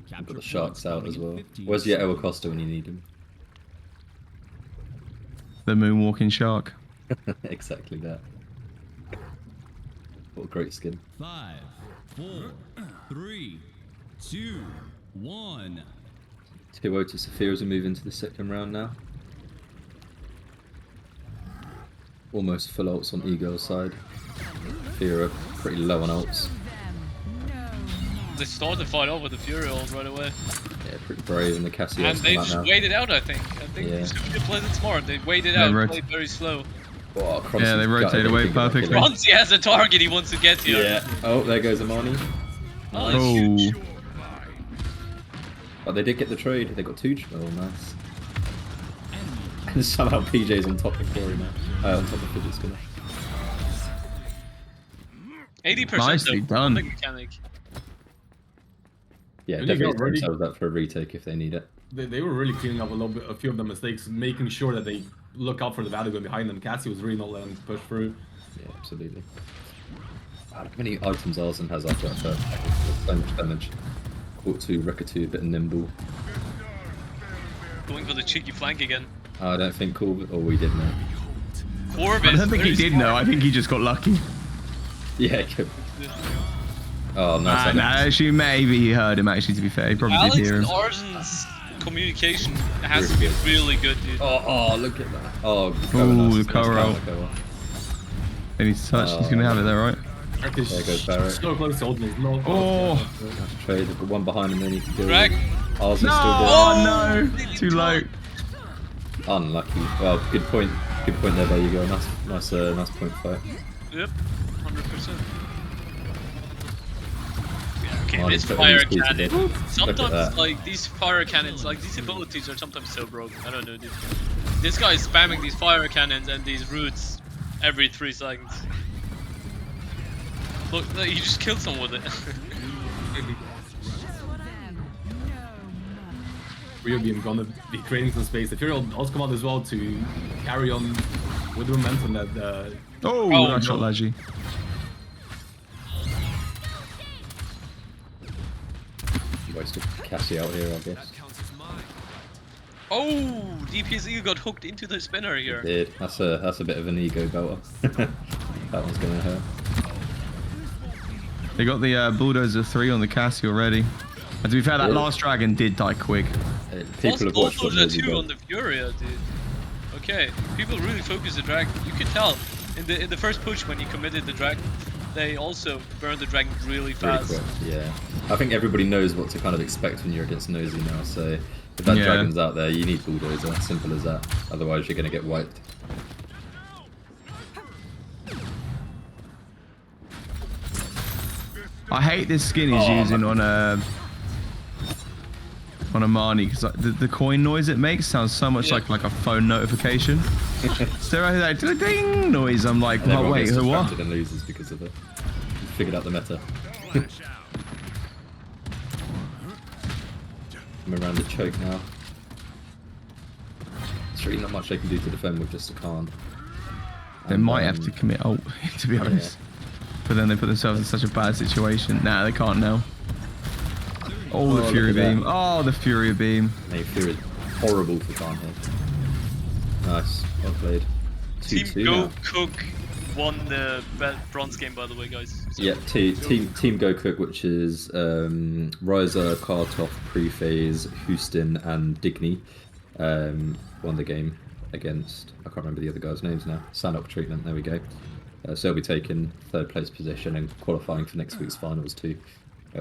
Got the sharks out as well. Where's your El Acosta when you need him? The moonwalking shark. Exactly that. What a great skin. 5, 4, 3, 2, 1. 2-0 to Sophia as we move into the second round now. Almost full ults on Eagle's side. Sophia are pretty low on ults. They started the fight off with the Fury ult right away. Yeah, pretty brave, and the Cassie And ults they come out just now. waited out, I think. Yeah. Sophia played it smart. They waited They out, played very slow. Oh, Yeah, they rotate away perfectly. Bronzy has a target he wants to get here. Yeah. Oh, there goes Amani. Oh, Oh. huge. But they did get the trade. They got 2. Oh, nice. And somehow PJ's on top of Corey now. On top of Fidget Spinner. 80% Nicely though, done. on the mechanic. Yeah, And you definitely got ready. themselves up for a retake if they need it. They were really cleaning up a few of the mistakes, making sure that they look out for the value going behind them. Cassie was really not letting them push through. Yeah, absolutely. Wow, look how many items Arsen has after that first pack. That's so much damage. Caught 2, Wrecker 2, a bit nimble. Going for the cheeky flank again. I don't think Corbett, or we did know. Corbett I don't think he very did smart. know. I think he just got lucky. Yeah, good. Oh, nice. Nah, actually, maybe he heard him. Actually, to be fair, he probably Alex did hear and him. Arsen's communication has Really to be good. really good, dude. Oh, look at that. Oh, Ooh, nice. the cover Nice out. cover. They need to touch. He's gonna have it there, right? There goes Barrett. So close to ultimate. No. Oh. Nice trade. They've got one behind them they need to deal Drag. with. Arsen's No! still there. Oh no! Too late. Unlucky. Well, good point. Good point there. There you go. Nice point fight. Yep, 100%. Yeah, okay, Oh, this it's fire cool to cannon. do. Look at Sometimes, that. like, these fire cannons, like, these abilities are sometimes so broken. I don't know, dude. This guy is spamming these fire cannons and these roots every 3 seconds. Look, he just killed someone with it. Rio being gonna be creating some space. The Fury will also come out as well to carry on with the momentum that Oh, Oh, nice shot, Laji. Wasted Cassie out here, I guess. Oh, DPS got hooked into the spinner here. Did. That's a bit of an ego belter. That one's gonna hurt. They got the Bulldozer 3 on the Cassie already. And to be fair, that Yeah. last dragon did die quick. People have watched also what the 2 on the Furia, dude. Okay, people really focus the dragon. You can tell in the first push when he committed the dragon, they also burned the dragon really really fast. quick. Yeah. I think everybody knows what to kind of expect when you're against Nosy now. So if that Yeah. dragon's out there, you need Bulldozer. Simple as that. Otherwise, you're gonna get wiped. I hate this skin he's using on a Marnie because like, the coin noise it makes sounds so much Yeah. like a phone notification. So I hear that ding noise. I'm like, And oh everyone wait, gets who what? distracted and loses because of it. You figured out the meta. I'm around the choke now. There's really not much they can do to defend with just a can't. They might have to commit ult, to be honest. But then they put themselves in such a bad situation. Nah, they can't now. Oh, the look Fury at that. Beam. Oh, the Fury Beam. They fear is horrible for can't hit. Nice, well played. Team 2-2 Go now. Cook won the bronze game, by the way, guys. So, Yeah, team Go Cook, which is Ryza, Kartoff, Prephase, Houston, and Digny, won the game against, I can't remember the other guys' names now. Sanok Treatment, there we go. So they'll be taking 3rd place position and qualifying for next week's finals too.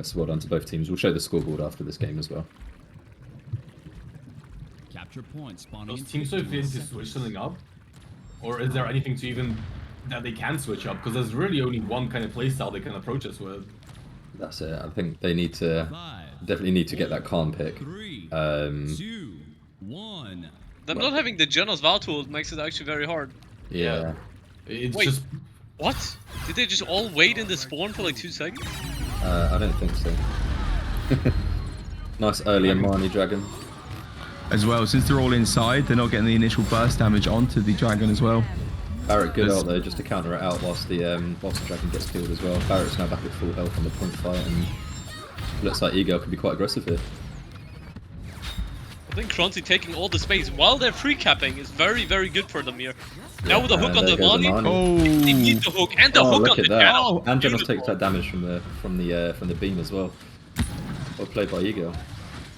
So well done to both teams. We'll show the scoreboard after this game as well. Capture point spawning. those in teams so 15 fit to seconds. switch something up, or is there anything to even that they can switch up? Because there's really only one kind of playstyle they can approach us with. That's it. I think they need to 5, definitely need to get that calm pick. 3, Um, 2, 1. them not having the Genos Vow tool makes it actually very hard. yeah. It's Wait. just What? Did they just all wait in the spawn for like 2 seconds? I don't think so. Nice early Amani Dragon. As well, since they're all inside, they're not getting the initial burst damage onto the dragon as well. Barrett, good There's- ult though, just to counter it out whilst the dragon gets killed as well. Barrett's now back at full health on the point fight, and looks like Ego could be quite aggressive here. I think Crunchy taking all the space while they're free capping is very, very good for them here. Now with the hook on there the goes Mani, Oh, they need the hook and the hook look on at the that! channel. And Genos takes Beautiful. that damage from the beam as well. Well played by Ego.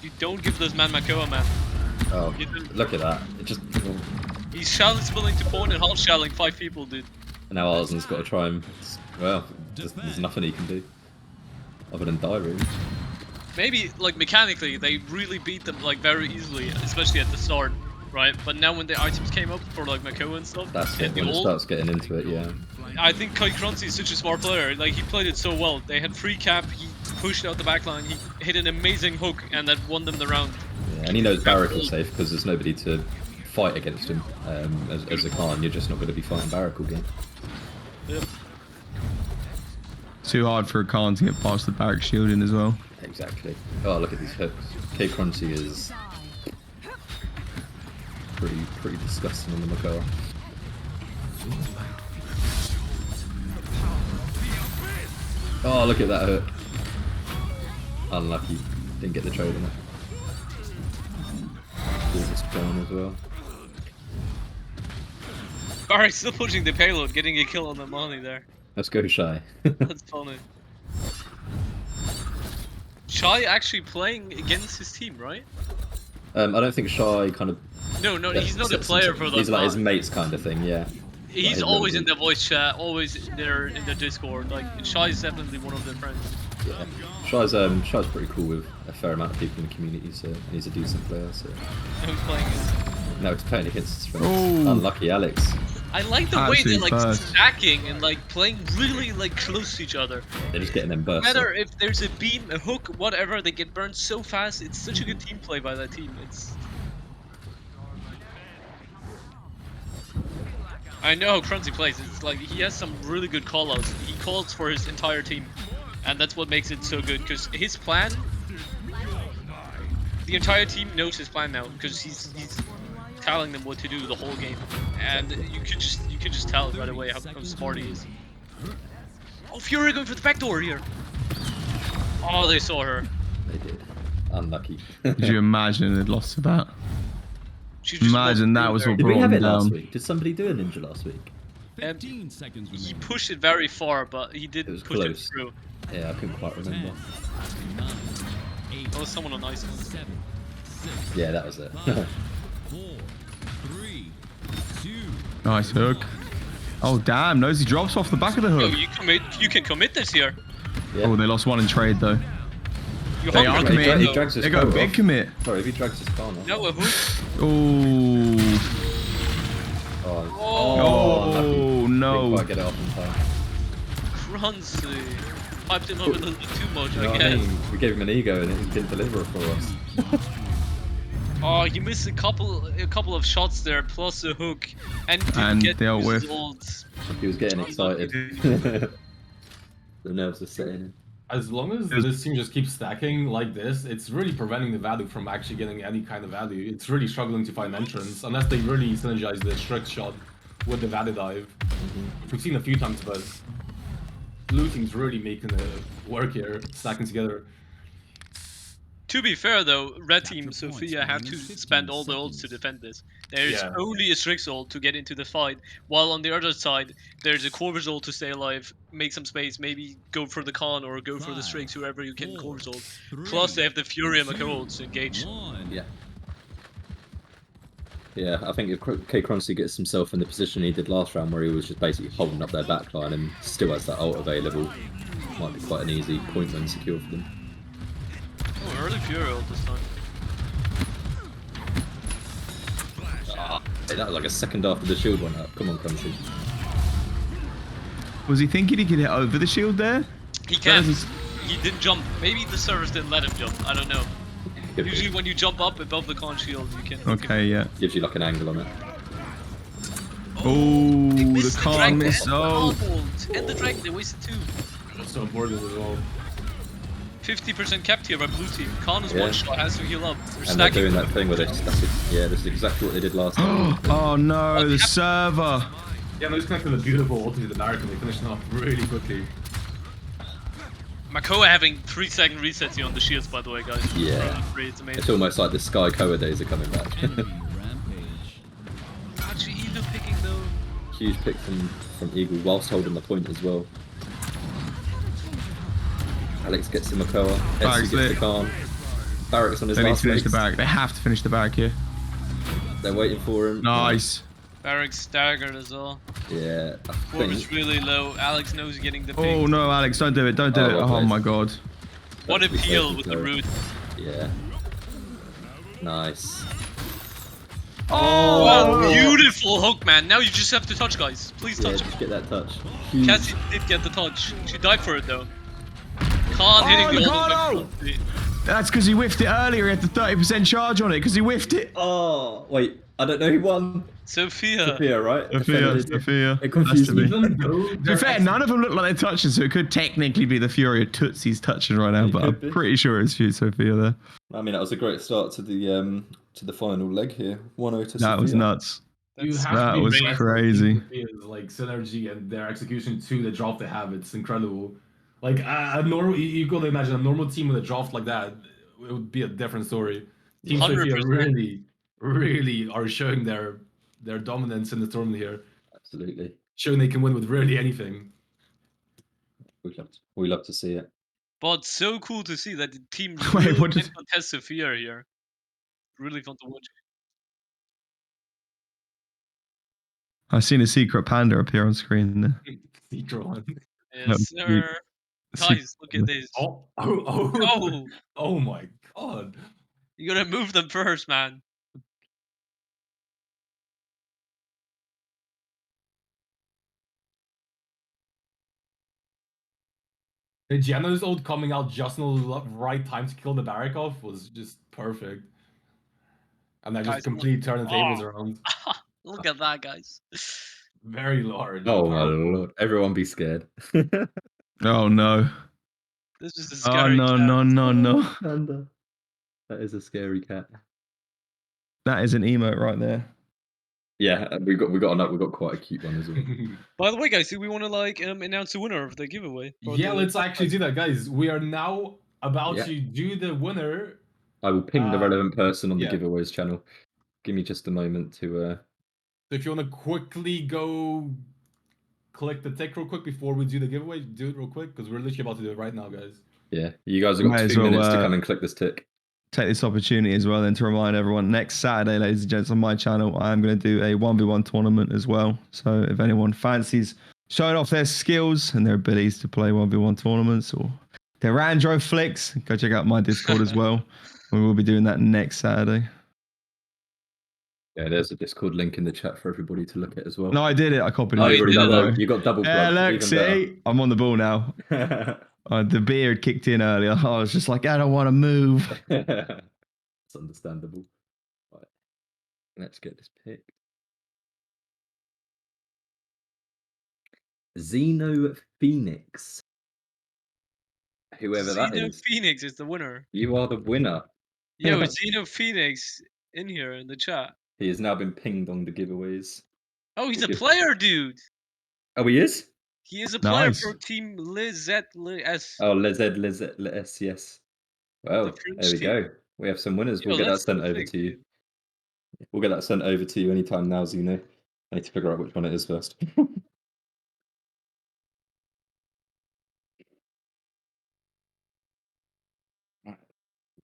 You don't give this man Makoa, man. Oh, You do. look at that! It just He's shelling willing to point and half shelling 5 people, dude. and now Arzen's got to try and well, there's nothing he can do other than die really. Maybe like mechanically they really beat them like very easily, especially at the start, right? But now when the items came up for like Makoa and stuff, That's it. and the When it ult, starts getting into it, yeah. I think Kai Crunchy is such a smart player. Like he played it so well. They had free cap, he pushed out the backline, he hit an amazing hook, and that won them the round. Yeah, and he knows Barrack is safe because there's nobody to fight against him. As a Khan, you're just not going to be fighting Barrack all game. Yep. too hard for a Khan to get past the barrack shielding as well. Exactly. Oh, look at these hooks. K Crunchy is pretty disgusting on the Makoa. Oh, look at that hook. Unlucky. Didn't get the trade on it. This down as well. Barrack's still pushing the payload, getting a kill on the Mani there. Let's go Shy. That's funny. Shy actually playing against his team, right? I don't think Shy kind of. No, he's not a sets player himself- for the He's like his Mani. mates kind of thing, yeah. He's his always little in the voice chat, always there in the Discord. Like Shy is definitely one of their friends. Yeah. Shy's pretty cool with a fair amount of people in the community, so and he's a decent player. So Who's playing it? now he's playing against his friends. Oh. Unlucky Alex. I like the way they're Absolute like burst. stacking and like playing really like close to each other. They're just getting them No burst. matter if there's a beam, a hook, whatever, they get burned so fast. It's such a good team play by that team. It's. I know how Crunchy plays. It's like he has some really good callouts. He calls for his entire team, and that's what makes it so good. Because his plan, the entire team knows his plan now. Because he's telling them what to do the whole game, and you could just tell right away how smart he is. Oh, Fury going for the back door here. Oh, they saw her. They did. Unlucky. Could you imagine they'd lost to that? She just Imagine walked that was through what Did we brought have him it last down. week? Did somebody do a ninja last week? 15 seconds He remaining. pushed it very far, but he It didn't was push close. it through. Yeah, I couldn't quite remember. 9, 8, That was someone on ice. 7, 6, Yeah, that was it. 5, 4, 3, 2, Nice hook. Oh damn, Nosy drops off the back of the Yo, hook. you can commit this here. Yeah. Oh, they lost one in trade though. You They hung are on He committing. though. drags his They got a car big off. commit. Sorry, if he drags his car now. No, a hook. Oh. Oh, unlucky. Oh Didn't no. quite get it off in time. Crunchy. Piped him up a little bit too much, You know I what I guess. mean? We gave him an ego and he didn't deliver for us. Oh, you missed a couple of shots there, plus a hook, and didn't And get the to ult use whiff. his ult. He was getting excited. The nerves are setting in. As long as this team just keeps stacking like this, it's really preventing the value from actually getting any kind of value. It's really struggling to find entrance, unless they really synergize the Shrek shot with the value dive. We've seen a few times, but blue team's really making it work here, stacking together. To be fair though, red team Capture points Sophia have to remaining 15 spend all the ults to seconds. defend this. There's Yeah. only a Strix ult to get into the fight, while on the other side, there's a Corvus ult to stay alive, make some space, maybe go for the Con or go for the Strix, whoever you can Corvus ult. Plus they have the Fury and Makoa ults to engage. 1. Yeah. Yeah, I think if K Crunchy gets himself in the position he did last round where he was just basically holding up their backline and still has that ult available, might be quite an easy point win secure for them. Oh, early Fury ult this time. Hey, that was like a second after the shield went up. Come on, Crunchy. Was he thinking he could hit over the shield there? He can. That is- He didn't jump. Maybe the servers didn't let him jump. I don't know. Could be. Usually when you jump up above the con shield, you can. Okay, yeah. Gives you like an angle on it. Oh, They the missed Khan dragon missed. and the Oh. ult. And the dragon, they wasted 2. That's so important as well. 50% kept here by blue team. Khan is Yeah. one shot, has to heal up. They're And they're stacking. doing that thing where they just, yeah, this is exactly what they did last time. Oh no, the server. Yeah, no, just connected a beautiful ult to the Barrack and they finished it off really quickly. Makoa having 3-second resets here on the shields, by the way, guys. Yeah. It's amazing. It's almost like the Sky Koa days are coming back. Enemy rampage. Actually, Elo picking though. Huge pick from Eagle whilst holding the point as well. Alex gets the Makoa. Barracks Etsu gets the lit. Khan. Barracks on his They need to last finish the legs. barrack. They have to finish the barrack here. They're waiting for him. Nice. Barracks staggered as well. Yeah, I Orb is think. really low. Alex knows he's getting the ping. Oh no, Alex, don't do it. Don't do Oh, it. well Oh played. my god. What a That's peel safe with to the go. root. Yeah. Nice. Oh, Wow, beautiful hook, man. Now you just have to touch, guys. Please Yeah, touch. just get that touch. Huge. Cassie did get the touch. She died for it though. Khan hitting the Ricardo! ultimate. That's because he whiffed it earlier. He had the 30% charge on it because he whiffed it. Oh, wait. I don't know who won. Sophia. Sophia, right? Sophia. It Has confused to me. be. Even though To be fair, none of them look like they're touching, so it could technically be the Fury of Tootsie's touching right now, It but I'm could be. pretty sure it's Sophia there. I mean, that was a great start to the final leg here. 1-0 to That was Sophia. nuts. you That's have that to be was impressed with crazy. Sophia's like synergy and their execution to the draft they have. It's incredible. Like a normal, you gotta imagine a normal team with a draft like that. It would be a different story. Team Sophia 100%. really are showing their dominance in the tournament here, Absolutely. showing they can win with really anything. We love to see it. But so cool to see that the team Wait, really what can did- contest Sophia here. Really fun to watch. I've seen a secret panda appear on screen there. Secret one. No, Yes, sir. Secret Guys, look at this. Oh, Oh, oh my god. you gotta move them first, man. The Geno's ult coming out just in the right time to kill the Barrack off was just perfect. And then Guys, just completely turn the tables Oh. around. Look at that, guys. Very large. Oh my powerful. lord. Everyone be scared. Oh no. This is a Oh scary no, cat. no, no, no. Panda. That is a scary cat. That is an emote right there. Yeah, we got quite a cute one as well. By the way, guys, do we want to like announce the winner of the giveaway? For Yeah, the- let's actually do that, guys. We are now about Yeah. to do the winner. I will ping the relevant person on the yeah. giveaways channel. Give me just a moment to So if you want to quickly go click the tick real quick before we do the giveaway, do it real quick because we're literally about to do it right now, guys. yeah. You guys have got Might as 2 well, minutes to come and click this tick. Take this opportunity as well then to remind everyone next Saturday, ladies and gents, on my channel, I am going to do a 1v1 tournament as well. So if anyone fancies showing off their skills and their abilities to play 1v1 tournaments or their Andro flicks, go check out my Discord as well. We will be doing that next Saturday. Yeah, there's a Discord link in the chat for everybody to look at as well. No, I did it. I copied Oh, it. you already did done it. that. You got double Yeah, plugged. look, see, I'm on the ball now. The beard kicked in earlier. I was just like, I don't want to move. It's understandable. Right. Let's get this picked. Xeno Phoenix. Whoever that Xeno is. Phoenix is the winner. You are the winner. Yo, Xeno Phoenix in here in the chat. He has now been pinged on the giveaways. Oh, he's a Okay. player, dude. Oh, he is? He is a player Nice. for Team Lizette S. Oh, Les, yes. Well, The French there we team. go. We have some winners. Yo, We'll get that that's sent so over sick, to you. dude. We'll get that sent over to you anytime now, Xeno. I need to figure out which one it is first.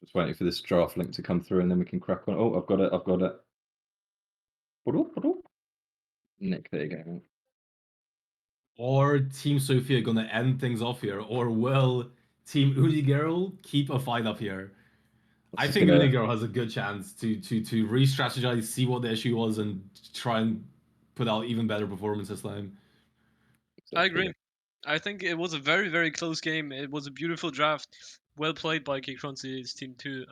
Just waiting for this draft link to come through and then we can crack on. Oh, I've got it. Nick, there you go. Or Team Sophia gonna end things off here, or will Team Girl keep a fight up here? I Just think gonna- Girl has a good chance to re-strategize, see what the issue was, and try and put out even better performance this time. I agree. I think it was a very, very close game. It was a beautiful draft. Well played by Kikronzi's team too.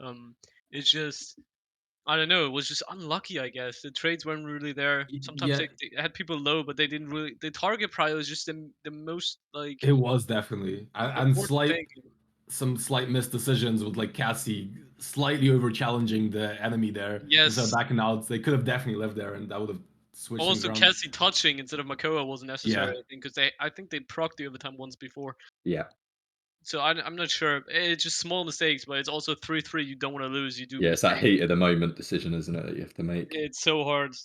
It's just I don't know. It was just unlucky, I guess. The trades weren't really there. Sometimes Yeah. they had people low, but they didn't really. The target price was just the most like. It was definitely and important thing. some slight missed decisions with like Cassie slightly over challenging the enemy there. Yes. Instead of backing out, they could have definitely lived there, and that would have switching Also, around. Cassie touching instead of Makoa wasn't necessary, I think, because I think they procced the overtime once before. Yeah. So I'm not sure. It's just small mistakes, but it's also 3-3. You don't want to lose. You do. Yeah, it's that mistakes. heat of the moment decision, isn't it, that you have to make? It's so hard.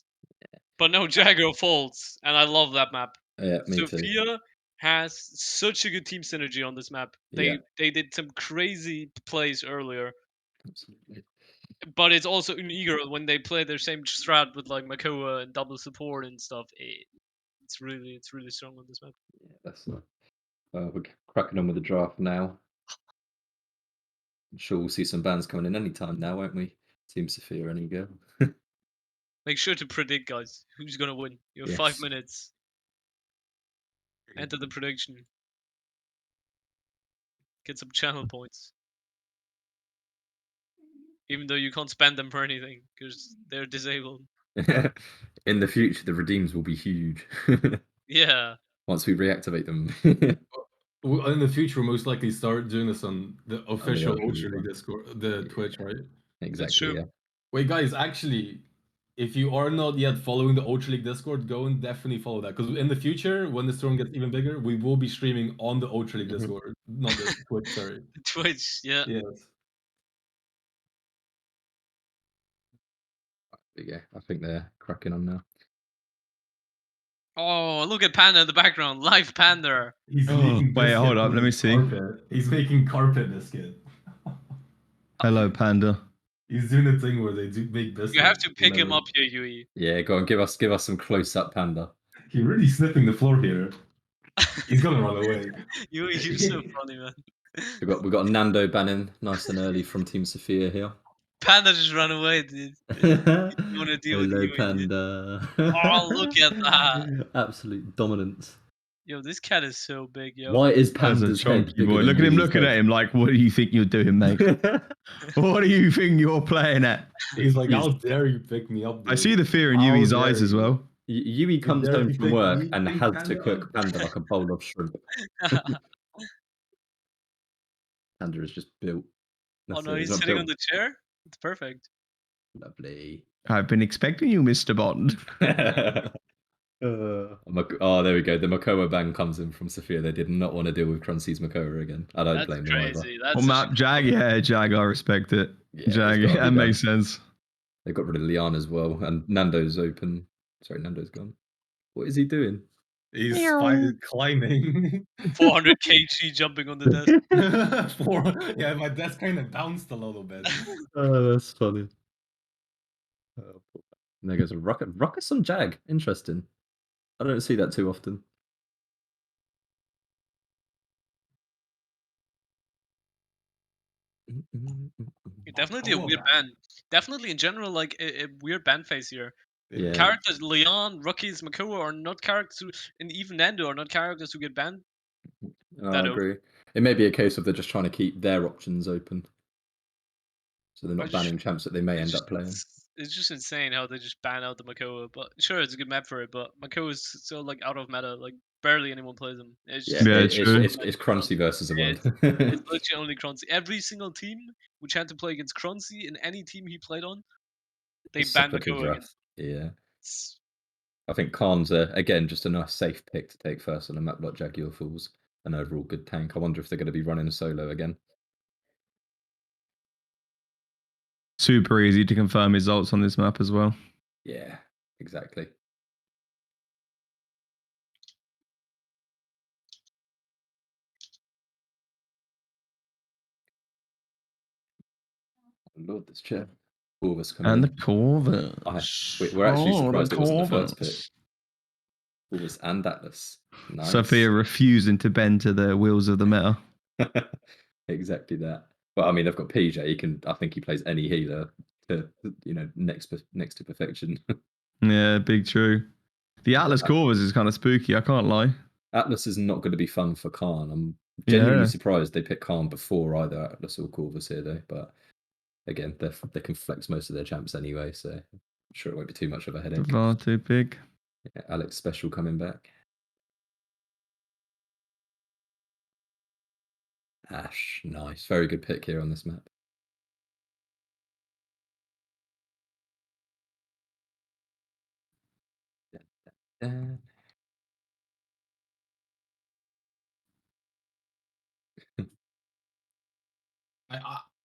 But no, Jagger folds, and I love that map. Yeah, me too. Sophia has such a good team synergy on this map. Yeah. They did some crazy plays earlier, Absolutely. but it's also in Eager when they play their same strat with like Makoa and double support and stuff. It's really strong on this map. Yeah, that's we're cracking on with the draft now. I'm sure we'll see some bands coming in anytime now, won't we? Team Sophia, any go? Make sure to predict, guys, who's gonna win. You have 5 Yes. minutes. Enter the prediction. Get some channel points. Even though you can't spend them for anything because they're disabled. In the future, the redeems will be huge. Yeah. Once we reactivate them. In the future, we'll most likely start doing this on the official Ultra League Ultra League one. Discord, the Twitch, right? Exactly, true. yeah. Wait, guys, actually, if you are not yet following the Ultra League Discord, go and definitely follow that. Because in the future, when the storm gets even bigger, we will be streaming on the Ultra League Discord, not the Twitch, sorry. Twitch, yeah. Yes. But yeah, I think they're cracking on now. Oh, look at Panda in the background. Live Panda. He's Oh, making wait, hold biscuit up, on let me his see. carpet. He's making carpet biscuit. Hello, Panda. He's doing a thing where they do make biscuit. You have to pick him whenever- up here, Yui. Yeah, go on, give us some close-up Panda. He's really sniffing the floor here. He's gonna run away. Yui, you're so funny, man. We got Nando banning nice and early from Team Sophia here. Panda just ran away, dude. You don't want to deal with Hello, Yui, dude. Panda. Oh, look at that. Absolute dominance. Yo, this cat is so big, yo. Why is That's a Panda's head chunky bigger boy. than Look at him Yui's looking at him like, what do you think you're doing, mate? What do you think you're playing at? He's like, how dare you pick me up, dude? I see the fear in How Yui's dare eyes as you. well. Yui comes dare home you from think work you and think has to Panda cook up? Panda like a bowl of shrimp. Panda is just built. Oh That's no, it, he's not sitting built. on the chair? It's perfect. Lovely. I've been expecting you, Mr. Bond. Oh, there we go. The Makoa bang comes in from Sophia. They did not want to deal with Crunchy's Makoa again. I don't That's blame them either. crazy. That's Well, such map Jag, yeah, Jag, I respect it. Yeah, it's Jag, gotta be that done. makes sense. They got rid of Leon as well, and Nando's open. Sorry, Nando's gone. What is he doing? He's climbing. 400 kg jumping on the desk. Yeah, my desk kind of bounced a little bit. Oh, that's funny. And there goes a rocket. Rockets on Jag. Interesting. I don't see that too often. Definitely a Makoa weird bang. band. Definitely in general, like a weird band phase here. Yeah. Characters Leon, Rookies, Makoa are not characters who, and even Nando are not characters who get banned. I That agree. It may be a case of they're just trying to keep their options open. So they're I not just- banning champs that they may It's end just, up playing. it's just insane how they just ban out the Makoa. But sure, it's a good map for it. But Makoa is so like out of meta. Like barely anyone plays him. It's Yeah, just Yeah, it's true. Crunchy versus the world. it's literally only Crunchy. Every single team which had to play against Crunchy in any team he played on, they banned Suffered his Makoa wrath. against. Yeah. It's- I think Khan's again just a nice safe pick to take first on a map like Jaguar Falls. An overall good tank. I wonder if they're going to be running solo again. Super easy to confirm his ults on this map as well. Yeah, exactly. Lord, this chair. Corvus coming And the in. Corvus. We're actually surprised the it wasn't the first pick. Corvus. Corvus and Atlas. Nice. Sophia refusing to bend to the wheels of the meta. Exactly that. But I mean, they've got PJ. I think he plays any healer to next to perfection. Yeah, big true. The Atlas Corvus is kind of spooky, I can't lie. Atlas is not going to be fun for Khan. I'm genuinely Yeah. surprised they picked Khan before either Atlas or Corvus here, though. But again, they can flex most of their champs anyway, so I'm sure it won't be too much of a headache. Far too big. Yeah, Alex Special coming back. Ash, nice. Very good pick here on this map.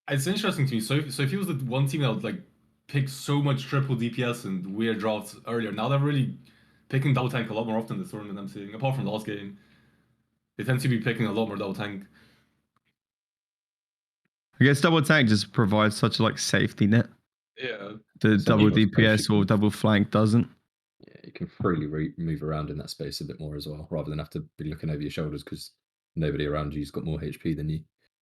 It's interesting to me. So if he was the one team that would like pick so much triple DPS and weird drafts earlier, now they're really picking double tank a lot more often this tournament I'm seeing. Apart from the last game, they tend to be picking a lot more double tank. I guess double tank just provides such a like safety net. Yeah. The So double most DPS or people- double flank doesn't. Yeah, you can freely move around in that space a bit more as well, rather than have to be looking over your shoulders because nobody around you's got more HP than you.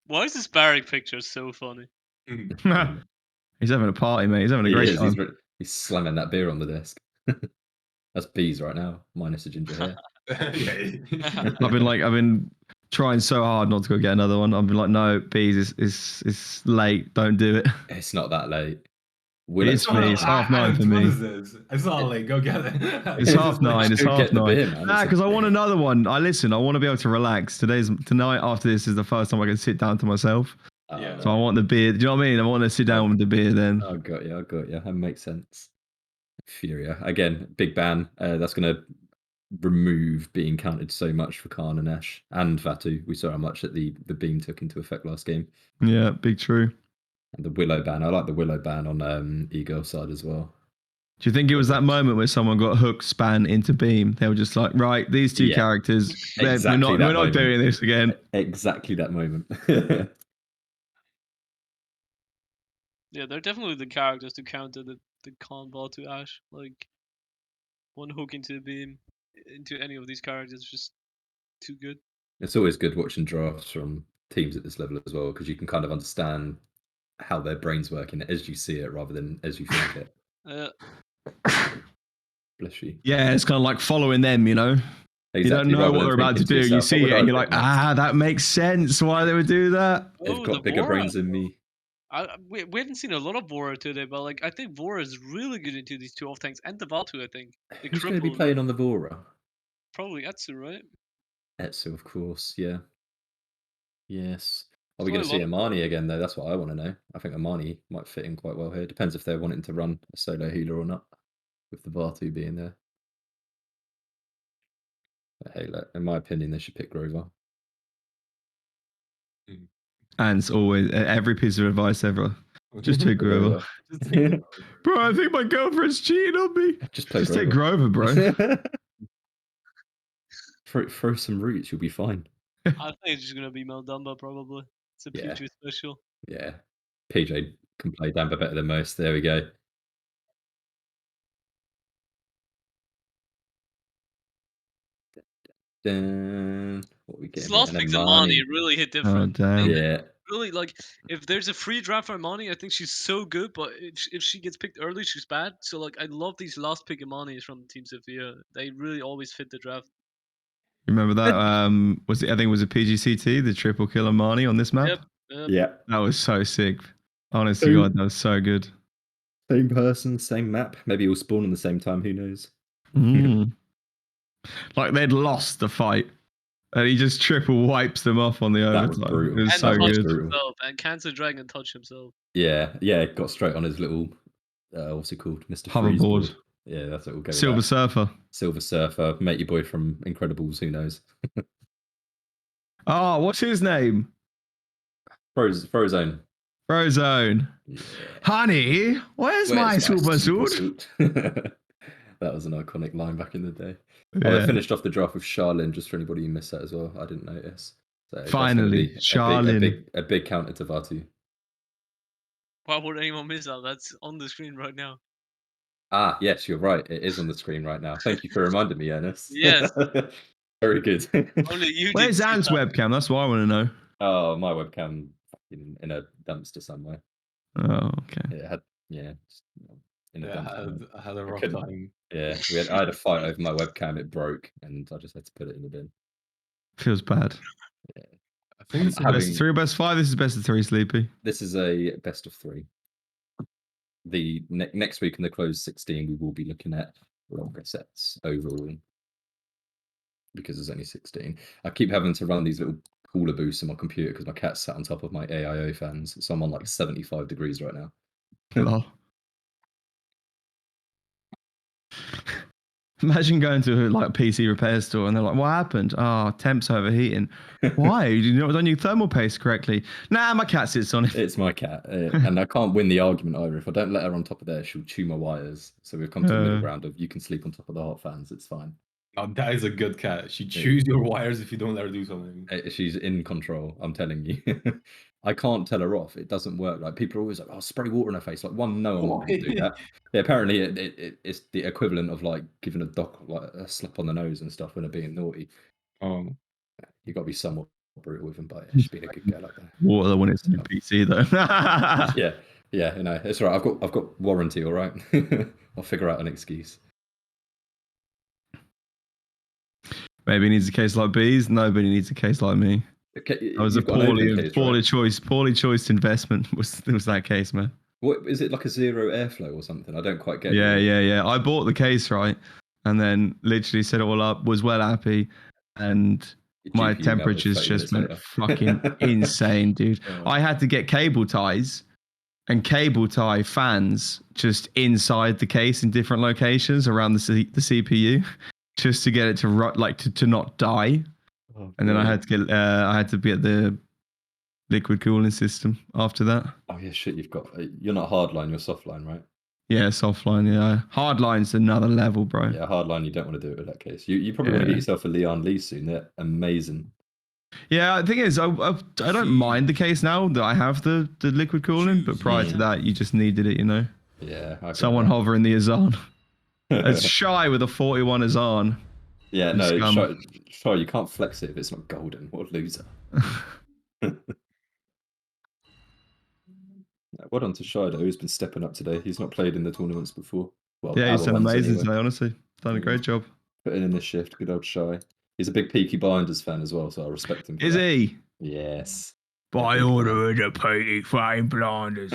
Why is this Barrack picture so funny? He's having a party, mate. He's having a He great is, time. he's slamming that beer on the desk. That's bees right now, minus the ginger hair. I've been trying so hard not to go get another one. I've been like, no, bees, it's late. Don't do it. It's not that late. It's for me. It's 9:30 for What me. is this? It's not like go get it. It's Just 9:30. It's go get the 9:30. beer, man. Nah, It's because I want okay. another one. I want to be able to relax. Tonight after this is the first time I can sit down to myself. Yeah. So I want the beer. Do you know what I mean? I want to sit down with the beer then. I got you. That makes sense. Furia again, big ban. That's gonna remove being counted so much for Khan and Ash and Vatu. We saw how much that the beam took into effect last game. Yeah, big true. And the Willow ban. I like the Willow ban on Eagle side as well. Do you think it was that moment where someone got hook span into beam? They were just like, right, these two Yeah. characters, Exactly we're that not moment. doing this again. Exactly that moment. Yeah, they're definitely the characters to counter the combo to Ash. Like one hook into the beam into any of these characters is just too good. It's always good watching drafts from teams at this level as well, because you can kind of understand how their brains work in it as you see it rather than as you think it. Bless you. Yeah, it's kind of like following them, you know? You don't know rather what than they're about to thinking do. You yourself, see "What it would and I you're like, pick next?" that makes sense why they would do that. They've Oh, got the bigger Vora. brains than me. We haven't seen a lot of Vora today, but like I think Vora is really good into these two off tanks and the Vatu. I think the Who's going to be cripple, playing on the Vora? probably Etsu, right? Etsu, of course, yeah. Yes. Are we Play going a to see lot of Amani Vora. again, though? That's what I want to know. I think Amani might fit in quite well here. Depends if they're wanting to run a solo healer or not, with the Vatu being there. But hey, look, in my opinion, they should pick Grover. And it's always, every piece of advice ever. Just take Grover. Bro, I think my girlfriend's cheating on me. Just play Just take Grover. Grover, bro. Throw some roots, you'll be fine. I think it's just gonna be Meldumba probably. It's a Yeah. PG special. Yeah. PJ can play Damba better than most. There we go. Dun. What are we This getting? last pick, Amani really hit different. Oh, damn. Yeah. Really, like if there's a free draft for Amani, I think she's so good. But if she gets picked early, she's bad. So like I love these last pick Amanis from Team Sophia. They really always fit the draft. Remember that? Was it? I think it was a PGCT, the triple kill Amani on this map. Yep. Yeah. That was so sick. Honest to So- God, that was so good. Same person, same map. Maybe you'll spawn at the same time. Who knows? Like they'd lost the fight, and he just triple wipes them off on the That was overtime. brutal. It was And so that was touch good. brutal. himself. And Cancer Dragon touch himself. Yeah. Got straight on his little, what's it called? Mr. Hoverboard. Freeze board. Yeah, that's what we'll go with. Silver that. Surfer. Silver Surfer. Mate your boy from Incredibles. Who knows? Oh, what's his name? Frozone. Frozone. Yeah. Honey, where's my super suit? suit? That was an iconic line back in the day. Oh, they Yeah. finished off the draft with Charlene, just for anybody who missed that as well. I didn't notice. So that's gonna Finally, be Charlene. a big counter to Vatu. Why would anyone miss that? That's on the screen right now. Ah, yes, you're right. It is on the screen right now. Thank you for reminding me, Ernest. Yes. Very good. Only you did. Where's see Ant's that. webcam? That's what I want to know. Oh, my webcam in a dumpster somewhere. Oh, okay. It had, just, in a dumpster. I had a rough couldn't- time. Yeah, I had a fight over my webcam. It broke, and I just had to put it in the bin. Feels bad. I think it's Having- Best of three or best of five? This is best of three, Sleepy. This is a best of 3. The next week in the closed 16, we will be looking at longer sets overall because there's only 16. I keep having to run these little cooler boosts on my computer because my cat's sat on top of my AIO fans, so I'm on like 75 degrees right now. Lol. Imagine going to like a PC repair store and they're like, "What happened? Oh, temps overheating. Why? Did you not done your thermal paste correctly? Nah, my cat sits on it." It's my cat, and I can't win the argument either. If I don't let her on top of there, she'll chew my wires. So we've come to a middle ground of you can sleep on top of the hot fans. It's fine. Now that is a good cat. She chews your wires if you don't let her do something. She's in control. I'm telling you. I can't tell her off. It doesn't work. Like people are always like, "Oh, spray water in her face." Like one, no, I'm not going to do that. Yeah, apparently, it's the equivalent of like giving a dog like a slap on the nose and stuff when they're being naughty. You got to be somewhat brutal with them, but she's been a good girl like that. Water when it's in PC though. Yeah, you know, it's all right. I've got warranty. All right, I'll figure out an excuse. Maybe he needs a case like bees. Nobody needs a case like me. Okay, I was a you've got an open case, poorly right? choiced investment was that case, man. What is it, like a zero airflow or something? I don't quite get. Yeah. I bought the case, right, and then literally set it all up. Was well happy, and my GPU melted temperatures 30 just minutes went later. fucking insane, dude. Oh. I had to get cable ties and cable tie fans just inside the case in different locations around the CPU, just to get it to not die. Oh, And then I had to get the liquid cooling system after that. Oh yeah, shit. You're not hardline. You're softline, right? Yeah, softline. Yeah, hardline's another level, bro. Yeah, hardline. You don't want to do it with that case. You probably want to get yourself a Leon Lee soon. They're amazing. Yeah, the thing is, I don't mind the case now that I have the liquid cooling, but prior to that, you just needed it, you know. Yeah. Someone hovering the Azan. It's Shy with a 41 Azan. Yeah, no, sure, you can't flex it if it's not golden. What a loser. Well done to Shido, who's been stepping up today. He's not played in the tournaments before. Well, Yeah, he's other done ones amazing anyway. today, honestly. Done a great job. Putting in the shift, good old Shy. He's a big Peaky Blinders fan as well, so I respect him for Is that. he? Yes. By order of the Peaky fucking Blinders.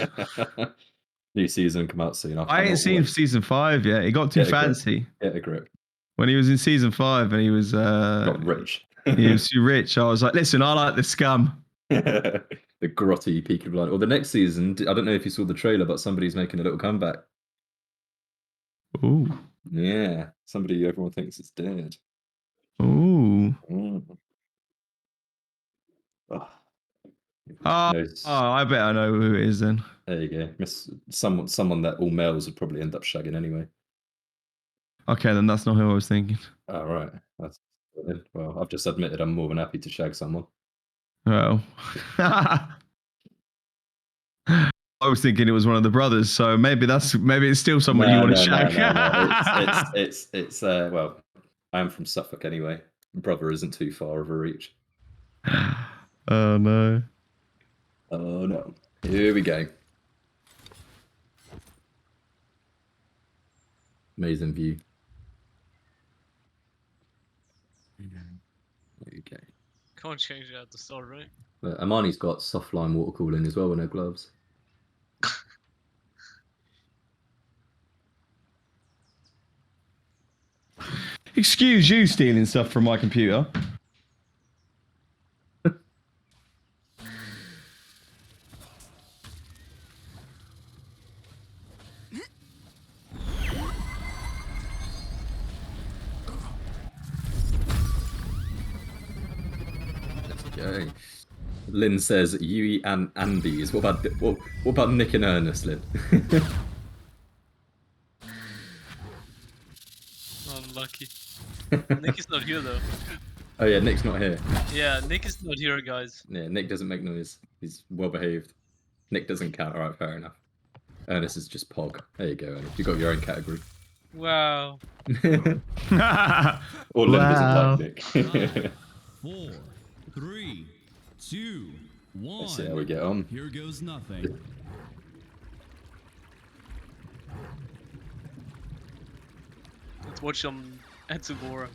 New season come out soon. I ain't seen season 5 yet. It got too fancy. Get a grip. When he was in season 5 and he was Got rich. he was too rich, I was like, listen, I like the scum. The grotty Peaky Blinders. Or the next season, I don't know if you saw the trailer, but somebody's making a little comeback. Ooh. Yeah, somebody everyone thinks is dead. Ooh. Oh, I bet I know who it is then. there you go. Someone that all males would probably end up shagging anyway. Okay, then that's not who I was thinking. Oh, right. That's well, I've just admitted I'm more than happy to shag someone. Well. I was thinking it was one of the brothers, so maybe it's still someone you want to shag. No. It's well, I am from Suffolk anyway. Brother isn't too far of a reach. Oh no. Oh no. Here we go. Amazing view. There you go. Can't change it at the start, right? But Amani's got softline water cooling as well with no gloves. Excuse you stealing stuff from my computer. Okay. Lynn says Yui and Andes. What about Nick and Ernest, Lynn? Unlucky. Nick is not here though. Oh yeah, Nick's not here. Yeah, Nick is not here, guys. Yeah, Nick doesn't make noise. He's well behaved. Nick doesn't count. All right, fair enough. Ernest is just Pog. There you go, Ernest. You got your own category. Wow. Or Lynn doesn't like Nick. 4, 3, 2, 1. Let's see how we get on. Here goes nothing. Let's watch some Etsubora.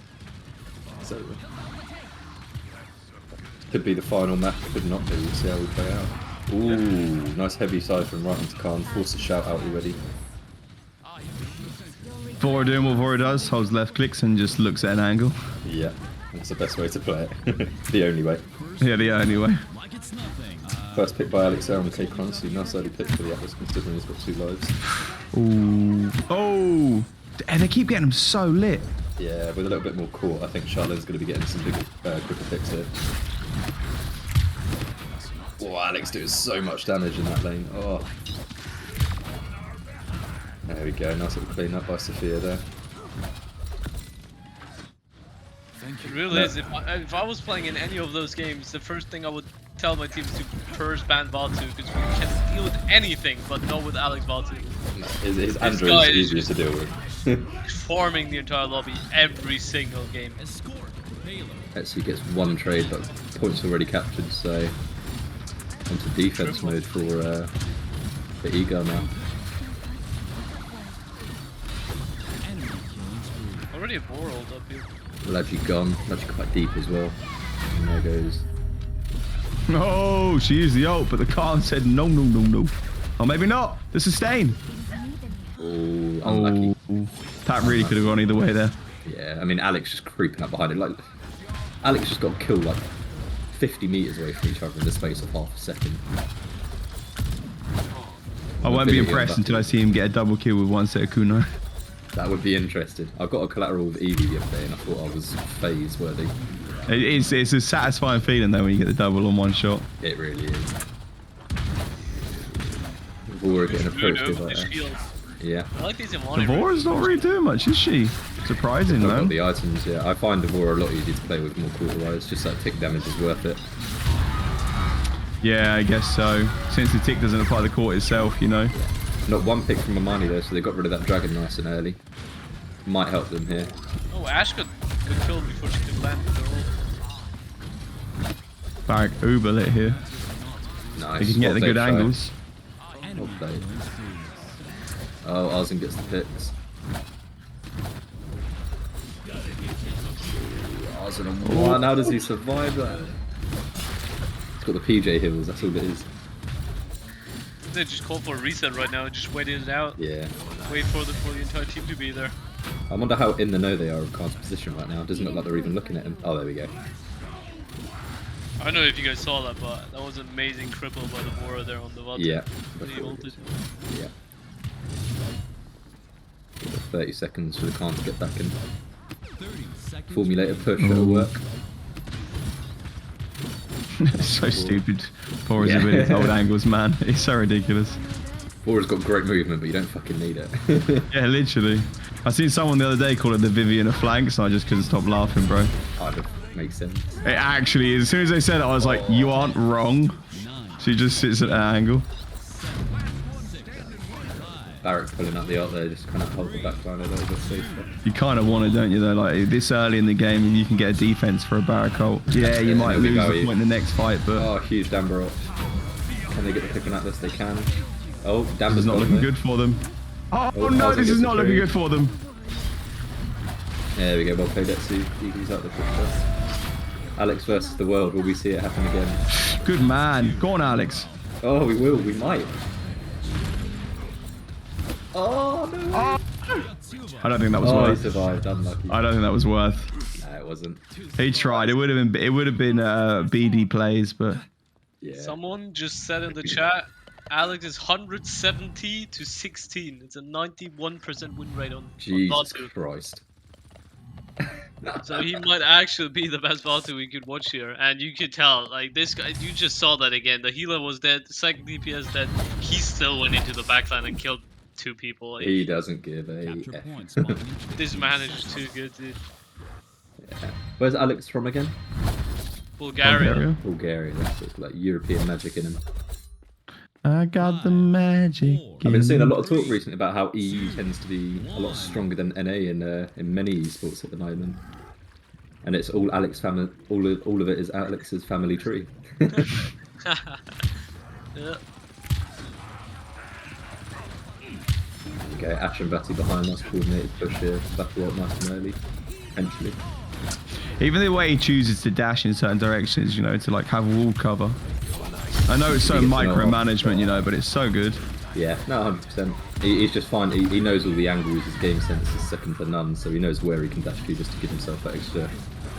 So could be the final map, could not be. We'll see how we play out. Ooh, nice heavy side from right into Khan. Force a shout out already. Vora doing what Vora does, holds left clicks and just looks at an angle. Yeah, that's the best way to play it. The only way. Yeah, the only way. Like it's nothing. First pick by Alex on the K-Chronicity. Nice early pick for the Atlas considering he's got 2 lives. Ooh. Oh! And they keep getting them so lit. Yeah, with a little bit more core, I think Charlotte's going to be getting some big, quicker picks here. Oh, Alex doing so much damage in that lane. Oh. There we go, nice little clean up by Sophia there. It really is. If I was playing in any of those games, the first thing I would tell my team is to first ban Vatu, because we can deal with anything, but not with Alex Vatu. His Andrew is easier to deal with. Farming the entire lobby every single game. Actually gets one trade, but points already captured, so onto defense mode for Eagle now. Already a world up here. Well, actually gone, actually quite deep as well. And there goes. Oh, she used the ult, but the card said no, no, no, no. Oh, maybe not. The sustain. Oh, unlucky. Oh, that really could have gone either way there. Yeah, I mean, Alex just creeping up behind it. Like, Alex just got killed like 50 meters away from each other in the space of half a second. I won't be impressed until I see him get a double kill with one set of kunai. That would be interesting. I got a collateral with Eevee the other day and I thought I was phase worthy. It's a satisfying feeling though when you get the double on one shot. It really is. Vora getting approached with like that. Yeah. I like these in one. Devora's not really doing much, is she? Surprising, I've man. got the items, yeah. I find Devora a lot easier to play with more quarter-wise, just that tick damage is worth it. Yeah, I guess so. Since the tick doesn't apply the court itself, you know. Not one pick from Amani though, so they got rid of that dragon nice and early. Might help them here. Oh, Ash got killed before she could land with her ult. Barrack uber lit here. Nice. You can get Well the good played, angles. Well played. Oh, Arzen gets the picks. Arzen on one. How does he survive that? He's got the PJ heals, that's all it is. They just call for a reset right now and just wait it out. Yeah. Wait for the entire team to be there. I wonder how in the know they are of Khan's position right now. It doesn't look like they're even looking at him. Oh, there we go. I don't know if you guys saw that, but that was an amazing cripple by the Vora there on the Vatu. Yeah. When he ulted. Yeah. 30 seconds for the Khan to get back in. Formulated push, that'll work. So stupid. Poor is with his old angles, man. It's so ridiculous. Vora's got great movement, but you don't fucking need it. Yeah, literally. I seen someone the other day call it the Vivian of flanks, and I just couldn't stop laughing, bro. Kind of makes sense. It actually, as soon as they said it, I was like, you aren't wrong. She just sits at that angle. Barrack pulling up the ult there, just kind of hold the back line a little bit safer. You kind of want it, don't you, though? Like, this early in the game, and you can get a defense for a Barrack ult. Yeah, you might lose the point in the next fight, but... Oh, huge Damber ult. Can they get the pick on Atlas? They can. Oh, Damber's This is not looking good for them. Oh, no, this is not looking good for them. There we go, well played, let's see. He's out the picture. Alex versus the world, will we see it happen again? Good man. Go on, Alex. Oh, we will, we might. Oh, no! Oh. I don't think that was He worth. survived, unlucky. I don't think that was worth. No, it wasn't. He tried. It would have been. It would have been BD plays, but Yeah. Someone just said in the chat, Alex is 170 to 16. It's a 91% win rate on Jesus Vatu. Christ. So he might actually be the best Vatu we could watch here. And you could tell, like this guy, you just saw that again. The healer was dead, the second DPS dead. He still went into the backline and killed 2 people. Like, He doesn't give a Capture F. points. Molly. this man is just too good, dude. Yeah. Where's Alex from again? Bulgaria. Bulgaria. That's sort of like European magic in him. I got the magic. I've been seeing a lot of talk recently about how EU tends to be a lot stronger than NA in many esports at the moment, and it's all Alex family. All of it is Alex's family tree. Yeah. Okay, Ash and Batty behind us, coordinated push here. Battle out nice and early, eventually. Even the way he chooses to dash in certain directions, you know, to like have wall cover. I know it's so He gets an micromanagement, you know, but it's so good. Yeah, no, 100%. He's just fine. He knows all the angles. His game sense is second to none, so he knows where he can dash to just to give himself that extra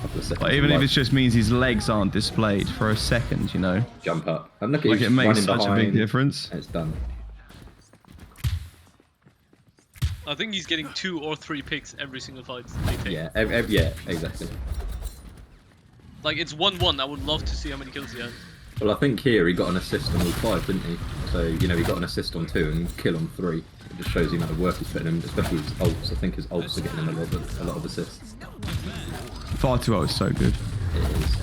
couple of seconds. Like, even of if life. it just means his legs aren't displayed for a second, you know. Jump up. And look at Like, he's it makes running such behind. a big difference. And it's done. I think he's getting 2 or 3 picks every single fight they take. Yeah, yeah, exactly. Like it's 1-1. I would love to see how many kills he has. Well, I think here he got an assist on all 5, didn't he? So, you know, he got an assist on 2 and kill on 3. It just shows the amount of work he's putting in, especially his ults. I think his ults are getting him a lot of assists. Far too old is so good. It is.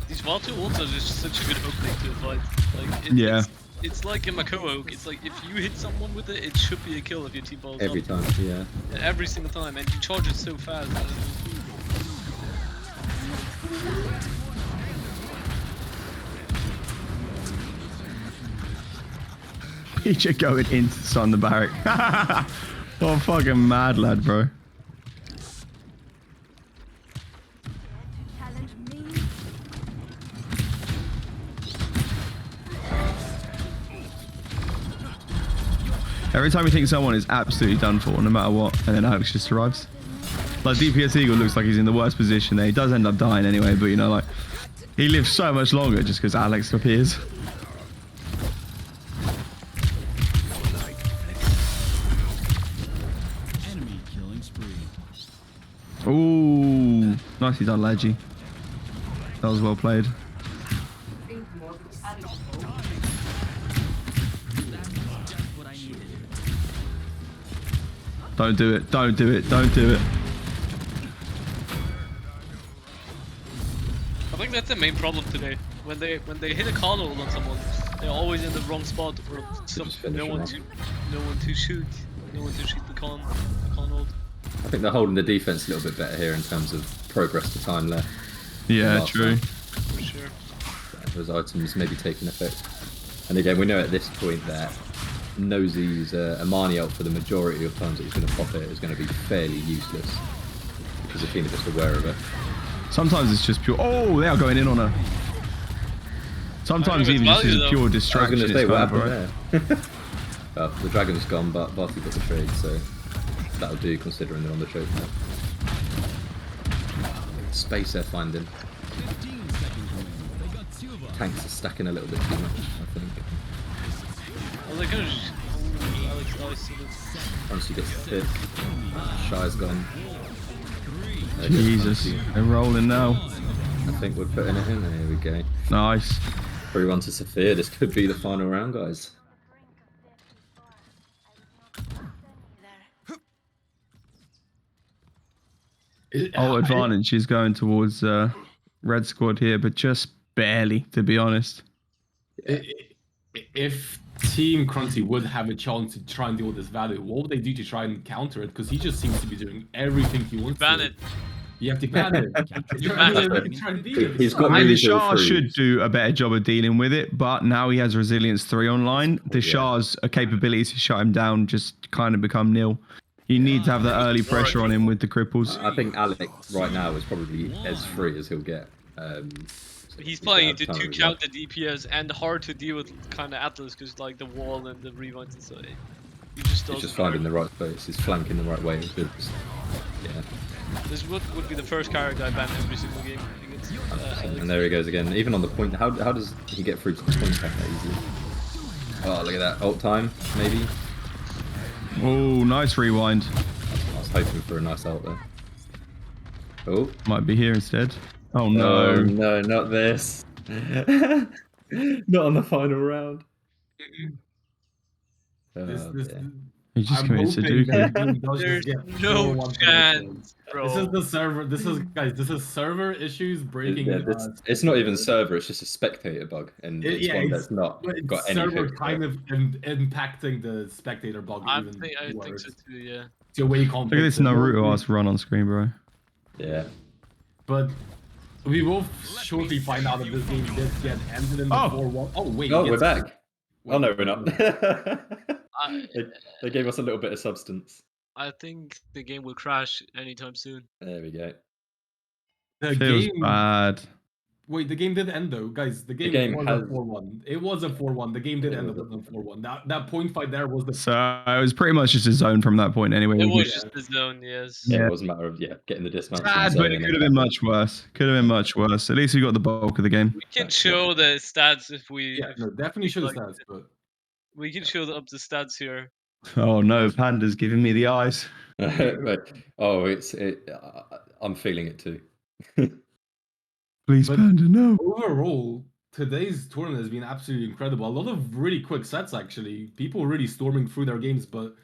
These Vaatu ults are just such a good opening to a fight. Like Yeah. It's like a Makoa hook. It's like if you hit someone with it, it should be a kill if your team balls Every up. time, yeah. Every single time, and you charge it so fast. He just going into the sun, the barrack. Oh, fucking mad lad, bro. Challenge me. Every time you think someone is absolutely done for, no matter what, and then Alex just arrives. Like DPS Eagle looks like he's in the worst position there. He does end up dying anyway, but you know, like, he lives so much longer just because Alex appears. Enemy killing spree. Ooh, nicely done, Leggy. That was well played. What I needed. Don't do it, don't do it, don't do it. I think that's the main problem today. When they hit a con ult on someone, they're always in the wrong spot or Just finish no them one off. to shoot, no one to shoot the con ult. I think they're holding the defense a little bit better here in terms of progress to time left. Yeah, Last true. time. For sure. Those items maybe taking effect. And again, we know at this point that Nosy's Amani ult for the majority of times that he's going to pop it is going to be fairly useless. Because Athena just aware of it. Sometimes it's just pure. Oh, they are going in on her. Sometimes I don't even know if just it's as a value, pure I was distraction. going to say, it's what kind of happened alright. there? Well, the dragon's gone, but Barty got the trade, so that'll do considering they're on the choke now. Space they're finding. 15 seconds remaining. They got 2 of us. Tanks are stacking a little bit too much, I think. Well, they could have just. Alex, Once you get thick, Shy's gone. There goes Jesus, Punchy. they're rolling now. I think we're putting it in. There we go. Nice. 3-1 to Sophia. This could be the final round, guys. Oh, advantage is going towards red squad here, but just barely, to be honest. If Team Crunchy would have a chance to try and deal with this value, what would they do to try and counter it? Because he just seems to be doing everything he wants ban to. it. You have to ban it. You ban it. have to try and beat it. He's got I mean, really the Shah feel free. should do a better job of dealing with it, but now he has Resilience 3 online. The Shah's capabilities to shut him down just kind of become nil. You need to have that early pressure on him with the cripples. I think Alec right now is probably as free as he'll get. He's playing into got a ton 2 of counter DPS and hard to deal with kind of Atlas because like the wall and the rewinds and so he just He's doesn't. just finding the right place. He's flanking the right way. Yeah. This would be the first character I ban every single game against. And there he goes again. Even on the point, how does he get through to the point that easily? Oh, look at that. Ult time, maybe? Oh, nice rewind. I was hoping for a nice ult there. Oh. Might be here instead. Oh No, no. no, not this. Not on the final round. This, Oh, this, dear. He just I'm committed hoping Sudoku. that he does There's just get no 4-1 chance, bro. This is the server. This is guys. This is server issues breaking. Yeah, it's not even server, it's just a spectator bug. And it's one that's not but it's got any server fix. kind of impacting the spectator bug I even think worse. so too. Yeah. It's a way Look at this Naruto ass run on screen, bro. Yeah. But we will shortly find out if this game did get ended in the Oh. 4-1. Oh wait. Oh, it we're gets- back. Oh, no, we're not. I they gave us a little bit of substance. I think the game will crash anytime soon. There we go. The Feels game. bad. Wait, the game did end though, guys. The game, game was has- a 4-1. It was a 4-1. The game did It end was up a with a 4-1. That point fight there was the. So it was pretty much just a zone from that point anyway. It wasn't was Yeah. just the zone, yes. Yeah, Yeah. it was a matter of getting the dismounts in Sad, zone but it and could have then been much worse. Could have been much worse. At least we got the bulk of the game. We can Exactly. show the stats if we. Yeah, If no, definitely we show the like, stats, but we can show up the stats here. Oh no, Panda's giving me the eyes. But, I'm feeling it too. Please, But- Panda, no. overall, today's tournament has been absolutely incredible. A lot of really quick sets, actually. People really storming through their games, but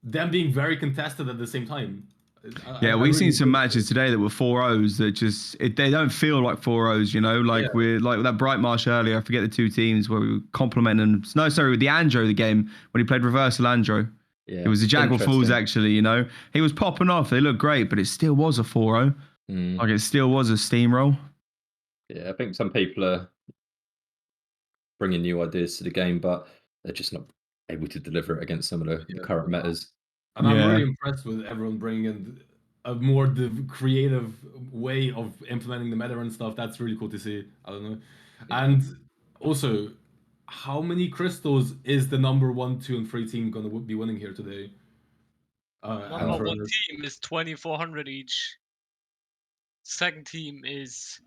them being very contested at the same time. Yeah, we've seen some matches today that were 4-0s that just they don't feel like 4-0s, you know, like Yeah. we're like that Bright Marsh earlier. I forget the two teams where we were complimenting. No, sorry, with the Andro the game when he played Reversal Andro. Yeah, It was the Jaguar Fools interesting. actually, you know. He was popping off. They looked great, but it still was a 4-0. Mm. Like it still was a steamroll. Yeah, I think some people are bringing new ideas to the game, but they're just not able to deliver it against some of the Yeah. current metas. And I'm Yeah. really impressed with everyone bringing in a more creative way of implementing the meta and stuff. That's really cool to see. I don't know. And also, how many crystals is the number 1, 2, and 3 team going to be winning here today? Number Andrew? one team is 2,400 each. Second team is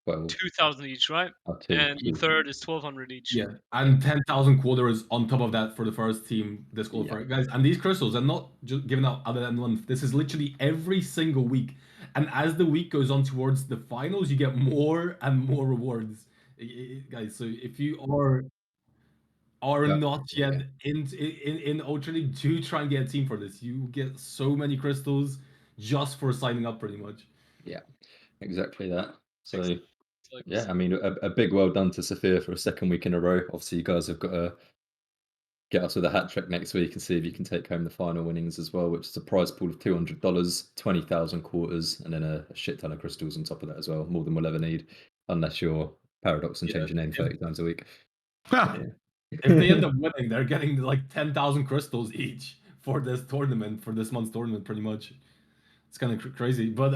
12, 2,000 each, right? up to And third is 1,200 each. Yeah, and 10,000 quarters on top of that for the first team disqualifier. Guys, and these crystals are not just given out other than once. This is literally every single week. And as the week goes on towards the finals, you get more and more rewards. Guys, so if you are Yeah. not yet in Ultra League, do try and get a team for this. You get so many crystals just for signing up, pretty much. exactly that. So It's like yeah, I mean, a big well done to Sophia for a second week in a row. Obviously, you guys have got to get us with a hat trick next week and see if you can take home the final winnings as well, which is a prize pool of $200, 20,000 quarters, and then a shit ton of crystals on top of that as well, more than we'll ever need, unless you're Paradox and change your name 30 times a week. Ha! If they end up winning, they're getting like 10,000 crystals each for this tournament, for this month's tournament, pretty much. It's kind of crazy, but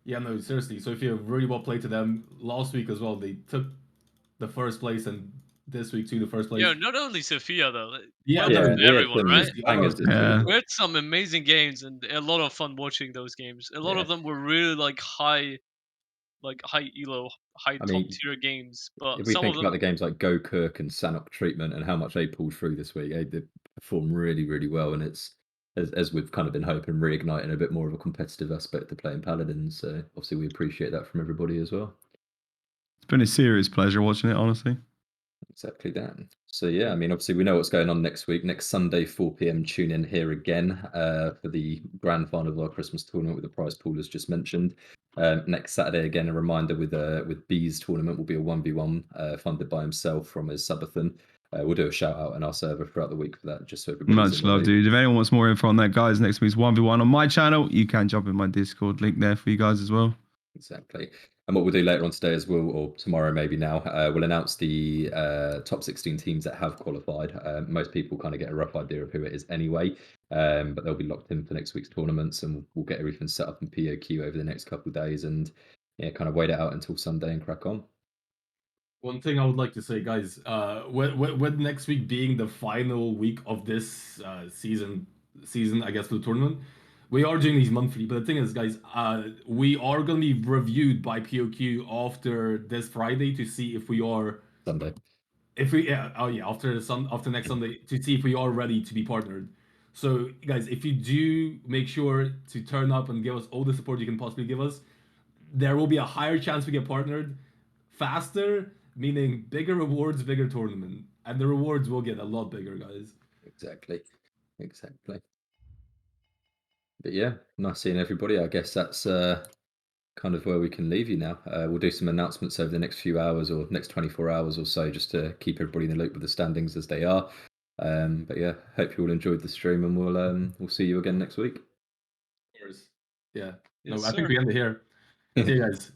yeah, no, seriously. Sophia really well played to them last week as well. They took the first place, and this week too the first place. Yo, not only Sophia though. Yeah, well no, done Yeah, to we had everyone, some right? bangers this Yeah. week. We had some amazing games and a lot of fun watching those games. A lot Yeah. of them were really like high elo, high I top mean, tier games. But If we some think of about them, the games like Go Kirk and Sanok Treatment and how much they pulled through this week, they performed really, really well. And it's, as we've kind of been hoping, reigniting a bit more of a competitive aspect to playing Paladins. So obviously we appreciate that from everybody as well. It's been a serious pleasure watching it, honestly. Exactly that. So yeah, I mean, obviously we know what's going on next week. Next Sunday, 4 p.m. Tune in here again for the grand final of our Christmas tournament with the prize pool as just mentioned. Next Saturday, again, a reminder with B's tournament will be a 1v1 funded by himself from his subathon. We'll do a shout out on our server throughout the week for that, just so everybody's Much in the love, loop. dude. If anyone wants more info on that, guys, next week's 1v1 on my channel. You can jump in my Discord link there for you guys as well. Exactly. And what we'll do later on today as well, or tomorrow maybe now, we'll announce the top 16 teams that have qualified. Most people kind of get a rough idea of who it is anyway, but they'll be locked in for next week's tournaments, and we'll get everything set up in POQ over the next couple of days and kind of wait it out until Sunday and crack on. One thing I would like to say, guys, with next week being the final week of this season, I guess, for the tournament, we are doing these monthly. But the thing is, guys, we are going to be reviewed by POQ after this Friday to see if we are Sunday. After next Sunday to see if we are ready to be partnered. So, guys, if you do, make sure to turn up and give us all the support you can possibly give us. There will be a higher chance we get partnered faster, meaning bigger rewards, bigger tournament, and the rewards will get a lot bigger, guys. Exactly. But yeah, nice seeing everybody. I guess that's kind of where we can leave you now. We'll do some announcements over the next few hours or next 24 hours or so, just to keep everybody in the loop with the standings as they are. But yeah, hope you all enjoyed the stream, and we'll see you again next week. Of course. Yeah. yes, I think sir. we end it here. See you guys.